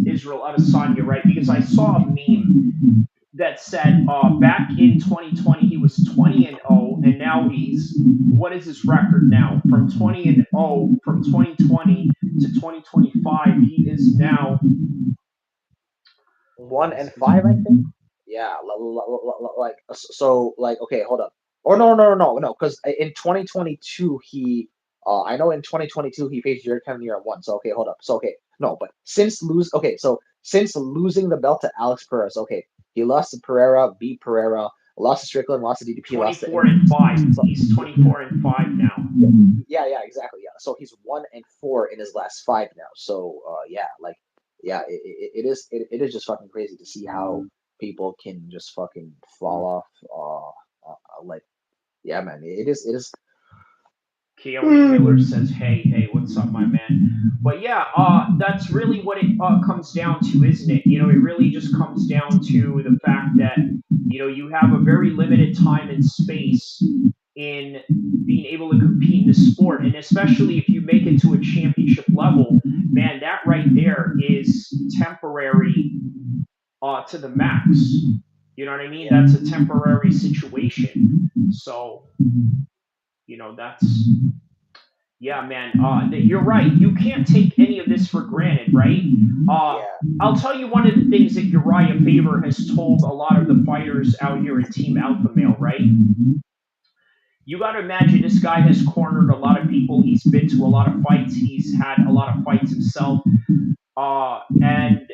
Israel Adesanya, right? Because I saw a meme that said back in 2020 he was 20-0, and now now what is his record now? From 20-0, from 2020 to 2025, he is now, 1-5, I think. Yeah, like so, like okay, hold up. Or no, because in 2022 he, I know in 2022 he faced Jared Cannonier at one. So okay, hold up. So okay, no, but since losing the belt to Alex Perez, okay, he lost to Pereira, beat Pereira, lost to Strickland, lost to DDP, lost to 24-5. so, He's 24-5 now. yeah, exactly, yeah. So he's 1-4 in his last five now. So yeah, like yeah, it is just fucking crazy to see how people can just fucking fall off. Like yeah, man, it is. Keone Hiller says, hey, what's up, my man? But yeah, that's really what it comes down to, isn't it? You know, it really just comes down to the fact that, you know, you have a very limited time and space in being able to compete in the sport. And especially if you make it to a championship level, man, that right there is temporary to the max. You know what I mean? That's a temporary situation. So, you know, that's yeah, man. You're right. You can't take any of this for granted, right? Uh, I'll tell you one of the things that Uriah Faber has told a lot of the fighters out here in Team Alpha Male, right? You got to imagine this guy has cornered a lot of people. He's been to a lot of fights. He's had a lot of fights himself. And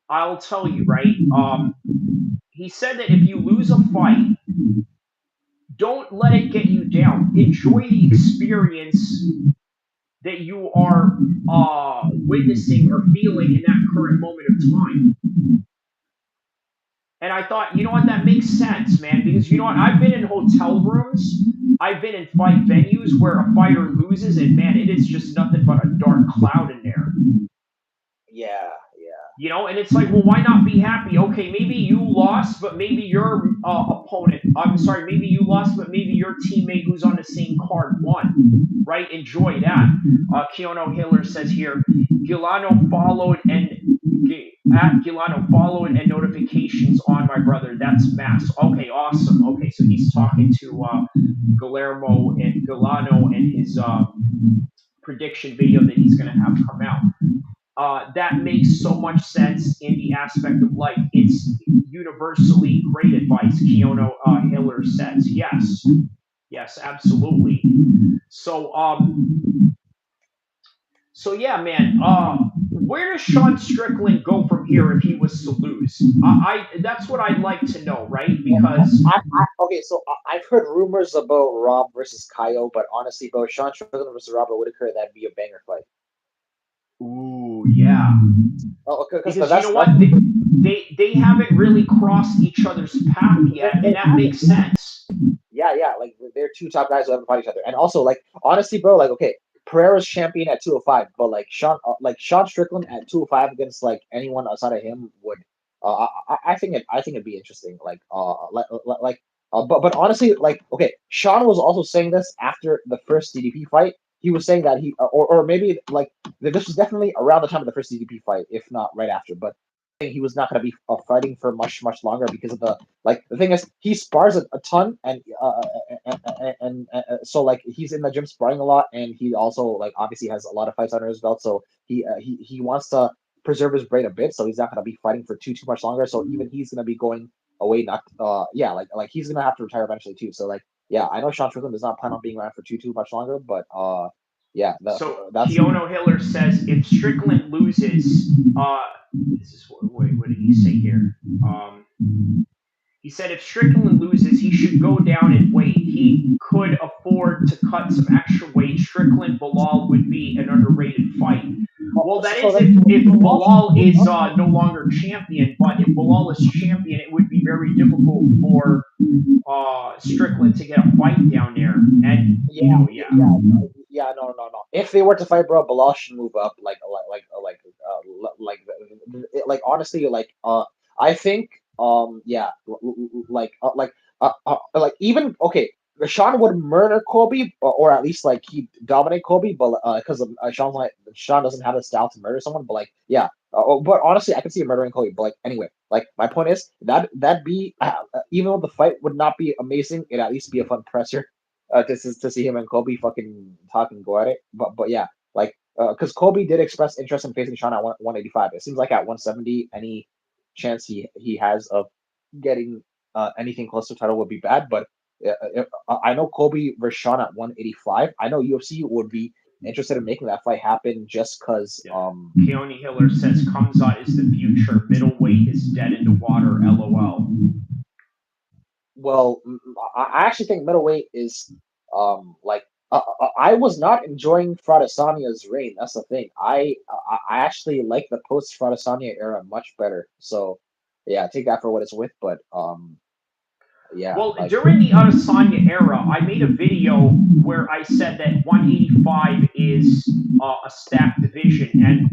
I'll tell you, right? He said that if you lose a fight, don't let it get you down. Enjoy the experience that you are witnessing or feeling in that current moment of time. And I thought, you know what, that makes sense, man, because you know what, I've been in hotel rooms, I've been in fight venues where a fighter loses, and man, it is just nothing but a dark cloud in there. Yeah. You know, and it's like, well, why not be happy? Okay, maybe you lost, but maybe your opponent, I'm sorry, maybe you lost, but maybe your teammate who's on the same card won, right? Enjoy that. Keono Hiller says here, Gilano followed and at Gilano followed and notifications on my brother. That's mass. Okay, awesome. Okay, so he's talking to Guillermo and Gilano and his prediction video that he's going to have come out. That makes so much sense in the aspect of life. It's universally great advice, Keono Hiller says. Yes, absolutely. So yeah, man. Where does Sean Strickland go from here if he was to lose? That's what I'd like to know, right? Because Okay, so I've heard rumors about Rob versus Kaio, but honestly, bro, Sean Strickland versus Robert Whitaker, that'd be a banger fight. ooh, yeah. Because Because you know what? They haven't really crossed each other's path yet, and that makes sense. Yeah, like they're two top guys who haven't fought each other, and also like honestly, bro, like okay, Pereira's champion at 205, but like Sean Strickland at 205 against like anyone outside of him would, I think it'd be interesting, but honestly, like okay, Sean was also saying this after the first DDP fight. He was saying that or maybe like this was definitely around the time of the first DDP fight, if not right after, but he was not going to be fighting for much longer because of the thing is he spars a ton and so like he's in the gym sparring a lot, and he also like obviously has a lot of fights under his belt, so he wants to preserve his brain a bit, so he's not going to be fighting for too much longer, so even he's going to be going away, not like he's going to have to retire eventually too, so like yeah, I know Sean Strickland does not plan on being around for too much longer, but yeah, So that's Keono Hiller says if Strickland loses, this is what did he say here? He said if Strickland loses, he should go down in weight. He could afford to cut some extra weight. Strickland Bilal would be an underrated fight. Well, that is if Bilal is no longer champion, but if Bilal is champion, it would be very difficult for Strickland to get a fight down there. And no. If they were to fight, bro, Bilal should move up. Like honestly, I think, like even okay, Sean would murder Kobe, or at least like he dominate Kobe, but because Sean doesn't have the style to murder someone. But like, yeah, but honestly, I can see him murdering Kobe. But like, anyway, like my point is that'd be even though the fight would not be amazing, it'd at least be a fun presser. to see him and Kobe fucking talk and go at it. But yeah, like because Kobe did express interest in facing Sean at 185. It seems like at 170, any chance he has of getting anything close to title would be bad. But I know Kobe versus Sean at 185. I know UFC would be interested in making that fight happen just because Yeah. Keone Hiller says Kamzat is the future. Middleweight is dead in the water. LOL. well, I actually think middleweight is like I was not enjoying Fradesania's reign. That's the thing. I actually like the post Fradesania era much better. So yeah, take that for what it's worth. But yeah, Well, like during the Adesanya era, I made a video where I said that 185 is a stacked division, and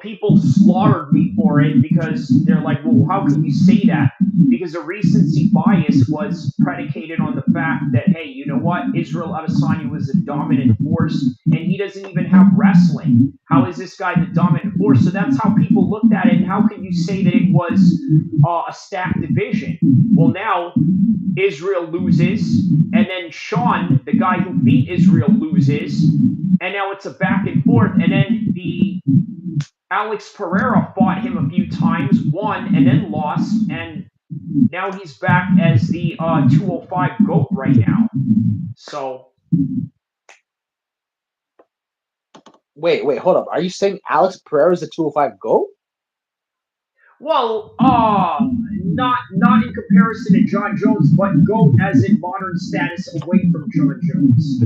people slaughtered me for it because they're like, "Well, how can you say that?" Because the recency bias was predicated on the fact that, hey, you know what? Israel Adesanya was a dominant force, and he doesn't even have wrestling. How is this guy the dominant force? So that's how people looked at it. And how can you say that it was a stacked division? Well, now Israel loses, and then Sean, the guy who beat Israel, loses, and now it's a back and forth. And then the Alex Pereira fought him a few times, won, and then lost, and now he's back as the 205 GOAT right now. So wait, hold up. Are you saying Alex Pereira is a 205 GOAT? well, not in comparison to John Jones, but GOAT as in modern status away from John Jones.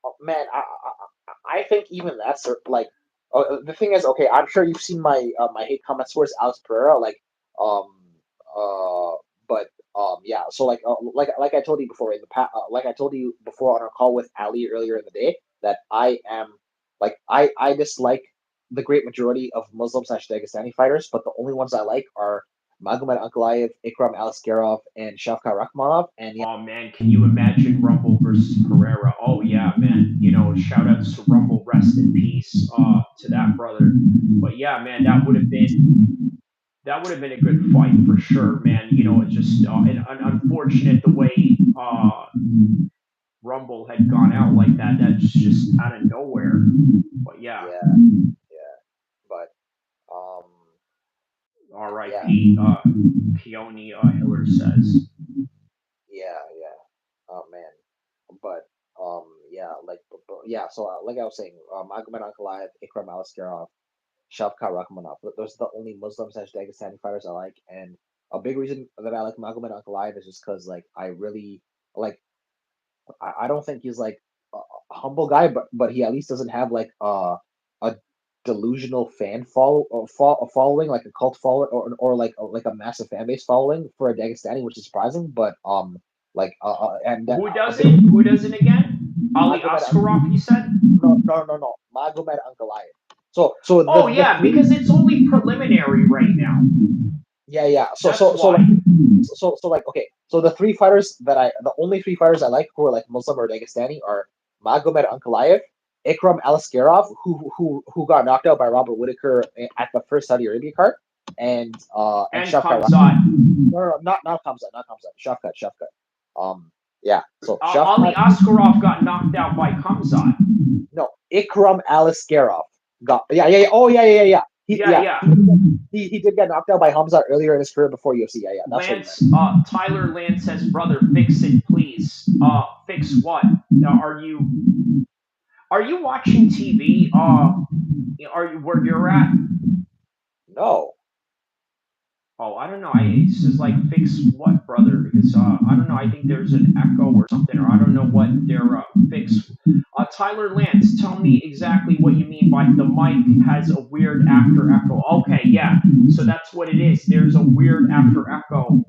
Oh, man, I think even that's like the thing is okay. I'm sure you've seen my hate comments towards Alex Pereira, like um uh but yeah. So like I told you before in the past, like I told you before on our call with Ali earlier in the day that I am like I dislike the great majority of Muslim / Dagestani fighters, but the only ones I like are Magomed Ankalaev, Ikram Aliskerov, and Shavkat Rakhmonov. And yeah, Oh man, can you imagine Rumble versus Pereira? Oh yeah, man. Shout outs to Rumble, rest in peace to that brother. But yeah, man, that would have been a good fight for sure, man. It's just unfortunate the way Rumble had gone out like that. That's just out of nowhere. But yeah, yeah, yeah. But yeah, R.I.P. Keone Hiller says. yeah. Oh man, but yeah, yeah. So like I was saying, Magomed Ankalaev, Ikram Aliskerov, Shavkat Rakhmonov. Those are the only Muslim / Dagestani fighters I like, and a big reason that I like Magomed Ankalaev is just because like I really like. I don't think he's like a humble guy, but he at least doesn't have like a delusional following, like a cult follower, or like a massive fan base following for a Dagestani, which is surprising. But and Who a big doesn't? Who doesn't again? Ali Magomed Askarov, you said? no Magomed Ankalaev. So Oh the yeah, three because it's only preliminary right now. yeah. That's why. Like okay. So the only three fighters I like who are like Muslim or Dagestani are Magomed Ankalaev, Ikram Aliskerov, who got knocked out by Robert Whitaker at the first Saudi Arabia card, and And Shavkat. Kamzat. No, not Kamzat, Shavkat. Yeah. So Ali Shavkat. Askarov got knocked out by Kamzat. No, Ikram Aliskerov got. Yeah. Oh yeah. Yeah. He did get knocked out by Hamza earlier in his career before UFC. Yeah. That's Lance, Tyler Lance says, brother, fix it, please. Fix what? Are you watching TV? Are you where you're at? No. Oh, I don't know. It says like fix what, brother? Because I don't know. I think there's an echo or something, or I don't know what they're fix. Tyler Lance, tell me exactly what you mean by the mic has a weird after echo. Okay, yeah. So that's what it is. There's a weird after echo.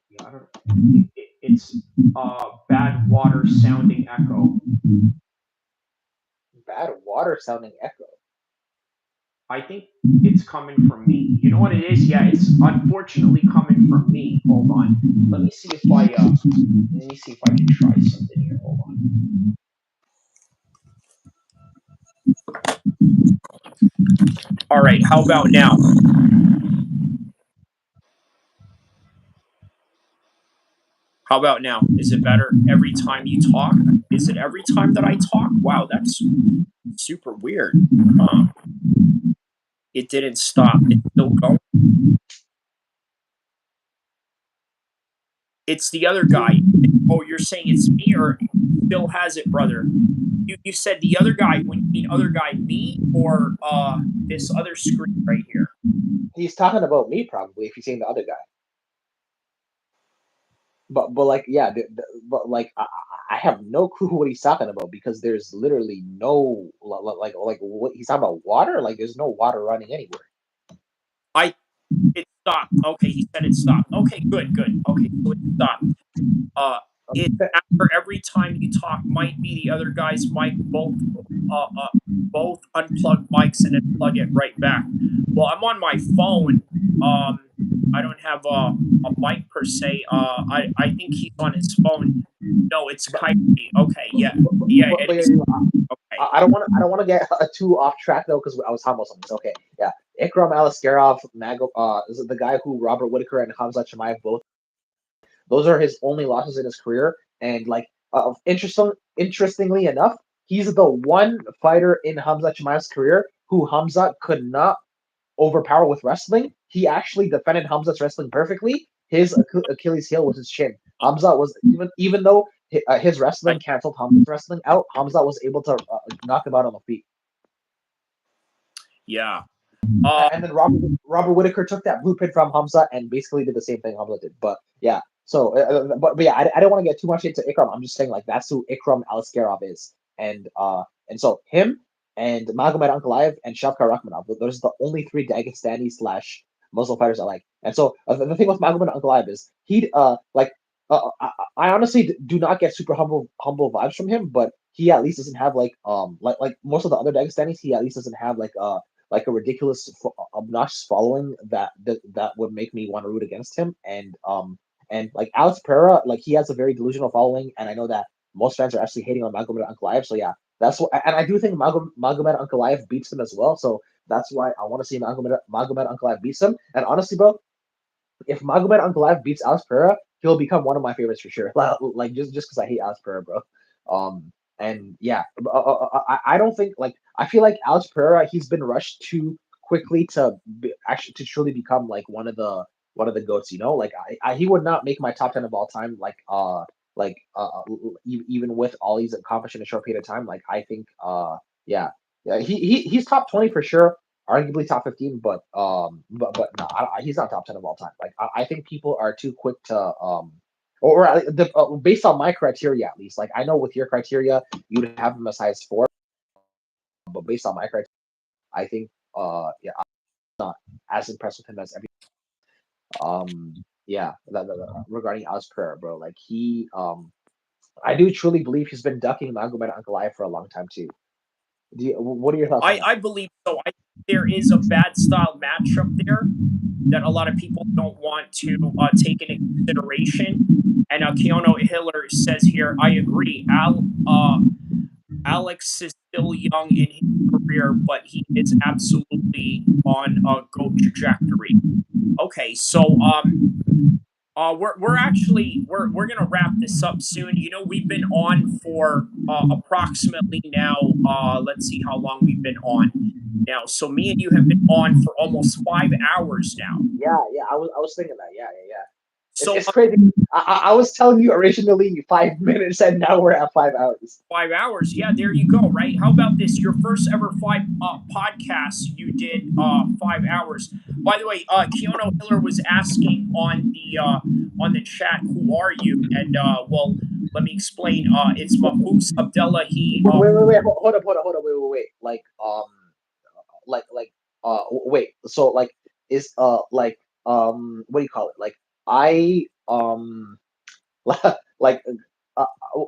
Yeah, I don't. It's bad water sounding echo. Bad water sounding echo. I think it's coming from me. You know what it is? Yeah, it's unfortunately coming from me. Hold on. Let me see if I can try something here. Hold on. All right, how about now? How about now? Is it better every time you talk? Is it every time that I talk? Wow, that's super weird. Huh. It didn't stop. It's still going. It's the other guy. Oh, you're saying it's me or still has it, brother? You said the other guy. When you mean other guy, me or this other screen right here? He's talking about me probably if he's saying the other guy. But like yeah, but like I have no clue what he's talking about because there's literally no like what he's talking about water. Like there's no water running anywhere. I It stopped. Okay, he said it stopped. Okay, good, good. Okay, so it stopped. It after every time you talk might be the other guy's mic, both unplug mics and then plug it right back. Well, I'm on my phone. I don't have a mic per se. I think he's on his phone. No, it's Kyrie. Okay, yeah, yeah, it is. Okay. I don't want to get too off track though because I was talking about something. Okay, yeah, Ikram Alaskarov, is the guy who Robert Whitaker and Hamza Chimaev both. Those are his only losses in his career, and like interestingly enough, he's the one fighter in Hamza Chimaev's career who Hamza could not overpower with wrestling. He actually defended Hamza's wrestling perfectly. His Achilles heel was his chin. Hamza was even though his wrestling canceled Hamza's wrestling out, Hamza was able to knock him out on the feet. Yeah. And then Robert Whitaker took that blueprint from Hamza and basically did the same thing Hamza did. But yeah, so but yeah, I don't want to get too much into Ikram. I'm just saying like that's who Ikram Alaskarov is, and so him and Magomed Ankalaev and Shavkat Rakhmonov. Those are the only three Dagestani / Muslim fighters I like. And so the thing with Magomed Ankalaev is he I honestly do not get super humble vibes from him, but he at least doesn't have like most of the other Dagestanis. He at least doesn't have like a ridiculous, obnoxious following that would make me want to root against him. And like Alex Pereira, like he has a very delusional following, and I know that most fans are actually hating on Magomed Ankalaev. So yeah, that's what, and I do think Magomed Ankalaev beats him as well. So that's why I want to see Magomed Ankalaev beats him. And honestly, bro, if Magomed Ankalaev beats Alex Pereira, he'll become one of my favorites for sure. Like just because I hate Alex Pereira, bro. And yeah, I don't think like I feel like Alex Pereira he's been rushed too quickly to actually to truly become like one of the goats. You know, like he would not make my top 10 of all time. Even with all he's accomplished in a short period of time. Like I think yeah he's top 20 for sure. Arguably top 15, but no, he's not top 10 of all time. Like I think people are too quick to based on my criteria at least. Like I know with your criteria you'd have him as high as 4, but based on my criteria, I think yeah, I'm not as impressed with him as every. Yeah, regarding Alex Pereira, bro, like he I do truly believe he's been ducking Magomed Ankalaev for a long time too. What are your thoughts on that? I believe so. I think there is a bad style matchup there that a lot of people don't want to take into consideration. And Keanu Hiller says here, I agree. Alex is still young in his career, but he is absolutely on a GOAT trajectory. Okay, so we're gonna wrap this up soon. You know, we've been on for approximately now. Let's see how long we've been on now. So me and you have been on for almost 5 hours now. Yeah, I was thinking that. Yeah. So it's crazy. I was telling you originally 5 minutes, and now we're at 5 hours. 5 hours, yeah. There you go. Right? How about this? Your first ever podcast you did 5 hours. By the way, Keanu Hiller was asking on the chat, "Who are you?" And well, let me explain. It's Mahfouz Abdullah. He Wait, hold up, wait. Wait. So like is what do you call it? Like I like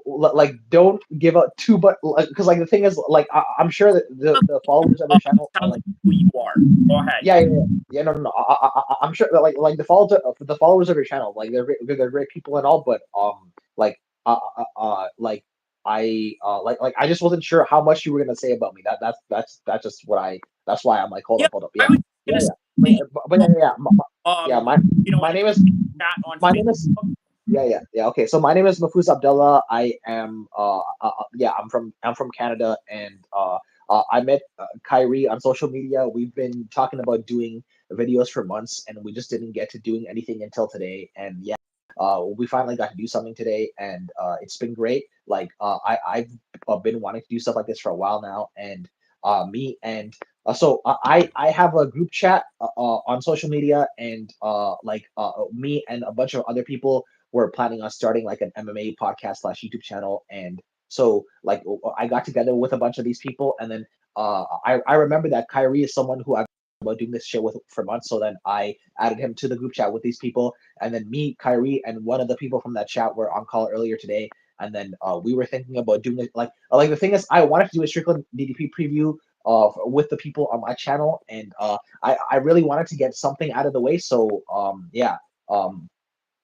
like don't give up too much because like the thing is like I'm sure that the followers of the channel are tell like who you are. Go ahead. yeah no I'm sure that like the followers of your channel like they're great people and all, but like like I just wasn't sure how much you were gonna say about me. That's just what that's why I'm like hold Yeah, up I was gonna say, but you know, my name is chat on my name is Facebook. yeah. Okay, so my name is Mahfouz Abdullah. I am yeah, I'm from Canada, and I met Kyrie on social media. We've been talking about doing videos for months, and we just didn't get to doing anything until today. And yeah, we finally got to do something today, and it's been great. Like I've been wanting to do stuff like this for a while now, and me and I have a group chat on social media, and me and a bunch of other people were planning on starting like an MMA podcast slash YouTube channel. And so like I got together with a bunch of these people, and then I remember that Kyrie is someone who I've been about doing this shit with for months. So then I added him to the group chat with these people, and then me, Kyrie, and one of the people from that chat were on call earlier today. And then we were thinking about doing it like the thing is I wanted to do a Strickland DDP preview with the people on my channel, and I really wanted to get something out of the way. So yeah, um,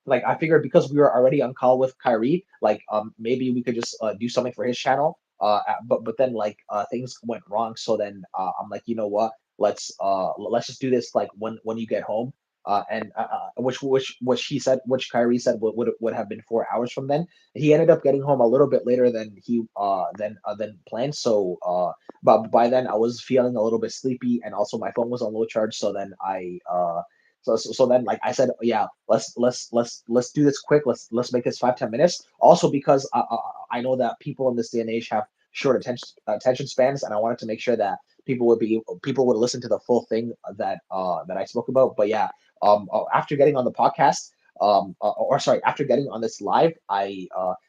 like I figured because we were already on call with Kyrie, like maybe we could just do something for his channel. But then like things went wrong, so then I'm like, you know what? Let's just do this like when you get home. And which he said, which Kyrie said would have been 4 hours from then. He ended up getting home a little bit later than planned. So but by then I was feeling a little bit sleepy, and also my phone was on low charge. So then so then like I said, yeah, let's do this quick. Let's make this 5-10 minutes. Also because I know that people in this day and age have short attention spans, and I wanted to make sure that people would listen to the full thing that I spoke about. But yeah, after getting on the podcast, or sorry, after getting on this live, I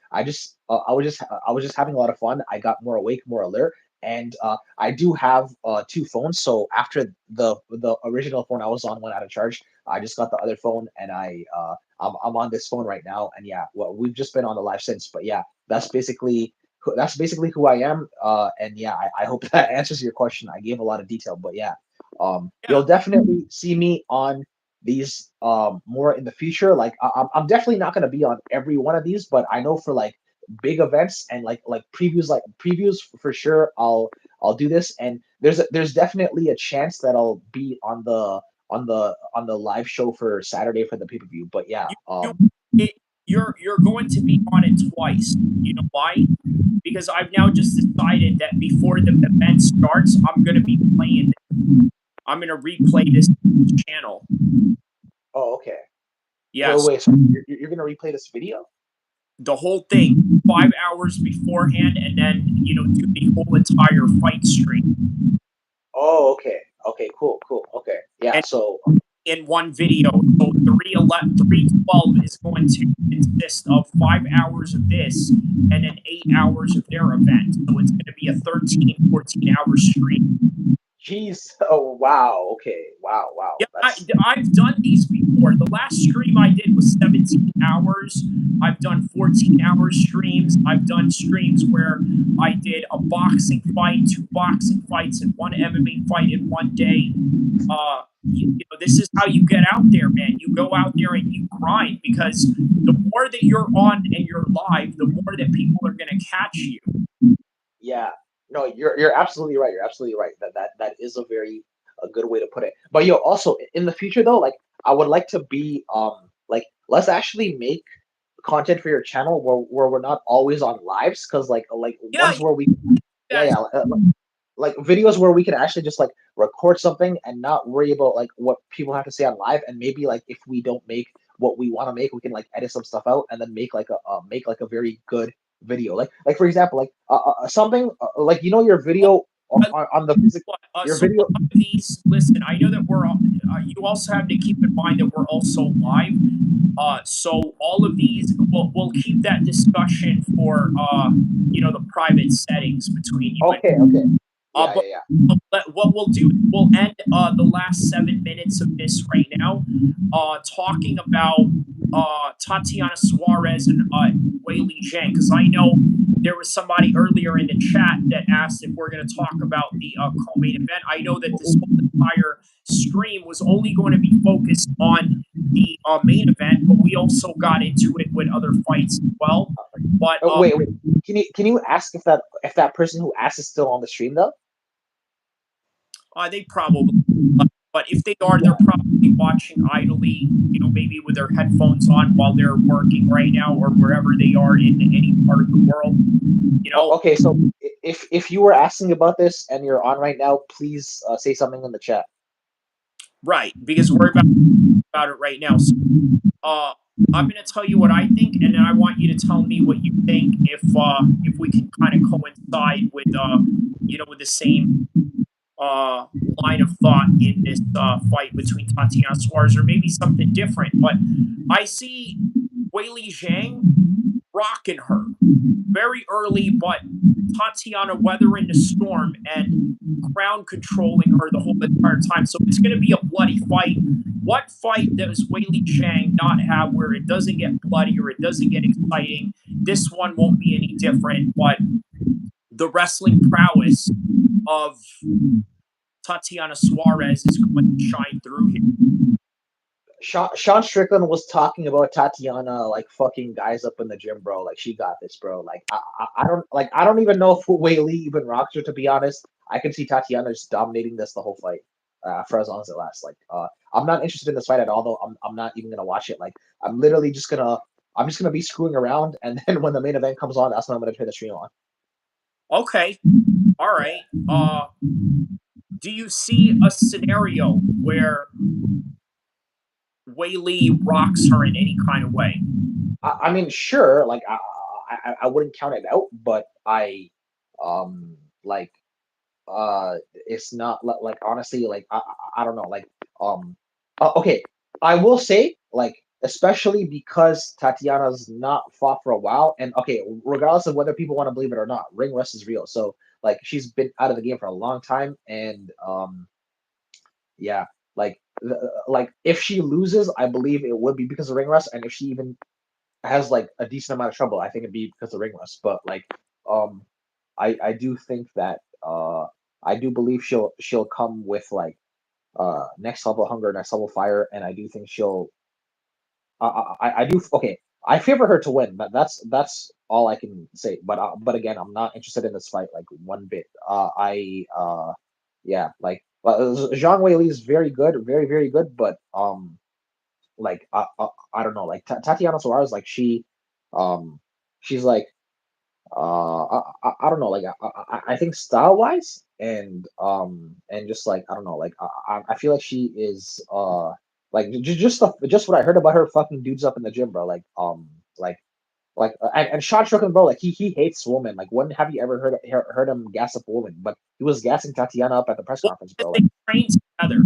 was just having a lot of fun. I got more awake, more alert, and I do have two phones. So after the original phone I was on went out of charge, I just got the other phone, and I'm on this phone right now. And yeah, well, we've just been on the live since. But yeah, that's basically who I am. And yeah, I hope that answers your question. I gave a lot of detail, but yeah, Yeah. you'll definitely see me on these more in the future. Like I'm definitely not going to be on every one of these, but I know for like big events and like previews for sure, I'll do this. And there's definitely a chance that I'll be on the live show for Saturday for the pay-per-view. But yeah, You you it, you're going to be on it twice. You know why? Because I've now just decided that before the event starts, I'm going to be playing this. I'm going to replay this channel. oh okay. Wait, Yes, wait, so you're gonna replay this video? the whole thing, 5 hours beforehand, and then do the whole entire fight stream Oh, okay. Okay, cool, cool. Okay. Yeah, and so in one video. So 312 is going to consist of 5 hours of this and then 8 hours of their event. So it's going to be a 13, 14 hour stream. jeez. Oh wow, okay. Wow, wow. Yeah, That's I've done these before. The last stream I did was 17 hours. I've done 14-hour streams. I've done streams where I did a boxing fight, two boxing fights, and one MMA fight in one day. This is how you get out there, man. You go out there and you grind, because the more that you're on and you're live, the more that people are going to catch you. yeah. No, you're absolutely right. You're absolutely right. That is a good way to put it. But yo, also in the future though, like I would like to be like let's actually make content for your channel where we're not always on lives, because like Yeah, ones where we yeah, that yeah, like videos where we can actually just like record something and not worry about like what people have to say on live. And maybe like if we don't make what we want to make, we can like edit some stuff out and then make like a very good video. Like for example, like something like your video on the physics, what? your So a video. lot of these, listen, I know that we're all, you also have to keep in mind that we're also live. So all of these, we'll keep that discussion for, the private settings between you and Okay, okay, yeah, but yeah, what we'll do is we'll end the last 7 minutes of this right now, talking about Tatiana Suarez and Wei Li Zhang, because I know there was somebody earlier in the chat that asked if we're going to talk about the co-main event. I know that this whole entire stream was only going to be focused on the main event, but we also got into it with other fights as well. But wait, can you ask if that person who asked is still on the stream though? they probably. But if they are, they're probably watching idly, maybe with their headphones on while they're working right now or wherever they are in any part of the world. You know, Okay, so if you were asking about this and you're on right now, please say something in the chat. right? Because we're about it right now. So, uh, I'm going to tell you what I think, and then I want you to tell me what you think. If we can kind of coincide with with the same uh line of thought in this fight between Tatiana Suarez, or maybe something different. But I see Weili Zhang rocking her very early, but Tatiana weathering the storm and ground controlling her the whole entire time. So it's going to be a bloody fight. What fight does Weili Zhang not have where it doesn't get bloody or it doesn't get exciting? This one won't be any different, but the wrestling prowess of Tatiana Suarez is going to shine through here. Sean Strickland was talking about Tatiana like fucking guys up in the gym, bro. Like she got this, bro. Like I don't even know if Weili even rocks her, to be honest. I can see Tatiana just dominating this the whole fight for as long as it lasts. Like I'm not interested in this fight at all, though. I'm not even gonna watch it. Like I'm literally just gonna be screwing around, and then when the main event comes on, that's when I'm gonna turn the stream on. Okay, all right. Do you see a scenario where Weili rocks her in any kind of way? I mean, sure. Like I wouldn't count it out, but like it's not like honestly like I don't know like okay, I will say like especially because Tatiana's not fought for a while, and okay, regardless of whether people want to believe it or not, ring rust is real. So like she's been out of the game for a long time, and yeah, like like if she loses, I believe it would be because of ring rust, and if she even has like a decent amount of trouble, I think it'd be because of ring rust. But like um I do think that I do believe she'll come with like next level hunger, next level fire, and I do think she'll I do okay. I favor her to win. That's all I can say. But again, I'm not interested in this fight like one bit. Yeah, like Zhang Weili is very good, very good. But like I don't know, like Tatiana Suarez, like she's like I don't know, like I think style wise and just like I don't know, like I feel like she is like just what I heard about her fucking dudes up in the gym, bro. Like and Sean Strickland, bro, like he hates women. Like when have you ever heard him gas up a woman? But he was gassing Tatiana up at the press Well, conference, if bro. they Like train together.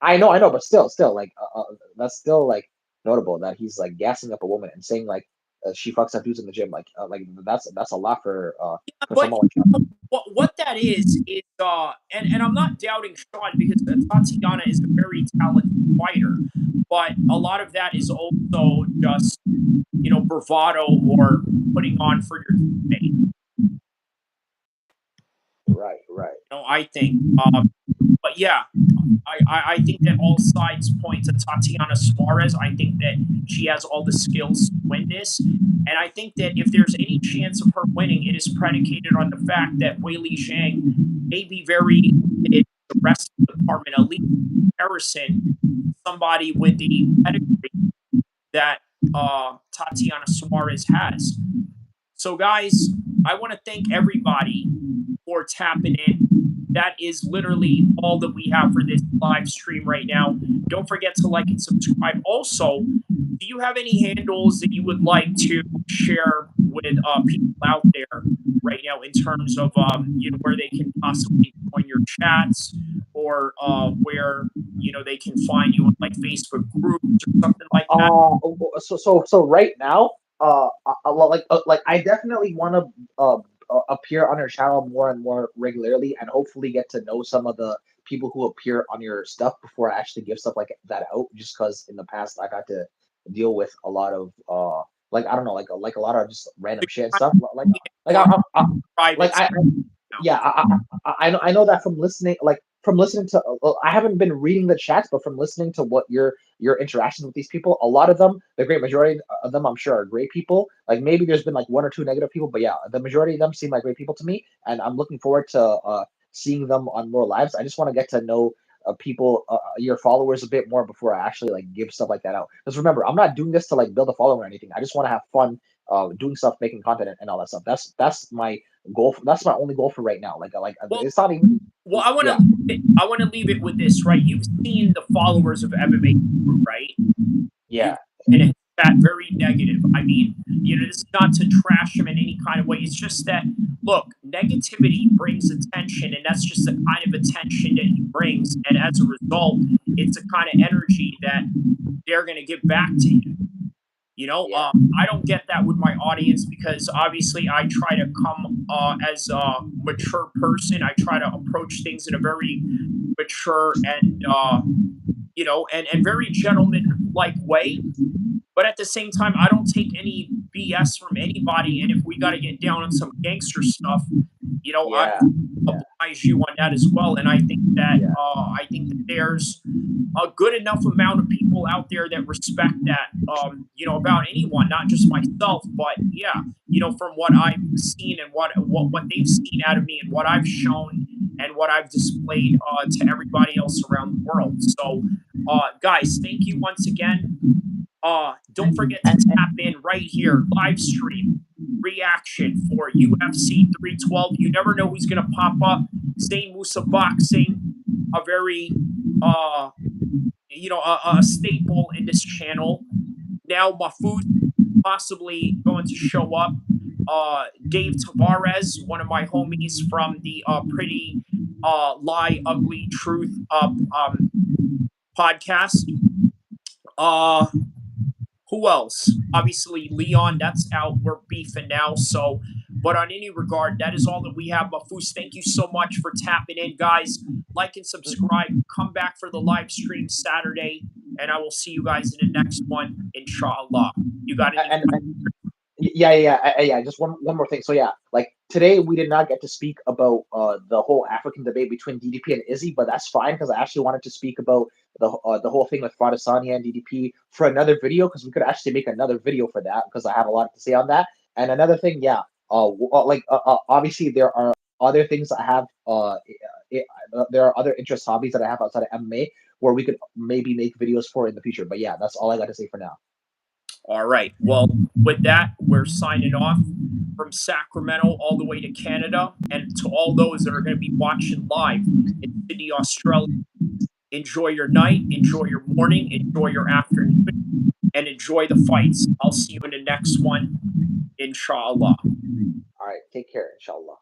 I know, but still, like that's still like notable that he's like gassing up a woman and saying like she fucks up dudes in the gym. Like that's a lot for But someone like you know, what that is and I'm not doubting Sean because Tatiana is a very talented fighter, but a lot of that is also just bravado or putting on for your teammate. right. I think. But yeah, I think that all sides point to Tatiana Suarez. I think that she has all the skills to win this. And I think that if there's any chance of her winning, it is predicated on the fact that Weili Zhang may be very limited in the wrestling department, at least in comparison to somebody with the pedigree that Tatiana Suarez has. So, guys, I want to thank everybody for tapping in. That is literally all that we have for this live stream right now. Don't forget to like and subscribe. Also, do you have any handles that you would like to share with people out there right now in terms of where they can possibly join your chats or where they can find you on like Facebook groups or something like that? So right now, like I definitely want to appear on your channel more and more regularly, and hopefully get to know some of the people who appear on your stuff before I actually give stuff like that out. Just because in the past I've had to deal with a lot of like I don't know, like a lot of just random shit and stuff. Like Private. I yeah, I know that from listening, to. I haven't been reading the chats, but from listening to what your interactions with these people, a lot of them, the great majority of them, I'm sure, are great people. Like maybe there's been like one or two negative people, but yeah, the majority of them seem like great people to me, and I'm looking forward to seeing them on more lives. I just want to get to know people, your followers a bit more before I actually like give stuff like that out. Because remember, I'm not doing this to like build a following or anything. I just want to have fun, doing stuff, making content, and all that stuff. That's my goal. That's my only goal for right now. Like Well, it's not even. well, I want Yeah, to leave it with this, right? You've seen the followers of MMA, right? yeah, And it's that very negative. I mean, this is not to trash him in any kind of way. It's just that, look, negativity brings attention, and that's just the kind of attention that he brings. And as a result, it's the kind of energy that they're going to give back to him. yeah, I don't get that with my audience because obviously I try to come as a mature person. I try to approach things in a very mature and and very gentleman-like way. But at the same time, I don't take any BS from anybody. And if we got to get down on some gangster stuff, I'm yeah, oblige you on that as well. And yeah, I think that there's a good enough amount of people out there that respect that, about anyone, not just myself, but yeah, from what I've seen and what they've seen out of me and what I've shown and what I've displayed to everybody else around the world. So, guys, thank you once again. Don't forget to tap in right here, live stream reaction for UFC 312. You never know who's gonna pop up. Zane Musa Boxing, a very a staple in this channel. Now Mahfouz possibly going to show up. Dave Tavares, one of my homies from the Pretty Lie Ugly Truth podcast. Who else? Obviously, Leon, that's out. We're beefing now. So, but on any regard, that is all that we have. Mahfouz, thank you so much for tapping in, guys. Like and subscribe. Come back for the live stream Saturday, and I will see you guys in the next one, inshallah. You got any? yeah. Just one more thing. So yeah, like today we did not get to speak about the whole African debate between DDP and Izzy, but that's fine because I actually wanted to speak about the whole thing with Fadesania and DDP for another video because we could actually make another video for that because I have a lot to say on that. And another thing, yeah, obviously there are other things I have. There are other interest hobbies that I have outside of MMA where we could maybe make videos for in the future. But yeah, that's all I got to say for now. All right. Well, with that, we're signing off from Sacramento all the way to Canada. And to all those that are going to be watching live in Sydney, Australia, enjoy your night, enjoy your morning, enjoy your afternoon, and enjoy the fights. I'll see you in the next one, inshallah. All right, take care, inshallah.